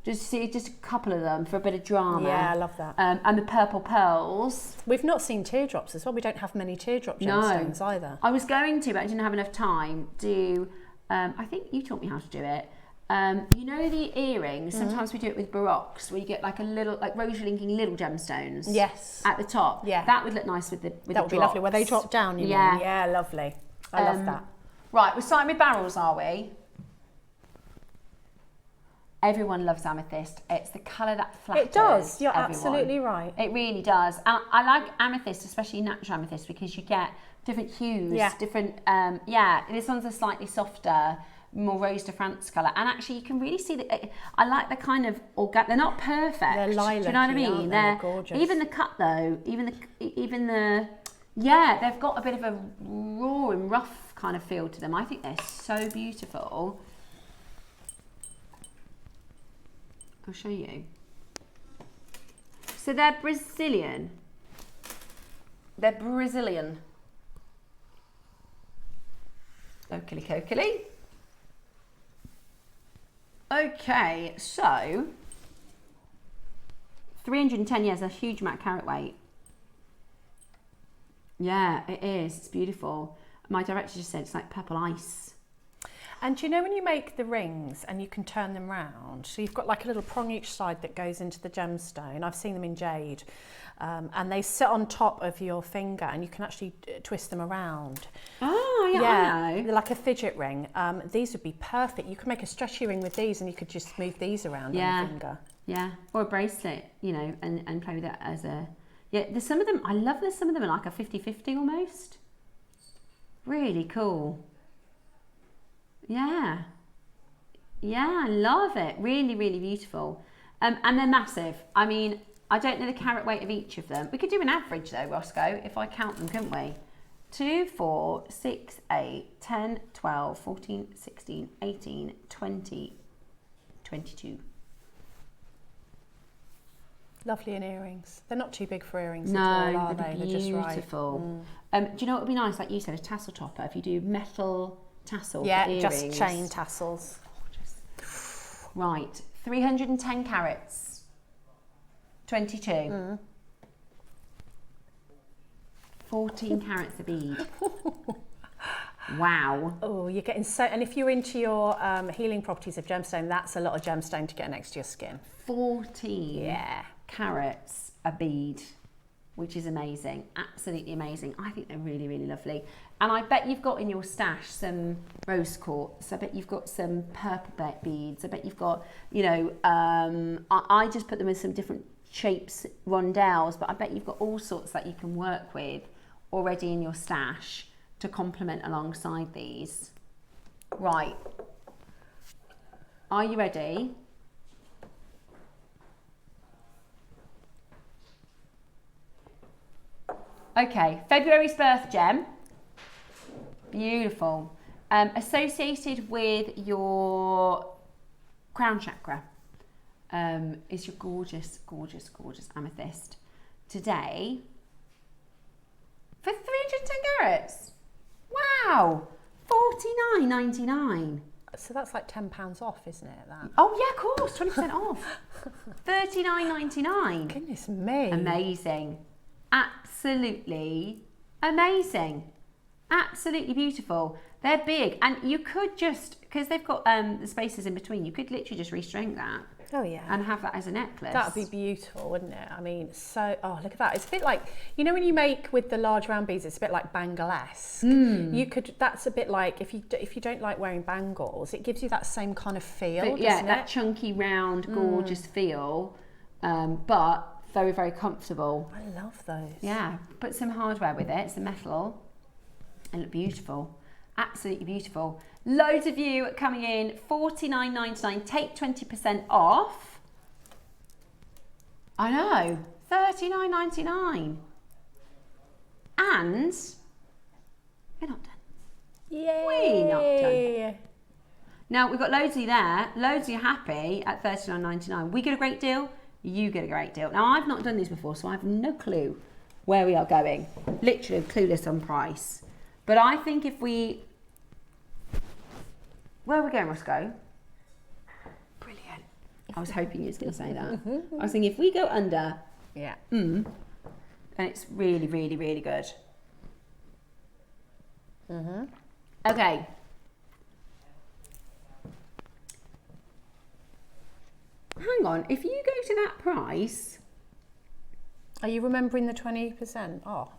B: just a couple of them for a bit of drama.
C: Yeah, I love that.
B: And the purple pearls.
C: We've not seen teardrops as well. We don't have many teardrop gemstones either.
B: I was going to, but I didn't have enough time to. I think you taught me how to do it. You know the earrings. Sometimes we do it with baroques, where you get like a little, like rosary linking little gemstones.
C: Yes.
B: At the top.
C: Yeah.
B: That would look nice with the
C: That would be lovely. Where they drop down. You mean? Yeah, lovely. I love that.
B: Right, we're starting with barrels, are we? Everyone loves amethyst. It's the colour that flatters.
C: It does. You're
B: everyone.
C: absolutely right.
B: It really does. And I like amethyst, especially natural amethyst, because you get different hues, different. This one's a slightly softer, more Rose de France colour, and actually you can really see that. I like the kind of they're not perfect.
C: They're lilac.
B: Do you know what I mean?
C: They're gorgeous.
B: Even the cut though, even the. Yeah, they've got a bit of a raw and rough kind of feel to them. I think they're so beautiful. I'll show you. So they're Brazilian. Okily kokily. Okay, so 310 years, a huge amount of carat weight. Yeah, it is. It's beautiful. My director just said it's like purple ice.
C: And you know when you make the rings and you can turn them round, so you've got like a little prong each side that goes into the gemstone. I've seen them in jade, and they sit on top of your finger, and you can actually twist them around.
B: Oh, yeah, I know.
C: They're like a fidget ring. These would be perfect. You could make a stretchy ring with these, and you could just move these around on your finger. Yeah,
B: or a bracelet, you know, and play with it as a. Yeah, there's some of them, I love that some of them are like a 50-50 almost. Really cool. Yeah. Yeah, I love it. Really, really beautiful. And they're massive. I mean, I don't know the carat weight of each of them. We could do an average though, Roscoe, if I count them, couldn't we? 2, 4, 6, 8, 10, 12, 14, 16, 18, 20, 22.
C: Lovely in earrings. They're not too big for earrings
B: no,
C: at all, are they?
B: They're just beautiful. Do you know what would be nice? Like you said, a tassel topper. If you do metal tassel for earrings.
C: Just chain tassels.
B: Gorgeous. Right, 310 carats. 22. 14 carats a bead. Wow.
C: Oh, you're getting so, and if you're into your healing properties of gemstone, that's a lot of gemstone to get next to your skin.
B: 14 carats a bead, which is amazing, absolutely amazing. I think they're really, really lovely. And I bet you've got in your stash some rose quartz. I bet you've got some purple beads. I bet you've got, you know, I just put them in some different shapes, rondelles, but I bet you've got all sorts that you can work with already in your stash to complement alongside these. Right. Are you ready? Okay, February's birth gem. Beautiful. Associated with your crown chakra is your gorgeous, gorgeous, gorgeous amethyst. Today, for 310 carats. Wow, $49.99.
C: So that's like £10 off, isn't it? That.
B: Oh yeah, of course, 20% off. $39.99.
C: Goodness me.
B: Amazing. Absolutely amazing. Absolutely beautiful. They're big, and you could just, because they've got the spaces in between, you could literally just restring that.
C: Oh yeah.
B: And have that as a necklace.
C: That would be beautiful, wouldn't it? I mean, so, oh, look at that. It's a bit like, you know when you make with the large round beads, it's a bit like bangle-esque. You could, that's a bit like, if you don't like wearing bangles, it gives you that same kind of feel, doesn't
B: that
C: it?
B: chunky, round, gorgeous feel, but very, very comfortable.
C: I love those.
B: Yeah, put some hardware with it, some metal, and look beautiful. Absolutely beautiful. Loads of you coming in, $49.99, take 20% off. I know, $39.99. And we're not done.
C: Yay!
B: We're not done. Now, we've got loads of you there, loads of you happy at $39.99. We get a great deal, you get a great deal. Now, I've not done these before, so I have no clue where we are going. Literally clueless on price. But I think if we... Where are we going, Roscoe? Brilliant. I was hoping you was going to say that. I was thinking if we go under...
C: Yeah.
B: And it's really, really, really good. Okay. Hang on, if you go to that price...
C: Are you remembering the 20%? Oh,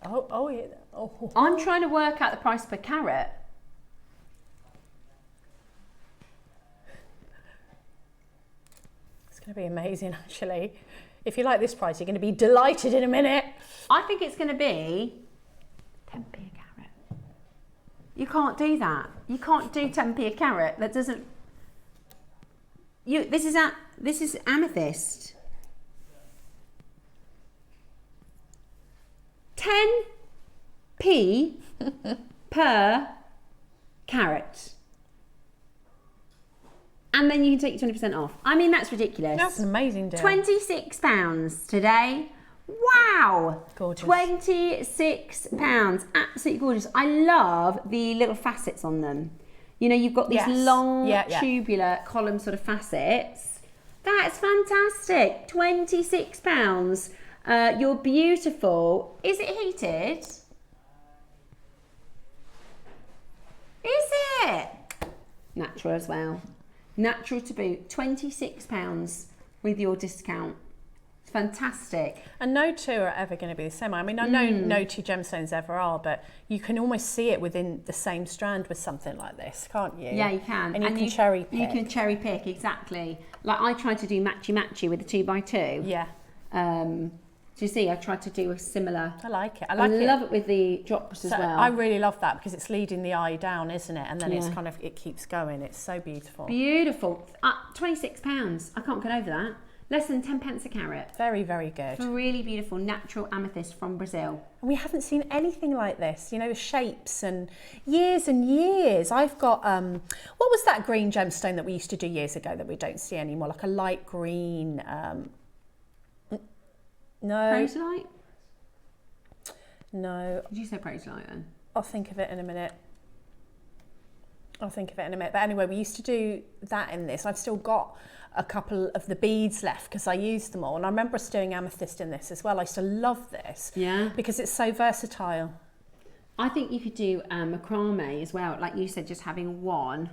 C: yeah. Oh.
B: I'm trying to work out the price per carat.
C: It's going to be amazing, actually. If you like this price, you're going to be delighted in a minute.
B: I think it's going to be 10p a carat. You can't do that. You can't do 10p a carat. That doesn't... This is amethyst. 10p per carat. And then you can take your 20% off. I mean, that's ridiculous.
C: That's an amazing deal.
B: £26 today. Wow.
C: Gorgeous.
B: £26. Absolutely gorgeous. I love the little facets on them. You know, you've got these long, tubular column sort of facets. That's fantastic. £26. You're beautiful. Is it heated? Is it? Natural as well. Natural to boot. £26 with your discount. It's fantastic.
C: And no two are ever going to be the same. I mean, I know no two gemstones ever are, but you can almost see it within the same strand with something like this, can't you?
B: Yeah, you can.
C: And you can cherry pick.
B: You can cherry pick, exactly. Like I tried to do matchy-matchy with the 2x2.
C: Yeah.
B: Do you see, I tried to do a similar...
C: I like it. I
B: love it with the drops as well.
C: I really love that because it's leading the eye down, isn't it? And then it's kind of, it keeps going. It's so beautiful.
B: Beautiful. £26. I can't get over that. Less than 10 pence a carat.
C: Very, very good.
B: Really beautiful natural amethyst from Brazil.
C: And we haven't seen anything like this, you know, the shapes and years. I've got, what was that green gemstone that we used to do years ago that we don't see anymore? Like a light green, no.
B: Protolite?
C: No.
B: Did you say protolite then?
C: I'll think of it in a minute. I'll think of it in a minute. But anyway, we used to do that in this. I've still got a couple of the beads left because I used them all. And I remember us doing amethyst in this as well. I used to love this.
B: Yeah.
C: Because it's so versatile.
B: I think you could do macrame as well. Like you said, just having one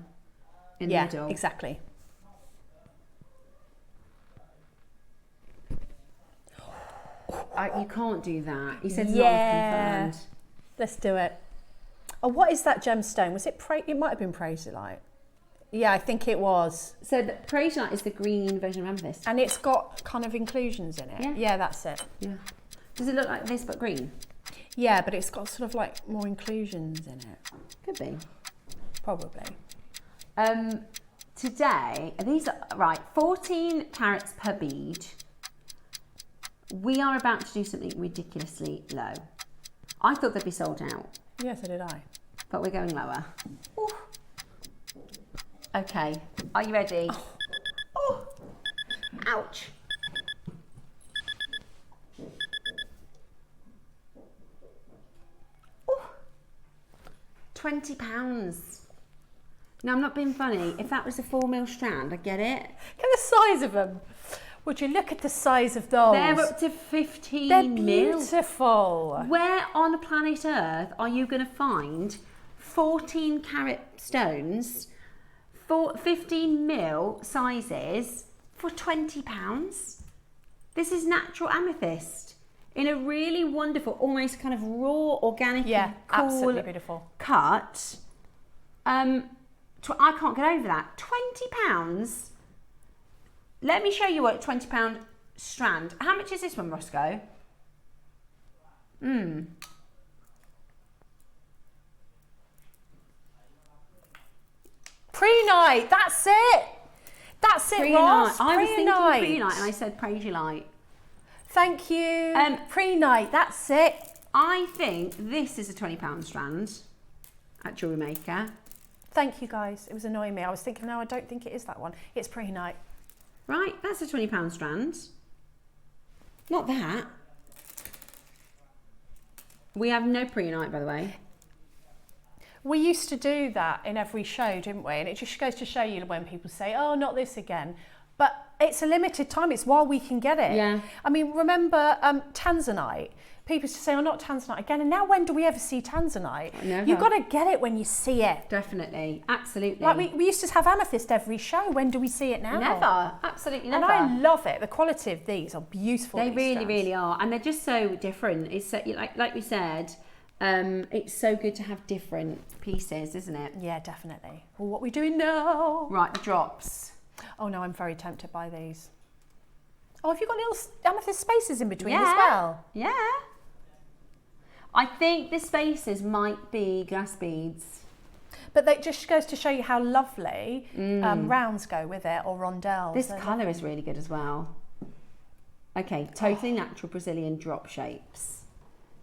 B: in the middle.
C: Yeah, exactly.
B: You can't do that. He said
C: Yeah.
B: not confirmed.
C: Let's do it. Oh, what is that gemstone? Was it it might have been praesolite. Yeah, I think it was.
B: So the praesolite is the green version of amethyst.
C: And it's got kind of inclusions in it.
B: Yeah.
C: Yeah, that's it.
B: Yeah. Does it look like this but green?
C: Yeah, but it's got sort of like more inclusions in it.
B: Could be.
C: Probably.
B: Today, these are, right, 14 carats per bead. We are about to do something ridiculously low. I thought they'd be sold out.
C: Yeah, so did I.
B: But we're going lower. Ooh. Okay, are you ready? Oh. Ouch. Ooh. £20. Now, I'm not being funny. If that was a 4mm strand, I get it.
C: Look at the size of them. Would you look at the size of those?
B: They're up to 15
C: They're
B: mil.
C: beautiful.
B: Where on planet Earth are you going to find 14 carat stones, 15 mil sizes for £20? This is natural amethyst in a really wonderful, almost kind of raw, organic,
C: Yeah,
B: cool
C: absolutely beautiful
B: cut. I can't get over that. £20. Let me show you what a £20 strand. How much is this one, Roscoe?
C: Pre-night, that's it. That's it, Ross.
B: I was thinking
C: Pre-night.
B: pre-night and I said praesolite.
C: Thank you. Pre-night, that's it.
B: I think this is a £20 strand at JewelleryMaker.
C: Thank you, guys. It was annoying me. I was thinking, no, I don't think it is that one. It's pre-night.
B: Right, that's a £20 strand. Not that. We have no pre-night, by the way.
C: We used to do that in every show, didn't we? And it just goes to show you when people say, oh, not this again. But it's a limited time. It's while we can get it.
B: Yeah.
C: I mean, remember Tanzanite? People used to say, oh, not Tanzanite again. And now when do we ever see Tanzanite?
B: Never.
C: You've got to get it when you see it.
B: Definitely, absolutely.
C: Like we used to have amethyst every show. When do we see it now?
B: Never, absolutely never.
C: And I love it. The quality of these are beautiful.
B: They
C: these
B: really,
C: strands.
B: really are. And they're just so different. It's so, like we said, it's so good to have different pieces, isn't it?
C: Yeah, definitely. Well, what are we doing now?
B: Right, the drops.
C: Oh no, I'm very tempted by these. Oh, have you got little amethyst spaces in between as
B: Yeah.
C: well?
B: Yeah. I think the spaces might be glass beads.
C: But that just goes to show you how lovely rounds go with it, or rondelles.
B: This
C: They're
B: colour is really good as well. Okay, totally natural Brazilian drop shapes.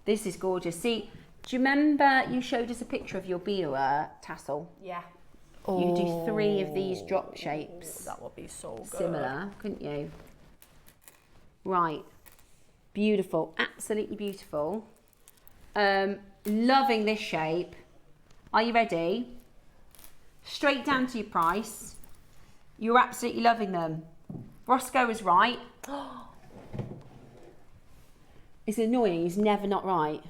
B: This is gorgeous. See, do you remember you showed us a picture of your Bia tassel?
C: Yeah.
B: You could do 3 of these drop shapes.
C: That would be so good.
B: Similar, couldn't you? Right, beautiful, absolutely beautiful. Loving this shape. Are you ready? Straight down to your price. You're absolutely loving them. Roscoe was right. It's annoying, he's never not right.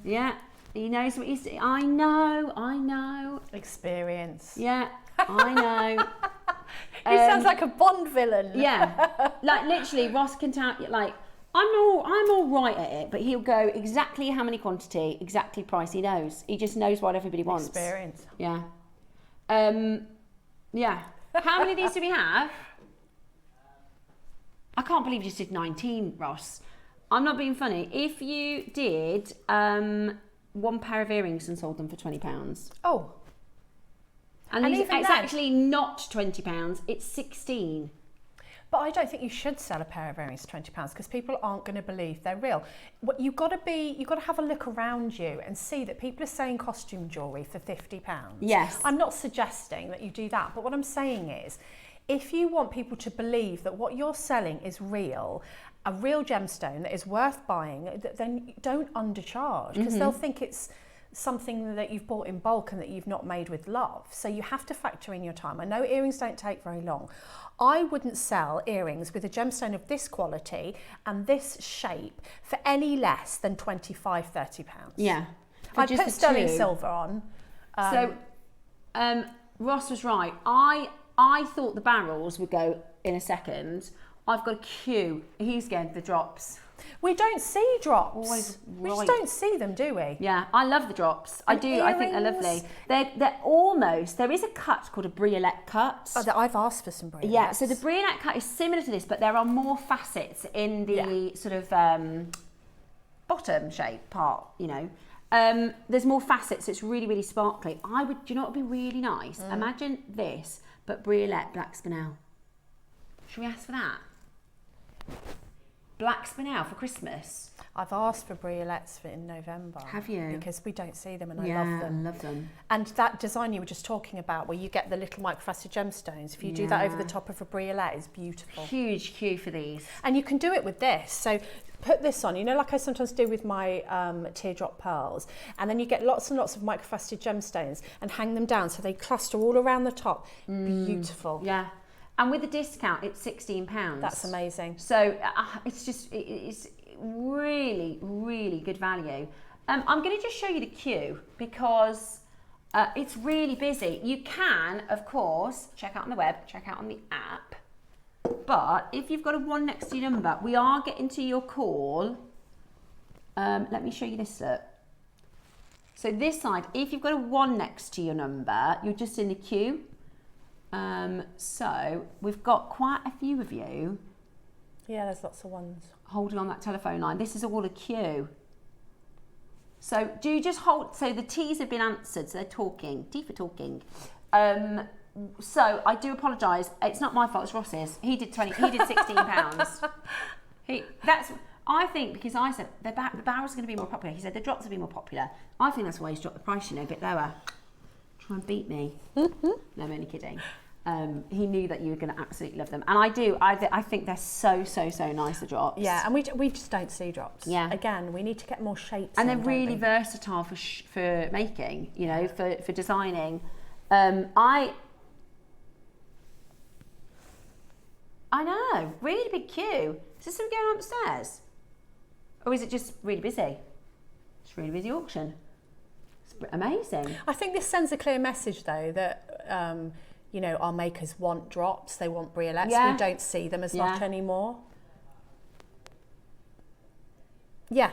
B: Yeah, he knows what he's doing. I know.
C: Experience.
B: Yeah, I know.
C: He sounds like a Bond villain.
B: Yeah, like literally, Ross can tell, like, I'm all right at it, but he'll go exactly how many quantity, exactly price. He knows. He just knows what everybody wants.
C: Experience.
B: Yeah. Yeah. How many of these do we have? I can't believe you just did 19, Ross. I'm not being funny. If you did one pair of earrings and sold them for £20.
C: Oh.
B: And
C: even
B: it's
C: then-
B: actually not £20, it's 16.
C: But I don't think you should sell a pair of earrings for £20 because people aren't going to believe they're real. What you've got to have a look around you and see that people are selling costume jewellery for £50.
B: Yes.
C: I'm not suggesting that you do that, but what I'm saying is, if you want people to believe that what you're selling is real, a real gemstone that is worth buying, then don't undercharge because they'll think it's something that you've bought in bulk and that you've not made with love. So you have to factor in your time. I know earrings don't take very long. I wouldn't sell earrings with a gemstone of this quality and this shape for any less than £25–30.
B: Yeah.
C: I'd put sterling silver on.
B: Ross was right. I thought the barrels would go in a second. I've got a queue. He's getting the drops.
C: We don't see drops.
B: Always
C: We just
B: right.
C: don't see them, do we?
B: Yeah, I love the drops. I do. I think they're lovely. They're almost. There is a cut called a briolette cut.
C: Oh, I've asked for some briolettes.
B: Yeah. So the briolette cut is similar to this, but there are more facets in the sort of bottom shape part. You know, there's more facets. So it's really, really sparkly. Do you know what would be really nice? Imagine this, but briolette black spinel. Should we ask for that? Black spinel for Christmas.
C: I've asked for briolettes in November.
B: Have you?
C: Because we don't see them and I love them.
B: I love them.
C: And that design you were just talking about where you get the little microfrosted gemstones, if you do that over the top of a briolet, is beautiful.
B: Huge queue for these.
C: And you can do it with this. So put this on, you know, like I sometimes do with my teardrop pearls, and then you get lots and lots of microfrosted gemstones and hang them down so they cluster all around the top. Beautiful.
B: Yeah. And with the discount, it's £16.
C: That's amazing.
B: So it's really, really good value. I'm going to just show you the queue because it's really busy. You can, of course, check out on the web, check out on the app. But if you've got a 1 next to your number, we are getting to your call. Let me show you this look. So this side, if you've got a 1 next to your number, you're just in the queue. So we've got quite a few of you.
C: Yeah, there's lots of ones.
B: Holding on that telephone line. This is all a queue. So do you just hold, so the T's have been answered, so they're talking, T for talking. So I do apologise, it's not my fault, it's Ross's. He did £16. I think because I said the barrels are going to be more popular. He said the drops will be more popular. I think that's why he's dropped the price, a bit lower. Try and beat me. No, I'm only kidding. He knew that you were going to absolutely love them, and I do. I think they're so nice, the drops.
C: Yeah, and we just don't see drops.
B: Yeah.
C: Again, we need to get more shapes.
B: And they're really versatile for making. You know, for designing. I know, really big queue. Is there something going on upstairs, or is it just really busy? It's a really busy auction. It's amazing.
C: I think this sends a clear message, though, that you know, our makers want drops, they want briolettes.
B: Yeah.
C: We don't see them as much anymore. Yeah,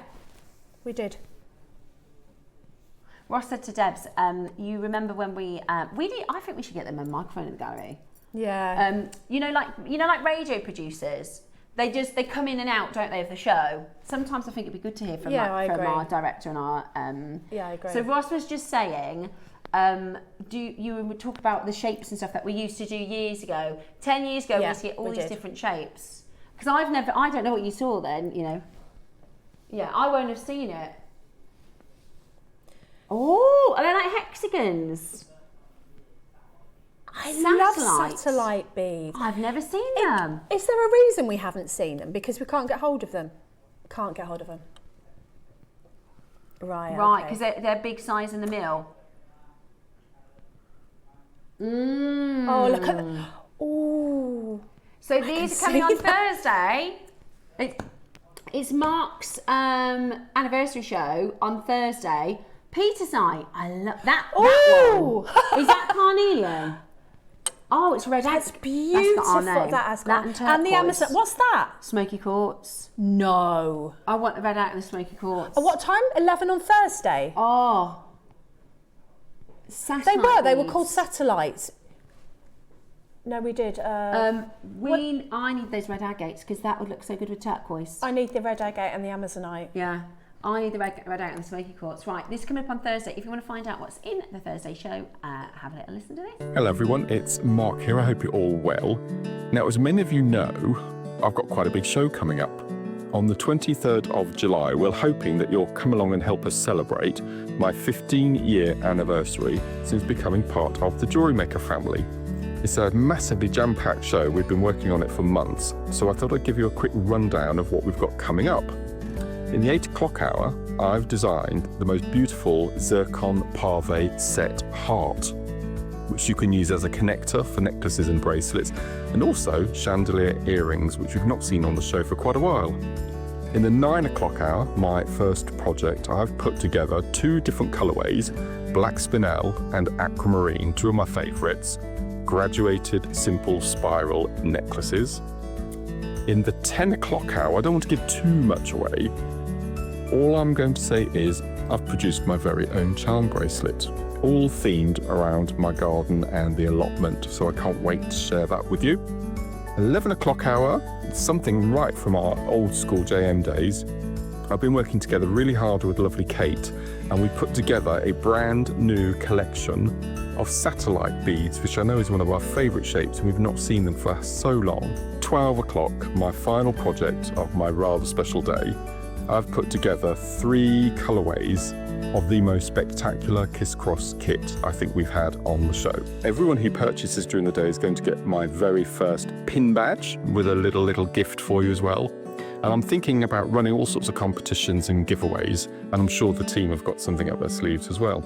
C: we did.
B: Ross said to Debs, you remember when we did? I think we should get them a microphone in the gallery.
C: Yeah.
B: You know, like radio producers. They come in and out, don't they, of the show? Sometimes I think it'd be good to hear from our director and our.
C: Yeah, I agree.
B: So Ross was just saying, you would talk about the shapes and stuff that we used to do years ago. 10 years ago, we used to get all these different shapes. Because I don't know what you saw then, you know. Yeah, I won't have seen it. Oh, are they like hexagons?
C: I love satellite beads.
B: I've never seen them.
C: Is there a reason we haven't seen them? Because we can't get hold of them. Can't get hold of them. Right.
B: Right, because they're big size in the mill.
C: Oh, look at them. Ooh.
B: So these are coming on Thursday. It's Mark's anniversary show on Thursday. Peter's Eye. I love that one. Is that carnelian? Oh, it's red.
C: That's beautiful.
B: That's got our name.
C: That has
B: got
C: and the Amazon. What's that?
B: Smoky quartz.
C: No.
B: I want the red out and the smoky quartz.
C: At what time? 11 on Thursday.
B: Oh. Satellite
C: They were
B: beads.
C: called satellites. No, we did.
B: I need those red agates because that would look so good with turquoise.
C: I need the red agate and the Amazonite.
B: Yeah. I need the red out and the smoky quartz. Right, this is coming up on Thursday. If you want to find out what's in the Thursday show, have a little listen to this.
A: Hello everyone, it's Mark here. I hope you're all well. Now, as many of you know, I've got quite a big show coming up. On the 23rd of July, we're hoping that you'll come along and help us celebrate my 15-year anniversary since becoming part of the JewelleryMaker family. It's a massively jam-packed show. We've been working on it for months, so I thought I'd give you a quick rundown of what we've got coming up. In the 8 o'clock hour, I've designed the most beautiful zircon pave set heart, which you can use as a connector for necklaces and bracelets, and also chandelier earrings, which we've not seen on the show for quite a while. In the 9 o'clock hour, my first project, I've put together 2 different colourways, black spinel and aquamarine, 2 of my favourites, graduated simple spiral necklaces. In the 10 o'clock hour, I don't want to give too much away. All I'm going to say is I've produced my very own charm bracelet, all themed around my garden and the allotment, so I can't wait to share that with you. 11 o'clock hour, something right from our old school JM days. I've been working together really hard with lovely Kate, and we put together a brand new collection of satellite beads, which I know is one of our favourite shapes, and we've not seen them for so long. 12 o'clock, my final project of my rather special day. I've put together 3 colourways of the most spectacular Kiss Cross kit I think we've had on the show. Everyone who purchases during the day is going to get my very first pin badge with a little gift for you as well. And I'm thinking about running all sorts of competitions and giveaways, and I'm sure the team have got something up their sleeves as well.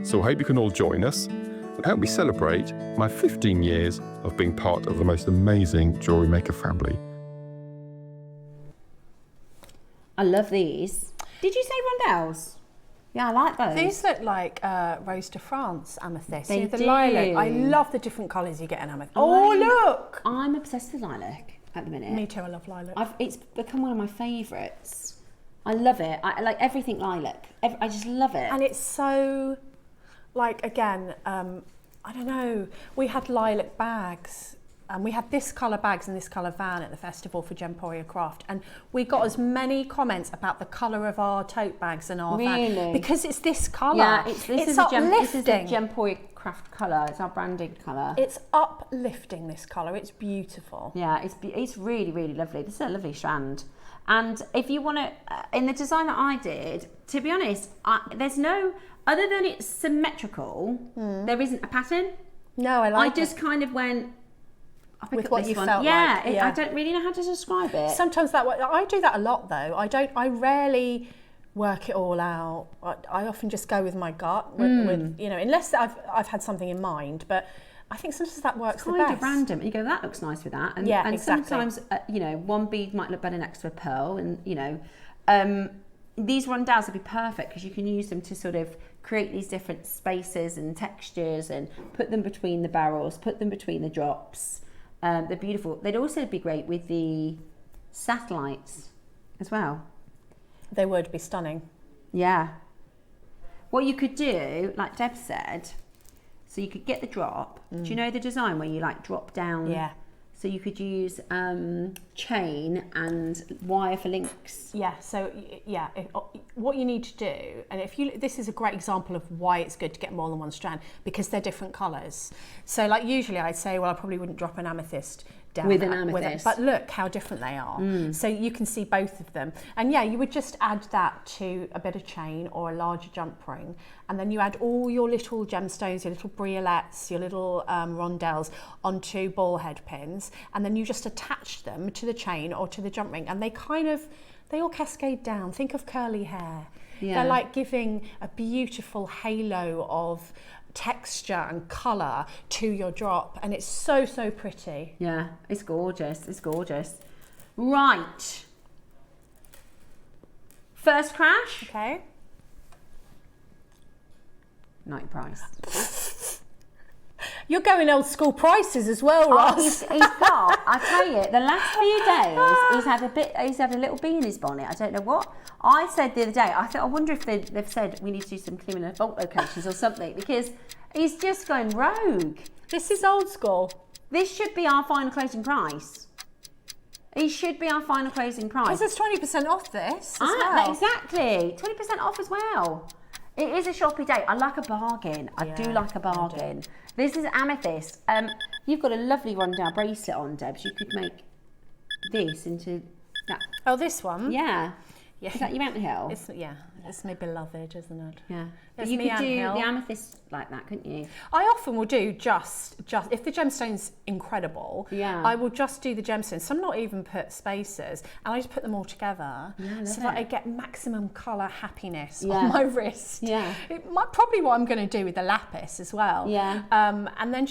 A: So I hope you can all join us and help me celebrate my 15 years of being part of the most amazing Jewellery Maker family.
B: I love these. Did you say rondelles? Yeah, I like those.
C: These look like Rose de France amethyst.
B: They
C: the
B: do.
C: lilac. I love the different colours you get in amethyst. Oh, look!
B: I'm obsessed with lilac at the minute.
C: Me too, I love lilac.
B: It's become one of my favourites. I love it. I like everything lilac. I just love it.
C: And it's so, like, again, I don't know, we had lilac bags. And we had this colour bags and this colour van at the festival for Gemporia Craft, and we got as many comments about the colour of our tote bags and our van because it's this colour.
B: Yeah, this is
C: uplifting.
B: a Gemporia Craft colour. It's our branded colour.
C: It's uplifting, this colour. It's beautiful.
B: Yeah, it's really, really lovely. This is a lovely strand. And if you want to, in the design that I did, to be honest, there's no, other than it's symmetrical, there isn't a pattern.
C: No, I
B: just kind of went,
C: with what you felt like.
B: Yeah, I don't really know how to describe it.
C: Sometimes I do that a lot though. I rarely work it all out. I often just go with my gut, with you know, unless I've had something in mind. But I think sometimes that works the best.
B: Kind of random. You go, that looks nice with that, and
C: exactly.
B: Sometimes you know, one bead might look better next to a pearl, and you know, these rondelles would be perfect because you can use them to sort of create these different spaces and textures, and put them between the barrels, put them between the drops. They're beautiful. They'd also be great with the satellites as well.
C: They would be stunning.
B: Yeah. What you could do, like Deb said, so you could get the drop. Do you know the design where you like drop down?
C: Yeah.
B: So you could use chain and wire for links.
C: Yeah, so yeah, what you need to do, and this is a great example of why it's good to get more than one strand, because they're different colours. So like usually I'd say, well, I probably wouldn't drop an amethyst down
B: with an amethyst.
C: But look how different they are. So you can see both of them. And yeah, you would just add that to a bit of chain or a larger jump ring, and then you add all your little gemstones, your little briolets, your little rondelles onto ball head pins, and then you just attach them to the chain or to the jump ring, and they all cascade down. Think of curly hair. Yeah. They're like giving a beautiful halo of texture and colour to your drop, and it's so pretty.
B: Yeah, it's gorgeous. It's gorgeous. Right. First crash.
C: Okay.
B: Night price.
C: You're going old school prices as well, Ross.
B: He's got, I tell you, the last few days he's had a little bee in his bonnet. I don't know what. I said the other day, I wonder if they've said we need to do some clearing of vault locations or something, because he's just going rogue.
C: This is old school.
B: This should be our final closing price. He should be our final closing price.
C: Because there's 20% off this as well.
B: Exactly. 20% off as well. It is a shoppy day. I like a bargain. I do like a bargain. This is amethyst. You've got a lovely rondelle bracelet on, Debs. You could make this into that.
C: Oh, this one?
B: Yeah.
C: Yeah.
B: Is that your mountain hill?
C: It's It's my beloved, isn't it?
B: Yeah. But
C: It's
B: you
C: me,
B: could do
C: Angel.
B: the amethyst like that, couldn't you?
C: I often will do just if the gemstone's incredible,
B: Yeah.
C: I will just do the gemstones. Some not even put spacers, and I just put them all together so that I get maximum colour happiness on my wrist.
B: Yeah.
C: It might probably what I'm going to do with the lapis as well.
B: Yeah.
C: And then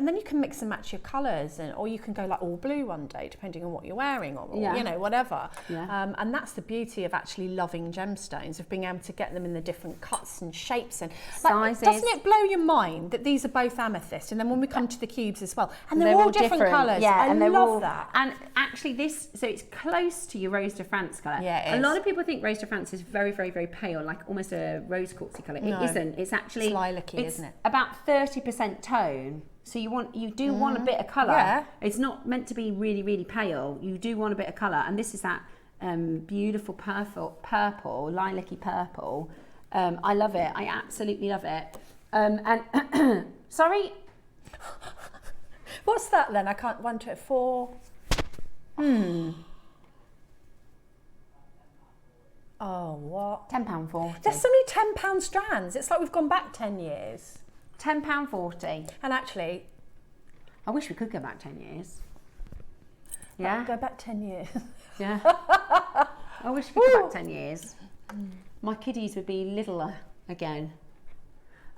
C: then you can mix and match your colours, or you can go like all blue one day, depending on what you're wearing, or you know, whatever.
B: Yeah.
C: And that's the beauty of actually loving gemstones, of being able to get them in the different cuts and shapes and
B: sizes.
C: doesn't it blow your mind that these are both amethyst, and then when we come to the cubes as well, and they're all different colours.
B: Yeah,
C: I
B: and they're
C: love
B: all,
C: that.
B: And actually so it's close to your Rose de France colour.
C: Yeah, it
B: a lot
C: is.
B: of people think Rose de France is very, very, very pale, like almost a rose quartzy colour.
C: No.
B: It isn't. It's actually
C: lilac-y, isn't it?
B: About 30% tone. So you do want a bit of colour.
C: Yeah.
B: It's not meant to be really, really pale. You do want a bit of colour, and this is that beautiful purple, lilac-y purple. I love it. I absolutely love it. And sorry.
C: What's that then? I can't. 1, 2, 4. Oh, what?
B: £10.40.
C: There's so many £10 strands. It's like we've gone back 10 years.
B: £10.40.
C: And actually,
B: I wish we could go back 10 years. Yeah.
C: go back 10 years.
B: Yeah. I wish we could go back 10 years. My kiddies would be littler again.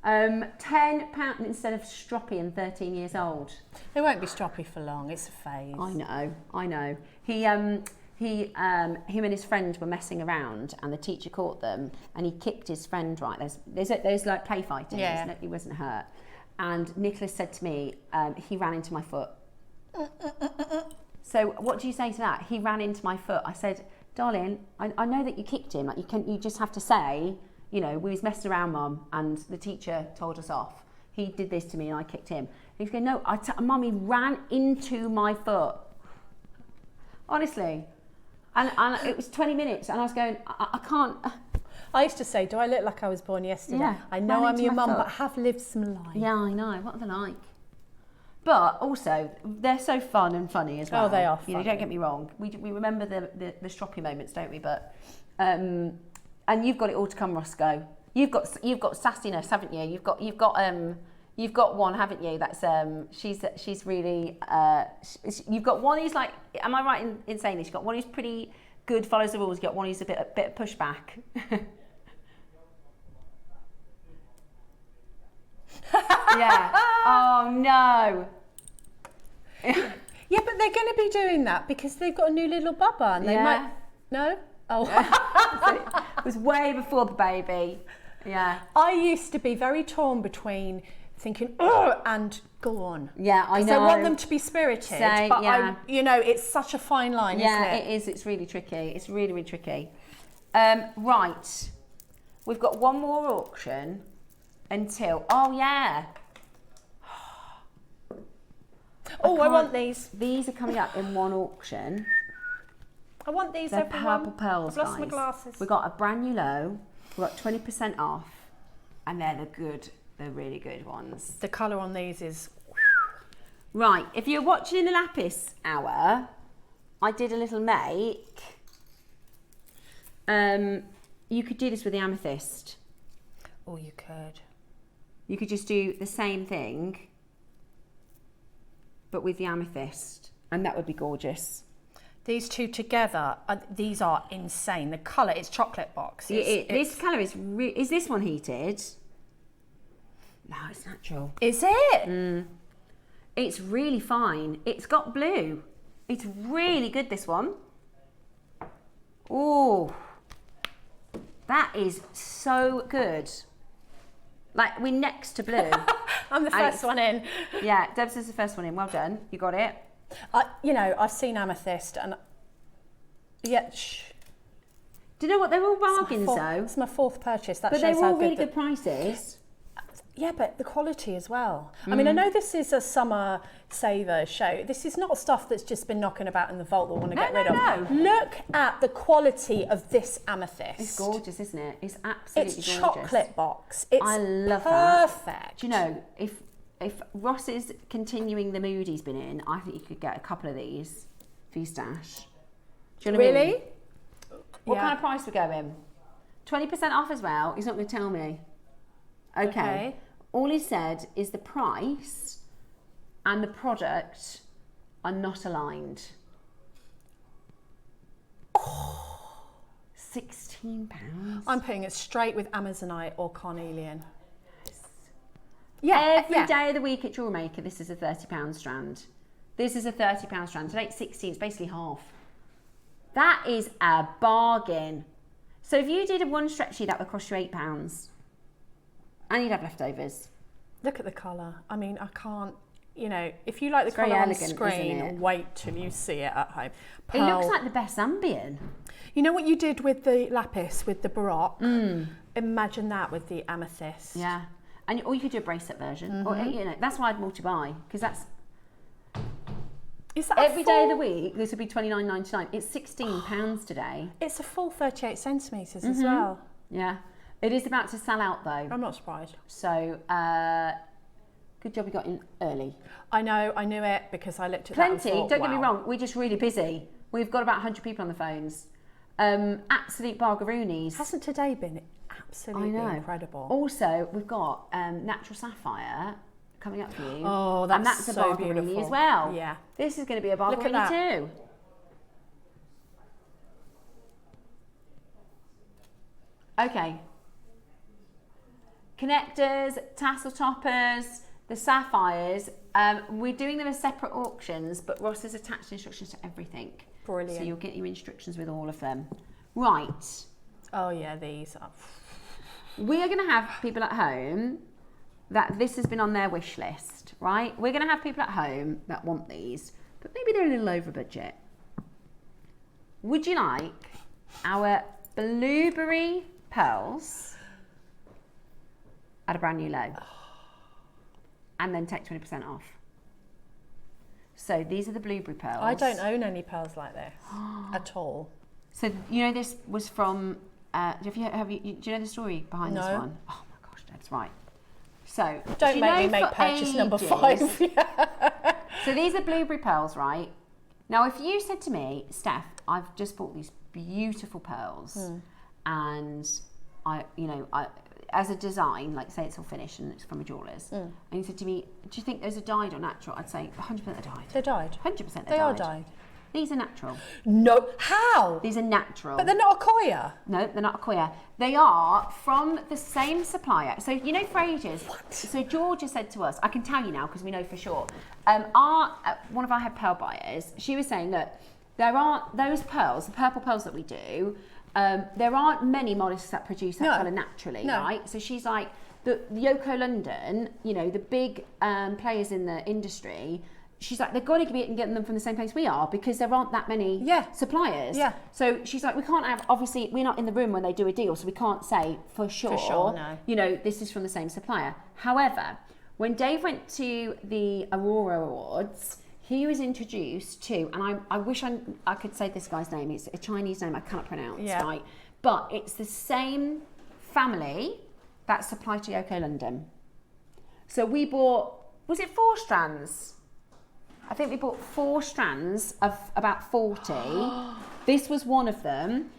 B: £10 instead of stroppy and 13 years old.
C: They won't be stroppy for long. It's a phase.
B: I know. Him and his friend were messing around, and the teacher caught them, and he kicked his friend right. There's like play fighting.
C: Yeah.
B: He wasn't hurt. And Nicholas said to me, he ran into my foot. So what do you say to that? He ran into my foot. I said, darling, I know that you kicked him. Like you just have to say, you know, we was messing around, Mum, and the teacher told us off. He did this to me and I kicked him. And he's going, no, Mum, he ran into my foot. Honestly. And it was 20 minutes and I was going, I can't.
C: I used to say, do I look like I was born yesterday?
B: Yeah,
C: I know
B: ran
C: I'm
B: into
C: your
B: my
C: mum,
B: foot.
C: but have lived some life.
B: Yeah, I know. What are they like? But also, they're so fun and funny as well.
C: Oh, they are
B: You know,
C: funny.
B: don't get me wrong. We remember the stroppy moments, don't we? But and you've got it all to come, Roscoe. You've got sassiness, haven't you? You've got one, haven't you? That's she's really. You've got one who's like. Am I right in saying this? You've got one who's pretty good, follows the rules. You've got one who's a bit of pushback. Yeah. Oh no.
C: Yeah, but they're going to be doing that because they've got a new little bubba, and they
B: Yeah.
C: might. No. Oh.
B: It was way before the baby. Yeah.
C: I used to be very torn between thinking, oh, and go on.
B: Yeah, I
C: 'Cause
B: know.
C: I want them to be spirited,
B: Say,
C: but
B: yeah.
C: it's such a fine line,
B: Yeah,
C: isn't it?
B: it is. It's really tricky. It's really, really tricky. Right. We've got one more auction until. Oh yeah.
C: Oh, I want these.
B: These are coming up in one auction.
C: I want these.
B: They're
C: everyone.
B: purple pearls,
C: I've lost
B: guys.
C: my glasses.
B: We've got a brand new low. We've got 20% off, and they're the really good ones.
C: The colour on these is.
B: Right, if you're watching in the Lapis hour, I did a little make. You could do this with the amethyst.
C: Oh, you could.
B: You could just do the same thing, but with the amethyst, and that would be gorgeous.
C: These two together, these are insane. The colour, it's chocolate box.
B: This colour is this one heated? No, it's natural.
C: Is it?
B: It's really fine. It's got blue. It's really good, this one. Oh, that is so good. Like, we're next to blue.
C: I'm the first one in.
B: Yeah, Deb's is the first one in. Well done. You got it.
C: I've seen amethyst and yeah.
B: Do you know what? They're all bargains though.
C: It's my fourth purchase. That
B: But
C: shows
B: they're
C: how
B: all really
C: good.
B: good prices.
C: Yeah, but the quality as well. I mean, I know this is a summer saver show. This is not stuff that's just been knocking about in the vault that we want to get rid of.
B: No.
C: Look at the quality of this amethyst.
B: It's gorgeous, isn't it? It's absolutely
C: It's
B: gorgeous.
C: chocolate box. It's
B: I love that.
C: perfect.
B: Do you know, if Ross is continuing the mood he's been in, I think you could get a couple of these for your stash. Do you know what I mean?
C: Really?
B: What
C: Yeah.
B: kind of price we going? 20% off as well. He's not going to tell me. Okay. All he said is the price and the product are not aligned. £16.
C: I'm putting it straight with Amazonite or carnelian.
B: Every day of the week at JewelleryMaker, this is a £30 strand. This is a £30 strand. Today it's 16, it's basically half. That is a bargain. So if you did a one stretchy, that would cost you £8. And you'd have leftovers.
C: Look at the colour. I mean, I can't, you know, if you like the
B: It's very
C: colour on
B: elegant,
C: screen,
B: isn't it?
C: wait till you see it at home.
B: It looks like the best Zambian.
C: You know what you did with the lapis, with the Baroque? Imagine that with the amethyst.
B: Yeah. And, or you could do a bracelet version. Or, you know, that's why I'd multi-buy, because that's...
C: Is that
B: every day of the week, this would be $29.99. It's £16 today.
C: It's a full 38 centimetres as well.
B: Yeah. It is about to sell out, though.
C: I'm not surprised.
B: So, good job we got in early.
C: I know, I knew it because I looked at
B: Plenty,
C: that and thought,
B: don't get me
C: wow.
B: wrong, we're just really busy. We've got about 100 people on the phones. Absolute bargaroonies.
C: Hasn't today been absolutely incredible?
B: Also, we've got natural sapphire coming up for you.
C: Oh,
B: and
C: that's
B: a
C: so
B: bargaroony
C: beautiful.
B: as well.
C: Yeah.
B: This is going to be a
C: Look at
B: bargaroony
C: that.
B: too. Okay. Connectors, tassel toppers, the sapphires. We're doing them as separate auctions, but Ross has attached instructions to everything.
C: Brilliant.
B: So you'll get your instructions with all of them. Right.
C: Oh yeah, these are...
B: We are going to have people at home that this has been on their wish list, right? We're going to have people at home that want these, but maybe they're a little over budget. Would you like our blueberry pearls at a brand new low? And then take 20% off. So these are the blueberry pearls.
C: I don't own any pearls like this at all.
B: So you know this was from, do you know the story behind this
C: No.
B: one? Oh my gosh, that's right. So
C: Don't
B: do you
C: make
B: know
C: me make
B: for
C: purchase number
B: ages-
C: 5.
B: So these are blueberry pearls, right? Now, if you said to me, Steph, I've just bought these beautiful pearls, and I, as a design, like say it's all finished and it's from a jeweller's, and you said to me, do you think those are dyed or natural? I'd say 100% they're dyed.
C: They're dyed.
B: 100%
C: They are dyed.
B: These are natural.
C: No, how?
B: These are natural.
C: But they're not a Koya.
B: No, they're not Acquia. They are from the same supplier. So, you know, for ages, so Georgia said to us, I can tell you now because we know for sure, one of our head pearl buyers, she was saying, look, there aren't those pearls, the purple pearls that we do, there aren't many mollusks that produce that colour naturally, right? So she's like, the Yoko London, you know, the big players in the industry, she's like, they've got to be getting them from the same place we are because there aren't that many suppliers. Yeah. So she's like, we can't have, obviously, we're not in the room when they do a deal, so we can't say for sure,
C: no.
B: you know, this is from the same supplier. However, when Dave went to the Aurora Awards, he was introduced to, and I wish I could say this guy's name, it's a Chinese name I cannot pronounce, right? But it's the same family that supplied to Yoko London. So we bought, was it 4 strands? I think we bought 4 strands of about 40. This was one of them.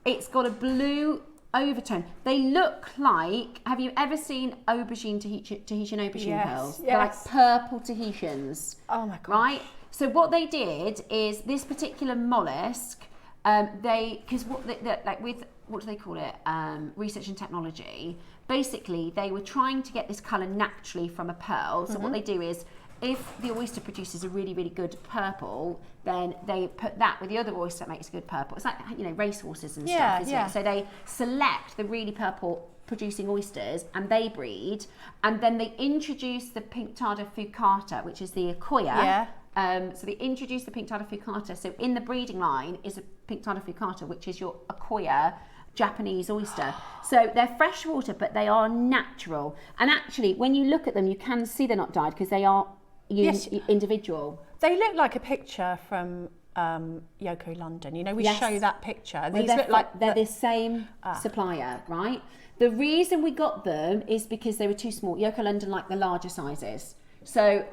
B: It's got a blue overtone. They look like, have you ever seen aubergine, Tahitian aubergine pearls? They're like purple Tahitians.
C: Oh my God.
B: Right? So what they did is this particular mollusk, because like with, what do they call it? Research and technology. Basically, they were trying to get this colour naturally from a pearl. So what they do is, if the oyster produces a really, really good purple, then they put that with the other oyster that makes a good purple. It's like, you know, racehorses and stuff, isn't it? So they select the really purple producing oysters and they breed, and then they introduce the pink tarda fucata, which is the Acquia. So they introduce the pink tarda fucata. So in the breeding line is a pink tarda fucata, which is your Acquia Japanese oyster. So they're freshwater, but they are natural. And actually, when you look at them, you can see they're not dyed because they are individual.
C: They look like a picture from Yoko London. You know, we show that picture. These look like
B: they're the same supplier, right? The reason we got them is because they were too small. Yoko London like the larger sizes. So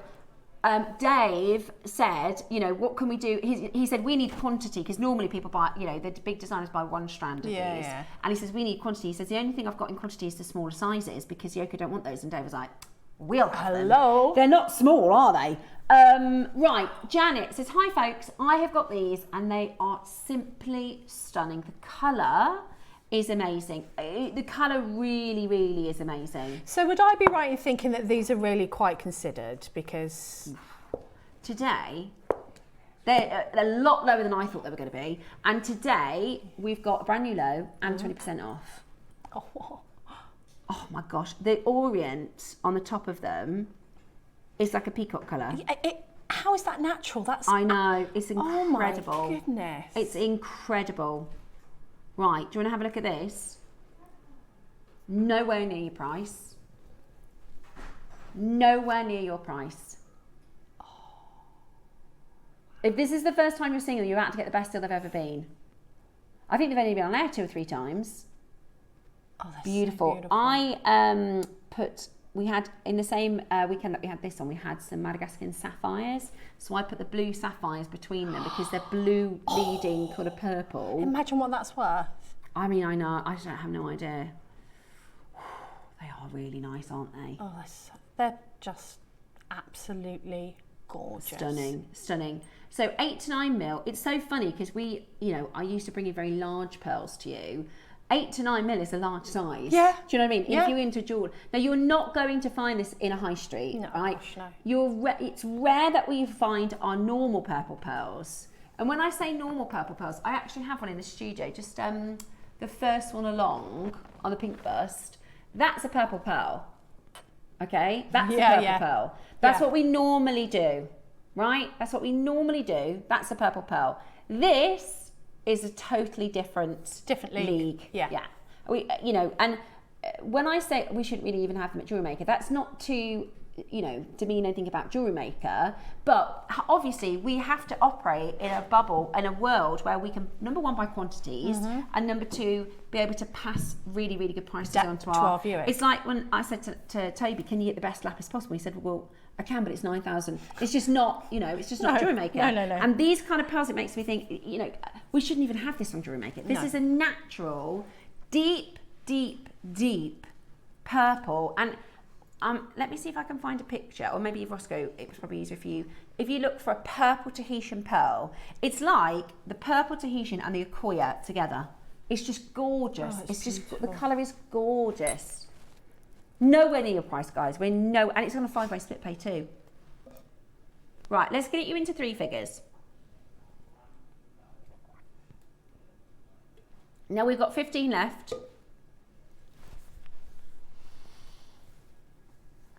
B: Dave said, you know, what can we do? He said we need quantity, because normally people buy, you know, the big designers buy one strand of these. And he says we need quantity. He says the only thing I've got in quantity is the smaller sizes, because Yoko don't want those. And Dave was like, we'll have them. They're not small, are they? Right, Janet says, hi folks, I have got these and they are simply stunning. The colour is amazing. The colour really, really is amazing.
C: So would I be right in thinking that these are really quite considered? Because
B: today, they're a lot lower than I thought they were going to be. And today, we've got a brand new low and 20% off. Oh my gosh. The orient on the top of them is like a peacock colour.
C: How is that natural?
B: I know. It's incredible.
C: Oh my goodness.
B: It's incredible. Right, do you want to have a look at this? Nowhere near your price. Nowhere near your price. If this is the first time you're seeing them, you're about to get the best deal they've ever been. I think they've only been on air 2 or 3 times.
C: Oh, that's
B: beautiful.
C: So beautiful.
B: We had, in the same weekend that we had this on, we had some Madagascan sapphires. So I put the blue sapphires between them, because they're blue leading kind of purple.
C: Imagine what that's worth.
B: I mean, I know, I don't have no idea. They are really nice, aren't they?
C: Oh, they're just absolutely gorgeous.
B: Stunning, stunning. So 8 to 9 mil. It's so funny because we, you know, I used to bring in very large pearls to you. 8 to 9 mil is a large size.
C: Yeah.
B: Do you know what I mean?
C: Yeah.
B: If you're into jewelry. Now, you're not going to find this in a high street,
C: no,
B: right?
C: Gosh, no.
B: It's rare that we find our normal purple pearls. And when I say normal purple pearls, I actually have one in the studio, just the first one along on the pink bust. That's a purple pearl. Okay? That's a purple pearl. That's what we normally do, right? That's what we normally do. That's a purple pearl. This is a totally different league.
C: Yeah.
B: We, you know, and when I say we shouldn't really even have them at JewelleryMaker, that's not to, you know, demean anything about JewelleryMaker, but obviously we have to operate in a bubble, in a world where we can, number one, buy quantities, and number two, be able to pass really, really good prices on to our
C: viewers.
B: It's like when I said to Toby, can you get the best lapis possible? He said, well, I can, but it's 9,000. It's just not, you know, it's just not JewelleryMaker.
C: No.
B: And these kind of pearls, it makes me think, you know, we shouldn't even have this on JewelleryMaker. This is a natural, deep, deep, deep purple. And let me see if I can find a picture, or maybe Roscoe, it was probably easier for you. If you look for a purple Tahitian pearl, it's like the purple Tahitian and the Akoya together. It's just gorgeous.
C: Oh,
B: it's just, the colour is gorgeous. Nowhere near your price, guys. And it's on a 5-way split pay too. Right, let's get you into 3 figures. Now we've got 15 left.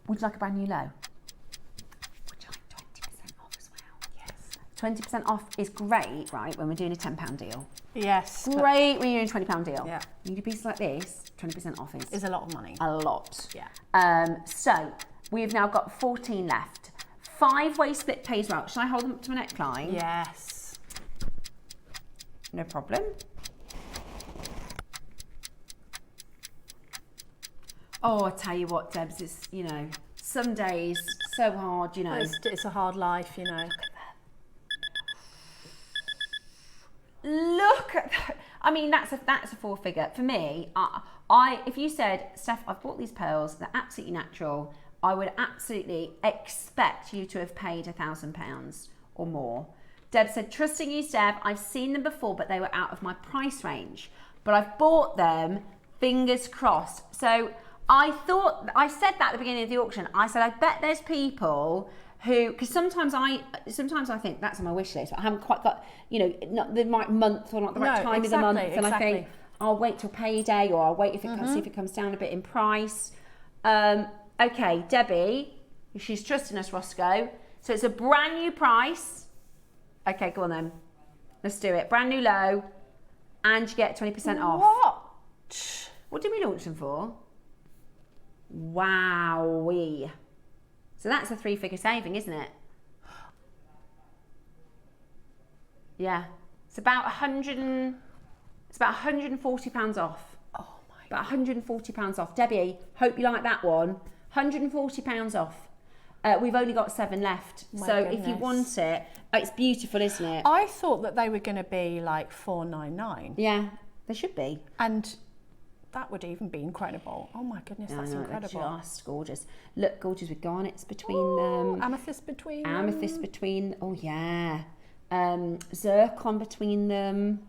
B: Would you like a brand new low? Would you like 20% off as well? Yes. 20% off is great, right, when we're doing a £10 deal.
C: Yes.
B: Great when you're doing a £20 deal.
C: Yeah.
B: You need a piece like this, 20% off
C: is a lot of money.
B: A lot.
C: Yeah.
B: So we've now got 14 left. 5-way split pays well. Shall I hold them up to my neckline?
C: Yes.
B: No problem. Oh, I tell you what, Debs, it's, you know, some days so hard, you know.
C: It's a hard life, you know.
B: Look at that. I mean, that's a 4-figure. For me, if you said, Steph, I've bought these pearls, they're absolutely natural, I would absolutely expect you to have paid £1,000 or more. Deb said, trusting you, Steph, I've seen them before, but they were out of my price range. But I've bought them, fingers crossed. So I said that at the beginning of the auction. I said, I bet there's people who, because sometimes I think that's on my wish list, but I haven't quite got, you know, not the right month or not the right time of the month, and I think I'll wait till payday, or I'll wait if it see if it comes down a bit in price. Okay, Debbie, she's trusting us, Roscoe. So it's a brand new price. Okay, go on then. Let's do it. Brand new low, and you get 20% off. What did we launch them for? Wowee. So that's a 3-figure saving, isn't it? Yeah. It's about £140 off.
C: Oh my
B: About £140 off. Debbie, hope you like that one. £140 off. We've only got 7 left. So if you want it, it's beautiful, isn't it?
C: I thought that they were going to be like $4.99.
B: Yeah, they should be.
C: And that would even be incredible. Oh my goodness, that's incredible.
B: They're just gorgeous. Look, gorgeous with garnets between them.
C: Amethyst between
B: Amethyst between, oh yeah. Zircon between them.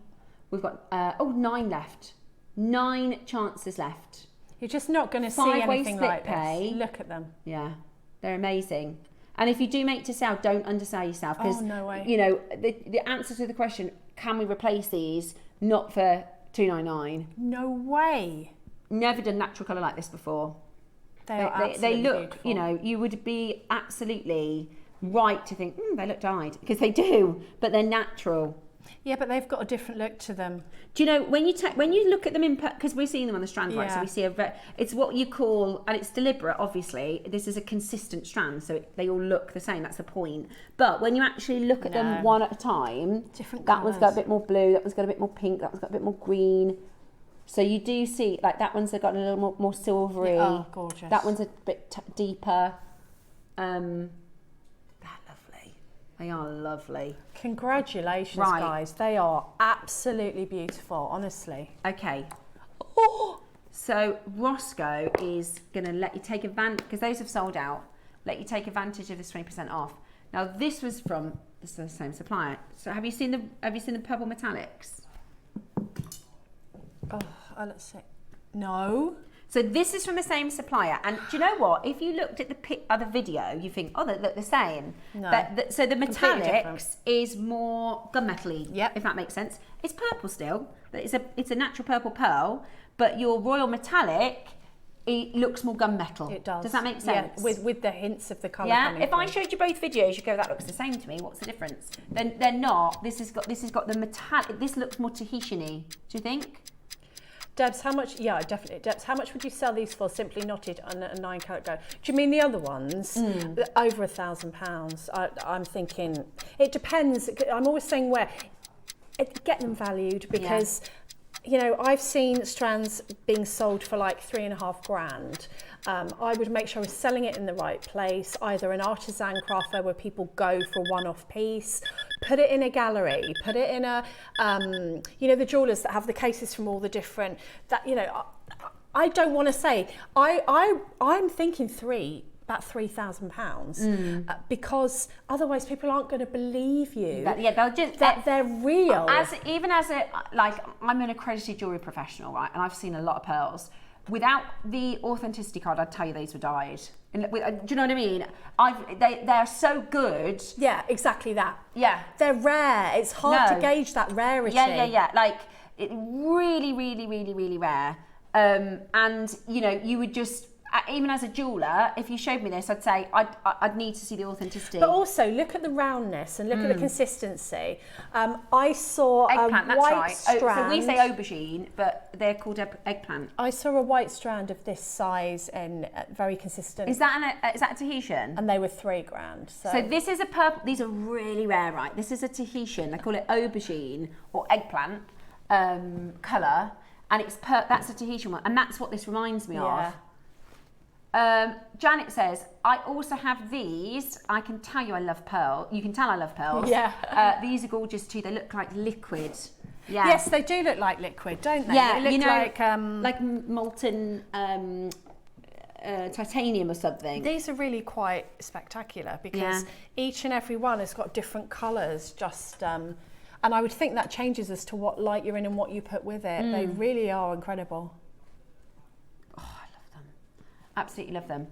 B: We've got, 9 left. 9 chances left.
C: You're just not going to see anything like
B: pay.
C: this. Look at them.
B: Yeah, they're amazing. And if you do make to sell, don't undersell yourself. Because,
C: no way.
B: you know, the answer to the question, can we replace these? Not for $2.99.
C: No way.
B: Never done natural colour like this before. They look,
C: beautiful.
B: you know, you would be absolutely right to think, they look dyed, because they do, but they're natural.
C: Yeah, but they've got a different look to them.
B: Do you know, when you look at them in, because we're seeing them on the strand, right? So we see it's what you call, and it's deliberate, obviously. This is a consistent strand, so they all look the same. That's the point. But when you actually look at them one at a time,
C: different
B: that one's got a bit more blue, that one's got a bit more pink, that one's got a bit more green. So you do see, like that one's got a little more silvery.
C: Yeah, oh, gorgeous.
B: That one's a bit deeper. They are lovely.
C: Congratulations, guys. They are absolutely beautiful, honestly.
B: Okay. So Roscoe is going to let you take advantage, because those have sold out, let you take advantage of this 20% off. Now this was from the same supplier. So have you seen the purple metallics?
C: Oh, let's see. No.
B: So this is from the same supplier, and do you know what? If you looked at the other video, you think, oh, they look the same.
C: No.
B: So the metallics is more gunmetal-y, if that makes sense. It's purple still, but it's a natural purple pearl, but your royal metallic, it looks more gunmetal.
C: It does.
B: Does that make sense?
C: Yeah, with the hints of the colour.
B: Yeah. If I showed you both videos, you'd go, that looks the same to me. What's the difference? Then they're not. This has got the metallic. This looks more Tahitian-y. Do you think?
C: Debs, how much? Yeah, definitely. Debs, how much would you sell these for? Simply knotted on a 9-carat gold. Do you mean the other ones? Over £1,000. I'm thinking it depends. I'm always saying get them valued, because you know, I've seen strands being sold for like $3,500. I would make sure I was selling it in the right place, either an artisan craft fair where people go for a one-off piece, put it in a gallery, put it in a, you know, the jewellers that have the cases from all the different, that, you know, I don't want to say, I'm thinking about £3,000, because otherwise people aren't going to believe you
B: they'll just
C: that they're real.
B: Even as I'm an accredited jewellery professional, right, and I've seen a lot of pearls. Without the authenticity card, I'd tell you these were dyed. Do you know what I mean? They're so good.
C: Yeah, exactly that.
B: Yeah,
C: they're rare. It's hard to gauge that rarity.
B: Yeah. Like really, really, really, really rare. And you know, you would just. Even as a jeweller, if you showed me this, I'd say I'd need to see the authenticity.
C: But also look at the roundness and look at the consistency. I saw
B: eggplant,
C: a white
B: strand. So we say aubergine, but they're called eggplant.
C: I saw a white strand of this size and very consistent.
B: Is that a Tahitian?
C: And they were $3,000. So
B: this is a purple. These are really rare, right? This is a Tahitian. They call it aubergine or eggplant colour, and that's a Tahitian one, and that's what this reminds me of. Janet says, I also have these. I can tell you I love pearl. You can tell I love pearls.
C: Yeah.
B: These are gorgeous too. They look like liquid. Yeah.
C: Yes, they do look like liquid, don't they?
B: Yeah,
C: they look
B: like molten titanium or something.
C: These are really quite spectacular, because each and every one has got different colours. And I would think that changes as to what light you're in and what you put with it. They really are incredible.
B: Absolutely love them.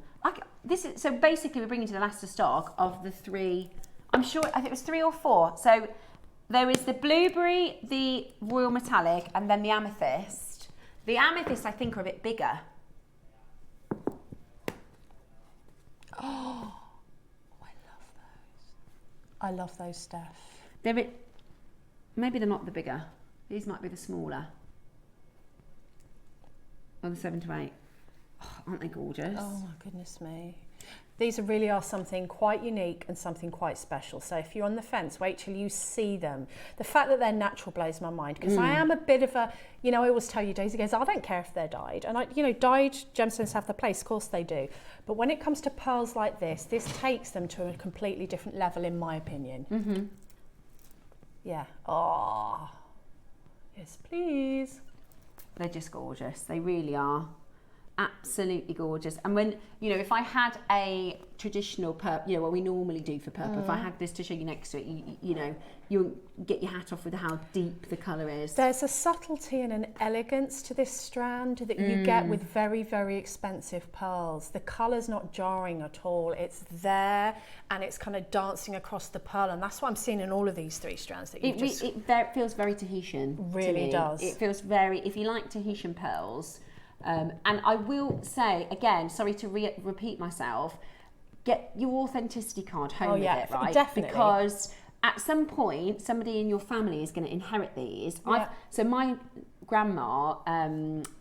B: So basically we're bringing to the last of stock of the 3, I think it was 3 or 4. So there is the blueberry, the royal metallic, and then the amethyst. The amethyst I think are a bit bigger.
C: Oh, I love those. I love those, Steph.
B: Maybe they're not the bigger. These might be the smaller. Or the 7 to 8. Aren't they gorgeous?
C: Oh my goodness me. These really are something quite unique and something quite special. So if you're on the fence, wait till you see them. The fact that they're natural blows my mind, because I am a bit of a, you know, I always tell you, Daisy goes, I don't care if they're dyed. And you know, dyed gemstones have their place, of course they do. But when it comes to pearls like this takes them to a completely different level, in my opinion. Yeah. Oh, yes, please.
B: They're just gorgeous. They really are. Absolutely gorgeous. And when, you know, if I had a traditional purple, you know, what we normally do for purple, if I had this to show you next to it, you know, you get your hat off with how deep the colour is.
C: There's a subtlety and an elegance to this strand that you get with very, very expensive pearls. The colour's not jarring at all. It's there and it's kind of dancing across the pearl, and that's what I'm seeing in all of these 3 strands that you just...
B: It feels very Tahitian.
C: Really does.
B: It feels very, if you like Tahitian pearls, and I will say, again, sorry to repeat myself, get your authenticity card home with it, right?
C: Definitely.
B: Because at some point, somebody in your family is going to inherit these.
C: Yeah.
B: So my grandma,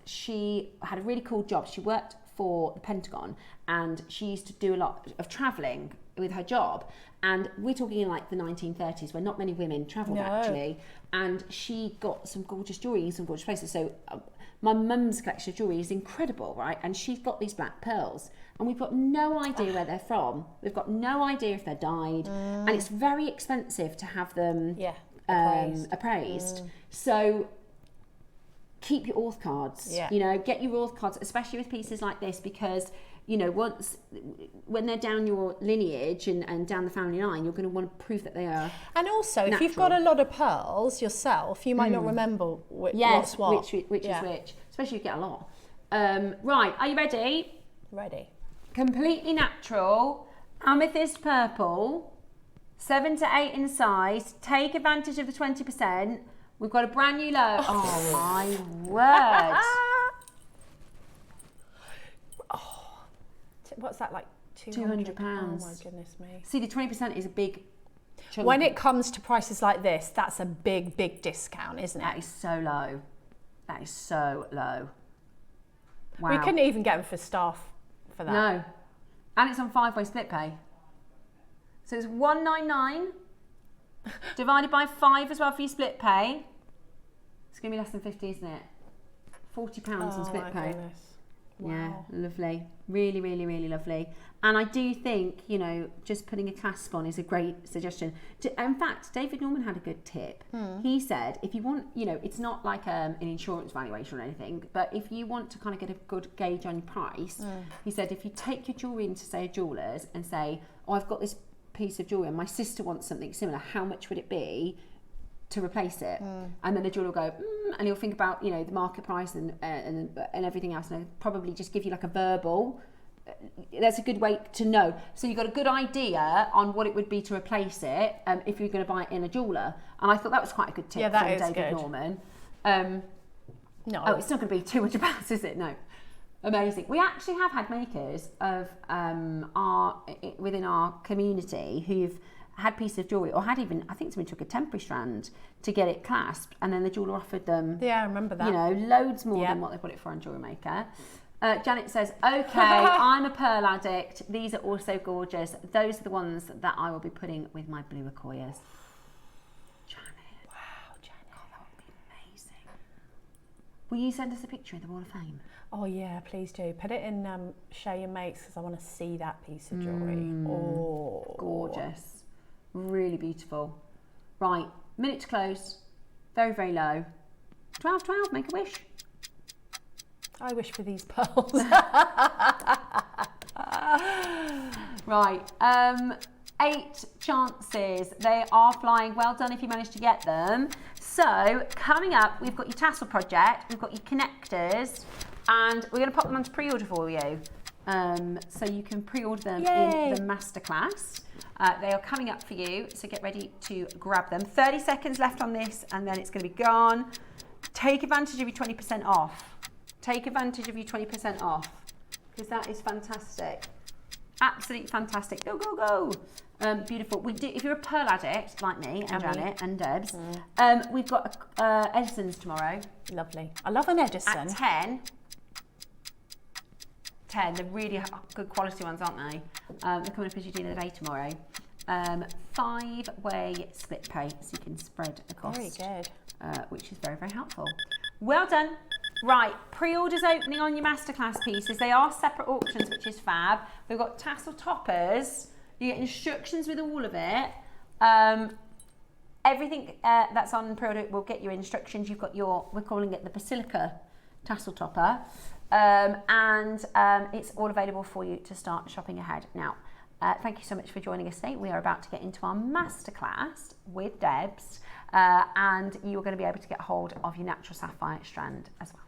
B: she had a really cool job. She worked for the Pentagon, and she used to do a lot of travelling with her job. And we're talking in like the 1930s, where not many women travelled actually. And she got some gorgeous jewellery in some gorgeous places. So my mum's collection of jewellery is incredible, right? And she's got these black pearls, and we've got no idea where they're from. We've got no idea if they're dyed, and it's very expensive to have them appraised. So keep your auth cards. You know, get your auth cards, especially with pieces like this, because you know, when they're down your lineage and down the family line, you're going to want to prove that they are
C: And also,
B: natural.
C: if you've got a lot of pearls yourself, you might not remember what's what.
B: Which is which, especially if you get a lot. Right, are you ready?
C: Ready.
B: Completely natural, amethyst purple, 7 to 8 in size. Take advantage of the 20%. We've got a brand new low. Oh my word.
C: What's that, like
B: £200?
C: Oh my goodness me.
B: See, the 20% is a big chunk.
C: When it comes to prices like this, that's a big, big discount, isn't it?
B: That is so low. That is so low. Wow.
C: We couldn't even get them for staff for that.
B: No. And it's on 5-way split pay. So it's 199 divided by 5 as well for your split pay. It's going to be less than 50, isn't it? £40 on split pay.
C: Goodness.
B: Yeah,
C: Wow.
B: lovely. Really, really, really lovely. And I do think, you know, just putting a clasp on is a great suggestion. In fact, David Norman had a good tip. He said, if you want, you know, it's not like an insurance valuation or anything, but if you want to kind of get a good gauge on your price, he said, if you take your jewellery into, say, a jeweller's and say, oh, I've got this piece of jewellery and my sister wants something similar, how much would it be to replace it? And then the jeweller will go, and he'll think about, you know, the market price and everything else, and he'll probably just give you like a verbal. That's a good way to know. So you've got a good idea on what it would be to replace it if you're going to buy it in a jeweller. And I thought that was quite a good tip from David Norman.
C: No.
B: Oh, it's not going to be £200, is it? No. Amazing. We actually have had makers of within our community who've had pieces of jewellery, or had even, I think somebody took a temporary strand to get it clasped, and then the jeweller offered them,
C: I remember that.
B: you know, loads more than what they put it for on JewelleryMaker. Janet says, okay, I'm a pearl addict. These are also gorgeous. Those are the ones that I will be putting with my blue Akoyas. Janet. Wow, Janet. God, that would be amazing. Will you send us a picture of the Wall of Fame?
C: Oh yeah, please do. Put it in Share Your Makes, because I want to see that piece of jewellery. Oh,
B: gorgeous. Really beautiful. Right, minute to close. Very, very low. 12, make a wish.
C: I wish for these pearls.
B: Right, 8 chances. They are flying. Well done if you managed to get them. So, coming up, we've got your tassel project, we've got your connectors, and we're going to pop them onto pre-order for you. So you can pre-order them in the Masterclass. They are coming up for you, so get ready to grab them. 30 seconds left on this, and then it's going to be gone. Take advantage of your 20% off. Take advantage of your 20% off, because that is fantastic. Absolutely fantastic. Go, go, go. Beautiful. We do. If you're a pearl addict like me and Janet and Debs, we've got Edison's tomorrow.
C: Lovely. I love an Edison.
B: At 10. 10. They're really good quality ones, aren't they? They're coming up as you do the day tomorrow. 5-way split pay, so you can spread the cost.
C: Very good.
B: Which is very, very helpful. Well done. Right, pre-orders opening on your Masterclass pieces. They are separate auctions, which is fab. We've got tassel toppers. You get instructions with all of it. Everything that's on pre-order will get your instructions. You've got your, we're calling it the Basilica tassel topper. And it's all available for you to start shopping ahead. Now, thank you so much for joining us today. We are about to get into our Masterclass with Debs. And you are going to be able to get hold of your natural sapphire strand as well.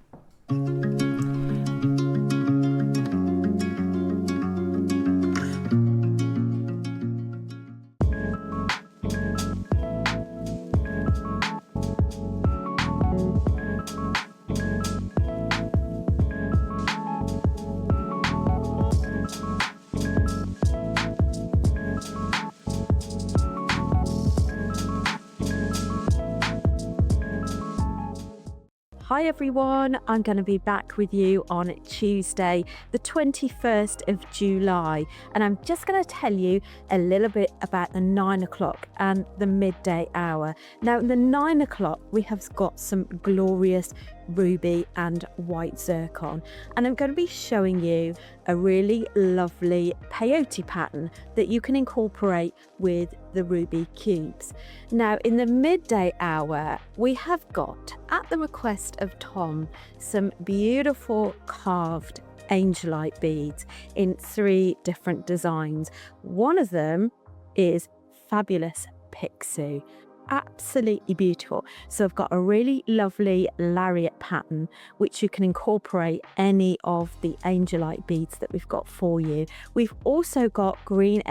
F: Hi everyone, I'm going to be back with you on Tuesday, the 21st of July, and I'm just going to tell you a little bit about the 9 o'clock and the midday hour. Now, in the 9 o'clock, we have got some glorious ruby and white zircon, and I'm going to be showing you a really lovely peyote pattern that you can incorporate with the ruby cubes. Now, in the midday hour, we have got, at the request of Tom, some beautiful carved angelite beads in 3 different designs. One of them is Fabulous Pixie. Absolutely beautiful. So I've got a really lovely lariat pattern which you can incorporate any of the angelite beads that we've got for you. We've also got green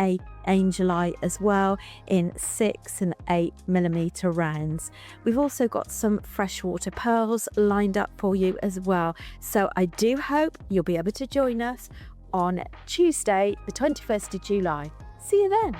F: angelite as well in 6 and 8mm rounds. We've also got some freshwater pearls lined up for you as well. So I do hope you'll be able to join us on Tuesday the 21st of July. See you then.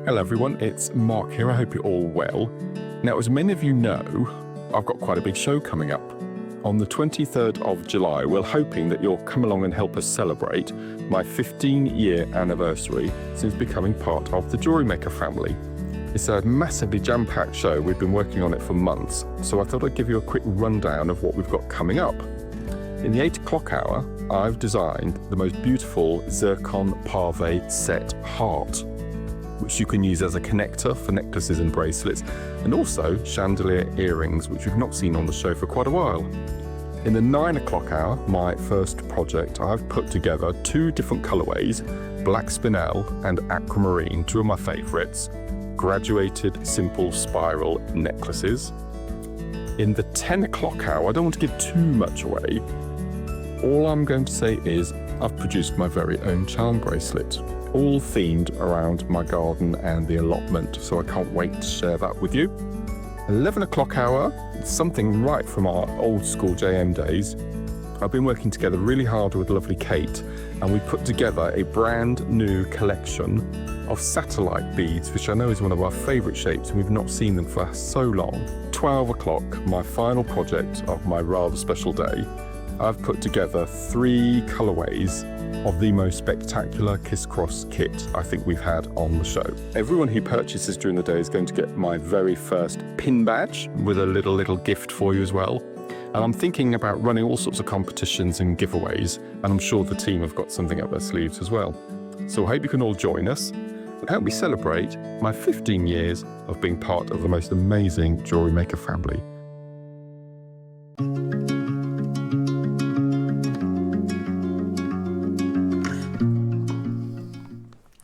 A: Hello everyone, it's Mark here. I hope you're all well. Now, as many of you know, I've got quite a big show coming up. On the 23rd of July, we're hoping that you'll come along and help us celebrate my 15-year anniversary since becoming part of the JewelleryMaker family. It's a massively jam-packed show. We've been working on it for months, so I thought I'd give you a quick rundown of what we've got coming up. In the 8 o'clock hour, I've designed the most beautiful zircon pave set heart, which you can use as a connector for necklaces and bracelets, and also chandelier earrings, which we've not seen on the show for quite a while. In the 9 o'clock hour, my first project, I've put together 2 different colorways, black spinel and aquamarine, 2 of my favorites, graduated simple spiral necklaces. In the 10 o'clock hour, I don't want to give too much away. All I'm going to say is I've produced my very own charm bracelet, all themed around my garden and the allotment, so I can't wait to share that with you. 11 o'clock hour, something right from our old school JM days. I've been working together really hard with lovely Kate, and we put together a brand new collection of satellite beads, which I know is one of our favourite shapes, and we've not seen them for so long. 12 o'clock, my final project of my rather special day. I've put together 3 colourways of the most spectacular Kiss Cross kit I think we've had on the show. Everyone who purchases during the day is going to get my very first pin badge with a little gift for you as well. And I'm thinking about running all sorts of competitions and giveaways, and I'm sure the team have got something up their sleeves as well. So I hope you can all join us and help me celebrate my 15 years of being part of the most amazing JewelleryMaker family.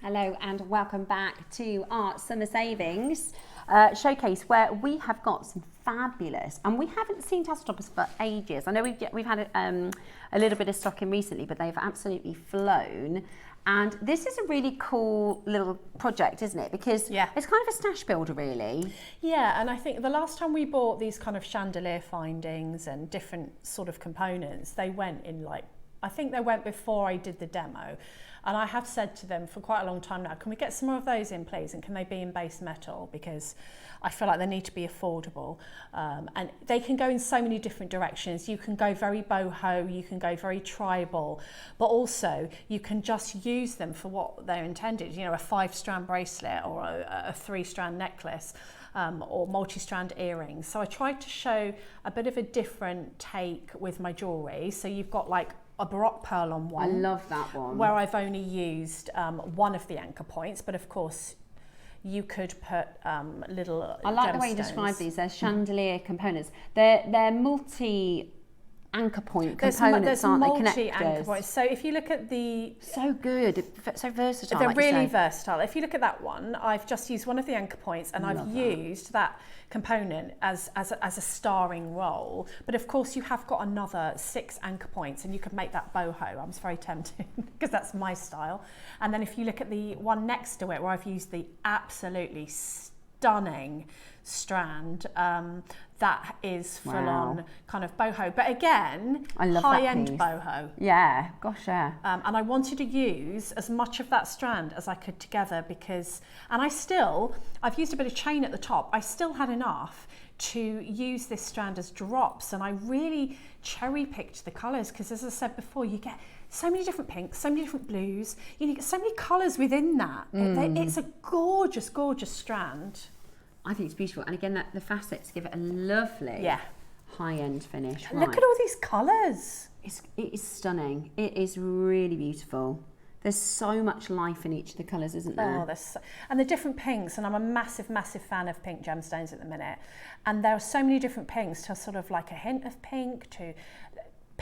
B: Hello and welcome back to our summer savings. showcase where we have got some fabulous, and we haven't seen tassel toppers for ages. I know we've had a little bit of stock in recently, but they've absolutely flown. And this is a really cool little project, isn't it? Because it's kind of a stash builder, really.
C: Yeah, and I think the last time we bought these kind of chandelier findings and different sort of components, they went in like, I think they went before I did the demo. And I have said to them for quite a long time now, can we get some more of those in, please? And can they be in base metal? Because I feel like they need to be affordable. And they can go in so many different directions. You can go very boho, you can go very tribal, but also you can just use them for what they're intended. You know, a 5-strand bracelet or a 3-strand necklace. Or multi-strand earrings. So I tried to show a bit of a different take with my jewellery. So you've got like a Baroque pearl on one.
B: I love that one.
C: Where I've only used one of the anchor points, but of course you could put little
B: I like
C: gemstones.
B: the way you describe these. They're chandelier components. They're multi anchor point components, aren't they?
C: Multi anchor points. So if you look at the
B: so good, so versatile.
C: They're
B: like
C: really versatile. If you look at that one, I've just used one of the anchor points, and I've used that component as a starring role. But of course, you have got another 6 anchor points, and you could make that boho. I was very tempted because that's my style. And then if you look at the one next to it, where I've used the absolutely stunning strand, that is full on kind of boho, but again, high-end boho.
B: Yeah, gosh, yeah.
C: And I wanted to use as much of that strand as I could together because, and I've used a bit of chain at the top. I still had enough to use this strand as drops, and I really cherry-picked the colours because, as I said before, you get so many different pinks, so many different blues. You get so many colours within that. It's a gorgeous, gorgeous strand.
B: I think it's beautiful, and again, the facets give it a lovely high-end finish.
C: Look at all these colours.
B: It is stunning. It is really beautiful. There's so much life in each of the colours, isn't there?
C: Oh, and the different pinks, and I'm a massive, massive fan of pink gemstones at the minute. And there are so many different pinks, to sort of like a hint of pink, to,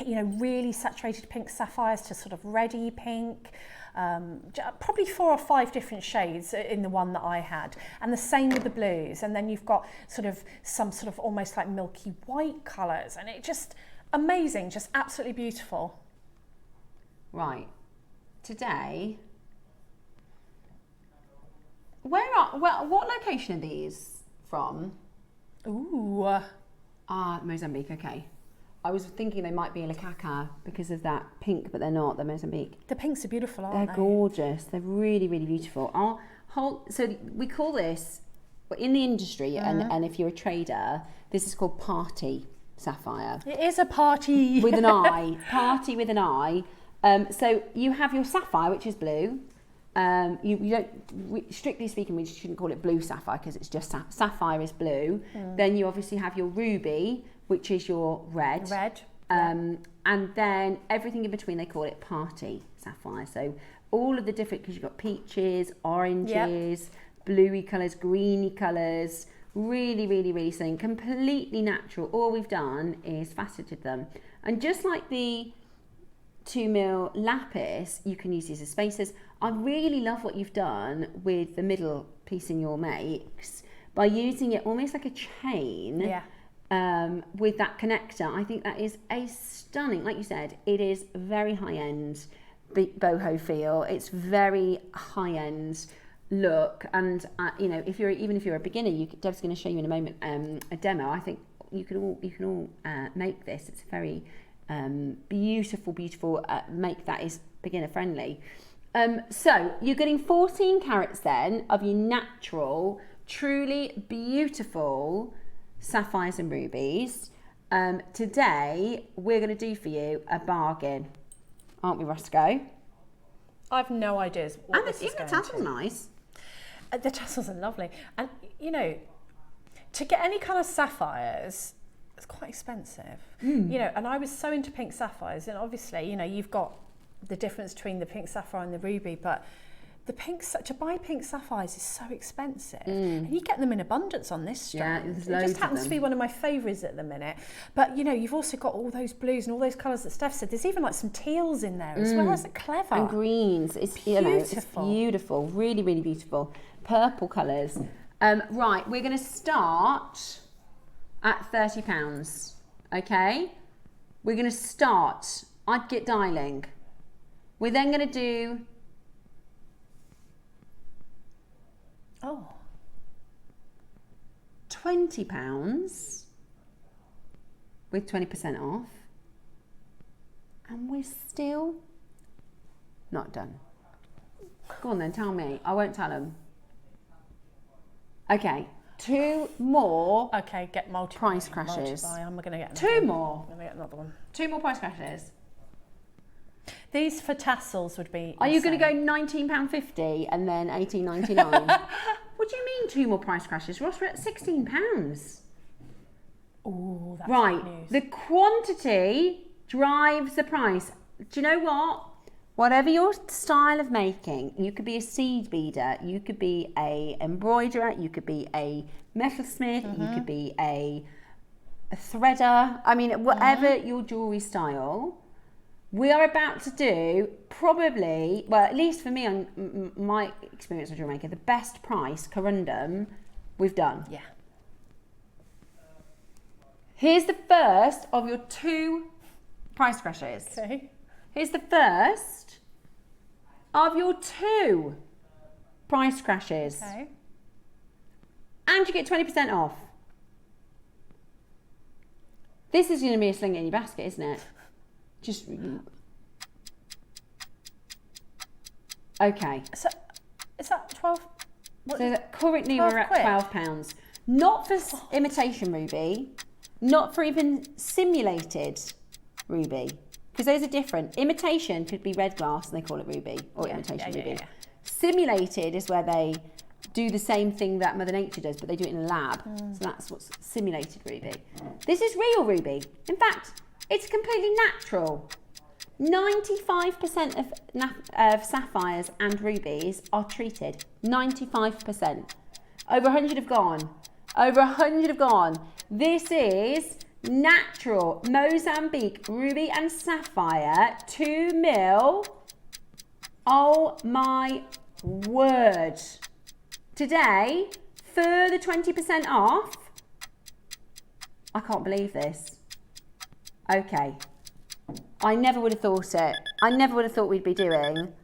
C: you know, really saturated pink sapphires, to sort of reddy pink. Probably 4 or 5 different shades in the one that I had, and the same with the blues. And then you've got sort of some sort of almost like milky white colours, and it just amazing, just absolutely beautiful.
B: Right, today, what location are these from?
C: Ooh,
B: Mozambique. Okay. I was thinking they might be a Lakaka because of that pink, but they're not. They're Mozambique.
C: The pinks are beautiful, aren't they?
B: They're gorgeous. They're really, really beautiful. So we call this, in the industry, and if you're a trader, this is called party sapphire.
C: It is a party.
B: With an eye. Party with an eye. So you have your sapphire, which is blue. You don't, strictly speaking, we shouldn't call it blue sapphire because it's just sapphire is blue. Then you obviously have your ruby, which is your red. And then everything in between, they call it party sapphire. So all of the different, because you've got peaches, oranges, bluey colours, greeny colours, really, really, really stunning, completely natural. All we've done is faceted them. And just like the 2mm lapis, you can use these as spacers. I really love what you've done with the middle piece in your mix by using it almost like a chain. With that connector. I think that is a stunning, like you said, it is very high-end boho feel. It's very high-end look, and you know, if you're a beginner, Deb's going to show you in a moment a demo. I think you can all make this. It's a very beautiful make that is beginner friendly. So you're getting 14 carats then of your natural, truly beautiful sapphires and rubies. Today we're going to do for you a bargain, aren't we, Roscoe?
C: I've no idea what this is
B: even
C: going
B: the tassels are nice.
C: The tassels are lovely, and you know, to get any kind of sapphires, it's quite expensive. You know, and I was so into pink sapphires, and obviously, you know, you've got the difference between the pink sapphire and the ruby, but to buy pink sapphires is so expensive, and you get them in abundance on this strand.
B: There's
C: it
B: loads
C: just happens
B: of
C: to be one of my favourites at the minute. But you know, you've also got all those blues and all those colours that Steph said. There's even like some teals in there as well. Isn't it clever?
B: And greens. It's beautiful. You know, it's beautiful. Really, really beautiful. Purple colours. Right, we're going to start at £30. Okay? We're going to start. I'd get dialing. We're then going to do... £20 with 20% off. And we're still not done. Go on then, tell me. I won't tell them. Okay, 2 more.
C: Okay, get
B: price crashes.
C: I'm going to get
B: 2 more.
C: I'm going to get another one.
B: 2 more price crashes.
C: These for tassels would be.
B: Are you going to go £19.50 and then £18.99? What do you mean 2 more price crashes? Ross, we're at £16.
C: Oh, that's
B: right.
C: good news.
B: The quantity drives the price. Do you know what? Whatever your style of making, you could be a seed beader, you could be a embroiderer, you could be a metalsmith, you could be a threader. I mean, whatever your jewellery style, we are about to do probably, well, at least for me, on my experience with jewellery making, the best price corundum we've done.
C: Yeah.
B: Here's the first of your 2 price crashes.
C: Okay.
B: Here's the first of your 2 price crashes.
C: Okay.
B: And you get 20% off. This is going to be a sling it in your basket, isn't it? Just... Okay.
C: So, is that 12?
B: So currently we're at £12. Not for imitation ruby, not for even simulated ruby. Because those are different. Imitation could be red glass and they call it ruby, or imitation ruby. Yeah. Simulated is where they do the same thing that Mother Nature does, but they do it in a lab. So that's what's simulated ruby. This is real ruby. In fact, it's completely natural. 95% of sapphires and rubies are treated. 95%. Over 100 have gone. Over 100 have gone. This is natural Mozambique ruby and sapphire 2 mil. Oh my word. Today, further 20% off. I can't believe this. Okay. I never would have thought it. I never would have thought we'd be doing.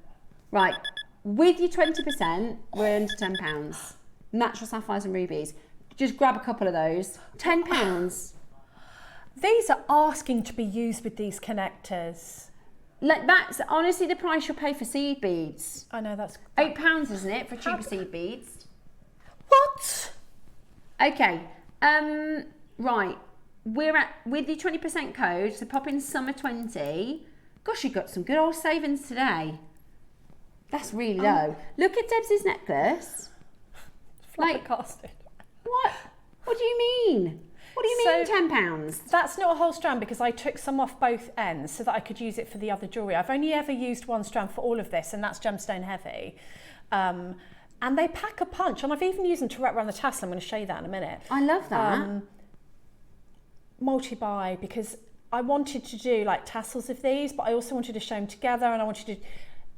B: Right. With your 20%, we're under £10. Natural sapphires and rubies. Just grab a couple of those. £10.
C: These are asking to be used with these connectors.
B: Like, that's honestly the price you'll pay for seed beads.
C: I know, that's...
B: £8, isn't it, for a tube of seed beads?
C: What?
B: Okay. Right. We're at, with your 20% code, so pop in summer 20. Gosh, you got some good old savings today. That's really low. Look at Deb's necklace.
C: Flabbergasted.
B: What? What do you mean? What do you mean £10?
C: That's not a whole strand because I took some off both ends so that I could use it for the other jewellery. I've only ever used 1 strand for all of this, and that's gemstone heavy. And they pack a punch, and I've even used them to wrap around the tassel. I'm going to show you that in a minute.
B: I love that.
C: Multi-buy, because I wanted to do like tassels of these, but I also wanted to show them together, and I wanted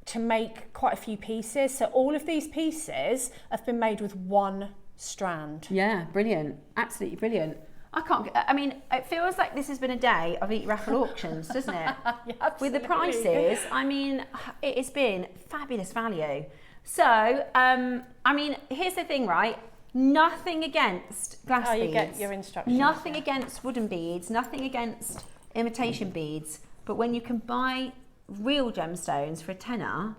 C: to make quite a few pieces. So all of these pieces have been made with 1 strand.
B: Yeah, brilliant. Absolutely brilliant. I mean, it feels like this has been a day of Eat Raffle auctions, doesn't it?
C: Yeah,
B: with the prices, I mean, it has been fabulous value. So, I mean, here's the thing, right? Nothing against glass beads.
C: You get your instructions.
B: Nothing against wooden beads, nothing against imitation beads. But when you can buy real gemstones for a tenner.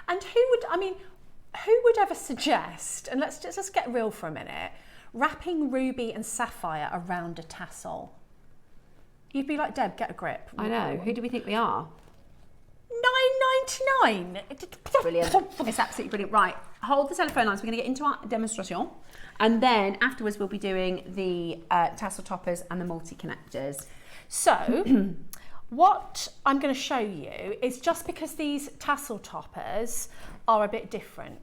C: And who would ever suggest, and let's get real for a minute, wrapping ruby and sapphire around a tassel? You'd be like, Deb, get a grip.
B: I know. Who do we think we are?
C: $9.99.
B: Brilliant. It's absolutely brilliant. Right, hold the telephone lines. We're going to get into our demonstration, and then afterwards we'll be doing the tassel toppers and the multi-connectors.
C: So what I'm going to show you is, just because these tassel toppers are a bit different.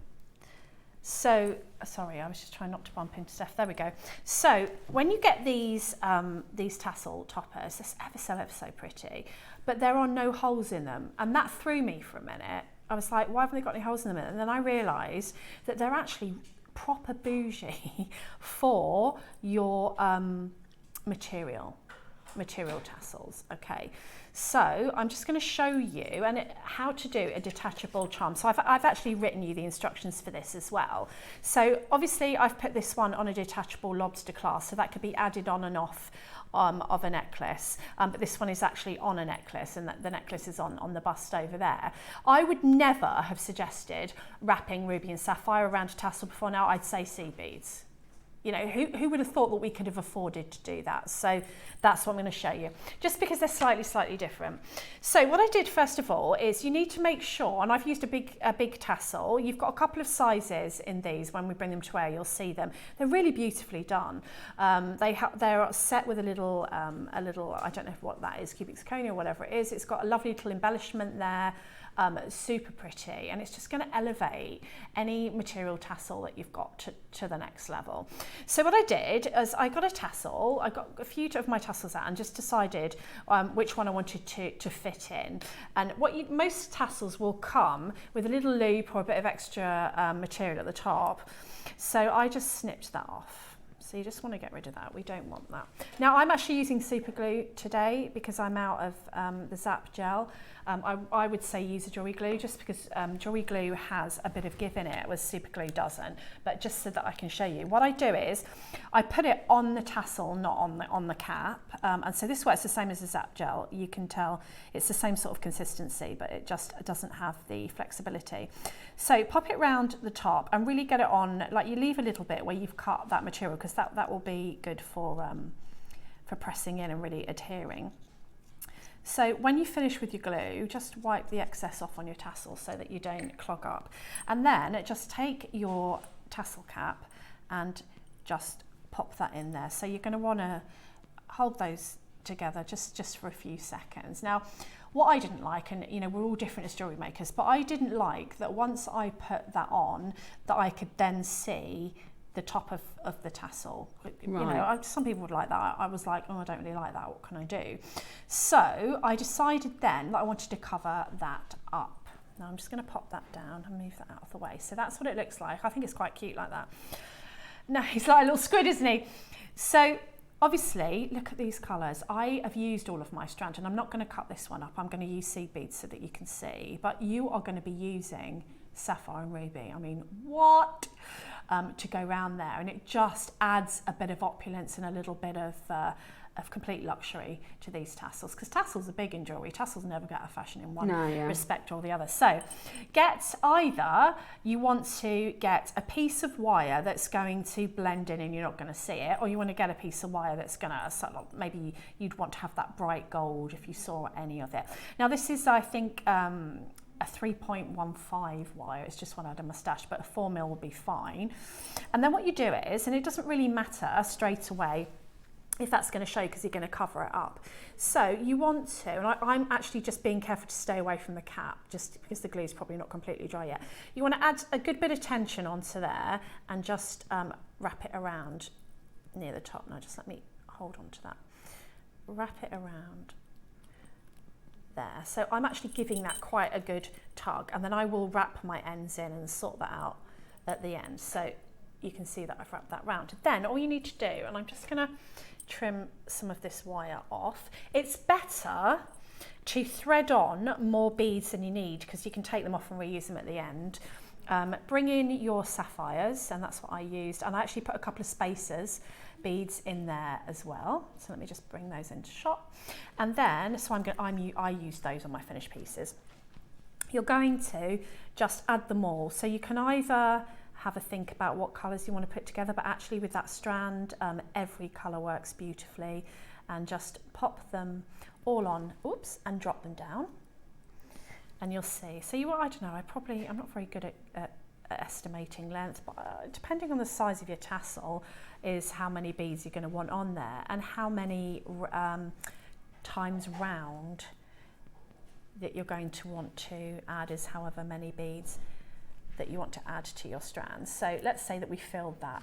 C: So, sorry, I was just trying not to bump into stuff. There we go. So when you get these tassel toppers, they're ever so pretty, but there are no holes in them. And that threw me for a minute. I was like, why haven't they got any holes in them? And then I realised that they're actually proper bougie for your material tassels. Okay, so I'm just going to show you how to do a detachable charm. So I've actually written you the instructions for this as well. So obviously I've put this one on a detachable lobster clasp, so that could be added on and off of a necklace, but this one is actually on a necklace, and the necklace is on the bust over there. I would never have suggested wrapping ruby and sapphire around a tassel before now. I'd say seed beads. You know, who would have thought that we could have afforded to do that? So that's what I'm going to show you, just because they're slightly different. So what I did first of all is you need to make sure, and I've used a big tassel. You've got a couple of sizes in these. When we bring them to air, you'll see them. They're really beautifully done. They're set with a little, I don't know what that is, cubic zirconia or whatever it is. It's got a lovely little embellishment there. Super pretty, and it's just going to elevate any material tassel that you've got to the next level. So what I did is I got a tassel, I got a few of my tassels out and just decided which one I wanted to fit in. And most tassels will come with a little loop or a bit of extra material at the top. So I just snipped that off. So you just want to get rid of that. We don't want that. Now I'm actually using super glue today because I'm out of the Zap gel. I would say use a jewellery glue, just because jewellery glue has a bit of give in it, whereas super glue doesn't. But just so that I can show you, what I do is I put it on the tassel, not on the cap. And so this works the same as the Zap gel. You can tell it's the same sort of consistency, but it just doesn't have the flexibility. So pop it round the top and really get it on. Like, you leave a little bit where you've cut that material, because that will be good for pressing in and really adhering. So when you finish with your glue, just wipe the excess off on your tassel so that you don't clog up. And then just take your tassel cap and just pop that in there. So you're going to want to hold those together just for a few seconds. Now, what I didn't like, and you know, we're all different as jewellery makers, but I didn't like that once I put that on, that I could then see the top of the tassel. Right. You know, some people would like that. I was like, oh, I don't really like that. What can I do? So I decided then that I wanted to cover that up. Now I'm just going to pop that down and move that out of the way. So that's what it looks like. I think it's quite cute like that. Now he's like a little squid, isn't he? So obviously, look at these colours. I have used all of my strand, and I'm not going to cut this one up. I'm going to use seed beads so that you can see. But you are going to be using sapphire and ruby. I mean, what? To go around there, and it just adds a bit of opulence and a little bit of complete luxury to these tassels, because tassels are big in jewellery. Tassels never get a fashion in one respect or the other. So either you want to get a piece of wire that's going to blend in and you're not going to see it, or you want to get a piece of wire that's going to, maybe you'd want to have that bright gold if you saw any of it. Now this is, I think, a 3.15 wire. It's just one I had a moustache, but a 4mm will be fine. And then what you do is, and it doesn't really matter straight away if that's going to show, because you're going to cover it up. So you want to, and I'm actually just being careful to stay away from the cap, just because the glue is probably not completely dry yet. You want to add a good bit of tension onto there and just wrap it around near the top. Now just let me hold on to that. Wrap it around there. So I'm actually giving that quite a good tug, and then I will wrap my ends in and sort that out at the end. So you can see that I've wrapped that round. Then all you need to do, and I'm just going to trim some of this wire off. It's better to thread on more beads than you need, because you can take them off and reuse them at the end. Bring in your sapphires, and that's what I used, and I actually put a couple of spacers beads in there as well. So let me just bring those into shot. And then, so I use those on my finished pieces. You're going to just add them all. So you can either have a think about what colours you want to put together, but actually with that strand, every colour works beautifully, and just pop them all on, and drop them down. And you'll see. So I don't know, I'm not very good at estimating length, but depending on the size of your tassel is how many beads you're going to want on there, and how many times round that you're going to want to add is however many beads that you want to add to your strands. So let's say that we filled that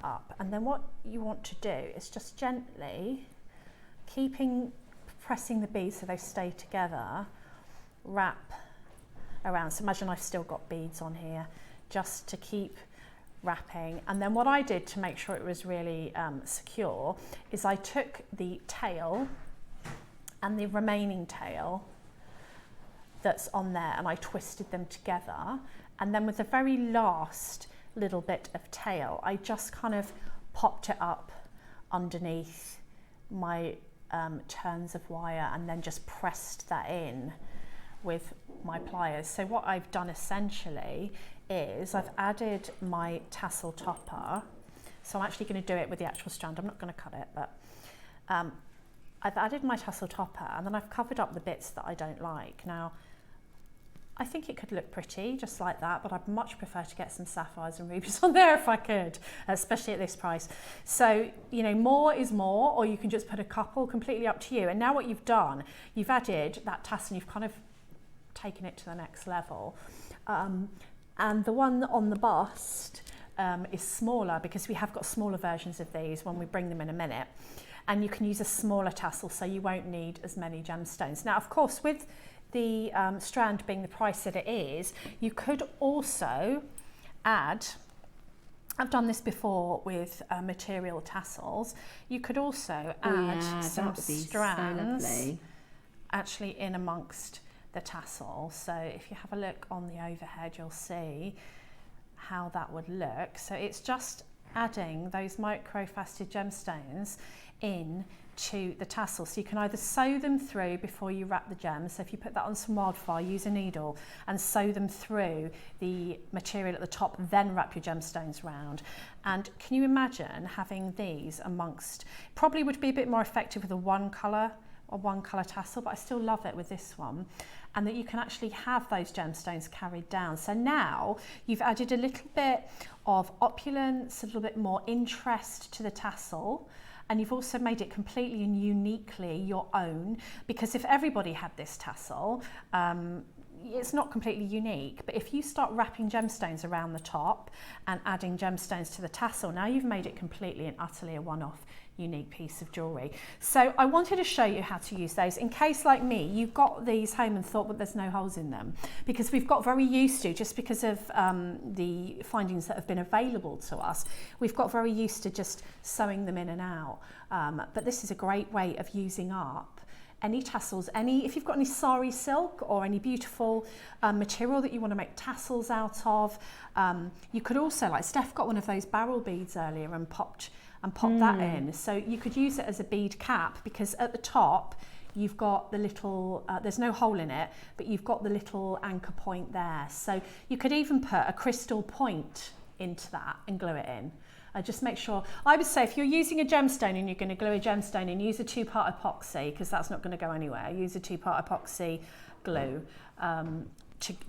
C: up, and then what you want to do is just gently pressing the beads so they stay together, wrap around. So imagine I've still got beads on here, just to keep wrapping. And then what I did to make sure it was really secure is I took the tail and the remaining tail that's on there and I twisted them together. And then with the very last little bit of tail, I just kind of popped it up underneath my turns of wire and then just pressed that in with my pliers. So what I've done essentially is I've added my tassel topper. So I'm actually going to do it with the actual strand. I'm not going to cut it, but I've added my tassel topper and then I've covered up the bits that I don't like. Now, I think it could look pretty just like that, but I'd much prefer to get some sapphires and rubies on there if I could, especially at this price. So, you know, more is more, or you can just put a couple, completely up to you. And now what you've done, you've added that tassel and you've kind of taken it to the next level. And the one on the bust is smaller because we have got smaller versions of these when we bring them in a minute. And you can use a smaller tassel so you won't need as many gemstones. Now, of course, with the strand being the price that it is, you could also add, I've done this before with material tassels, you could also add some strands actually in amongst the tassel. So if you have a look on the overhead, you'll see how that would look. So it's just adding those micro-faceted gemstones in to the tassel. So you can either sew them through before you wrap the gems. So if you put that on some wildfire, use a needle and sew them through the material at the top, then wrap your gemstones round. And can you imagine having these amongst, probably would be a bit more effective with a one colour tassel, but I still love it with this one. And that you can actually have those gemstones carried down. So now you've added a little bit of opulence, a little bit more interest to the tassel. And you've also made it completely and uniquely your own, because if everybody had this tassel, it's not completely unique. But if you start wrapping gemstones around the top and adding gemstones to the tassel, now you've made it completely and utterly a one-off unique piece of jewellery. So I wanted to show you how to use those in case, like me, you got these home and thought, well, there's no holes in them, because we've got very used to, just because of the findings that have been available to us, we've got very used to just sewing them in and out. But this is a great way of using up any tassels, if you've got any sari silk or any beautiful material that you want to make tassels out of. You could also, like Steph got one of those barrel beads earlier and popped that in. So you could use it as a bead cap, because at the top you've got the little, there's no hole in it, but you've got the little anchor point there. So you could even put a crystal point into that and glue it in. Just make sure, I would say if you're using a gemstone and you're going to glue a gemstone in, use a 2-part epoxy, because that's not going to go anywhere. Use a 2-part epoxy glue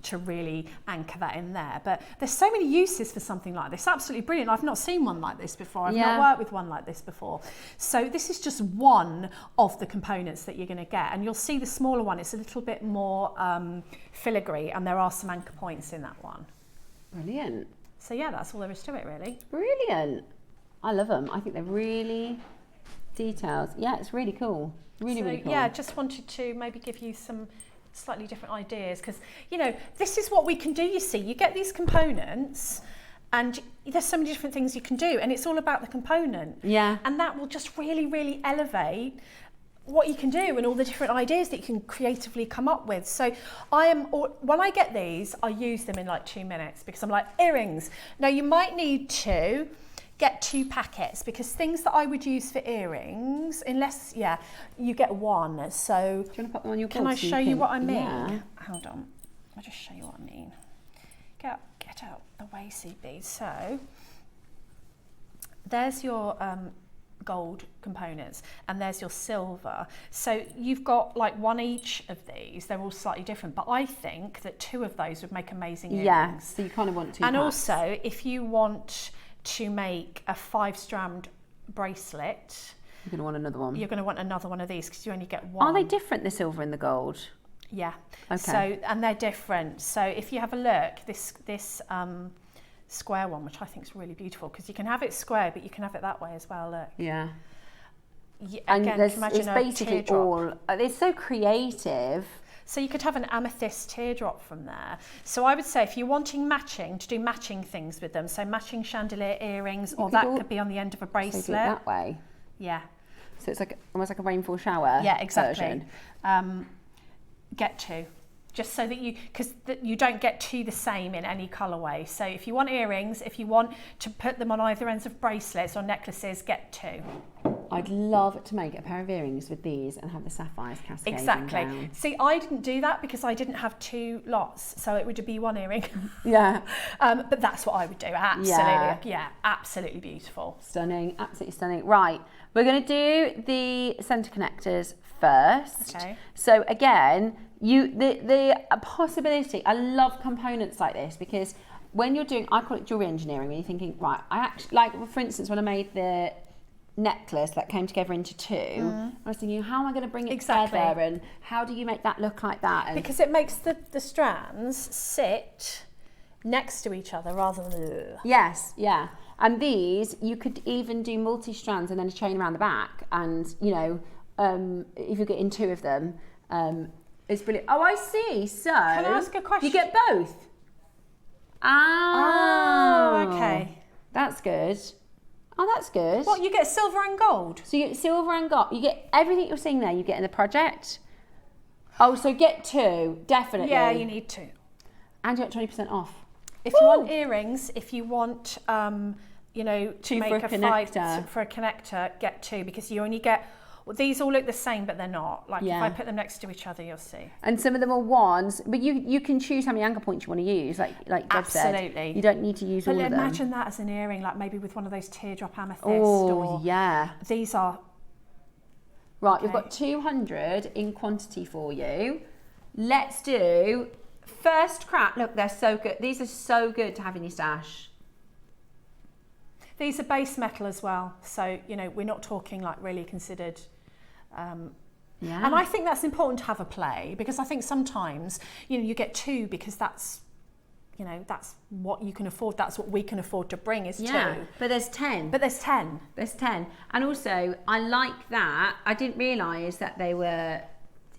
C: to really anchor that in there. But there's so many uses for something like this. Absolutely brilliant. I've not seen one like this before. I've not worked with one like this before. So this is just one of the components that you're going to get. And you'll see the smaller one, it's a little bit more filigree, and there are some anchor points in that one.
H: Brilliant.
C: So yeah, that's all there is to it, really.
H: Brilliant. I love them. I think they're really detailed. Yeah, it's really cool. Really cool.
C: Yeah, just wanted to maybe give you some slightly different ideas, because, you know, this is what we can do, you see. You get these components and there's so many different things you can do, and it's all about the component.
H: Yeah.
C: And that will just really, really elevate what you can do and all the different ideas that you can creatively come up with. So when I get these, I use them in like 2 minutes, because I'm like, earrings. Now you might need to get 2 packets, because things that I would use for earrings, unless, you get one. So
H: do you want to pop them on your board?
C: Can I show you what I mean?
H: Yeah.
C: Hold on, I'll just show you what I mean. Get out the way, CB. So there's your gold components, and there's your silver. So you've got like one each of these. They're all slightly different, but I think that 2 of those would make amazing earrings.
H: Yeah, so you kind of want 2
C: And
H: packs.
C: also, if you want to make a 5-strand bracelet,
H: you're going to want another one.
C: You're going to want another one of these, because you only get one.
H: Are they different, the silver and the gold?
C: Yeah.
H: Okay.
C: So, and they're different. So if you have a look, this square one, which I think is really beautiful, because you can have it square, but you can have it that way as well. Look.
H: Yeah.
C: Again,
H: And
C: imagine
H: it's basically all. It's so creative.
C: So you could have an amethyst teardrop from there. So I would say if you're wanting matching, to do matching things with them, so matching chandelier earrings, or that could be on the end of a bracelet.
H: So do it that way.
C: Yeah.
H: So it's like almost like a rainfall shower.
C: Yeah, exactly.
H: Version.
C: Get two. Just so that because you don't get two the same in any colourway. So if you want earrings, if you want to put them on either ends of bracelets or necklaces, get two.
H: I'd love to make a pair of earrings with these and have the sapphires cascading down.
C: See, I didn't do that because I didn't have two lots, so it would be one earring.
H: Yeah.
C: But that's what I would do. Absolutely. Yeah, absolutely beautiful.
H: Stunning, absolutely stunning. Right, we're going to do the centre connectors first.
C: Okay.
H: So again, the possibility, I love components like this because when you're doing, I call it jewelry engineering, when you're thinking, right, I actually, like for instance, when I made the necklace that came together into two, I was thinking, how am I going to bring it together, and how do you make that look like that? And
C: because it makes the strands sit next to each other rather than...
H: Yes, yeah. And these, you could even do multi-strands and then a chain around the back, and, you know, if you're getting two of them, it's brilliant. Oh, I see. So...
C: Can I ask a question?
H: You get both?
C: Oh, okay.
H: That's good. Oh, that's good.
C: What, you get silver and gold?
H: So you get silver and gold. You get everything you're seeing there, you get in the project. Oh, so get two, definitely.
C: Yeah, you need two.
H: And you get 20% off.
C: If you want earrings, if you want, you know, to
H: Two
C: make
H: for a
C: five
H: connector.
C: for a connector, get two, because you only get... Well, these all look the same, but they're not. Like, if I put them next to each other, you'll see.
H: And some of them are ones, but you can choose how many anchor points you want to use, like Deb said.
C: Absolutely.
H: You don't need to use all of them.
C: But imagine that as an earring, like maybe with one of those teardrop amethyst.
H: Oh,
C: or
H: yeah.
C: These are...
H: Right, we've got 200 in quantity for you. Let's do first crack. Look, they're so good. These are so good to have in your stash.
C: These are base metal as well. So, you know, we're not talking like really considered...
H: Yeah.
C: And I think that's important to have a play, because I think sometimes, you know, you get two because that's, you know, that's what you can afford. That's what we can afford to bring is two.
H: But there's 10.
C: But there's 10.
H: There's 10. And also, I like that. I didn't realise that they were,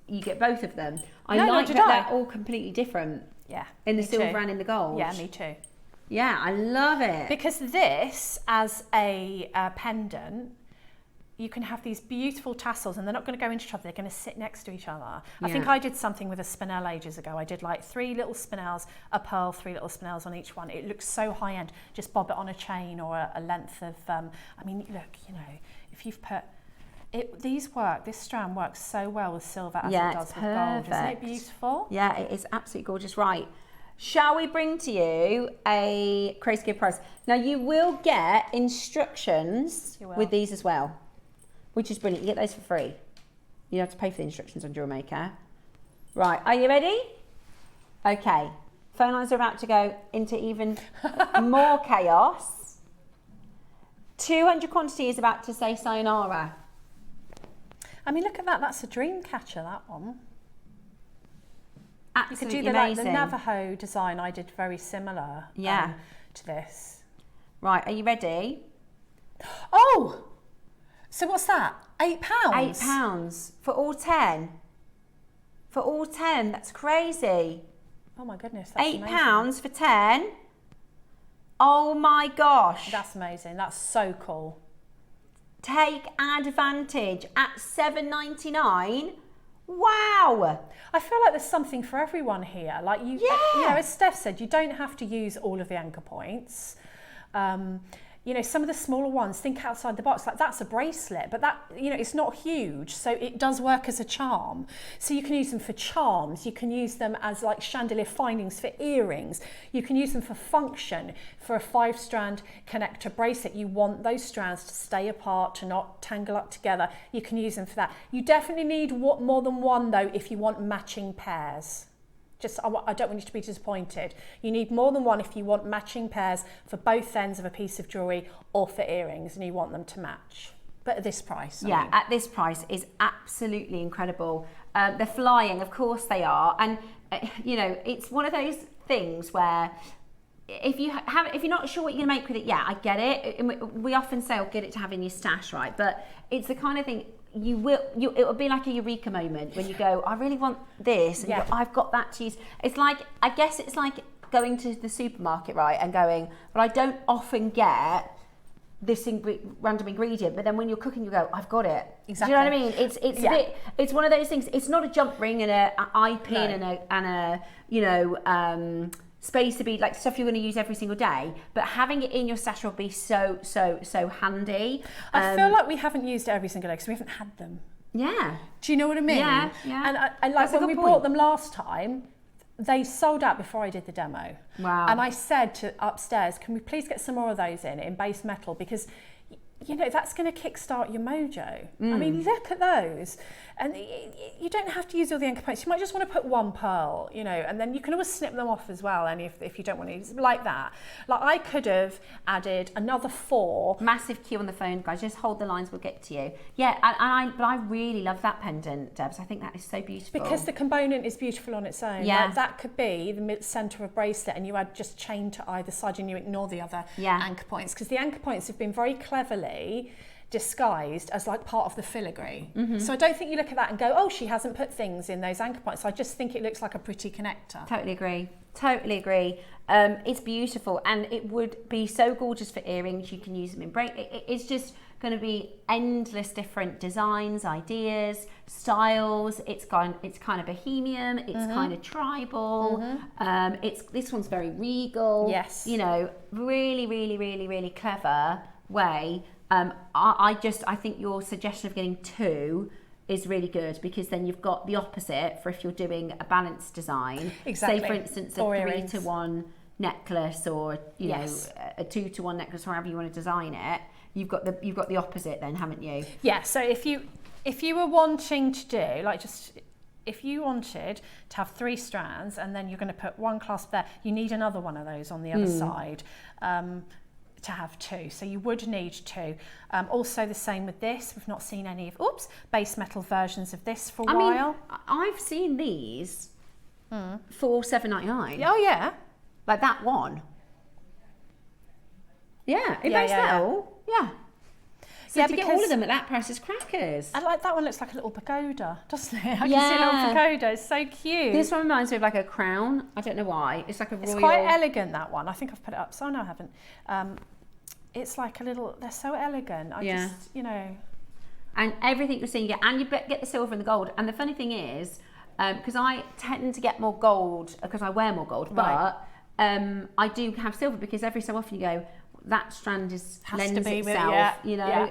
H: you get both of them. I like that they're all completely different.
C: Yeah.
H: In the silver and in the gold.
C: Yeah, me too.
H: Yeah, I love it.
C: Because this, as a pendant, you can have these beautiful tassels, and they're not going to go into each other, they're going to sit next to each other. I think I did something with a spinel ages ago. I did like 3 little spinels, a pearl, 3 little spinels on each one. It looks so high end. Just bob it on a chain or a length of, I mean, look, you know, if you've put, this strand works so well with silver as it does with gold. Isn't it beautiful?
H: Yeah, it is absolutely gorgeous. Right. Shall we bring to you a Crazy Good price? Now, you will get instructions with these as well, which is brilliant. You get those for free. You don't have to pay for the instructions on JewelleryMaker. Right, are you ready? Okay. Phone lines are about to go into even more chaos. 200 quantity is about to say sayonara.
C: I mean, look at that. That's a dream catcher, that one.
H: Absolutely
C: you could do
H: amazing.
C: the Navajo design. I did very similar to this.
H: Right, are you ready?
C: Oh! So what's that? £8?
H: £8 for all 10. For all 10, that's crazy.
C: Oh my goodness, that's amazing.
H: £8 for 10. Oh my gosh.
C: That's amazing. That's so cool.
H: Take advantage at £7.99. Wow.
C: I feel like there's something for everyone here. Like you know, as Steph said, you don't have to use all of the anchor points. You know, some of the smaller ones, think outside the box, like that's a bracelet, but that, you know, it's not huge, so it does work as a charm. So you can use them for charms, you can use them as like chandelier findings for earrings, you can use them for function, for a 5-strand connector bracelet. You want those strands to stay apart, to not tangle up together. You can use them for that. You definitely need more than one though if you want matching pairs. I don't want you to be disappointed. You need more than one if you want matching pairs for both ends of a piece of jewellery or for earrings, and you want them to match. But at this price.
H: At this price is absolutely incredible. They're flying, of course they are. And, you know, it's one of those things where if you're not sure what you're going to make with it, I get it. We often say, get it to have in your stash, right? But it's the kind of thing,
B: it will be like a eureka moment when you go, I really want this, and you go, I've got that to use. It's like, I guess it's like going to the supermarket, right, and going, but I don't often get this random ingredient, but then when you're cooking, you go, I've got it.
C: Exactly.
B: Do you know what I mean? It's a bit. It's one of those things. It's not a jump ring and an eye pin and a you know space to be like stuff you're going to use every single day. But having it in your stash will be so handy.
C: I feel like we haven't used it every single day because we haven't had them.
B: Yeah.
C: Do you know what I mean?
B: Yeah.
C: And I like when we bought them last time, they sold out before I did the demo.
B: Wow.
C: And I said to upstairs, can we please get some more of those in base metal? Because, you know, that's going to kickstart your mojo. I mean, look at those. And you don't have to use all the anchor points. You might just want to put one pearl, you know, and then you can always snip them off as well. And if you don't want to use like that. Like I could have added another 4.
B: Massive queue on the phone, guys. Just hold the lines, we'll get to you. Yeah, but I really love that pendant, Debs. I think that is so beautiful.
C: Because the component is beautiful on its own.
B: Yeah.
C: Like that could be the centre of a bracelet and you add just chain to either side and you ignore the other anchor points. Because the anchor points have been very cleverly disguised as like part of the filigree. So I don't think you look at that and go, oh, she hasn't put things in those anchor points. I just think it looks like a pretty connector.
B: Totally agree. It's beautiful and it would be so gorgeous for earrings. You can use them in it's just going to be endless different designs, ideas, styles. It's kind of bohemian, it's kind of tribal. This one's very regal.
C: Yes.
B: You know, really clever way. I think your suggestion of getting 2 is really good because then you've got the opposite for if you're doing a balanced design.
C: Exactly.
B: Say for instance a 3-to-1 necklace or you know a 2-to-1 necklace, or however you want to design it. You've got the opposite then, haven't you?
C: Yeah. So if you were wanting to do like if you wanted to have 3 strands and then you're going to put one clasp there, you need another one of those on the other side. To have 2, so you would need 2. Also the same with this. We've not seen any of base metal versions of this for a while.
B: I've seen these for $7.99.
C: Oh yeah,
B: like that one. Yeah, in base metal. Yeah. So to get all of them at that price is crackers.
C: And like that one looks like a little pagoda, doesn't it? I can see a little pagoda. It's so cute.
B: This one reminds me of like a crown. I don't know why. It's like a royal.
C: It's quite elegant, that one. I think I've put it up. So no, I haven't. It's like a little. They're so elegant. I just, you know.
B: And everything you're seeing, and you get the silver and the gold. And the funny thing is, because I tend to get more gold because I wear more gold, but I do have silver because every so often you go, that strand lends itself, you know,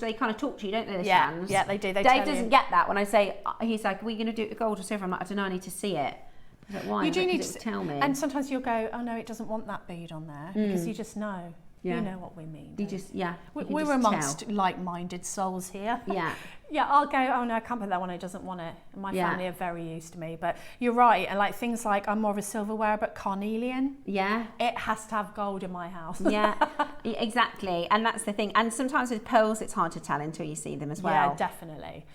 B: they kind of talk to you, don't they, the strands?
C: Yeah, they do.
B: Dave doesn't get that when I say, he's like, are we going to do it with gold or silver? I'm like, I don't know, I need to see it. I was like, why?
C: You do need to
B: tell me.
C: And sometimes you'll go, oh no, it doesn't want that bead on there, because you just know. You know what we mean.
B: You just,
C: we're amongst like-minded souls here.
B: Yeah.
C: Yeah, I'll go, oh no, I can't put that one, it doesn't want it. And my family are very used to me. But you're right, and like things like, I'm more of a silverware, but carnelian. Yeah. It has to have gold in my house.
B: Yeah, exactly. And that's the thing. And sometimes with pearls, it's hard to tell until you see them as well.
C: Yeah, definitely.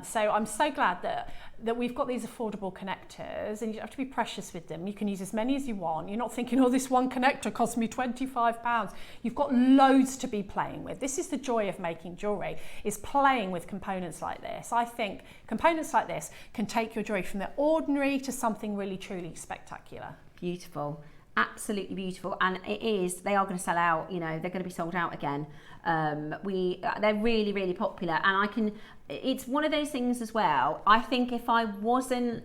C: So I'm so glad that we've got these affordable connectors, and you don't have to be precious with them. You can use as many as you want. You're not thinking, oh, this one connector cost me £25. You've got loads to be playing with. This is the joy of making jewellery, is playing with components like this. I think components like this can take your jewellery from the ordinary to something really, truly spectacular.
B: Beautiful. Absolutely beautiful, and they are going to sell out, you know, they're going to be sold out again. They're really, really popular, and it's one of those things as well. I think if I wasn't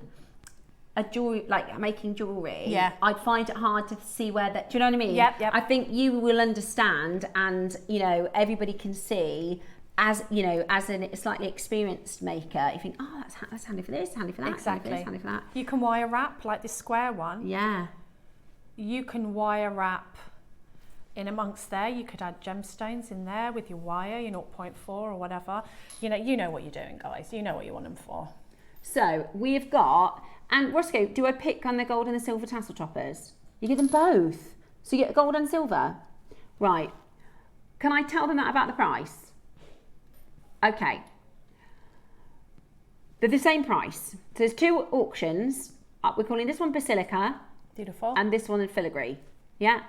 B: a jewelry, like making jewellery, I'd find it hard to see where that, do you know what I mean?
C: Yep.
B: I think you will understand, and, you know, everybody can see, as you know, as a slightly experienced maker, you think, oh, that's handy for this, handy for that,
C: exactly.
B: handy for that.
C: You can wire wrap, like this square one.
B: Yeah.
C: You can wire wrap in amongst there. You could add gemstones in there with your wire, your 0.4 or whatever. You know what you're doing, guys. You know what you want them for.
B: So we've got, and Roscoe, do I pick on the gold and the silver tassel toppers? You get them both. So you get gold and silver. Right. Can I tell them that about the price? Okay. They're the same price. So there's 2 auctions. We're calling this one Basilica.
C: Beautiful.
B: And this one in filigree. Yeah.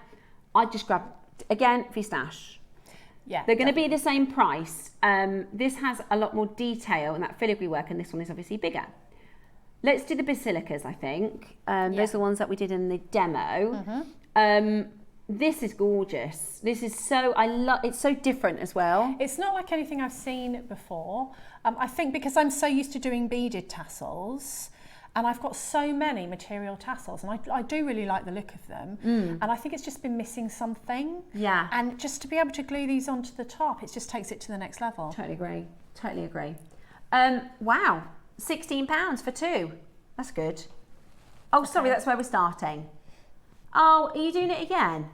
B: I just grabbed, again, for your stash.
C: Yeah,
H: they're going to be the same price. This has a lot more detail and that filigree work, and this one is obviously bigger. Let's do the basilicas, I think. Those are the ones that we did in the demo. This is gorgeous. This is so, it's so different as well.
C: It's not like anything I've seen before. I think because I'm so used to doing beaded tassels, and I've got so many material tassels, and I do really like the look of them. And I think it's just been missing something.
H: Yeah.
C: And just to be able to glue these onto the top, it just takes it to the next level.
H: Totally agree. Totally agree. Wow. £16 for 2. That's good. Oh, sorry, that's where we're starting. Oh, are you doing it again?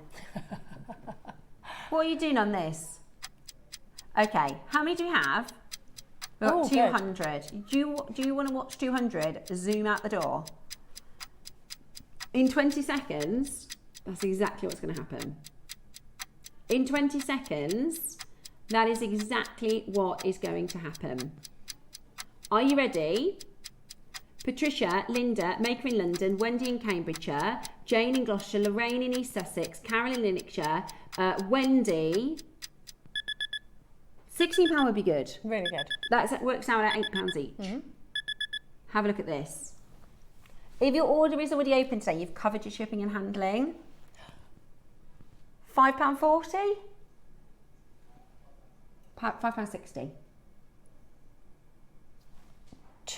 H: What are you doing on this? Okay, how many do we have? We've got 200. Do you want to watch 200 zoom out the door? In 20 seconds, that's exactly what's going to happen. In 20 seconds, that is exactly what is going to happen. Are you ready? Patricia, Linda, Maker in London, Wendy in Cambridgeshire, Jane in Gloucestershire, Lorraine in East Sussex, Carol in Lincolnshire, Wendy. £16 would be good.
C: Really good.
H: That works out at £8 each. Have a look at this. If your order is already open today, you've covered your shipping and handling. £5.40? £5.60.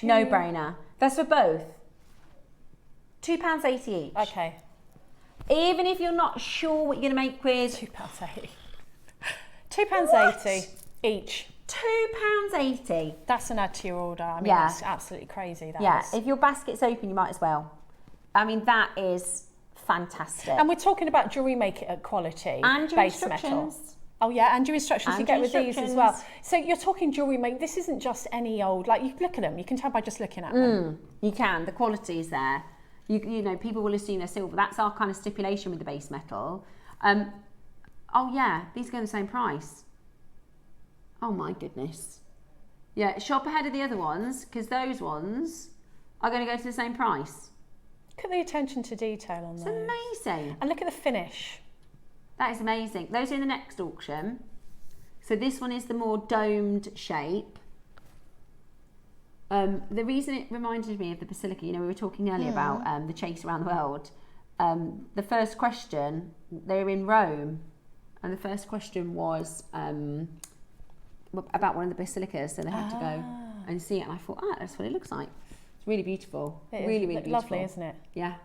H: No brainer. That's for both. £2.80 each.
C: Okay.
H: Even if you're not sure what you're going to make with...
C: £2.80. £2.80 each.
H: £2.80.
C: That's an add to your order. I mean, it's absolutely crazy. That is.
H: If your basket's open, you might as well. I mean, that is fantastic.
C: And we're talking about jewellery maker quality.
H: And your
C: base
H: instructions.
C: Metal. Oh yeah, and your instructions
H: And
C: you get
H: your
C: with these as well. So you're talking jewellery making. This isn't just any old, like you look at them, you can tell by just looking at them.
H: You can, the quality is there. You know, people will assume they're silver. That's our kind of stipulation with the base metal. Oh yeah, these go the same price. Oh my goodness. Yeah, shop ahead of the other ones, because those ones are going to go to the same price.
C: Look at the attention to detail on those.
H: It's amazing.
C: And look at the finish.
H: That is amazing. Those are in the next auction. So this one is the more domed shape. The reason it reminded me of the basilica, you know, we were talking earlier about the chase around the world. The first question, they were in Rome, and the first question was about one of the basilicas, so they had to go and see it. And I thought, that's what it looks like. It's really beautiful. Really beautiful.
C: Lovely, isn't it?
H: Yeah.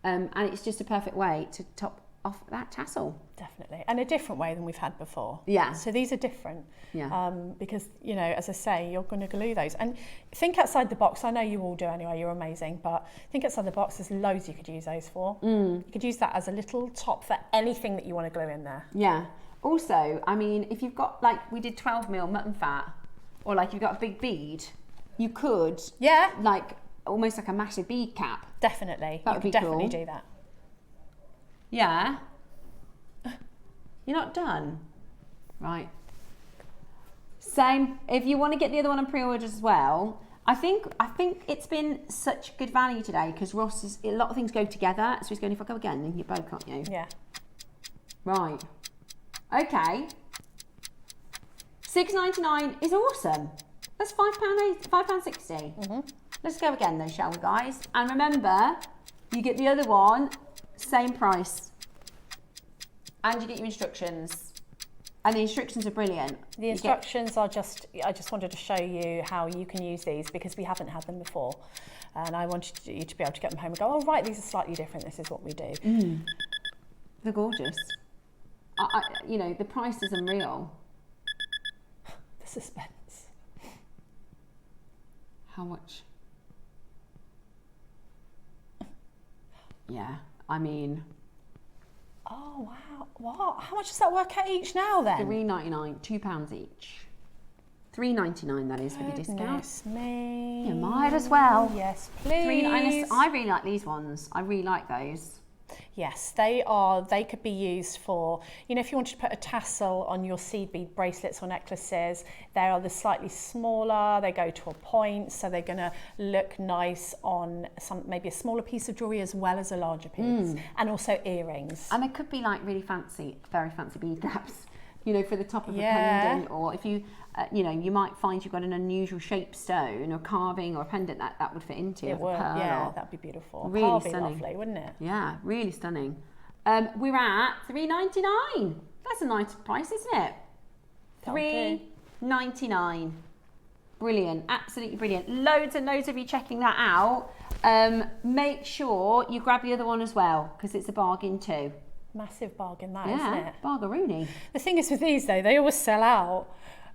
H: And it's just a perfect way to top off that tassel.
C: Definitely. And a different way than we've had before.
H: Yeah.
C: So these are different.
H: Yeah.
C: Because, you know, as I say, you're going to glue those. And think outside the box. I know you all do anyway, you're amazing. But think outside the box, there's loads you could use those for. You could use that as a little top for anything that you want to glue in there.
H: Yeah. Also, I mean, if you've got, like, we did 12mm mutton fat, or like you've got a big bead, you could, like, almost like a massive bead cap.
C: Definitely.
H: That would be
C: definitely
H: cool.
C: do that.
H: Yeah. You're not done. Right. Same. If you want to get the other one on pre-order as well, I think it's been such good value today because Ross is, a lot of things go together. So he's going, if I go again, then you both, can't you?
C: Yeah.
H: Right. Okay. £6.99 is awesome. That's £5.60. Let's go again though, shall we, guys? And remember, you get the other one, same price. And you get your instructions. And the instructions are brilliant.
C: The instructions are just, I just wanted to show you how you can use these because we haven't had them before. And I wanted you to be able to get them home and go, oh, right, these are slightly different. This is what we do.
H: They're gorgeous. You know, the price is unreal.
C: The suspense.
H: How much? Yeah, I mean...
C: Oh, wow. What? How much does that work out each now then?
H: £3.99, £2 each. £3.99 that is with the discount.
C: Goodness me.
H: You might as well.
C: Yes, please.
H: I really like these ones. I really like those.
C: Yes, they could be used for, you know, if you wanted to put a tassel on your seed bead bracelets or necklaces, they are the slightly smaller, they go to a point, so they're going to look nice on maybe a smaller piece of jewellery as well as a larger piece, and also earrings.
H: And they could be like really fancy, very fancy bead caps. you know, for the top of a pendant, or if you, you know, you might find you've got an unusual shaped stone or carving or a pendant that would fit into.
C: It would,
H: yeah,
C: that'd be beautiful.
H: Really
C: Pearl would be
H: stunning.
C: lovely, wouldn't it?
H: Yeah, really stunning. We're at $3.99. That's a nice price, isn't it? $3.99. Brilliant, absolutely brilliant. Loads and loads of you checking that out. Make sure you grab the other one as well, because it's a bargain too.
C: Massive bargain, that, isn't it?
H: Bargaroony.
C: The thing is with these though, they always sell out.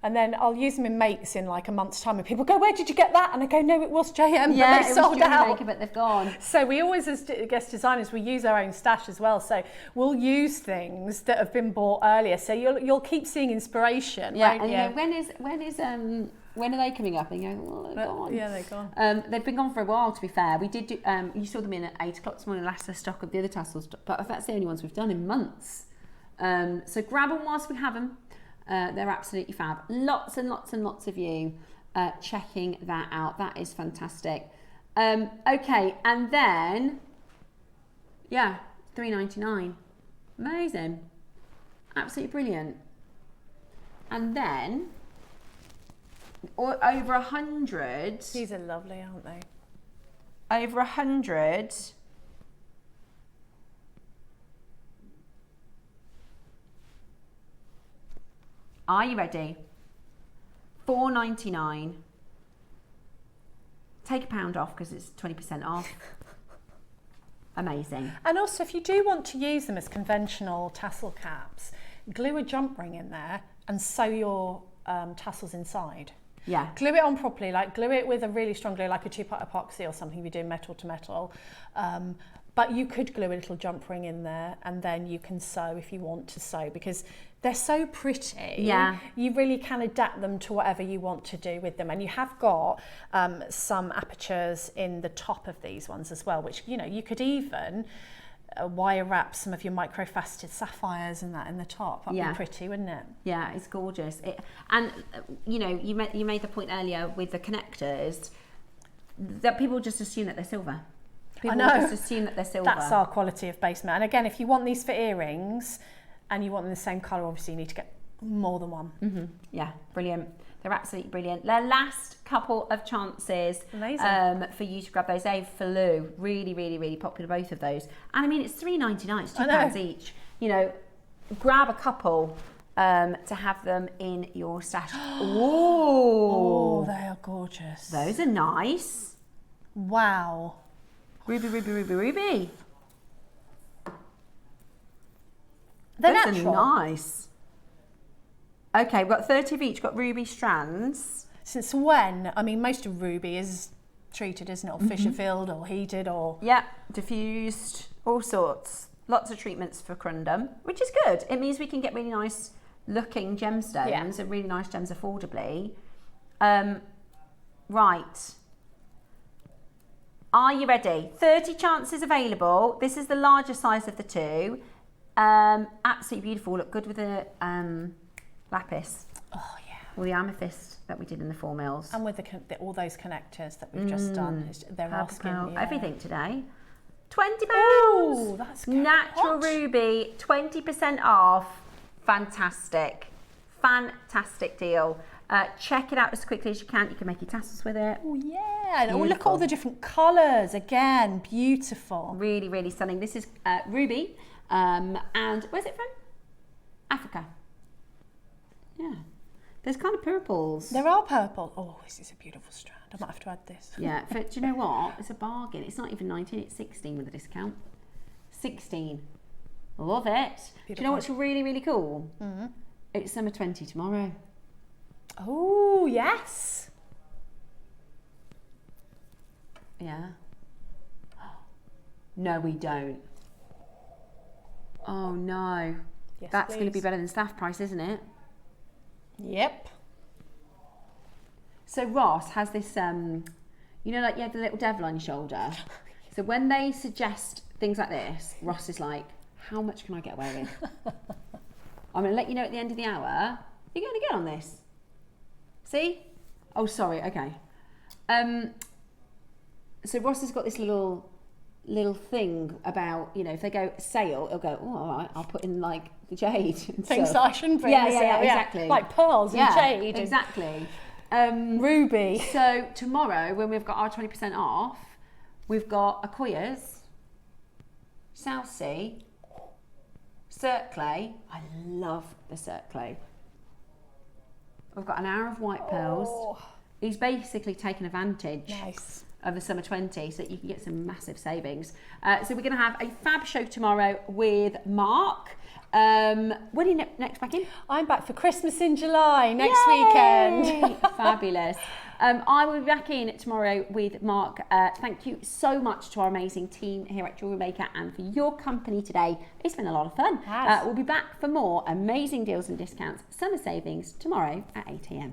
C: And then I'll use them in makes in like a month's time, and people go, "Where did you get that?" And I go, "No, it was JM,
H: yeah,
C: but they sold out."
H: Maker, but they've gone.
C: So we always, as guest designers, we use our own stash as well. So we'll use things that have been bought earlier. So you'll keep seeing inspiration.
H: Yeah,
C: won't
H: and
C: you?
H: when are they coming up? And you go, "Well, they're gone."
C: Yeah, they're gone.
H: They've been gone for a while, to be fair. We did do, you saw them in at 8 o'clock this morning, last stock of the other tassels, but that's the only ones we've done in months. So grab them whilst we have them. They're absolutely fab. Lots and lots and lots of you checking that out. That is fantastic. Okay, and then, yeah, $3.99. Amazing. Absolutely brilliant. And then, over 100.
C: These are lovely, aren't they?
H: Over 100. Are you ready? $4.99. Take £1 off because it's 20% off. Amazing.
C: And also, if you do want to use them as conventional tassel caps, glue a jump ring in there and sew your tassels inside.
H: Yeah.
C: Glue it on properly, like glue it with a really strong glue, like a 2-part epoxy or something if you're doing metal to metal. But you could glue a little jump ring in there, and then you can sew if you want to sew, because they're so pretty.
H: Yeah.
C: You really can adapt them to whatever you want to do with them. And you have got some apertures in the top of these ones as well, which, you know, you could even wire wrap some of your microfaceted sapphires and that in the top. That'd be pretty, wouldn't it?
H: Yeah, it's gorgeous. And you know, you made the point earlier with the connectors that people just assume that they're silver. People just assume that they're silver.
C: That's our quality of base metal. And again, if you want these for earrings and you want them the same colour, obviously you need to get more than one.
H: Mm-hmm. Yeah, brilliant. They're absolutely brilliant. Their last couple of chances for you to grab those. They've flew. Really, really, really popular, both of those. And I mean, it's $3.99. It's £2 each. You know, grab a couple to have them in your stash.
C: Oh, they are gorgeous.
H: Those are nice.
C: Wow.
H: Ruby, ruby, ruby, ruby.
C: They're
H: Those
C: natural.
H: are nice. Okay, we've got 30 of each. Got ruby strands.
C: Since when? I mean, most of ruby is treated, isn't it? Or fissure filled or heated or...
H: Yeah, diffused, all sorts. Lots of treatments for crundum, which is good. It means we can get really nice looking gemstones and really nice gems affordably. Right. Are you ready? 30 chances available. This is the larger size of the two. Absolutely beautiful. Look good with the lapis.
C: Oh, yeah.
H: Or the amethyst that we did in the 4 mils.
C: And with all those connectors that we've just done. They're asking,
H: everything today. £20.
C: Oh, that's good.
H: Natural ruby, 20% off. Fantastic. Fantastic deal. Check it out as quickly as you can. You can make your tassels with it.
C: Oh, yeah. And look at all the different colours. Again, beautiful.
H: Really, really stunning. This is ruby. And where's it from? Africa. Yeah. There's kind of purples.
C: There are purple. Oh, this is a beautiful strand. I might have to add this.
H: Yeah. Do you know what? It's a bargain. It's not even 19, it's 16 with a discount. 16. Love it. Beautiful. Do you know what's really, really cool? Mm-hmm. It's summer 20 tomorrow.
C: Oh, yes.
H: Yeah. No, we don't. Oh, no.
C: Yes,
H: That's going to be better than staff price, isn't it?
C: Yep.
H: So Ross has this, you know, like you have the little devil on your shoulder. So when they suggest things like this, Ross is like, how much can I get away with? I'm going to let you know at the end of the hour. You're going to get on this. See? Oh, sorry. Okay. So Ross has got this little little thing about, you know, if they go sale, it'll go, oh, all right, I'll put in like the jade.
C: Things that I shouldn't bring.
H: Yeah, exactly.
C: Like pearls and jade.
H: Exactly.
C: Ruby.
H: So tomorrow, when we've got our 20% off, we've got Akoya's, Sar-i-Sang, Circle. I love the Circle. We've got an hour of white pearls. He's basically taken advantage of the summer 20 so that you can get some massive savings. So we're going to have a fab show tomorrow with Mark. When are you next back in?
C: I'm back for Christmas in July next weekend.
H: Fabulous. I will be back in tomorrow with Mark. Thank you so much to our amazing team here at Jewellery Maker and for your company today. It's been a lot of fun. We'll be back for more amazing deals and discounts, summer savings tomorrow at 8 a.m.